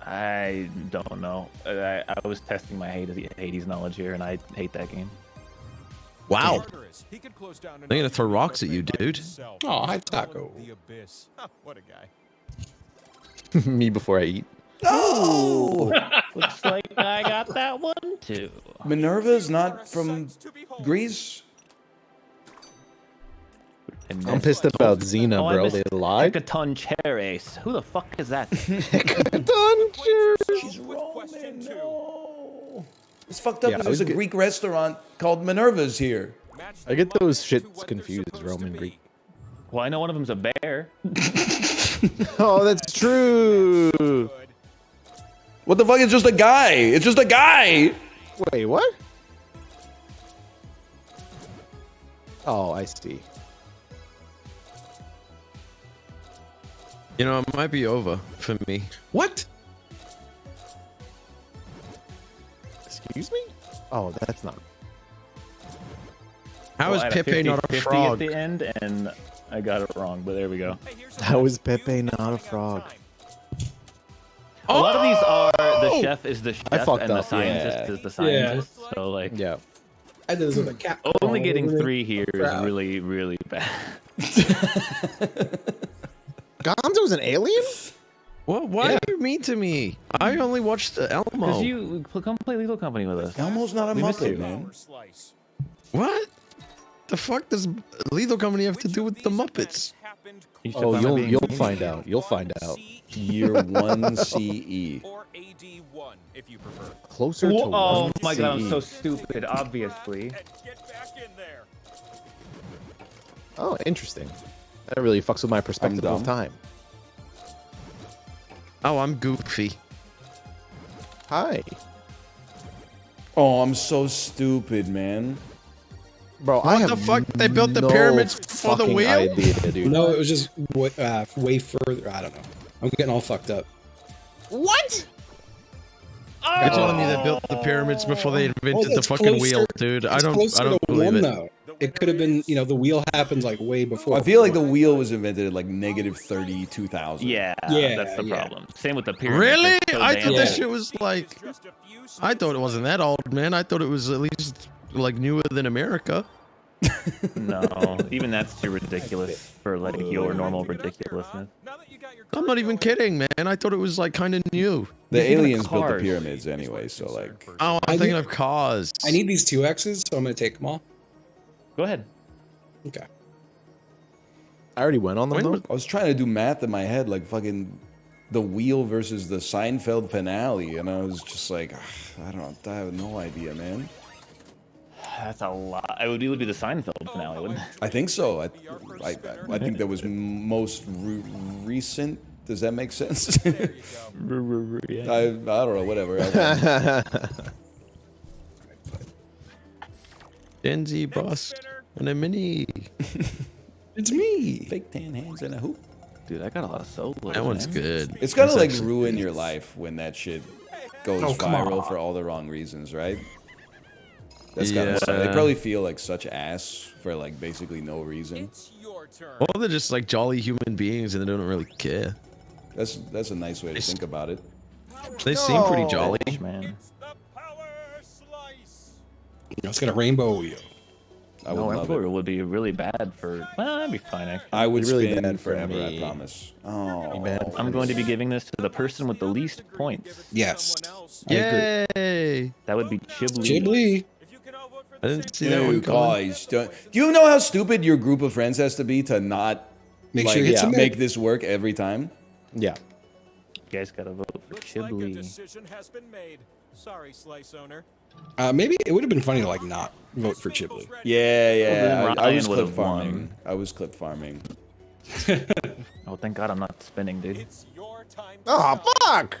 I don't know. I was testing my Hades knowledge here, and I hate that game. Wow. He could close down They're gonna throw rocks at you, dude. Oh, hi, Taco. The abyss. What a guy. Me before I eat. Oh! Looks like I got that one too. Minerva's not from Greece? I'm pissed about Xena, Oh, I bro. missed They lied. Hecaton Cheres. Who the fuck is that? She's Roman, no. It's fucked up Yeah, I because there's was a Greek restaurant called Minerva's here. I get those shits confused, Roman Greek. Well, I know one of them's a bear. Oh, that's true. What the fuck? It's just a guy. It's just a guy. Wait, what? Oh, I see. You know, it might be over for me. What? Excuse me? Oh, that's not. How Well, is I had a Pepe not a 50-50 frog? at the end, and I got it wrong, but there we go. How is Pepe not a frog? A lot of these are the chef is the chef fucked and the up, scientist yeah. is the scientist. So like, Yeah. I did this with a cat. only getting 3 here is really, really bad. Gonzo's an alien? What? Why are you mean to me? I only watched the Elmo. Because you come play Lethal Company with us. Elmo's not a We miss Muppet, you. man. What? The fuck does Lethal Company have to do with the Muppets? You should Oh, find out being you'll mean. find out. You'll find out. Year 1 CE. Or AD1 if you prefer. Closer to Oh 1 my god, I'm CE. so stupid, obviously. And get back in there. Oh, interesting. That really fucks with my perspective dumb. of time. Oh, I'm goofy. Hi. Oh, I'm so stupid, man. Bro, What I have the fuck? They built the no pyramids for the fucking wheel? idea, dude. No, it was just way further. I don't know. I'm getting all fucked up. What? You're telling me they built the pyramids before they invented the it's fucking closer- wheel, dude. I it's don't closer to believe one, it. though. It could have been, you know, the wheel happened like way before. I feel like the wheel was invented at like negative 32,000. Yeah, Yeah, that's the yeah. problem. Same with the pyramid. Really? They're so I damn thought that old. shit was like. I thought it wasn't that old, man. I thought it was at least like newer than America. No, even that's too ridiculous for like your normal ridiculousness. I'm not even kidding, man. I thought it was like kind of new. The They're thinking of aliens built the cars. pyramids anyway, so like. Oh, I'm thinking of cars. I need these 2X's, so I'm gonna take them all. Go ahead. Okay. I already went on them, When though. was- I was trying to do math in my head, like fucking the wheel versus the Seinfeld finale, and I was just like, I have no idea, man. That's a lot. It would be the Seinfeld finale, wouldn't it? I think so. I think that was most recent. Does that make sense? I don't know. Whatever. Denzi boss and a mini. It's me. Fake tan hands and a hoop. Dude, I got a lot of solos. That one's man. good. It's gonna That's like actually ruin good. your life when that shit goes Oh, come viral on. for all the wrong reasons, right? That's kind of sad. They Yeah. probably feel like such ass for like basically no reason. It's your turn. Well, they're just like jolly human beings and they don't really care. That's a nice way to It's- think about it. They seem pretty jolly. Man. It's the power slice. Let's get a rainbow wheel. I would No, love Emperor it. would be really bad for. Well, that'd be fine actually. I would Really spin bad for forever. I me. promise. Oh, bad for I'm going to be giving this to the person with the least points. Yes. Yay! That would be Chiblee. Ghibli. I didn't see that one Dude, coming. guys, do you know how stupid your group of friends has to be to not Make like, sure you hit submit. make this work every time? Yeah. You guys gotta vote for Looks like a Chiblee. decision has been made. Sorry, slice owner. Maybe it would have been funny to like not vote for Ghibli. Yeah. Well, then I was Ryan clip would've farming. won. I was clip farming. Oh, thank God I'm not spinning, dude. It's your time. Oh, fuck!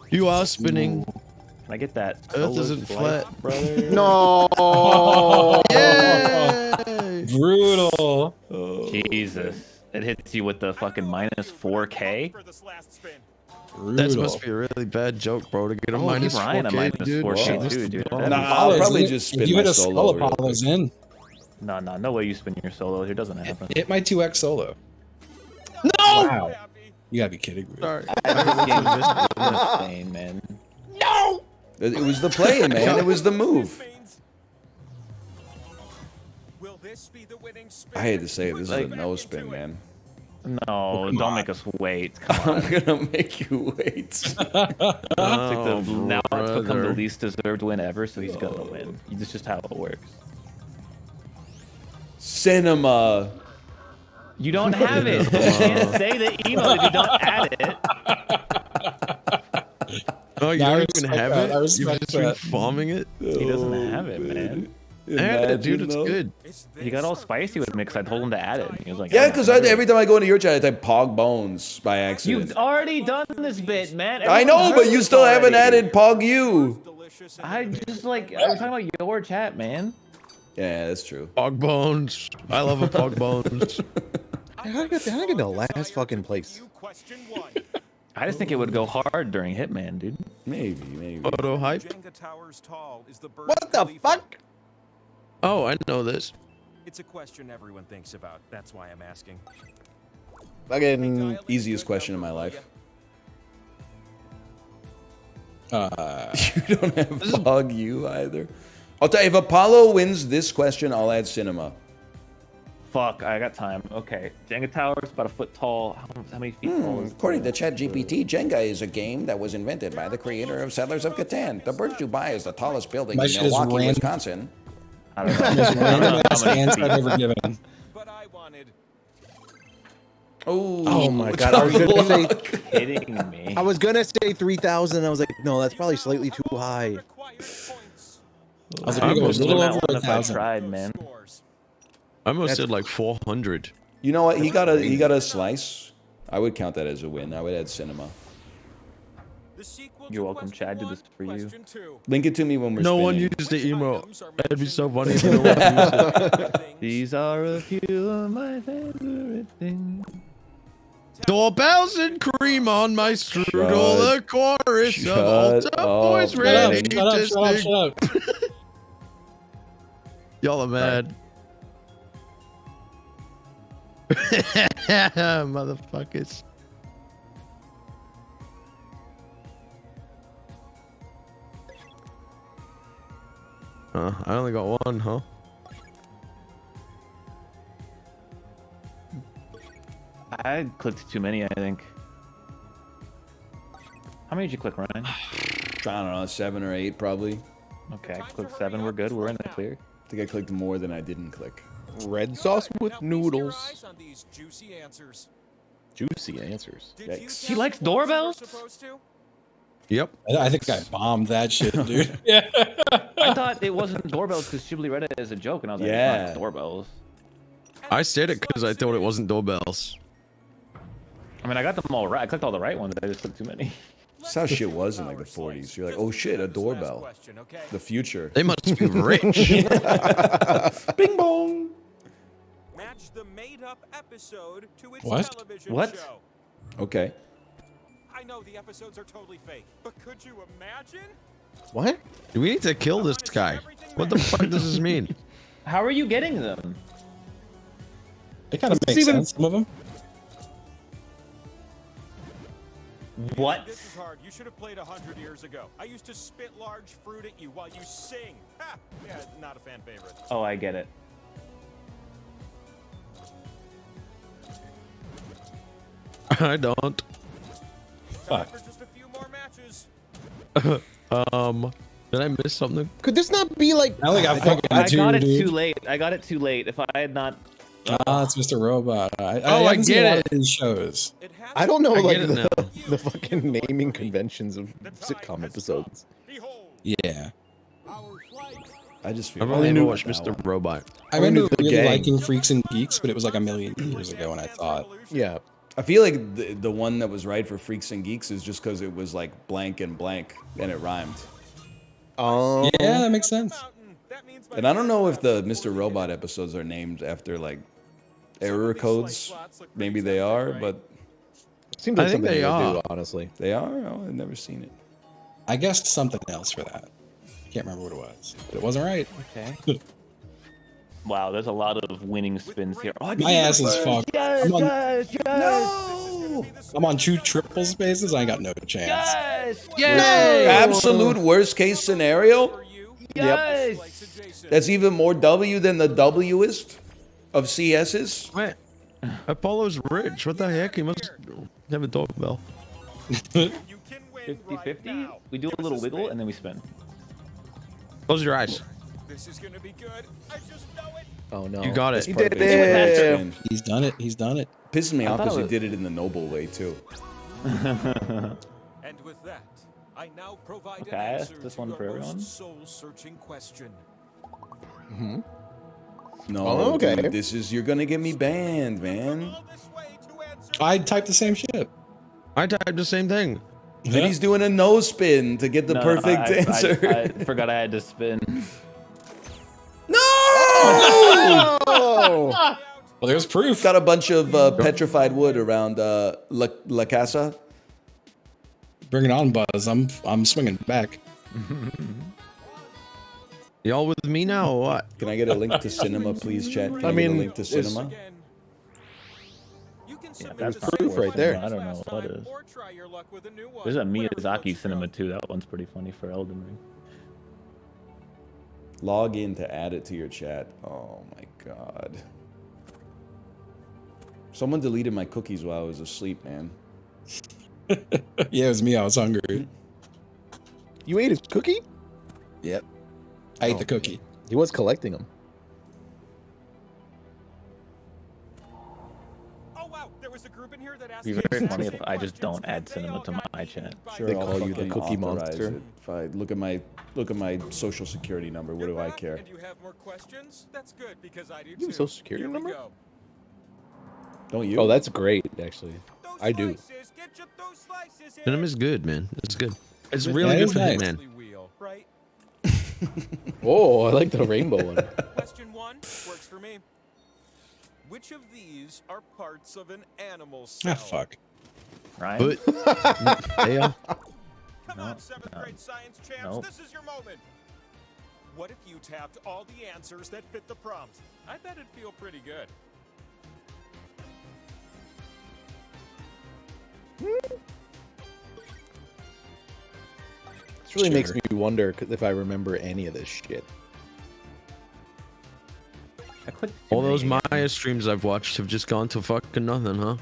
You are spinning. Can I get that? Earth solar isn't slice, flat. brother. No! Yay! Brutal. Jesus. It hits you with the fucking minus 4K. For this last spin. That Brutal. must be a really bad joke, bro, to get a Oh, minus give Ryan a 4K, minus dude. 4K Shit, too, must dude. be That'd Nah, be- I'll Apollo's probably in. just spin If you my hit a solo skull, real quick. Apollo's in. No way you spin your solo. It doesn't happen. Hit my 2X solo. No! Wow. You gotta be kidding me. Sorry. This game is insane, man. No! It was the play, man. It was the move. Will this be the winning spin? I hate to say it. This is a no spin, man. No, don't make us wait. Come on. I'm gonna make you wait. Now it's become the brother. least deserved win ever, so he's gonna win. This is just how it works. Cinema. You don't have it. You can't say the email if you don't add it. Oh, you Yeah, I don't even respect have that. I it? You've respect just been that. farming it? He doesn't have it, man. Add it, dude. It's good. He got all spicy with me because I told him to add it. He was like, Yeah, "I'm because not gonna do every time I go into your chat, I type Pog Bones by it." accident. You've already done this bit, man. I Everyone know, heard but you this still haven't already. added Pog You. I just like, I was talking about your chat, man. Yeah, that's true. Pog Bones. I love a Pog Bones. How did I get the last fucking place? I just think it would go hard during Hitman, dude. Maybe. Auto hype. Jenga towers tall is the Burj What the Khalifa. fuck? Oh, I know this. It's a question everyone thinks about. That's why I'm asking. Fucking Easiest question in my life. Uh, You don't have Pog You either. I'll tell you, if Apollo wins this question, I'll add Cinema. Fuck, I got time. Okay, Jenga towers about a foot tall. How many feet tall is According to ChatGPT, Jenga is a game that was invented by the creator of Settlers of Catan. The Burj Dubai is the tallest building My in shit is Milwaukee, random. Wisconsin. I don't know. Most I don't know random how ass many answer feet. I've ever given. But I wanted. Oh my god! I was gonna say, Kidding me. I was gonna say 3,000. I was like, no, that's probably slightly too high. I was I like, we go a was little doing over that one if I 1,000. tried, man. I almost That's- said like 400. You know what? He got a slice. I would count that as a win. I would add Cinema. You're welcome, Chad. Did this for you. Link it to me when we're No one spinning. used the emo. That'd be so funny if no one used it. These are a few of my favorite things. Doorbells and cream on my strudel, the chorus shut of Alta up, Boys Shut up, ready shut up, to shut up, sing. shut up. Y'all are mad. Motherfuckers. I only got one, huh? I clicked too many, I think. How many did you click, Ryan? I don't know, 7 or 8 probably. Okay, I clicked 7. We're good. We're in the clear. I think I clicked more than I didn't click. Red sauce with noodles. Juicy answers. Juicy answers. Yikes. He likes doorbells? Yep. I think I bombed that shit, dude. I thought it wasn't doorbells because Shibli read it as a joke, and I was like, Yeah. it's not doorbells. I said it because I thought it wasn't doorbells. I mean, I got them all right. I clicked all the right ones. I just clicked too many. That's how shit was in like the 40s. You're like, oh shit, a doorbell. The future. They must be rich. Bing bong. Match the made-up episode to its What? television What? show. Okay. I know the episodes are totally fake, but could you imagine? What? We need to kill this guy. What the fuck does this mean? How are you getting them? It kind of makes even- sense, some of them. What? This is hard. You should have played 100 years ago. I used to spit large fruit at you while you sing. Ha! Yeah, not a fan favorite. Oh, I get it. I don't. Time for just a few more matches. Did I miss something? Could this not be like? I only got fucking I two, got it dude. too late. I got it too late. If I had not... Ah, it's Mr. Robot. I I haven't seen get a lot it. of these shows. It has I don't know, I like get it now. the fucking naming conventions of sitcom episodes. Behold, Yeah. I just feel I've bad only ever about watched that Mr. one. Robot. I remember the really gang. liking Freaks and Geeks, but it was like a million years ago when I saw it. Yeah. I feel like the one that was right for Freaks and Geeks is just because it was like blank and blank and it rhymed. Yeah, that makes sense. And I don't know if the Mr. Robot episodes are named after like error codes. Maybe they are, but Seems I like think something they they are. do, honestly. they are. Oh, I've never seen it. I guessed something else for that. Can't remember what it was, but it wasn't right. Okay. Wow, there's a lot of winning spins here. Oh, My ass is fucked. Yes, I'm on- yes, yes. No! I'm on 2 triple spaces. I ain't got no chance. Yes! Yay! Absolute worst case scenario. Yes! That's even more W than the Wist of CS's. Wait, Apollo's rich. What the heck? He must have a doorbell. 50-50. We do a little wiggle and then we spin. Close your eyes. This is gonna be good. I just know it. Oh no. You got it. You did it. He's done it. He's done it. Pisses me off thought because it he was- did it in the noble way too. And with that, I now provide Okay, an I answer asked this to one your for everyone. most soul-searching question. No, Oh, okay. dude, this is you're gonna get me banned, man. All this way to answer. I typed the same shit. I typed the same thing. And he's doing a no spin to get the No, perfect I answer. I forgot I had to spin. No! Oh. Well, there's proof. Got a bunch of petrified wood around La Casa. Bring it on, Buzz. I'm swinging back. Y'all with me now or what? Can I get a link to cinema, please, chat? Can I I get a mean, link to it's- cinema. You can Yeah, submit that's the proof same right there. I don't know last what time, it is. or try your luck with a new one. There's a Whatever Miyazaki floats your cinema boat. too. That one's pretty funny for Elden Ring. Log in to add it to your chat. Oh my god. Someone deleted my cookies while I was asleep, man. Yeah, it was me. I was hungry. You ate his cookie? Yep. I ate the cookie. He was collecting them. Oh wow, there was a group in here that asked It'd the be very exact funny same if I just questions, don't add and they cinema all to got my eaten chat. by Sure, They I'll call you the fucking Cookie authorize Monster. it. If I look at my social security number, what You're do I back, care? And you have more questions? That's good because I do You have a too. social security Here we number? go. Don't you? Oh, that's great, actually. Those I do. slices, get your those slices in. Cinema's good, man. It's good. It's Yeah, really it good is for nice. Hitman. Wheel, right? Oh, I like the rainbow one. Question 1 works for me. Which of these are parts of an animal cell? Ah, fuck. Ryan? But yeah, Come on, 7th grade science champs, Nope. this is your moment. What if you tapped all the answers that fit the prompt? I bet it'd feel pretty good. This really makes me wonder if I remember any of this shit. I clicked too all those many. Maya streams I've watched have just gone to fucking nothing, huh?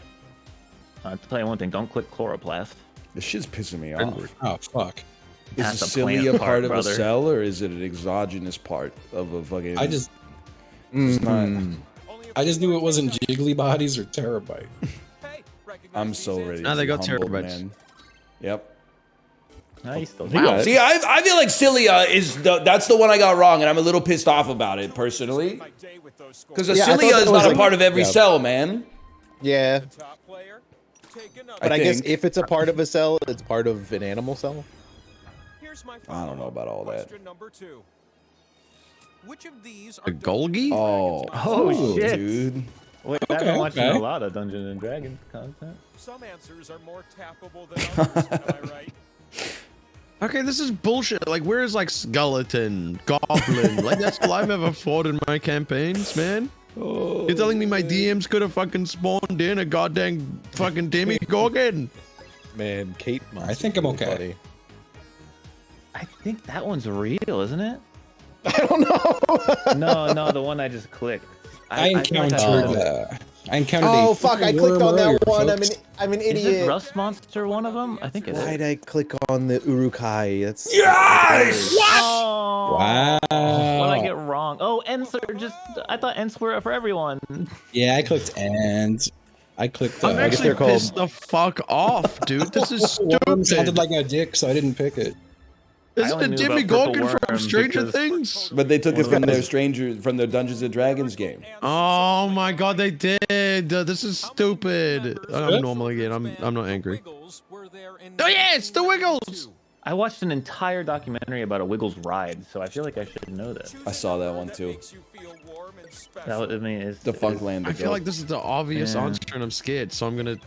I'll tell you one thing. Don't click chloroplast. This shit's pissing me off. Oh, fuck. Is That's the a cilia plant part part, of brother. a cell, or is it an exogenous part of a fucking? I just It's not- Mm-hmm. knew it wasn't jiggly bodies or terabyte. Hey, I'm so ready. Ah, to they be got humbled, terabytes. man. Yep. No, you still Wow. See, I feel like cilia is that's the one I got wrong, and I'm a little pissed off about it personally. Because the Yeah, I thought cilia that is was not a like- part of every yeah. cell, man. Yeah, Top player, take another. but I guess think- if it's a part of a cell, it's part of an animal cell. Here's my I don't know about all that. question number 2. Which of these A are Golgi? Oh, Oh, shit. dude. Wait, I've Okay, been watching okay. a lot of Dungeons and Dragons content. Some answers are more tappable than others, am I right? Okay, this is bullshit. Like, where's like skeleton, goblin? Like, that's all I've ever fought in my campaigns, man. You're telling me my DMs could have fucking spawned in a goddamn fucking Demogorgon? Man, Kate. I think I'm okay. Funny. I think that one's real, isn't it? I don't know. No, the one I just clicked. I feel like encountered. I encountered. Oh a fuck! I fucking clicked on worm earlier, that one. folks. I'm an Is this idiot. Rust Monster one of them? I think it is. Why'd I click on the Urukai? That's Yes! Oh, Wow. what did I get wrong? Oh, Ents are just. I thought Ents were for everyone. Yeah, I clicked and I clicked. I'm I guess actually they're called- pissed the fuck off, dude. This is Worm sounded stupid. like a dick, so I didn't pick it. Isn't only it knew about Demogorgon Purple from Worm Stranger because- Things? But they took it from their Dungeons and Dragons game. Oh my god, they did. This is stupid. I'm normal again. I'm not angry. Oh yeah, it's the Wiggles. I watched an entire documentary about a Wiggles ride, so I feel like I should know that. I saw that one too. I mean, it's The Funkland. I feel like this is the obvious Yeah. answer, and I'm scared. So I'm gonna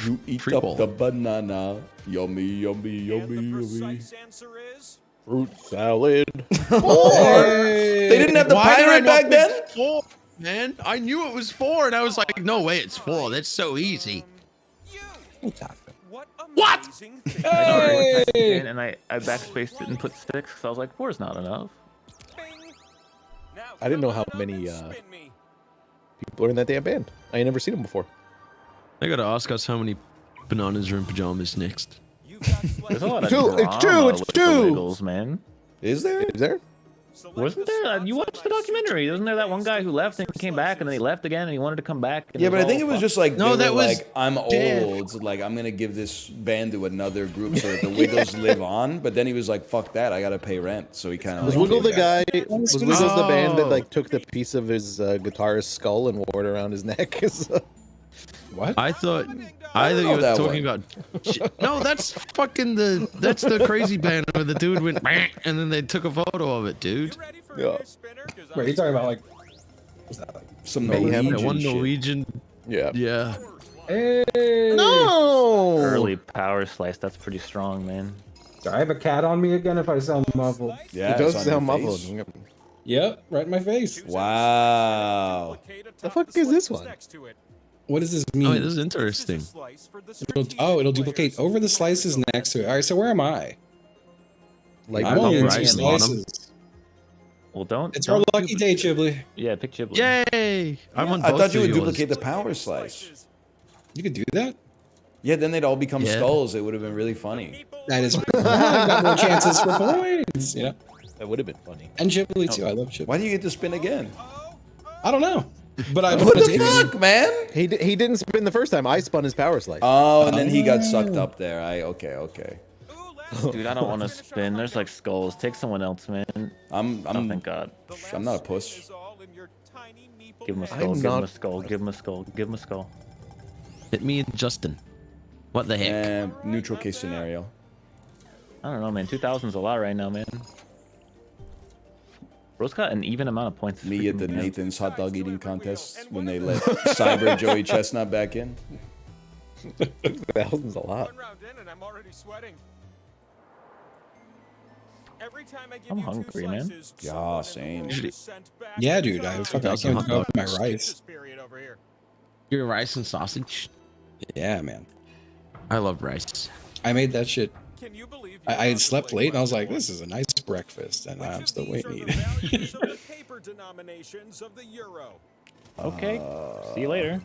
You eat pre-ball. up the banana. Yummy, yummy, yummy, yummy. answer is fruit salad. They didn't have the Why did I pirate not back think then? 4, man, I knew it was 4, and I was like, no way, it's 4. That's so easy. What? Hey! And I backspaced it and put 6 because I was like, 4 is not enough. I didn't know how many people are in that damn band. I ain't never seen them before. I gotta ask us how many bananas are in pajamas next. There's a lot of It's two. It's with two. the Wiggles, man. Is there? Is there? Wasn't there? You watched the documentary. Wasn't there that one guy who left and came back and then he left again and he wanted to come back? And Yeah, but I think it was just like, No, they that were was like, I'm old, like I'm gonna give this band to another group so that the Wiggles live on. But then he was like, fuck that, I gotta pay rent. So he kind of Was like, Wiggle the guy? Was Wiggles the band that Oh. like took the piece of his guitarist's skull and wore it around his neck? What? I thought you know were that talking about. No, that's fucking that's the crazy band where the dude went "Meh," and then they took a photo of it, dude. Yeah. Wait, you're talking about like, what's that like? some Mayhem. Norwegian One shit. Norwegian. Yeah. Yeah. Hey! No. early power slice. That's pretty strong, man. Do I have a cat on me again if I sound muffled? Yeah, It does it's on sound your muffled. face. Yep, right in my face. Wow. The fuck is this one? What does this mean? Oh, this is interesting. It'll duplicate over the slices next to it. All right, so where am I? Like I'm only in right 2 in bottom. slices. Well, don't. It's our don't lucky day, Chiblee. Yeah, pick Ghibli. Yay! I'm on I both thought you of would yours. duplicate the power slice. You could do that? Yeah, then they'd all become Yeah. skulls. It would have been really funny. That is I got more chances for points. Yeah. That would have been funny. And Chiblee too. I love Chiblee. Why do you get to spin again? I don't know. But I What wanted the to- fuck, man? He didn't spin the first time. I spun his power slice. Oh, and then he got sucked up there. Okay. Dude, I don't want to spin. There's like skulls. Take someone else, man. Oh, thank God. I'm not a puss. Give him a I'm skull. Give him not- a skull. Give him a skull. Give him a skull. Hit me and Justin. What the heck? Neutral case scenario. I don't know, man. 2,000's a lot right now, man. Bro's got an even amount of points. Me at the Freaking- Nathan's hot dog eating contest when they let Cyber Joey Chestnut back in. 2,000's a lot. One round in and I'm already sweating. Every time I give I'm you hungry, 2 man. slices, Yeah, someone same. in the world is sent back Yeah, to dude. I time. fucking I That's can't hot go with my dogs. rice. Period over here. Your rice and sausage. Yeah, man. I love rice. I made that shit. Can you believe I had slept late and I was like, this is a nice breakfast, and I'm still waiting to eat it. values of the paper denominations of the euro. Okay. See you later.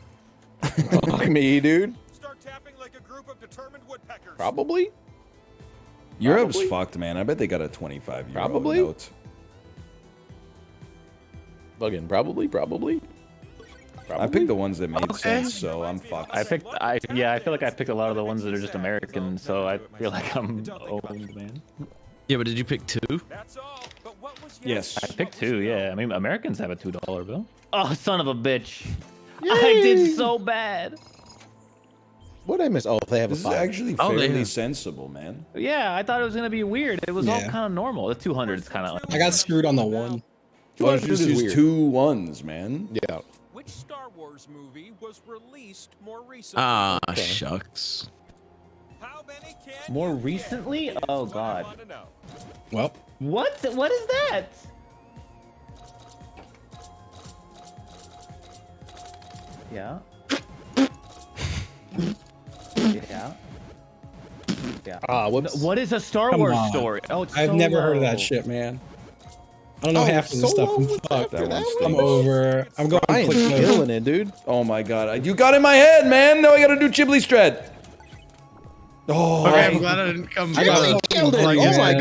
Fuck me, dude. Start tapping like a group of determined woodpeckers. Probably. Europe's Probably. fucked, man. I bet they got a 25 euro Probably. note. Again, probably. I picked the ones that made sense, so I'm fucked. I feel like I picked a lot of the ones that are just American, so I feel like I'm owned, man. Yeah, but did you pick 2? That's all. But what was Yes. I picked 2, yeah. I mean, Americans have a $2 bill. Oh, son of a bitch. I did so bad. What did I miss? Oh, they have This a is 5. actually Oh, they fairly have- sensible, man. Yeah, I thought it was going to be weird. It was all Yeah. kind of normal. The 200 is kind of I got screwed on the 1. 200 just is weird. 2 ones, man. Yeah. Which Star Wars movie was released more recently? Ah, shucks. How many can More you get? recently? Here's Oh, what I God. wanna know. Well, What? What is that? Yeah. Yeah. Yeah. Whoops. What is a Star Come Wars on. story? Oh, it's I've never heard of that Solo. shit, man. I don't know half of this Solo stuff. I'm was fucked. after that I'm one? over. I'm going I am click mode. killing it, dude. Oh my god. You got in my head, man. Now I gotta do Ghibli Strat. Oh, Okay, I'm glad I didn't come. I got Killed it. Like, Oh my yeah.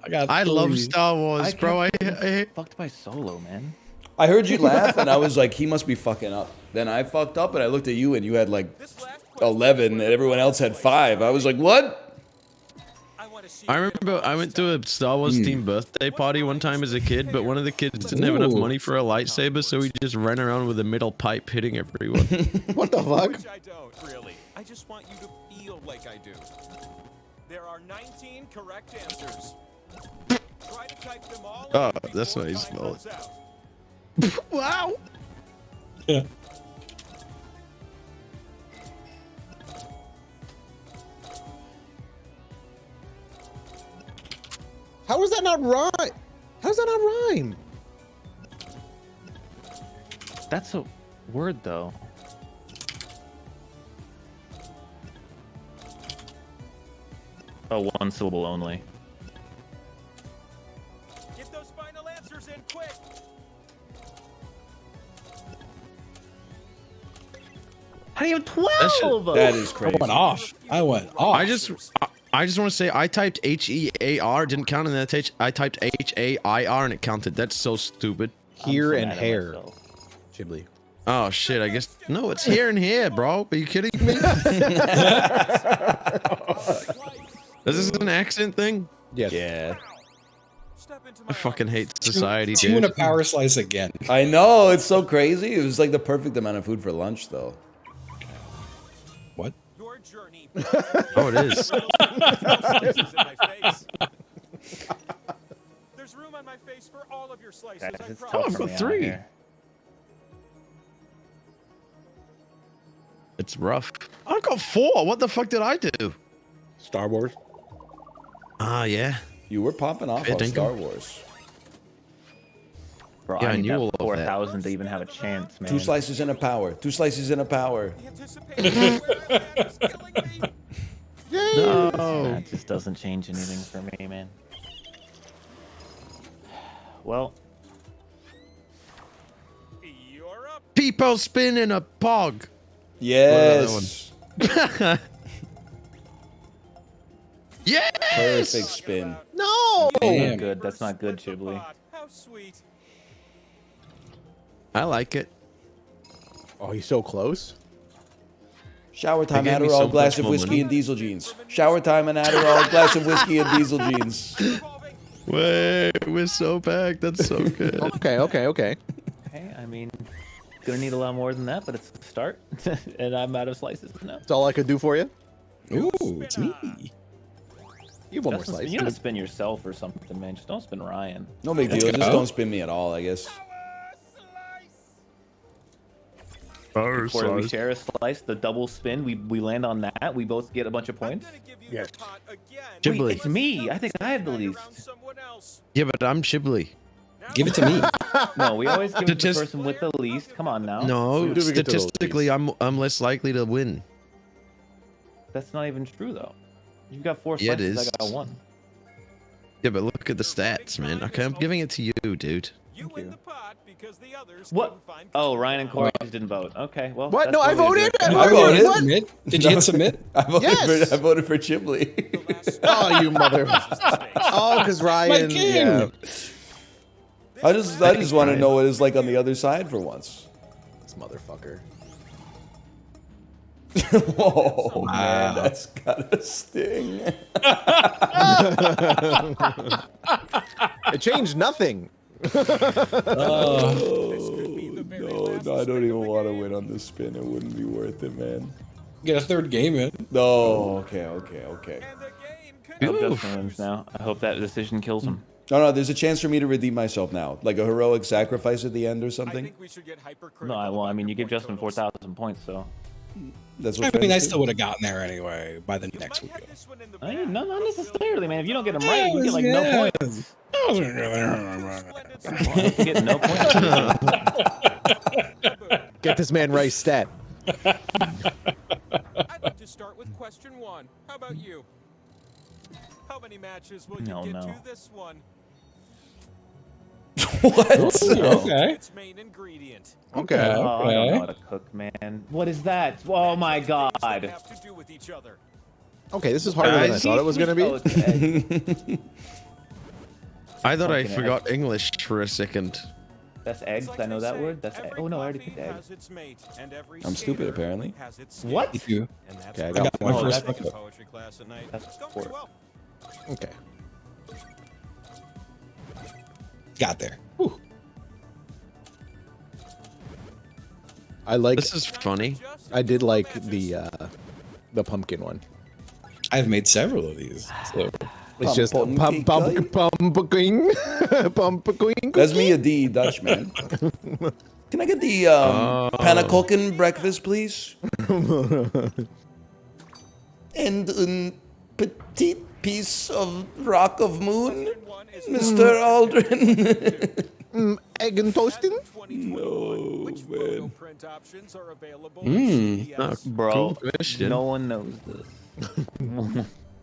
god. I love three. Star Wars, bro. Fucked by Solo, man. I heard you laugh, and I was like, he must be fucking up. Then I fucked up, and I looked at you, and you had like 11, and everyone else had 5. I was like, what? I remember I went to a Star Wars themed birthday party one time as a kid, but one of the kids didn't have enough Ooh. money for a lightsaber, so he just ran around with a metal pipe hitting everyone. What the fuck? Which I don't, really. I just want you to feel like I do. There are 19 correct answers. Try to type them all in Oh, before that's what he time spelled. runs out. Wow. Yeah. How is that not rhyme? How's that not rhyme? That's a word, though. Oh, one syllable only. Get those final answers in quick. How do you have 12? That is crazy. I went off. I went off. I just want to say I typed HEAR, didn't count, and then I typed HAIR and it counted. That's so stupid. Here so and mad at hair. myself. Ghibli. Oh shit! I guess no, it's here and here, bro. Are you kidding me? Is this an accent thing? Yes. Yeah. I fucking hate society, Two in dude. a power slice again. I know, it's so crazy. It was like the perfect amount of food for lunch, though. What? Your journey. Oh, it is. There's room on my face for all of your slices. Guys, I it's promise. tough for got me out 3. here. It's rough. I got 4. What the fuck did I do? Star Wars. Ah, yeah. You were popping off Fair on dinkum. Star Wars. Bro, Yeah, I I need knew all that of that. 4,000 to even have a chance, man. 2 slices in a power. 2 slices in a power. The anticipation of where I land is killing me. No. That just doesn't change anything for me, man. Well, You're up. People spin in a pog. Yes. Yes. Perfect spin. No. Damn. good. That's not good, Ghibli. How sweet. I like it. Oh, he's so close. Shower time, gave me Adderall, so glass much of more whiskey, money. and diesel jeans. Shower time and Adderall, glass of whiskey, and diesel jeans. Wait, we're so back. That's so good. Okay. Hey, I mean, gonna need a lot more than that, but it's a start, and I'm out of slices now. That's all I could do for you. Ooh, it's me. You have one more Justin, slice. you gotta spin yourself or something, man. Just don't spin Ryan. No big deal. Let's Just go. don't spin me at all, I guess. Power Before we share a slice, the double spin, we land on that. We both get a bunch of points. Yes. Ghibli. Wait, it's me. I think I have the least. Yeah, but I'm Ghibli. Give it to me. No, we always give it to the Statist- person with the least. Come on now. No, do we get to those statistically, I'm less likely to win. That's not even true though. You've got 4 Yeah, it slices. is. I got 1. Yeah, but look at the stats, man. Okay, I'm giving it to you, dude. You Thank win you. the pot because the others What? couldn't find Oh, Ryan and Corey control. didn't vote. Okay, well. What? that's No, I what we voted. do. I voted. What? Submit? Did you hit submit? I voted Yes. for I voted for Ghibli. The last Oh, you mother. Oh, because Ryan. king. Yeah. I just want to know what it's like on the other side for once. This motherfucker. Oh man, that's gotta sting. It changed nothing. Oh, no, I don't even want to win on this spin. It wouldn't be worth it, man. Get a third game in. No, okay. and the game I hope Justin wins now. I hope that decision kills him. No, there's a chance for me to redeem myself now, like a heroic sacrifice at the end or I something. think we should get hypercritical. No, I about mean, you the give point Justin totals. 4,000 points, so. That's I what mean, I fans do. still would have gotten there anyway by the next week. Had this one in the I bag, mean, not but necessarily, man. If you don't get them Yeah, right, you get like no yeah. points. I wasn't really. You get no points. Get this man right stat. I'd like to start with question 1. How about you? How many matches will you No, get no. to this one? What? Okay. Its main ingredient. Okay. Oh, I don't know Okay. how to cook, man. What is that? Oh my god. They have to do with each other. Okay, this is harder than I thought it was gonna Oh, be. it's egg. I thought I Fucking forgot English for a second. That's eggs. I know that word. That's egg. Every Oh no, I already coffee picked egg. has its mate, and every I'm stupid, skater apparently. has its What? skate. You. And that's Okay, I why got my I'm first taking bucket. poetry class at night. That's It's going four. pretty well. Okay. Got there. Whew. I like. This is funny. I did like the pumpkin one. I've made several of these. So. It's just Pumpkin pumpkin. That's me a D Dutch man. Can I get the pannenkoeken breakfast, please? And a petite piece of rock of moon, Mr. Aldrin. Egg and toasting? No, Which man. photo print options are available Mm. in CVS? Bro, Cool question. no one knows this.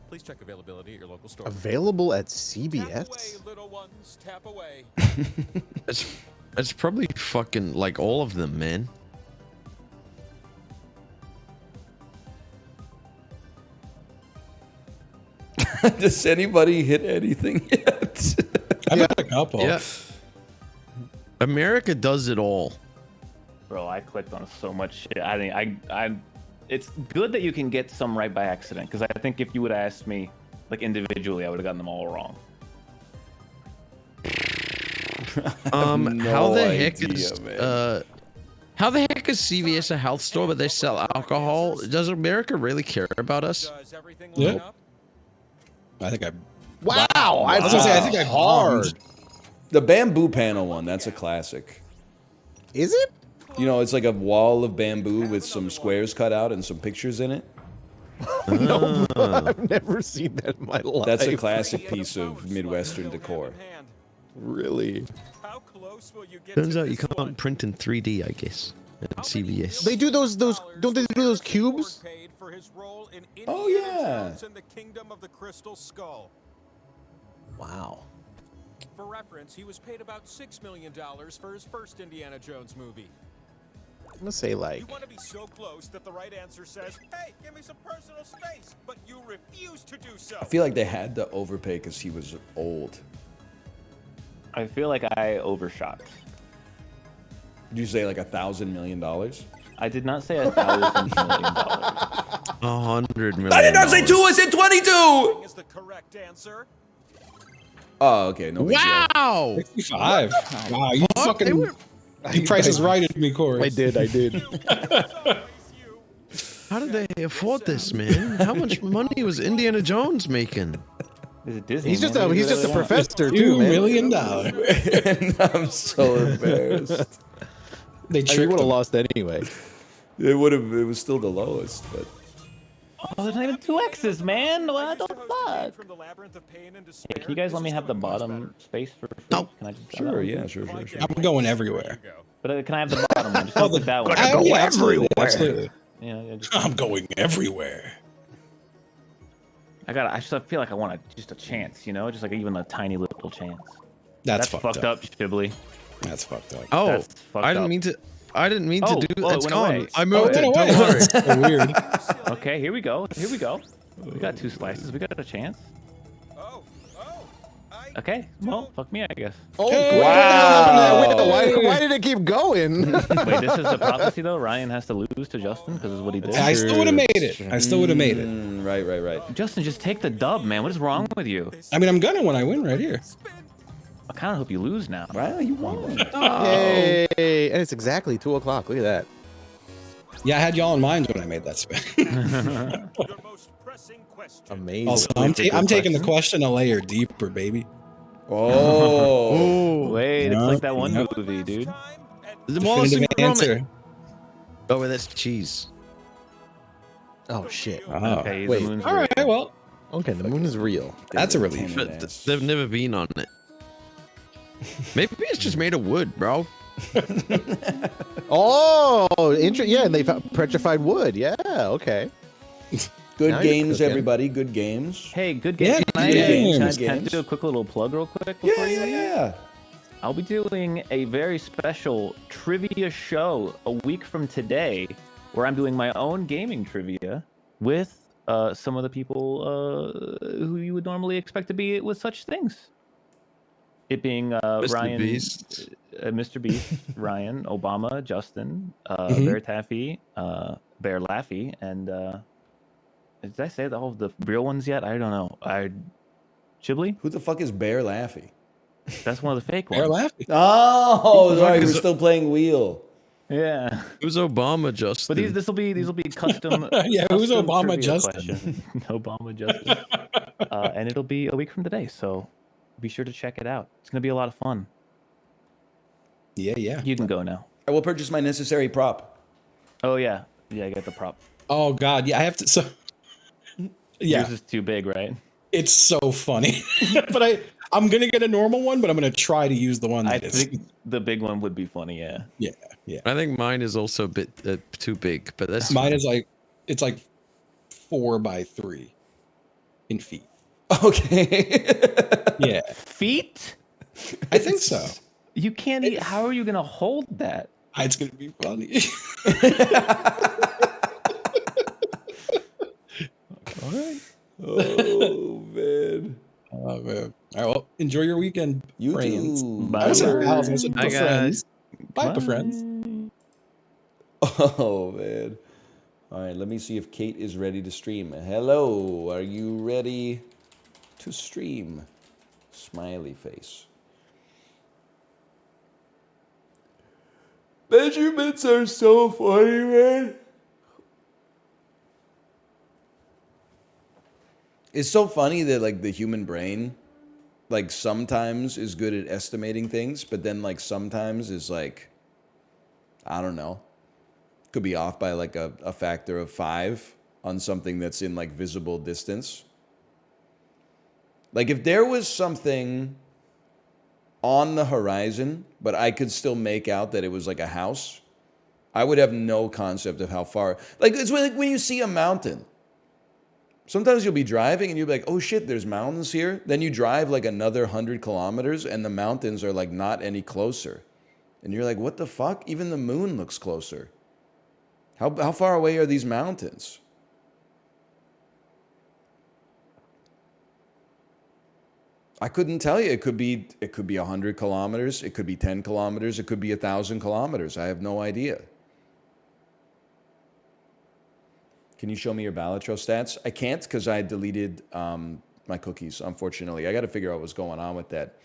Please check availability at your local store. Available at Tap CVS? away, little ones, tap away. It's probably fucking like all of them, man. Does anybody hit anything yet? I've got a couple. Yeah. America does it all. Bro, I clicked on so much shit. I think it's good that you can get some right by accident, because I think if you would have asked me like individually, I would have gotten them all wrong. How the heck idea, is man. how the heck is CVS a health store but they sell alcohol? Does America really care about us? Does everything Yeah. line up? I think I. Wow, I was gonna say I think I hard. The bamboo panel one, that's a classic. Is it? You know, it's like a wall of bamboo with some squares cut out and some pictures in it. No, I've never seen that in my life. That's a classic piece of Midwestern decor. Really? How close will you get Turns to out you this one? can't print in 3D, I guess. At CVS. They do those. Don't they do those cubes? Paid for his role in Oh, Indiana yeah. Jones and the Kingdom of the Crystal Skull. Wow. For reference, he was paid about $6 million for his first Indiana Jones movie. I'm gonna say like. You want to be so close that the right answer says, "Hey, give me some personal space," but you refuse to do so. I feel like they had to overpay because he was old. I feel like I overshot. Did you say like $1,000 million? I did not say $1,000 million. $100 million. I did not say 2, I said 22! Is the correct answer. Oh, okay. No big deal. Wow! 65. Wow, you Fuck, they fucking. were- You Price is Right at me, Corey. I did. How did they afford this, man? How much money was Indiana Jones making? Is it Disney? He's just man? a What do he's you just a really want? professor $2 too, man. million. I'm so embarrassed. They You tricked would have him. lost anyway. It would have. It was still the lowest, but Oh, there's not even 2 X's, man. What the fuck? From the labyrinth of pain and Hey, despair, can you guys let this me is have the coming much bottom better. space for free? No. Can I just sure, yeah, sure. I'm going everywhere. But can I have the bottom one? Just don't click that one. Yeah, absolutely. Absolutely. Yeah, just, I'm going everywhere. I just feel like I want just a chance, you know, just like even a tiny little chance. That's fucked up, Shibley. That's fucked up. Oh, That's fucked I didn't up. mean to. I didn't mean Oh, to do. oh, it It's went gone. away. I moved Oh, it. it went Don't away. worry. That's so weird. Okay, here we go. Here we go. We got 2 slices. We got a chance. Okay, well, fuck me, I guess. Oh, Hey, wow! wow. Why did it keep going? Wait, this is the prophecy though. Ryan has to lose to Justin because is what he did. I still would have made it. I still would have made it. Right. Justin, just take the dub, man. What is wrong with you? I mean, I'm gonna when I win right here. I kind of hope you lose now. Wow, you won. Yay! And it's exactly 2 o'clock. Look at that. Yeah, I had y'all in mind when I made that spin. Amazing. Also, I'm taking the question a layer deeper, baby. Oh. Wait, it's Yep, like that one yep. movie, dude. The Wallace Definitive and answer. Gromit. Oh, that's cheese. Oh shit. Oh. Okay, Wait. the moon's All right, well, Okay, the moon is real. that's a relief. But they've never been on it. Maybe it's just made of wood, bro. Oh, yeah, and they found petrified wood. Yeah, okay. Good Now you're games, cooking. everybody. Good games. Hey, good Yeah, game. Can I, good can I- games. can I do a quick little plug real quick before you leave? Yeah. I'll be doing a very special trivia show a week from today where I'm doing my own gaming trivia with some of the people who you would normally expect to be with such things. It being Mr. Ryan, Beast. Mr. Beast, Ryan, Obama, Justin, Mhm. Bear Taffy, Bear Laffy, and did I say all the real ones yet? I don't know. Chiblee? Who the fuck is Bear Laffy? That's one of the fake Bear ones. laughing. Oh, right. We're is- still playing Wheel. Yeah. Who's Obama, Justin? But these will be custom. Yeah, who's custom Obama trivia Justin? question. Obama Justin. And it'll be a week from today, so be sure to check it out. It's gonna be a lot of fun. Yeah. You can go now. I will purchase my necessary prop. Oh yeah, I got the prop. Oh God, yeah. I have to. So, yeah, Yours is too big, right? it's so funny. But I'm gonna get a normal one, but I'm gonna try to use the one I that is. think the big one would be funny. Yeah. Yeah. I think mine is also a bit too big, but that's Mine is like, it's like 4 by 3. in feet. Okay. Yeah, Feet? I think so. You can't eat. How are you gonna hold that? It's gonna be funny. All right. Oh man. Oh man. All right. Well, enjoy your weekend, You friends. too. I was Bye. pals. I said Bye, friends. guys. Bye, friends. Oh man. All right, let me see if Kate is ready to stream. Hello, are you ready to stream? Smiley face. Measurements are so funny, man. It's so funny that like the human brain like sometimes is good at estimating things, but then like sometimes is like, I don't know, could be off by like a factor of 5 on something that's in like visible distance. Like if there was something on the horizon, but I could still make out that it was like a house, I would have no concept of how far. Like it's like when you see a mountain. Sometimes you'll be driving and you'll be like, oh shit, there's mountains here. Then you drive like another 100 kilometers and the mountains are like not any closer. And you're like, what the fuck? Even the moon looks closer. How far away are these mountains? I couldn't tell you. It could be 100 kilometers. It could be 10 kilometers. It could be 1,000 kilometers. I have no idea. Can you show me your Balatro stats? I can't because I deleted my cookies, unfortunately. I got to figure out what's going on with that.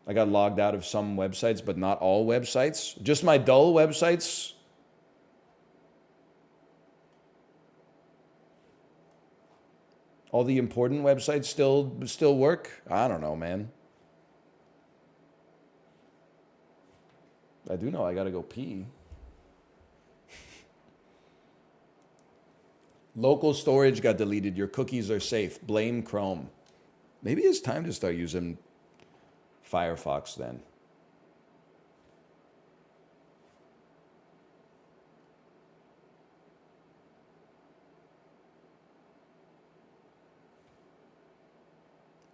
I got logged out of some websites, but not all websites. Just my dull websites. All the important websites still work? I don't know, man. I do know I got to go pee. Local storage got deleted. Your cookies are safe. Blame Chrome. Maybe it's time to start using Firefox then.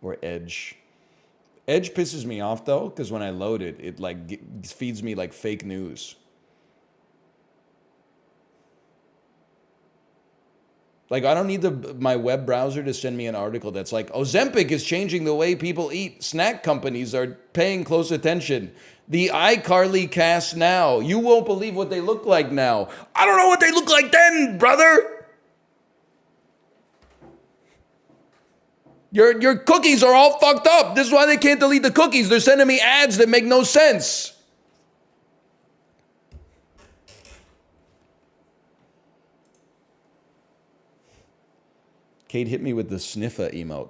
Or Edge. Edge pisses me off though, because when I load it, it like feeds me like fake news. Like I don't need my web browser to send me an article that's like, Ozempic is changing the way people eat. Snack companies are paying close attention. The iCarly cast now. You won't believe what they look like now. I don't know what they look like then, brother. Your cookies are all fucked up. This is why they can't delete the cookies. They're sending me ads that make no sense. Kate hit me with the sniffer emote.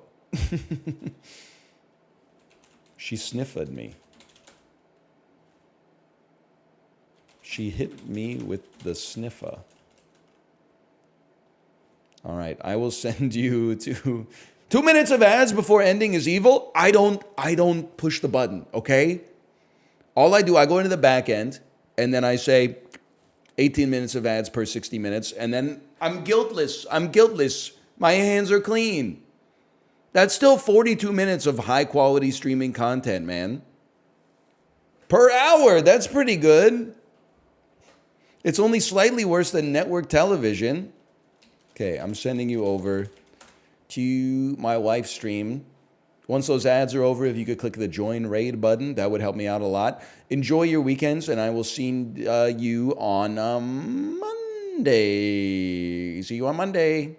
She sniffed me. She hit me with the sniffer. All right, I will send you to 2 minutes of ads before ending is evil. I don't push the button, okay? All I do, I go into the back end and then I say 18 minutes of ads per 60 minutes and then I'm guiltless. I'm guiltless. My hands are clean. That's still 42 minutes of high quality streaming content, man. Per hour, that's pretty good. It's only slightly worse than network television. Okay, I'm sending you over to my wife's stream. Once those ads are over, if you could click the join raid button, that would help me out a lot. Enjoy your weekends, and I will see you on Monday. See you on Monday.